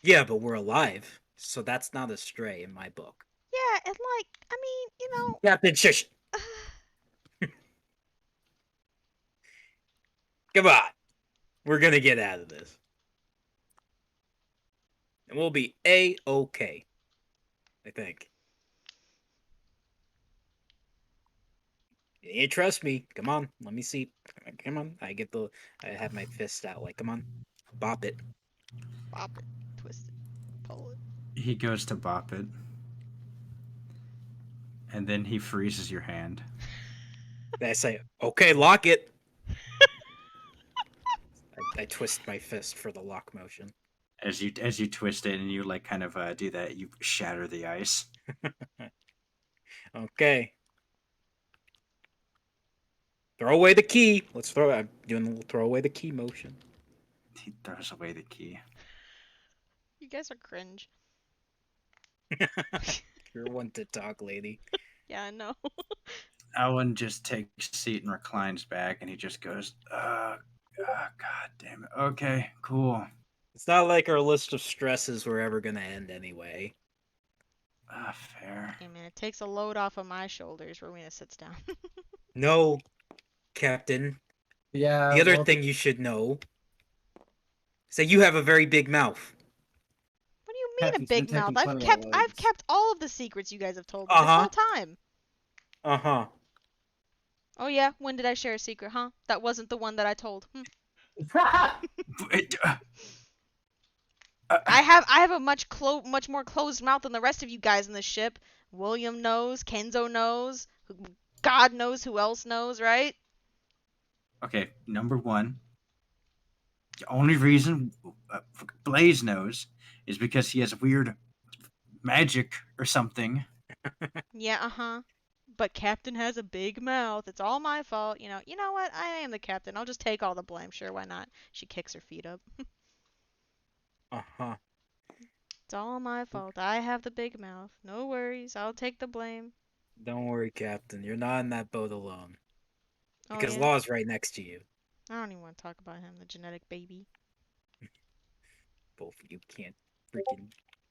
Yeah, but we're alive, so that's not astray in my book. Yeah, and like, I mean, you know. Captain, shush. Come on. We're gonna get out of this. And we'll be A-okay. I think. You trust me. Come on. Let me see. Come on. I have my fist out. Like, come on. Bop it. Bop it. Twist it. Pull it. He goes to bop it. And then he freezes your hand. I say, okay, lock it. I twist my fist for the lock motion. As you twist it and you like kind of do that, you shatter the ice. Okay. Throw away the key. I'm doing a little throw away the key motion. He throws away the key. You guys are cringe. You're one to talk, lady. Yeah, I know. Alan just takes a seat and reclines back, and he just goes, God damn it. Okay, cool. It's not like our list of stresses were ever gonna end anyway. Fair. Hey man, it takes a load off of my shoulders. Rowena sits down. No, Captain. Yeah. The other thing you should know is that you have a very big mouth. What do you mean a Captain's been big mouth? taking plenty of I've loads. kept all of the secrets you guys have told me this Uh-huh. whole time. Uh-huh. Oh yeah, when did I share a secret, huh? That wasn't the one that I told. It, I have a much more closed mouth than the rest of you guys in this ship. William knows, Kenzo knows, God knows who else knows, right? okay, number one, the only reason Blaze knows is because he has weird magic or something. Yeah, uh-huh. But Captain has a big mouth. It's all my fault. You know what? I am the captain. I'll just take all the blame. Sure, why not? She kicks her feet up. Uh-huh. It's all my fault. I have the big mouth. No worries. I'll take the blame. Don't worry, Captain. You're not in that boat alone. Oh Because yeah. Law's right next to you. I don't even want to talk about him, the genetic baby. Both of you can't freaking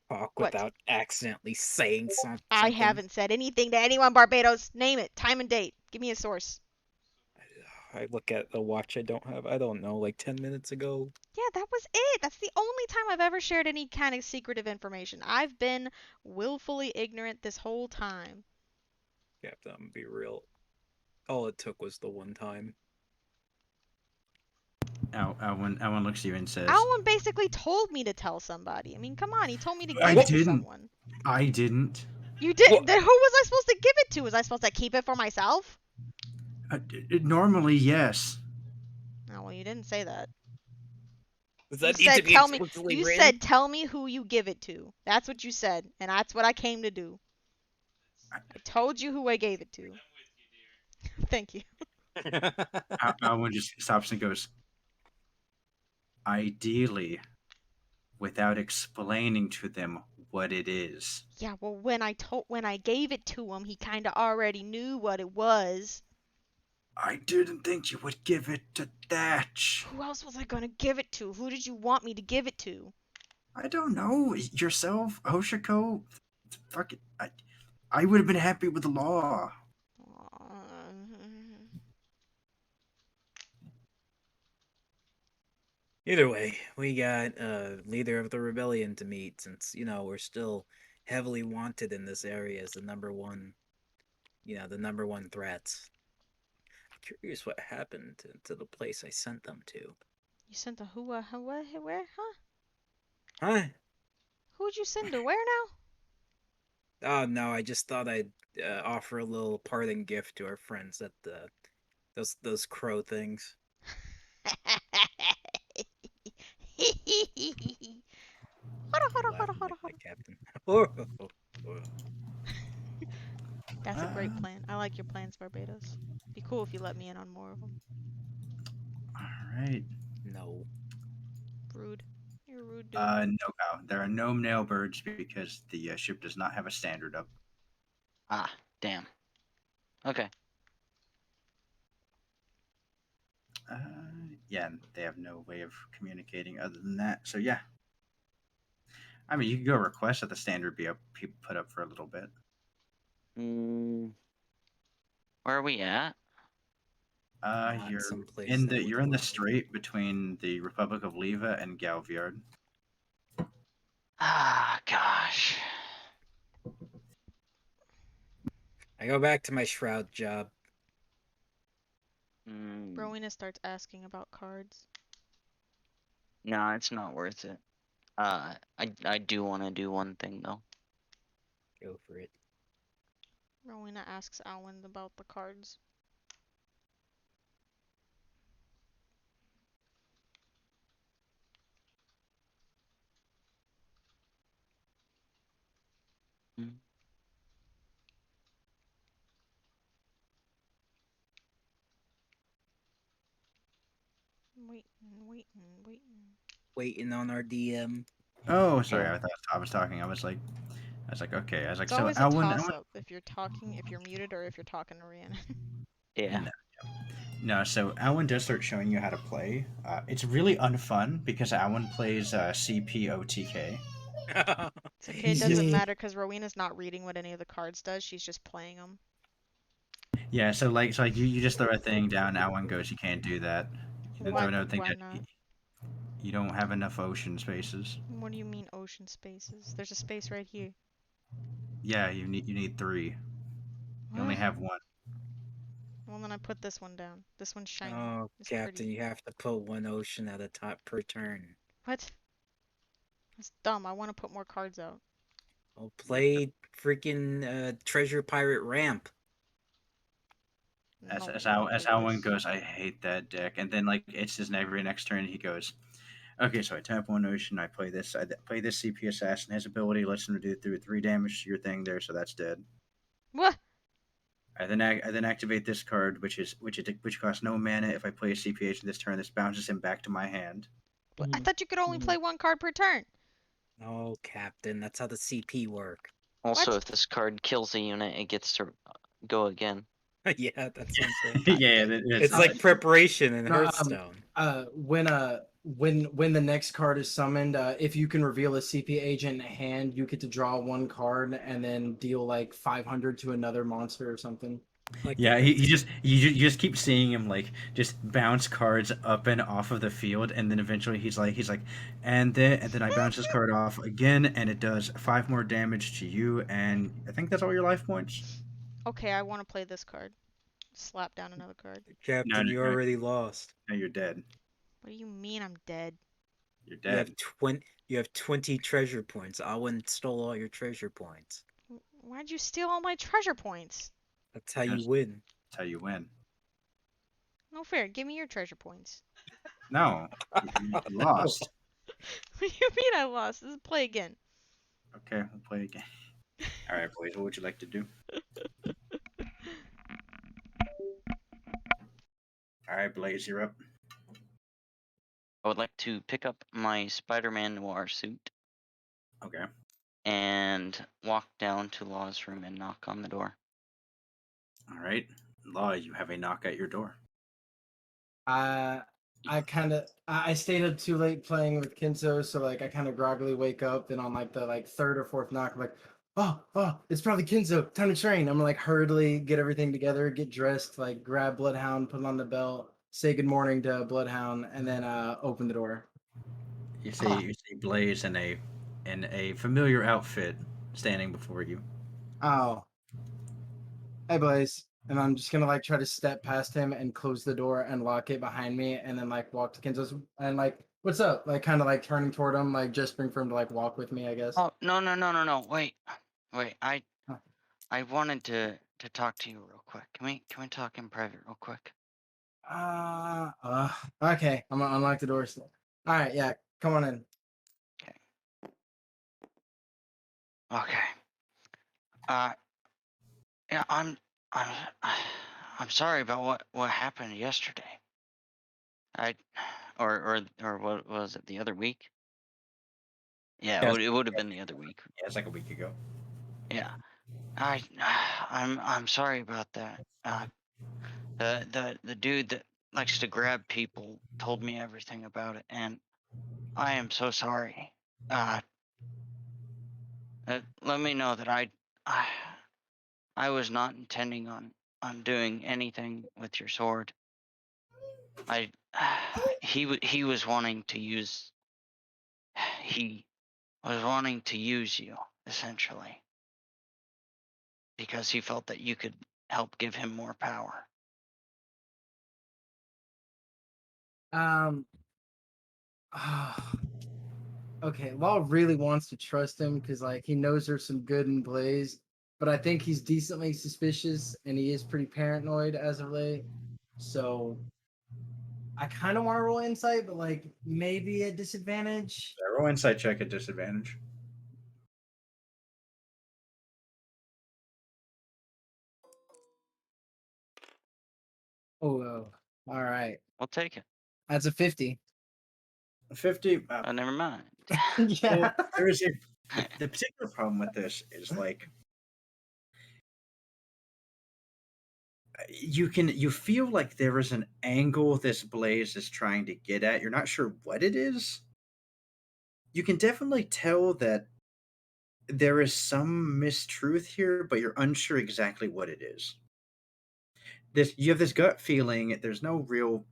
talk What? without accidentally saying something. I haven't said anything to anyone, Barbados. Name it. Time and date. Give me a source. I look at the watch I don't know, like 10 minutes ago. Yeah, that was it. That's the only time I've ever shared any kind of secretive information. I've been willfully ignorant this whole time. Captain, I'm gonna be real. All it took was the one time. Alan looks at you and says, Alan basically told me to tell somebody. I mean, come on. He told me to give I it to didn't. someone. I didn't. You did. Well- Then who was I supposed to give it to? Was I supposed to keep it for myself? Normally, yes. Oh, well, you didn't say that. Does You that need said to be tell me. explicitly You written? said tell me who you give it to. That's what you said, and that's what I came to do. I told you who I gave it to. Thank you. Alan just stops and goes, ideally, without explaining to them what it is. Yeah, well, when I gave it to him, he kind of already knew what it was. I didn't think you would give it to Thatch. Who else was I gonna give it to? Who did you want me to give it to? I don't know. Yourself, Hoshiko. Fuck it. I would have been happy with the law. Either way, we got leader of the rebellion to meet, since we're still heavily wanted in this area as the number one threat. I'm curious what happened to the place I sent them to. You sent the who? What? Where? Huh? Huh? Who'd you send to where now? Oh no, I just thought I'd offer a little parting gift to our friends at those crow things. Captain. That's a great plan. I like your plans, Barbados. Be cool if you let me in on more of them. All right. No. Rude. You're a rude dude. No, there are no male birds because the ship does not have a standard up. Ah, damn. Okay. Yeah, and they have no way of communicating other than that. So yeah. I mean, you could go request that the standard be put up for a little bit. Where are we at? You're someplace in that the would you're in the work. strait between the Republic of Leva and Galviard. Ah, gosh. I go back to my shroud job. Rowena starts asking about cards. No, it's not worth it. I do want to do one thing though. Go for it. Rowena asks Alan about the cards. Waiting on our DM. Oh, sorry, Yeah. I thought I was talking. I was like, okay. I was like, It's so always a Alan. toss-up if you're talking, if you're muted, or if you're talking to Rhiannon. Yeah. No, so Alan does start showing you how to play. It's really unfun because Alan plays CPOTK. It's okay, it doesn't matter because Rowena's not reading what any of the cards does. She's just playing them. Yeah, so you just throw a thing down. Alan goes, you can't do that. You Why- throw another thing why down. not? You don't have enough ocean spaces. What do you mean ocean spaces? There's a space right here. Yeah, you need 3. You only What? have 1. Well, then I put this one down. This one's shiny. Oh, It's Captain, pretty. you have to put 1 ocean at a top per turn. What? That's dumb. I want to put more cards out. Oh, play freaking treasure pirate ramp. As No, as I how wanna as play how one this. goes, I hate that deck. And then like it's his every next turn he goes, okay, so I tap 1 ocean, I play this, play this CP assassin. His ability lets him to do through 3 damage to your thing there, so that's dead. What? I then activate this card, which costs no mana. If I play a CPH this turn, this bounces him back to my hand. What? I Mhm. thought you could only Mhm. play 1 card per turn. No, Captain, that's how the CP work. Also, What? if this card kills a unit, it gets to go again. Yeah, that's what I'm saying. Yeah, It's like preparation in No, Hearthstone. when the next card is summoned, if you can reveal a CP agent hand, you get to draw 1 card and then deal like 500 to another monster or something. Like yeah. the Hearthstone. You just keep seeing him like just bounce cards up and off of the field, and then eventually he's like, and then I bounce this card off again, and it does 5 more damage to you, and I think that's all your life points. Okay, I want to play this card. Slap down another card. No, Captain, no, you no, already lost. no, you're dead. What do you mean I'm dead? You're You have dead. 20 treasure points. Owen stole all your treasure points. Why'd you steal all my treasure points? That's how you Yes. win. That's how you win. No fair. Give me your treasure points. No, you lost. What do you mean I lost? Let's play again. Okay, we'll play again. All right, boys. What would you like to do? All right, Blaze, you're up. I would like to pick up my Spider-Man Noir suit Okay. and walk down to Law's room and knock on the door. All right, Law, you have a knock at your door. I stayed up too late playing with Kinzo, so like I kind of groggily wake up, and on like the 3rd or 4th knock, I'm like, oh, it's probably Kinzo. Time to train. I'm gonna like hurriedly get everything together, get dressed, like grab Bloodhound, put it on the belt, say good morning to Bloodhound, and then open the door. You see Blaze in a familiar outfit standing before you. Oh, hey Blaze. And I'm just gonna like try to step past him and close the door and lock it behind me, and then like walk to Kinzo's and like, what's up? Like kind of like turning toward him, like gesturing for him to like walk with me, I guess. Oh, no. Wait. I Huh. wanted to talk to you real quick. Can we talk in private real quick? Okay. I'm gonna unlock the door still. All right, yeah, come on in. Okay. Yeah, I'm I'm sorry about what happened yesterday. I or what was it, the other week? Yeah, Yes. it would have been the other week. Yeah, it's like a week ago. Yeah. I'm sorry about that. The dude that likes to grab people told me everything about it, and I am so sorry. Uh, Let me know that I I was not intending on doing anything with your sword. I he was wanting to use he was wanting to use you essentially because he felt that you could help give him more power. Um. Okay. Law really wants to trust him because like he knows there's some good in Blaze, but I think he's decently suspicious and he is pretty paranoid as of late. So I kind of want to roll insight, but like maybe at disadvantage. Roll insight check at disadvantage. Oh, all right. We'll take it. That's a 50. 50. Never mind. Yeah. There is the particular problem with this is like you feel like there is an angle this Blaze is trying to get at. You're not sure what it is. You can definitely tell that there is some mistruth here, but you're unsure exactly what it is. You have this gut feeling. There's no real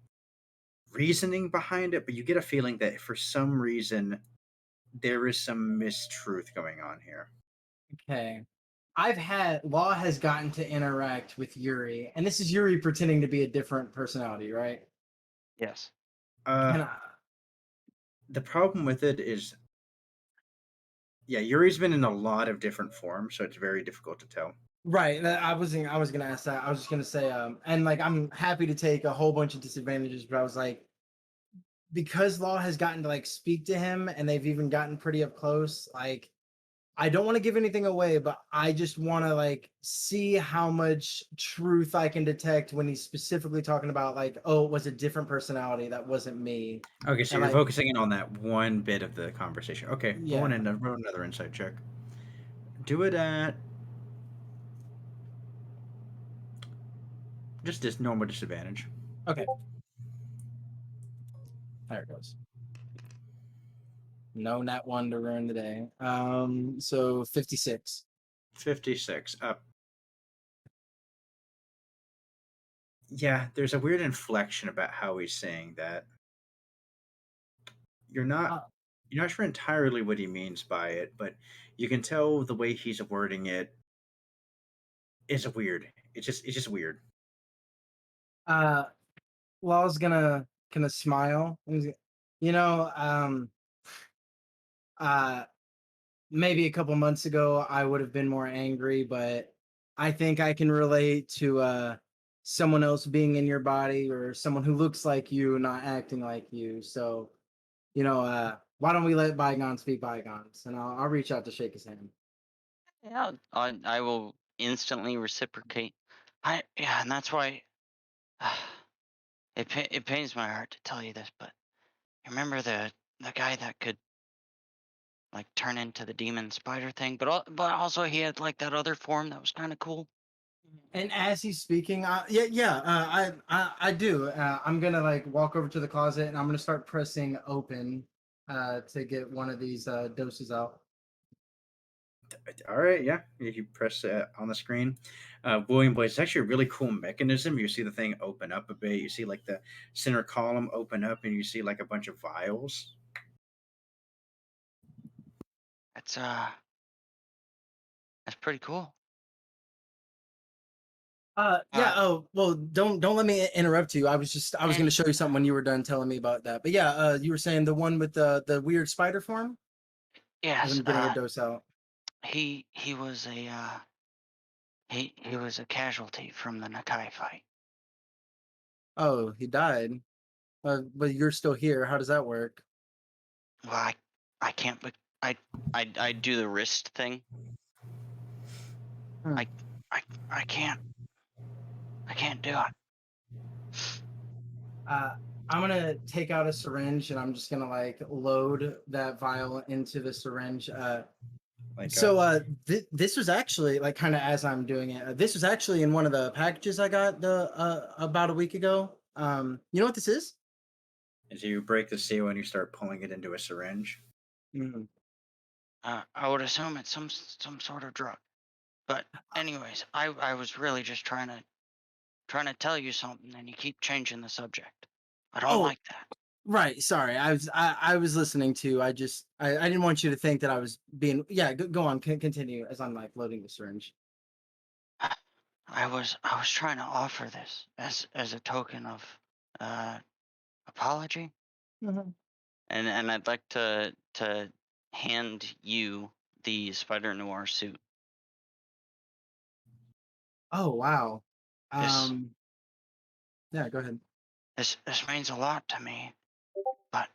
reasoning behind it, but you get a feeling that for some reason there is some mistruth going on here. Okay. Law has gotten to interact with Yuri, and this is Yuri pretending to be a different personality, right? Yes. Can Uh, I, the problem with it is, yeah, Yuri's been in a lot of different forms, so it's very difficult to tell. right. I was gonna ask that. I was just gonna say, and like I'm happy to take a whole bunch of disadvantages, but I was like, because Law has gotten to like speak to him and they've even gotten pretty up close, like I don't want to give anything away, but I just want to like see how much truth I can detect when he's specifically talking about like, oh, it was a different personality that wasn't me. Okay, so And you're like, focusing in on that one bit of the conversation. Okay, yeah. roll another insight check. Do it at just this normal disadvantage. Okay. There it goes. No nat one to ruin the day. So 56. 56. Yeah, there's a weird inflection about how he's saying that. You're not Uh, you're not sure entirely what he means by it, but you can tell the way he's wording it is weird. It's just weird. uh Law's gonna smile. You know, uh maybe a couple months ago I would have been more angry, but I think I can relate to someone else being in your body or someone who looks like you not acting like you. So, why don't we let bygones be bygones? And I'll reach out to shake his hand. Yeah. I will instantly reciprocate. Yeah, and that's why it pains my heart to tell you this, but remember the guy that could like turn into the demon spider thing, but also he had like that other form that was kind of cool. And as he's speaking, I do. I'm gonna like walk over to the closet and I'm gonna start pressing open to get one of these doses out. All right, yeah. If you press on the screen, William Blaze, it's actually a really cool mechanism. You see the thing open up a bit. You see like the center column open up, and you see like a bunch of vials. That's that's pretty cool. Yeah. Uh, Oh, well, don't let me interrupt you. I was eh, gonna show you something when you were done telling me about that. But yeah, you were saying the one with the weird spider form as yes. I'm getting a dose out. He was a he was a casualty from the Nakai fight. Oh, he died. But you're still here. How does that work? Well, I can't. But I do the wrist thing. Hmm. I I I can't. I can't do it. Uh, I'm gonna take out a syringe and I'm just gonna like load that vial into the syringe. Like, So this was actually like kind of as I'm doing it. This was actually in one of the packages I got the about a week ago. You know what this is? as you break the seal and you start pulling it into a syringe. Mhm. I would assume it's some sort of drug. But anyways, I was really just trying to tell you something, and you keep changing the subject. I don't Oh, like that. right. Sorry, I was listening to. I didn't want you to think that I was being. Yeah, go on. Continue as I'm like loading the syringe. I was trying to offer this as a token of uh apology, Mhm. and I'd like to hand you the Spider Noir suit. Oh wow. This Um. Yeah. Go ahead. this means a lot to me, but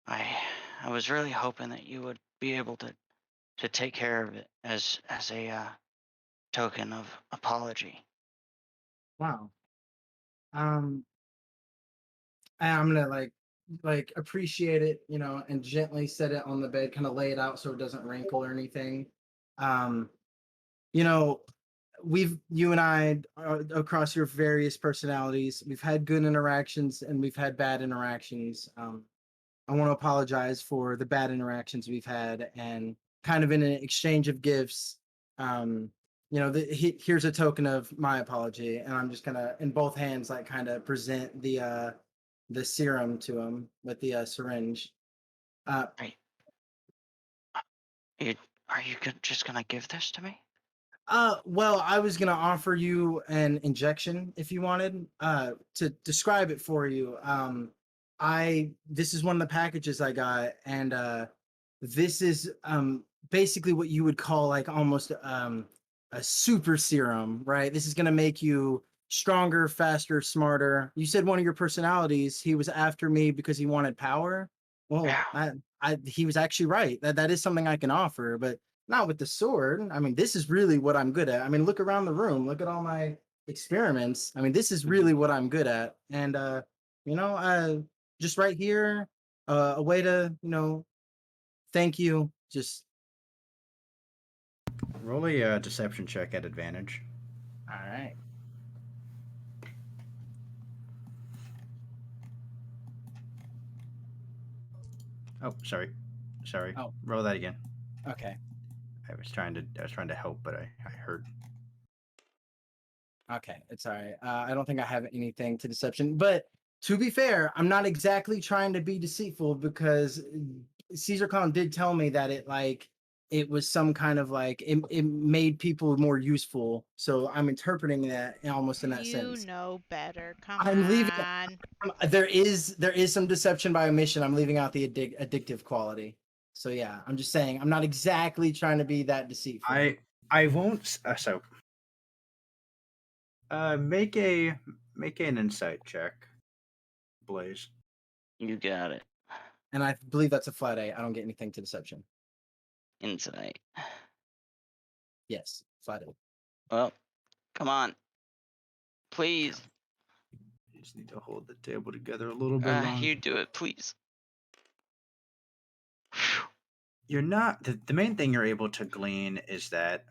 I I was really hoping that you would be able to take care of it as a token of apology. Wow. Um. I'm gonna like appreciate it, and gently set it on the bed, kind of lay it out so it doesn't wrinkle or anything. Um, you know, you and I across your various personalities, we've had good interactions and we've had bad interactions. I want to apologize for the bad interactions we've had, and kind of in an exchange of gifts. Um, here's a token of my apology, and I'm just gonna in both hands like kind of present the serum to him with the syringe. Right. Are you just gonna give this to me? Well, I was gonna offer you an injection if you wanted. To describe it for you, this is one of the packages I got, and this is basically what you would call like almost a super serum, right? This is gonna make you stronger, faster, smarter. You said one of your personalities, he was after me because he wanted power. Well, Yeah. he was actually right. That is something I can offer, but not with the sword. I mean, this is really what I'm good at. I mean, look around the room. Look at all my experiments. I mean, this is really what I'm good at. And you know, just right here, a way to, thank you. Just Roll a deception check at advantage. all right. Oh, sorry. Oh, Roll that again. okay. I was trying to help, but I heard. Okay, it's all right. I don't think I have anything to deception, but to be fair, I'm not exactly trying to be deceitful because Caesar Khan did tell me that it was some kind of like it made people more useful. So I'm interpreting that almost in that You sense. know better. Come I'm leaving. on. There is some deception by omission. I'm leaving out the addictive quality. So yeah, I'm just saying I'm not exactly trying to be that deceitful. I won't. So make an insight check, Blaze. You got it. And I believe that's a flat A. I don't get anything to deception. Insight. Yes, flat A. Well, come on. Please. You just need to hold the table together a little bit longer. You do it, please. You're not the main thing you're able to glean is that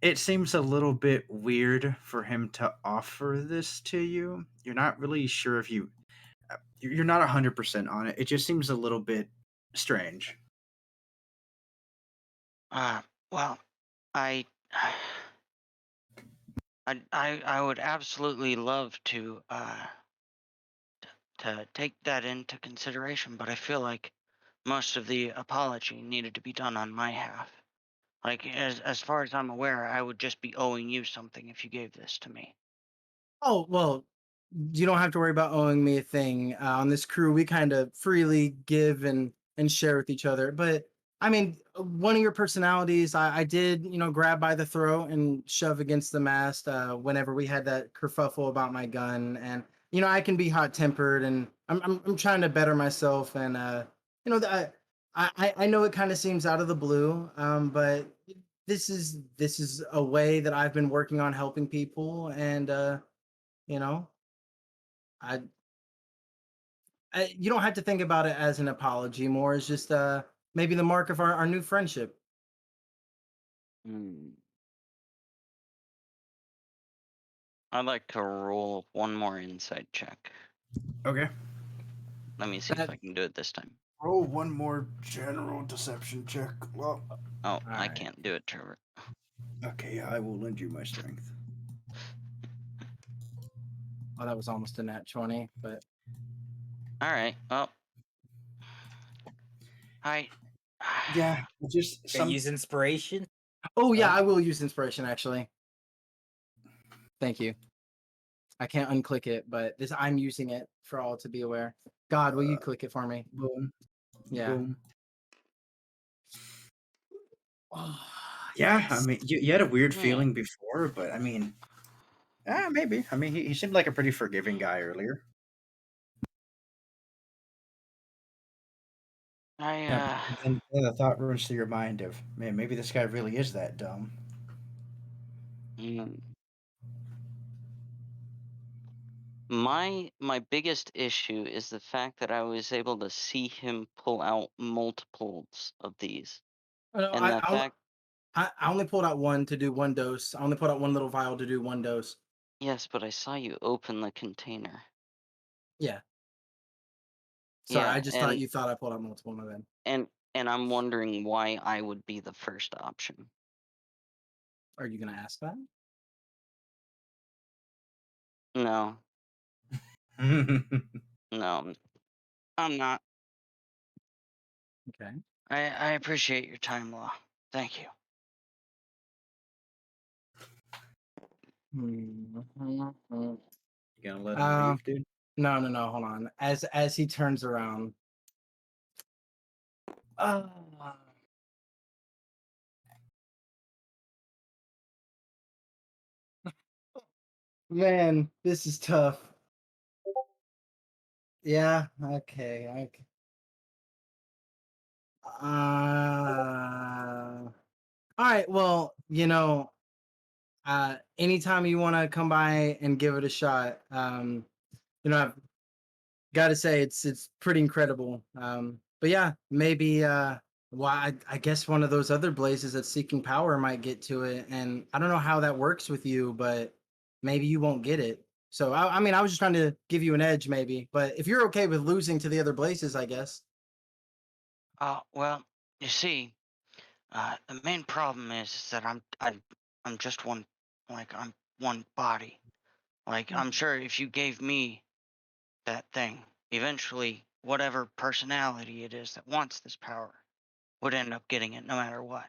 it seems a little bit weird for him to offer this to you. You're not really sure if you're not 100% on it. It just seems a little bit strange. Well, I would absolutely love to take that into consideration, but I feel like most of the apology needed to be done on my half. Like as far as I'm aware, I would just be owing you something if you gave this to me. Oh, well, you don't have to worry about owing me a thing. On this crew, we kind of freely give and share with each other. But I mean, one of your personalities, I did, grab by the throat and shove against the mast whenever we had that kerfuffle about my gun. And I can be hot tempered, and I'm trying to better myself. And you know, I know it kind of seems out of the blue, but this is a way that I've been working on helping people, and you know, I, you don't have to think about it as an apology. More as just maybe the mark of our new friendship. Hmm. I'd like to roll one more insight check. Okay. Let me see if That- I can do it this time. Roll one more general deception check. Well, Oh, I right. can't do it, Trevor. okay, I will lend you my strength. Oh, that was almost a nat 20, but All right. Well, Yeah, just Can I use inspiration? oh yeah, I will use inspiration actually. Thank you. I can't unclick it, but I'm using it for all to be aware. God, will you click it for me? boom, Yeah. boom. Oh, Yeah, yes. I mean, you had a weird Hmm. feeling before, but I mean, maybe. I mean, he seemed like a pretty forgiving guy earlier. Yeah, but then the thought runs through your mind of, man, maybe this guy really is that dumb. Hmm. My biggest issue is the fact that I was able to see him pull out multiples of these, No, and the fact, I only pulled out one to do one dose. I only pulled out one little vial to do one dose. yes, but I saw you open the container. Yeah. Sorry, Yeah, I just thought you thought I pulled out multiple. My bad. and I'm wondering why I would be the first option. Are you gonna ask that? No, no, I'm not. Okay. I appreciate your time, Law. Thank you. Mhm. You gonna let him Um, leave, dude? no, hold on. As he turns around. Uh, man, this is tough. Yeah, okay. All right, well, anytime you want to come by and give it a shot, I've got to say it's pretty incredible. But yeah, maybe well, I guess one of those other blazes that's seeking power might get to it, and I don't know how that works with you, but maybe you won't get it. So I mean, I was just trying to give you an edge, maybe. But if you're okay with losing to the other blazes, I guess. Well, you see, the main problem is that I'm just one, like I'm one body. Like I'm sure if you gave me that thing, eventually whatever personality it is that wants this power would end up getting it no matter what.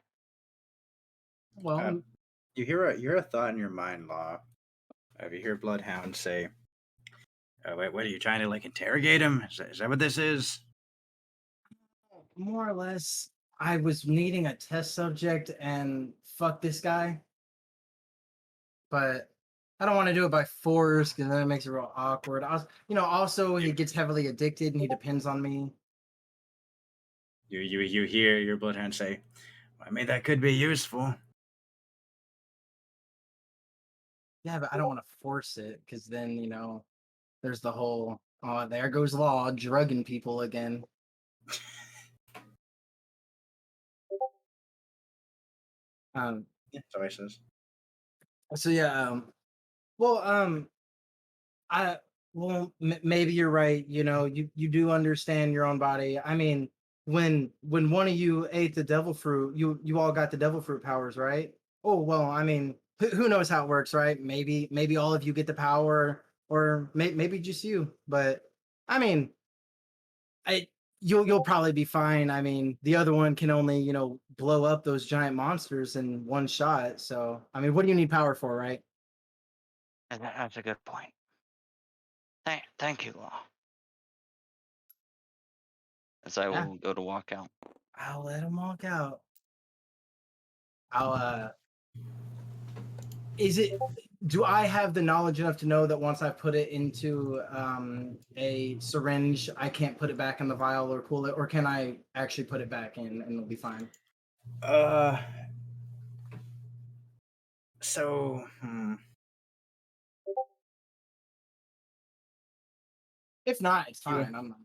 Well, You hear a thought in your mind, Law. You hear Bloodhound say, "Wait, what are you trying to like interrogate him? Is that what this is?" more or less, I was needing a test subject, and fuck this guy. But I don't want to do it by force because then it makes it real awkward. Also he gets heavily addicted and he depends on me. You hear your Bloodhound say, "I mean, that could be useful." Yeah, but I don't want to force it because then there's the whole oh there goes law drugging people again. Um. Yeah, so he says. So yeah. Well. I maybe you're right. You do understand your own body. I mean, when one of you ate the devil fruit, you all got the devil fruit powers, right? Oh well, I mean, who knows how it works, right? Maybe all of you get the power, or maybe just you. But I mean, I you'll probably be fine. I mean, the other one can only blow up those giant monsters in one shot. So I mean, what do you need power for, right? And that's a good point. Thank you, Law. As I Yeah, will go to walk out. I'll let him walk out. I'll is it do I have the knowledge enough to know that once I put it into a syringe, I can't put it back in the vial or cool it, or can I actually put it back in and it'll be fine? Uh, so If not, it's you fine. I'm not.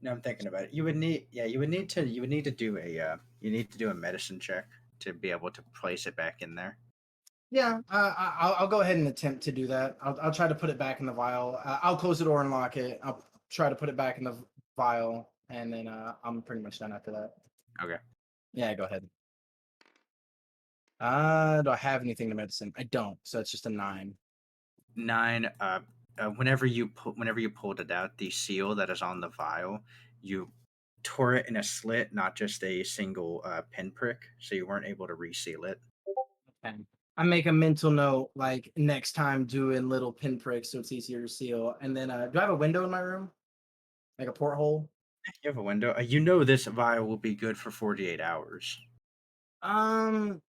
no, I'm thinking about it. You would need to do a medicine check to be able to place it back in there. Yeah, I'll go ahead and attempt to do that. I'll try to put it back in the vial. I'll close the door and lock it. I'll try to put it back in the vial, and then I'm pretty much done after that. Okay. Yeah, go ahead. Do I have anything to medicine? I don't, so it's just a 9. 9. Whenever you pulled it out, the seal that is on the vial, you tore it in a slit, not just a single pinprick, so you weren't able to reseal it. Okay. I make a mental note, like next time doing little pinpricks so it's easier to seal. And then, do I have a window in my room, like a porthole? You have a window. You know this vial will be good for 48 hours. Um,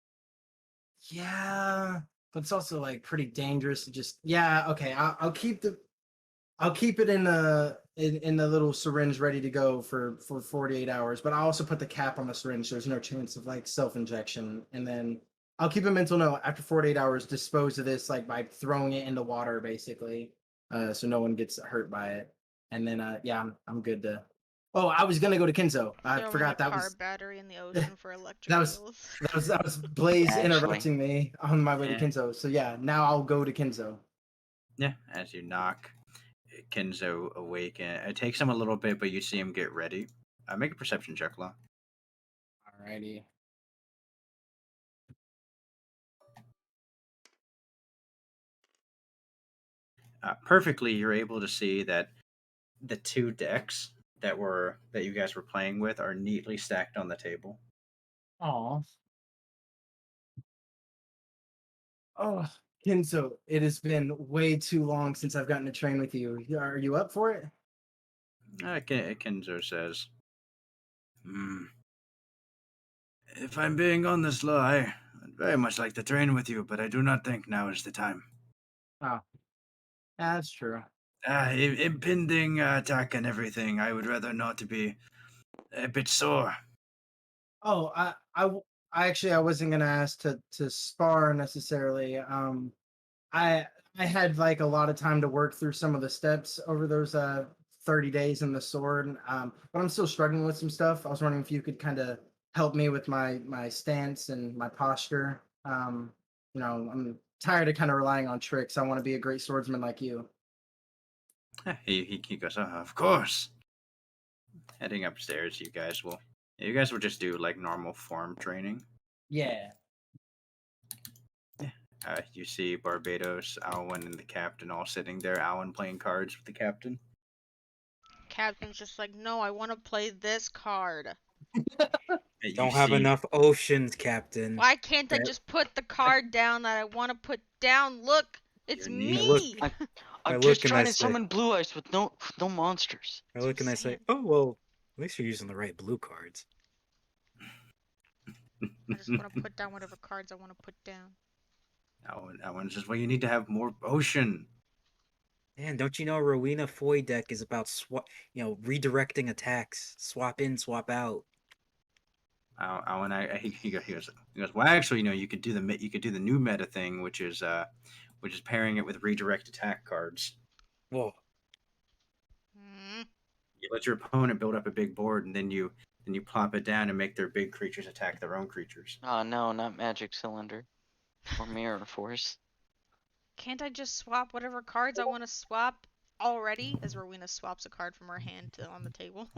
yeah, but it's also like pretty dangerous to just. Yeah, okay. I'll keep it in the little syringe ready to go for 48 hours, but I also put the cap on the syringe so there's no chance of like self-injection. And then I'll keep a mental note after 48 hours, dispose of this like by throwing it in the water basically. So no one gets hurt by it. And then yeah, I'm good to. Oh, I was gonna go to Kenzo. I Throwing a forgot that car was battery in the ocean for that electric was eels. that was Blaze Actually, interrupting me on my way to Yeah. Kenzo. So yeah, now I'll go to Kenzo. Yeah, as you knock Kenzo awake, and it takes him a little bit, but you see him get ready. Make a perception check, Law. Alrighty. perfectly, you're able to see that the two decks that you guys were playing with are neatly stacked on the table. Aw. Oh, Kenzo, it has been way too long since I've gotten to train with you. Are you up for it? Kenzo says, "Hmm. If I'm being honest, Law, I'd very much like to train with you, but I do not think now is the time. Oh, that's true. Impending attack and everything, I would rather not to be a bit sore. Oh, I actually I wasn't gonna ask to spar necessarily. I I had like a lot of time to work through some of the steps over those 30 days in the sword. But I'm still struggling with some stuff. I was wondering if you could kind of help me with my stance and my posture. I'm tired of kind of relying on tricks. I want to be a great swordsman like you. He goes, of course. Heading upstairs, you guys will just do like normal form training. Yeah. You see Barbados, Alwyn, and the captain all sitting there. Alwyn playing cards with the captain. Captain's just like, no, I want to play this card. You Don't have see- enough oceans, Captain. Why can't I Okay. just put the card down that I want to put down? Look, it's You need- me. I'm I just look and trying I to say- summon blue ice with no monsters. I look and I say, Saying. oh, well, at least you're using the right blue cards. I just want to put down whatever cards I want to put down. Alwyn says, well, you need to have more ocean. Man, don't you know Rowena Foy deck is about redirecting attacks, swap in, swap out. Alwyn, he goes, well, actually, you could do the new meta thing, which is pairing it with redirect attack cards. Whoa, Hmm. You let your opponent build up a big board, and then you plop it down and make their big creatures attack their own creatures. Oh no, not magic cylinder or mirror force. Can't I just swap whatever cards I want to swap already? As Rowena swaps a card from her hand on the table.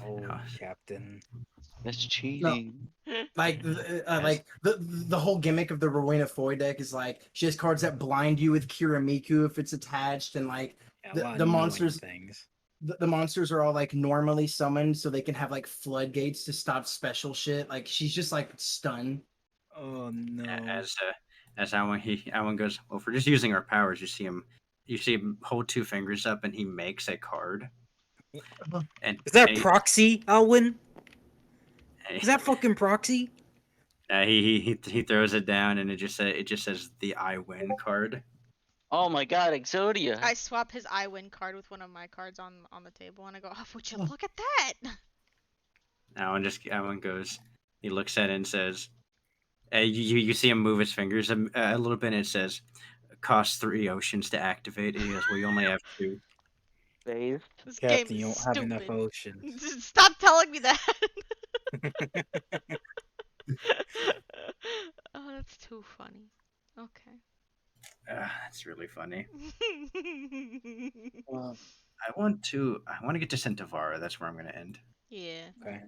oh, Captain. That's cheating. Like the whole gimmick of the Rowena Foy deck is like she has cards that blind you with Kiramiku if it's attached, and like Yeah, a the, lot of the knowing monsters things. the monsters are all like normally summoned so they can have like floodgates to stop special shit. Like she's just like stunned. Oh no. As Alwyn goes, well, if we're just using our powers, you see him hold two fingers up, and he makes a card. And Is that and he- proxy, Alwyn? Is that fucking proxy? he throws it down, and it just says the I win card. Oh my god, Exodia. I swap his I win card with one of my cards on the table, and I go, oh, would you look at that? Alwyn goes, he looks at it and says, you see him move his fingers a little bit, and it says, costs 3 oceans to activate. And he goes, well, you only have 2. Bathe. This Captain, game you is don't have stupid. enough oceans. Stop telling me that. Oh, that's too funny. Okay. That's really funny. Uh, I want to get to Centavara. That's where I'm going to end. Yeah. Okay.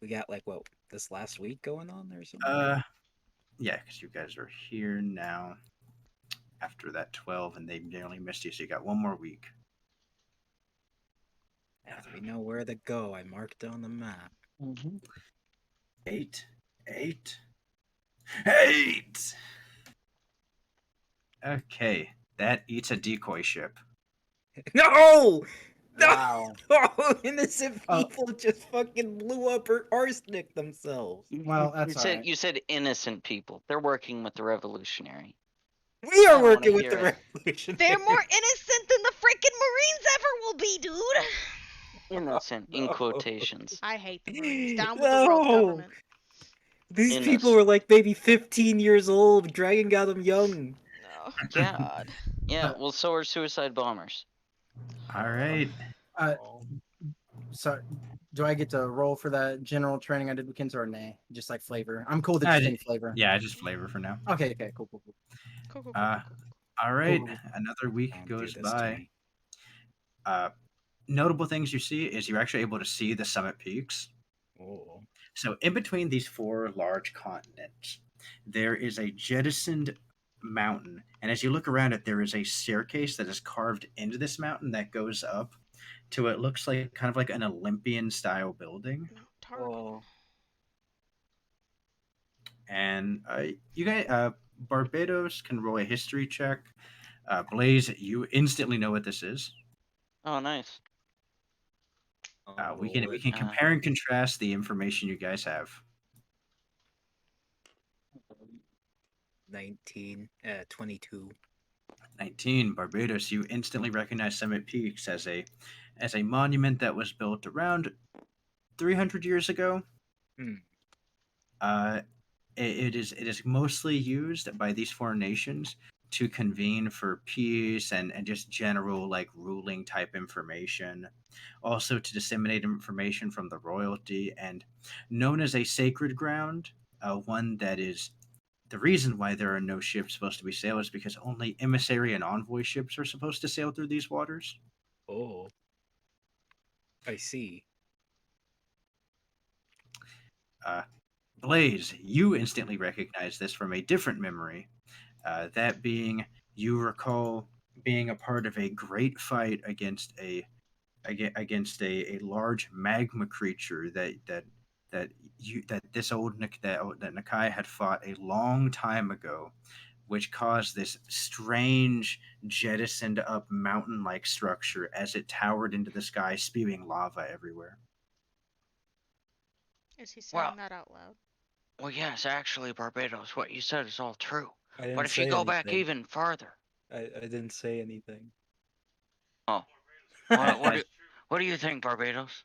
We got like what this last week going on or something? Yeah, because you guys are here now after that 12, and they nearly missed you, so you got one more week. Now that we know where to go, I marked on the map. mhm. 8. Okay, that eats a decoy ship. No! No! Wow. Oh, innocent Oh. people just fucking blew up or arsenic themselves. Well, that's you said alright. you said innocent people. They're working with the revolutionary. We I are don't wanna working with hear the it. revolution. They're more innocent than the freaking Marines ever will be, dude. Innocent in no. quotations. I hate the Marines. Down with the world No. government. These In people us. were like maybe 15 years old. Dragon got them young. Oh, Yeah. God. Yeah, well, so are suicide bombers. All right. So, do I get to roll for that general training I did with Kenzo or nay? Just like flavor. I'm cool with I just did- any flavor. Yeah, just flavor for now. Okay. Cool. Cool. All right. Cool. Another week Don't do goes this to by. me. Notable things you see is you're actually able to see the summit peaks. Oh. So in between these 4 large continents, there is a jettisoned mountain. And as you look around it, there is a staircase that is carved into this mountain that goes up to it looks like kind of like an Olympian style building. Target. Oh. And you guys, Barbados can roll a history check. Blaze, you instantly know what this is. Oh, nice. We can compare and contrast the information you guys have. 19, 22. 19, Barbados, you instantly recognize Summit Peaks as a monument that was built around 300 years ago. Hmm. It is mostly used by these foreign nations to convene for peace and just general like ruling type information, also to disseminate information from the royalty, and known as a sacred ground, one that is the reason why there are no ships supposed to be sailed is because only emissary and envoy ships are supposed to sail through these waters. Oh. I see. Blaze, you instantly recognize this from a different memory. That being, you recall being a part of a great fight against a large magma creature that Nakai had fought a long time ago, which caused this strange jettisoned up mountain like structure as it towered into the sky, spewing lava everywhere. Is he saying Well, that out loud? well, yes, actually, Barbados, what you said is all true. I didn't But if say you go back anything. even farther, I didn't say anything. oh, what do you think, Barbados?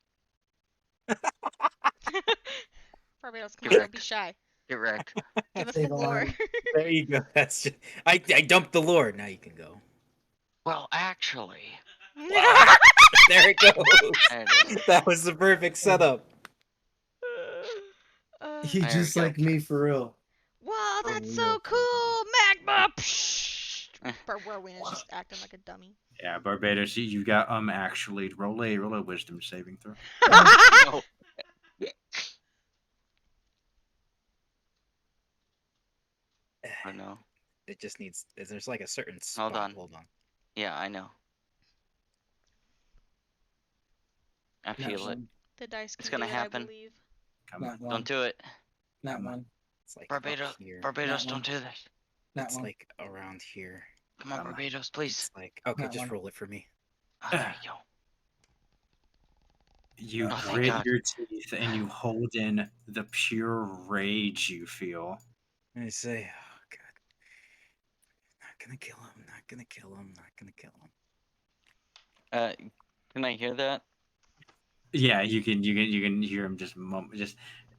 Barbados, come Get on, don't wrecked. be shy. Get wrecked. Give us Say the the lore. line. There you go. That's just, I dumped the lore. Now you can go. Well, actually, There it goes. there it is. That was the perfect setup. He There just we go. like me for real. Wow, For that's real, so for real. cool! Magma! Psh! Rowena's just acting like a dummy. Yeah, Barbados, you got actually roll a wisdom saving throw. No. Oh no. It just needs. There's like a certain spot. on. Hold on. Yeah, I know. I feel it. The dice It's can gonna do it, happen. I believe. Come on. Don't do it. Not one. It's like up Barbados, here. Barbados, Not one. don't do this. Not It's one. like around here. Come on, Come on. Barbados, please. It's like okay, Not just one. roll it for me. Oh, there you go. You Oh, thank grit God. your teeth and you hold in the pure rage you feel. And I say, oh god, not gonna kill him. Not gonna kill him. Not gonna kill him. Can I hear that? Yeah, you can hear him just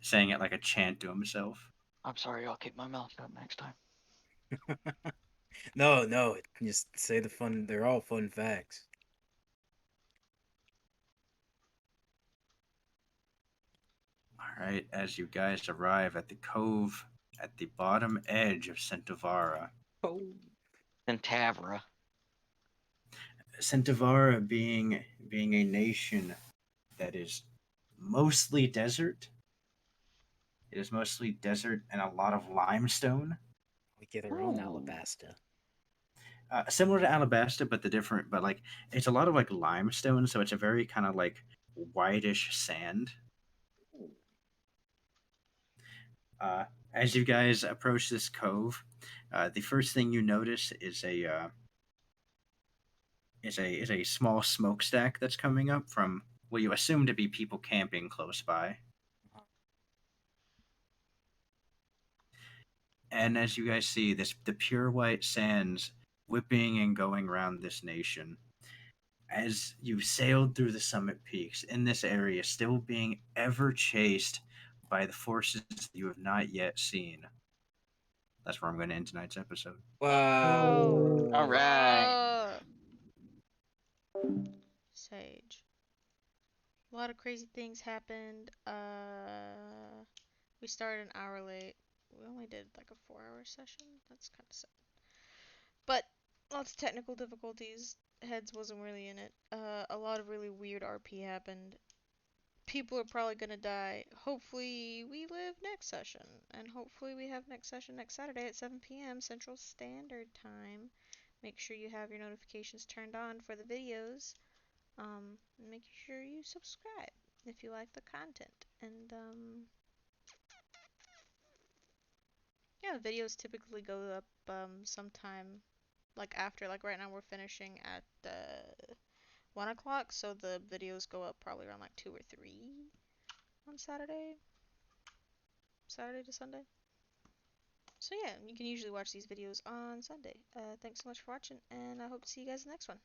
saying it like a chant to himself. I'm sorry, I'll keep my mouth shut next time. No, just say the fun. They're all fun facts. All right, as you guys arrive at the cove at the bottom edge of Centovara. Oh. Centavra. Centovara being a nation that is mostly desert. It is mostly desert and a lot of limestone. We get our own Ooh. Alabasta. Similar to Alabasta, but like it's a lot of like limestone, so it's a very kind of like whitish sand. As you guys approach this cove, the first thing you notice is a small smokestack that's coming up from what you assume to be people camping close by. And as you guys see, the pure white sands whipping and going around this nation. As you sailed through the summit peaks in this area, still being ever chased by the forces you have not yet seen. That's where I'm going to end tonight's episode. Wow. All right. Sage. A lot of crazy things happened. We started an hour late. We only did like a 4-hour session. That's kind of sad. But lots of technical difficulties. Heads wasn't really in it. A lot of really weird RP happened. people are probably gonna die. Hopefully we live next session, and hopefully we have next session next Saturday at 7 p.m. Central Standard Time. Make sure you have your notifications turned on for the videos. Make sure you subscribe if you like the content. And yeah, videos typically go up sometime like after, like right now we're finishing at 1 o'clock, so the videos go up probably around like 2 or 3 on Saturday to Sunday. So yeah, you can usually watch these videos on Sunday. Thanks so much for watching, and I hope to see you guys in the next one.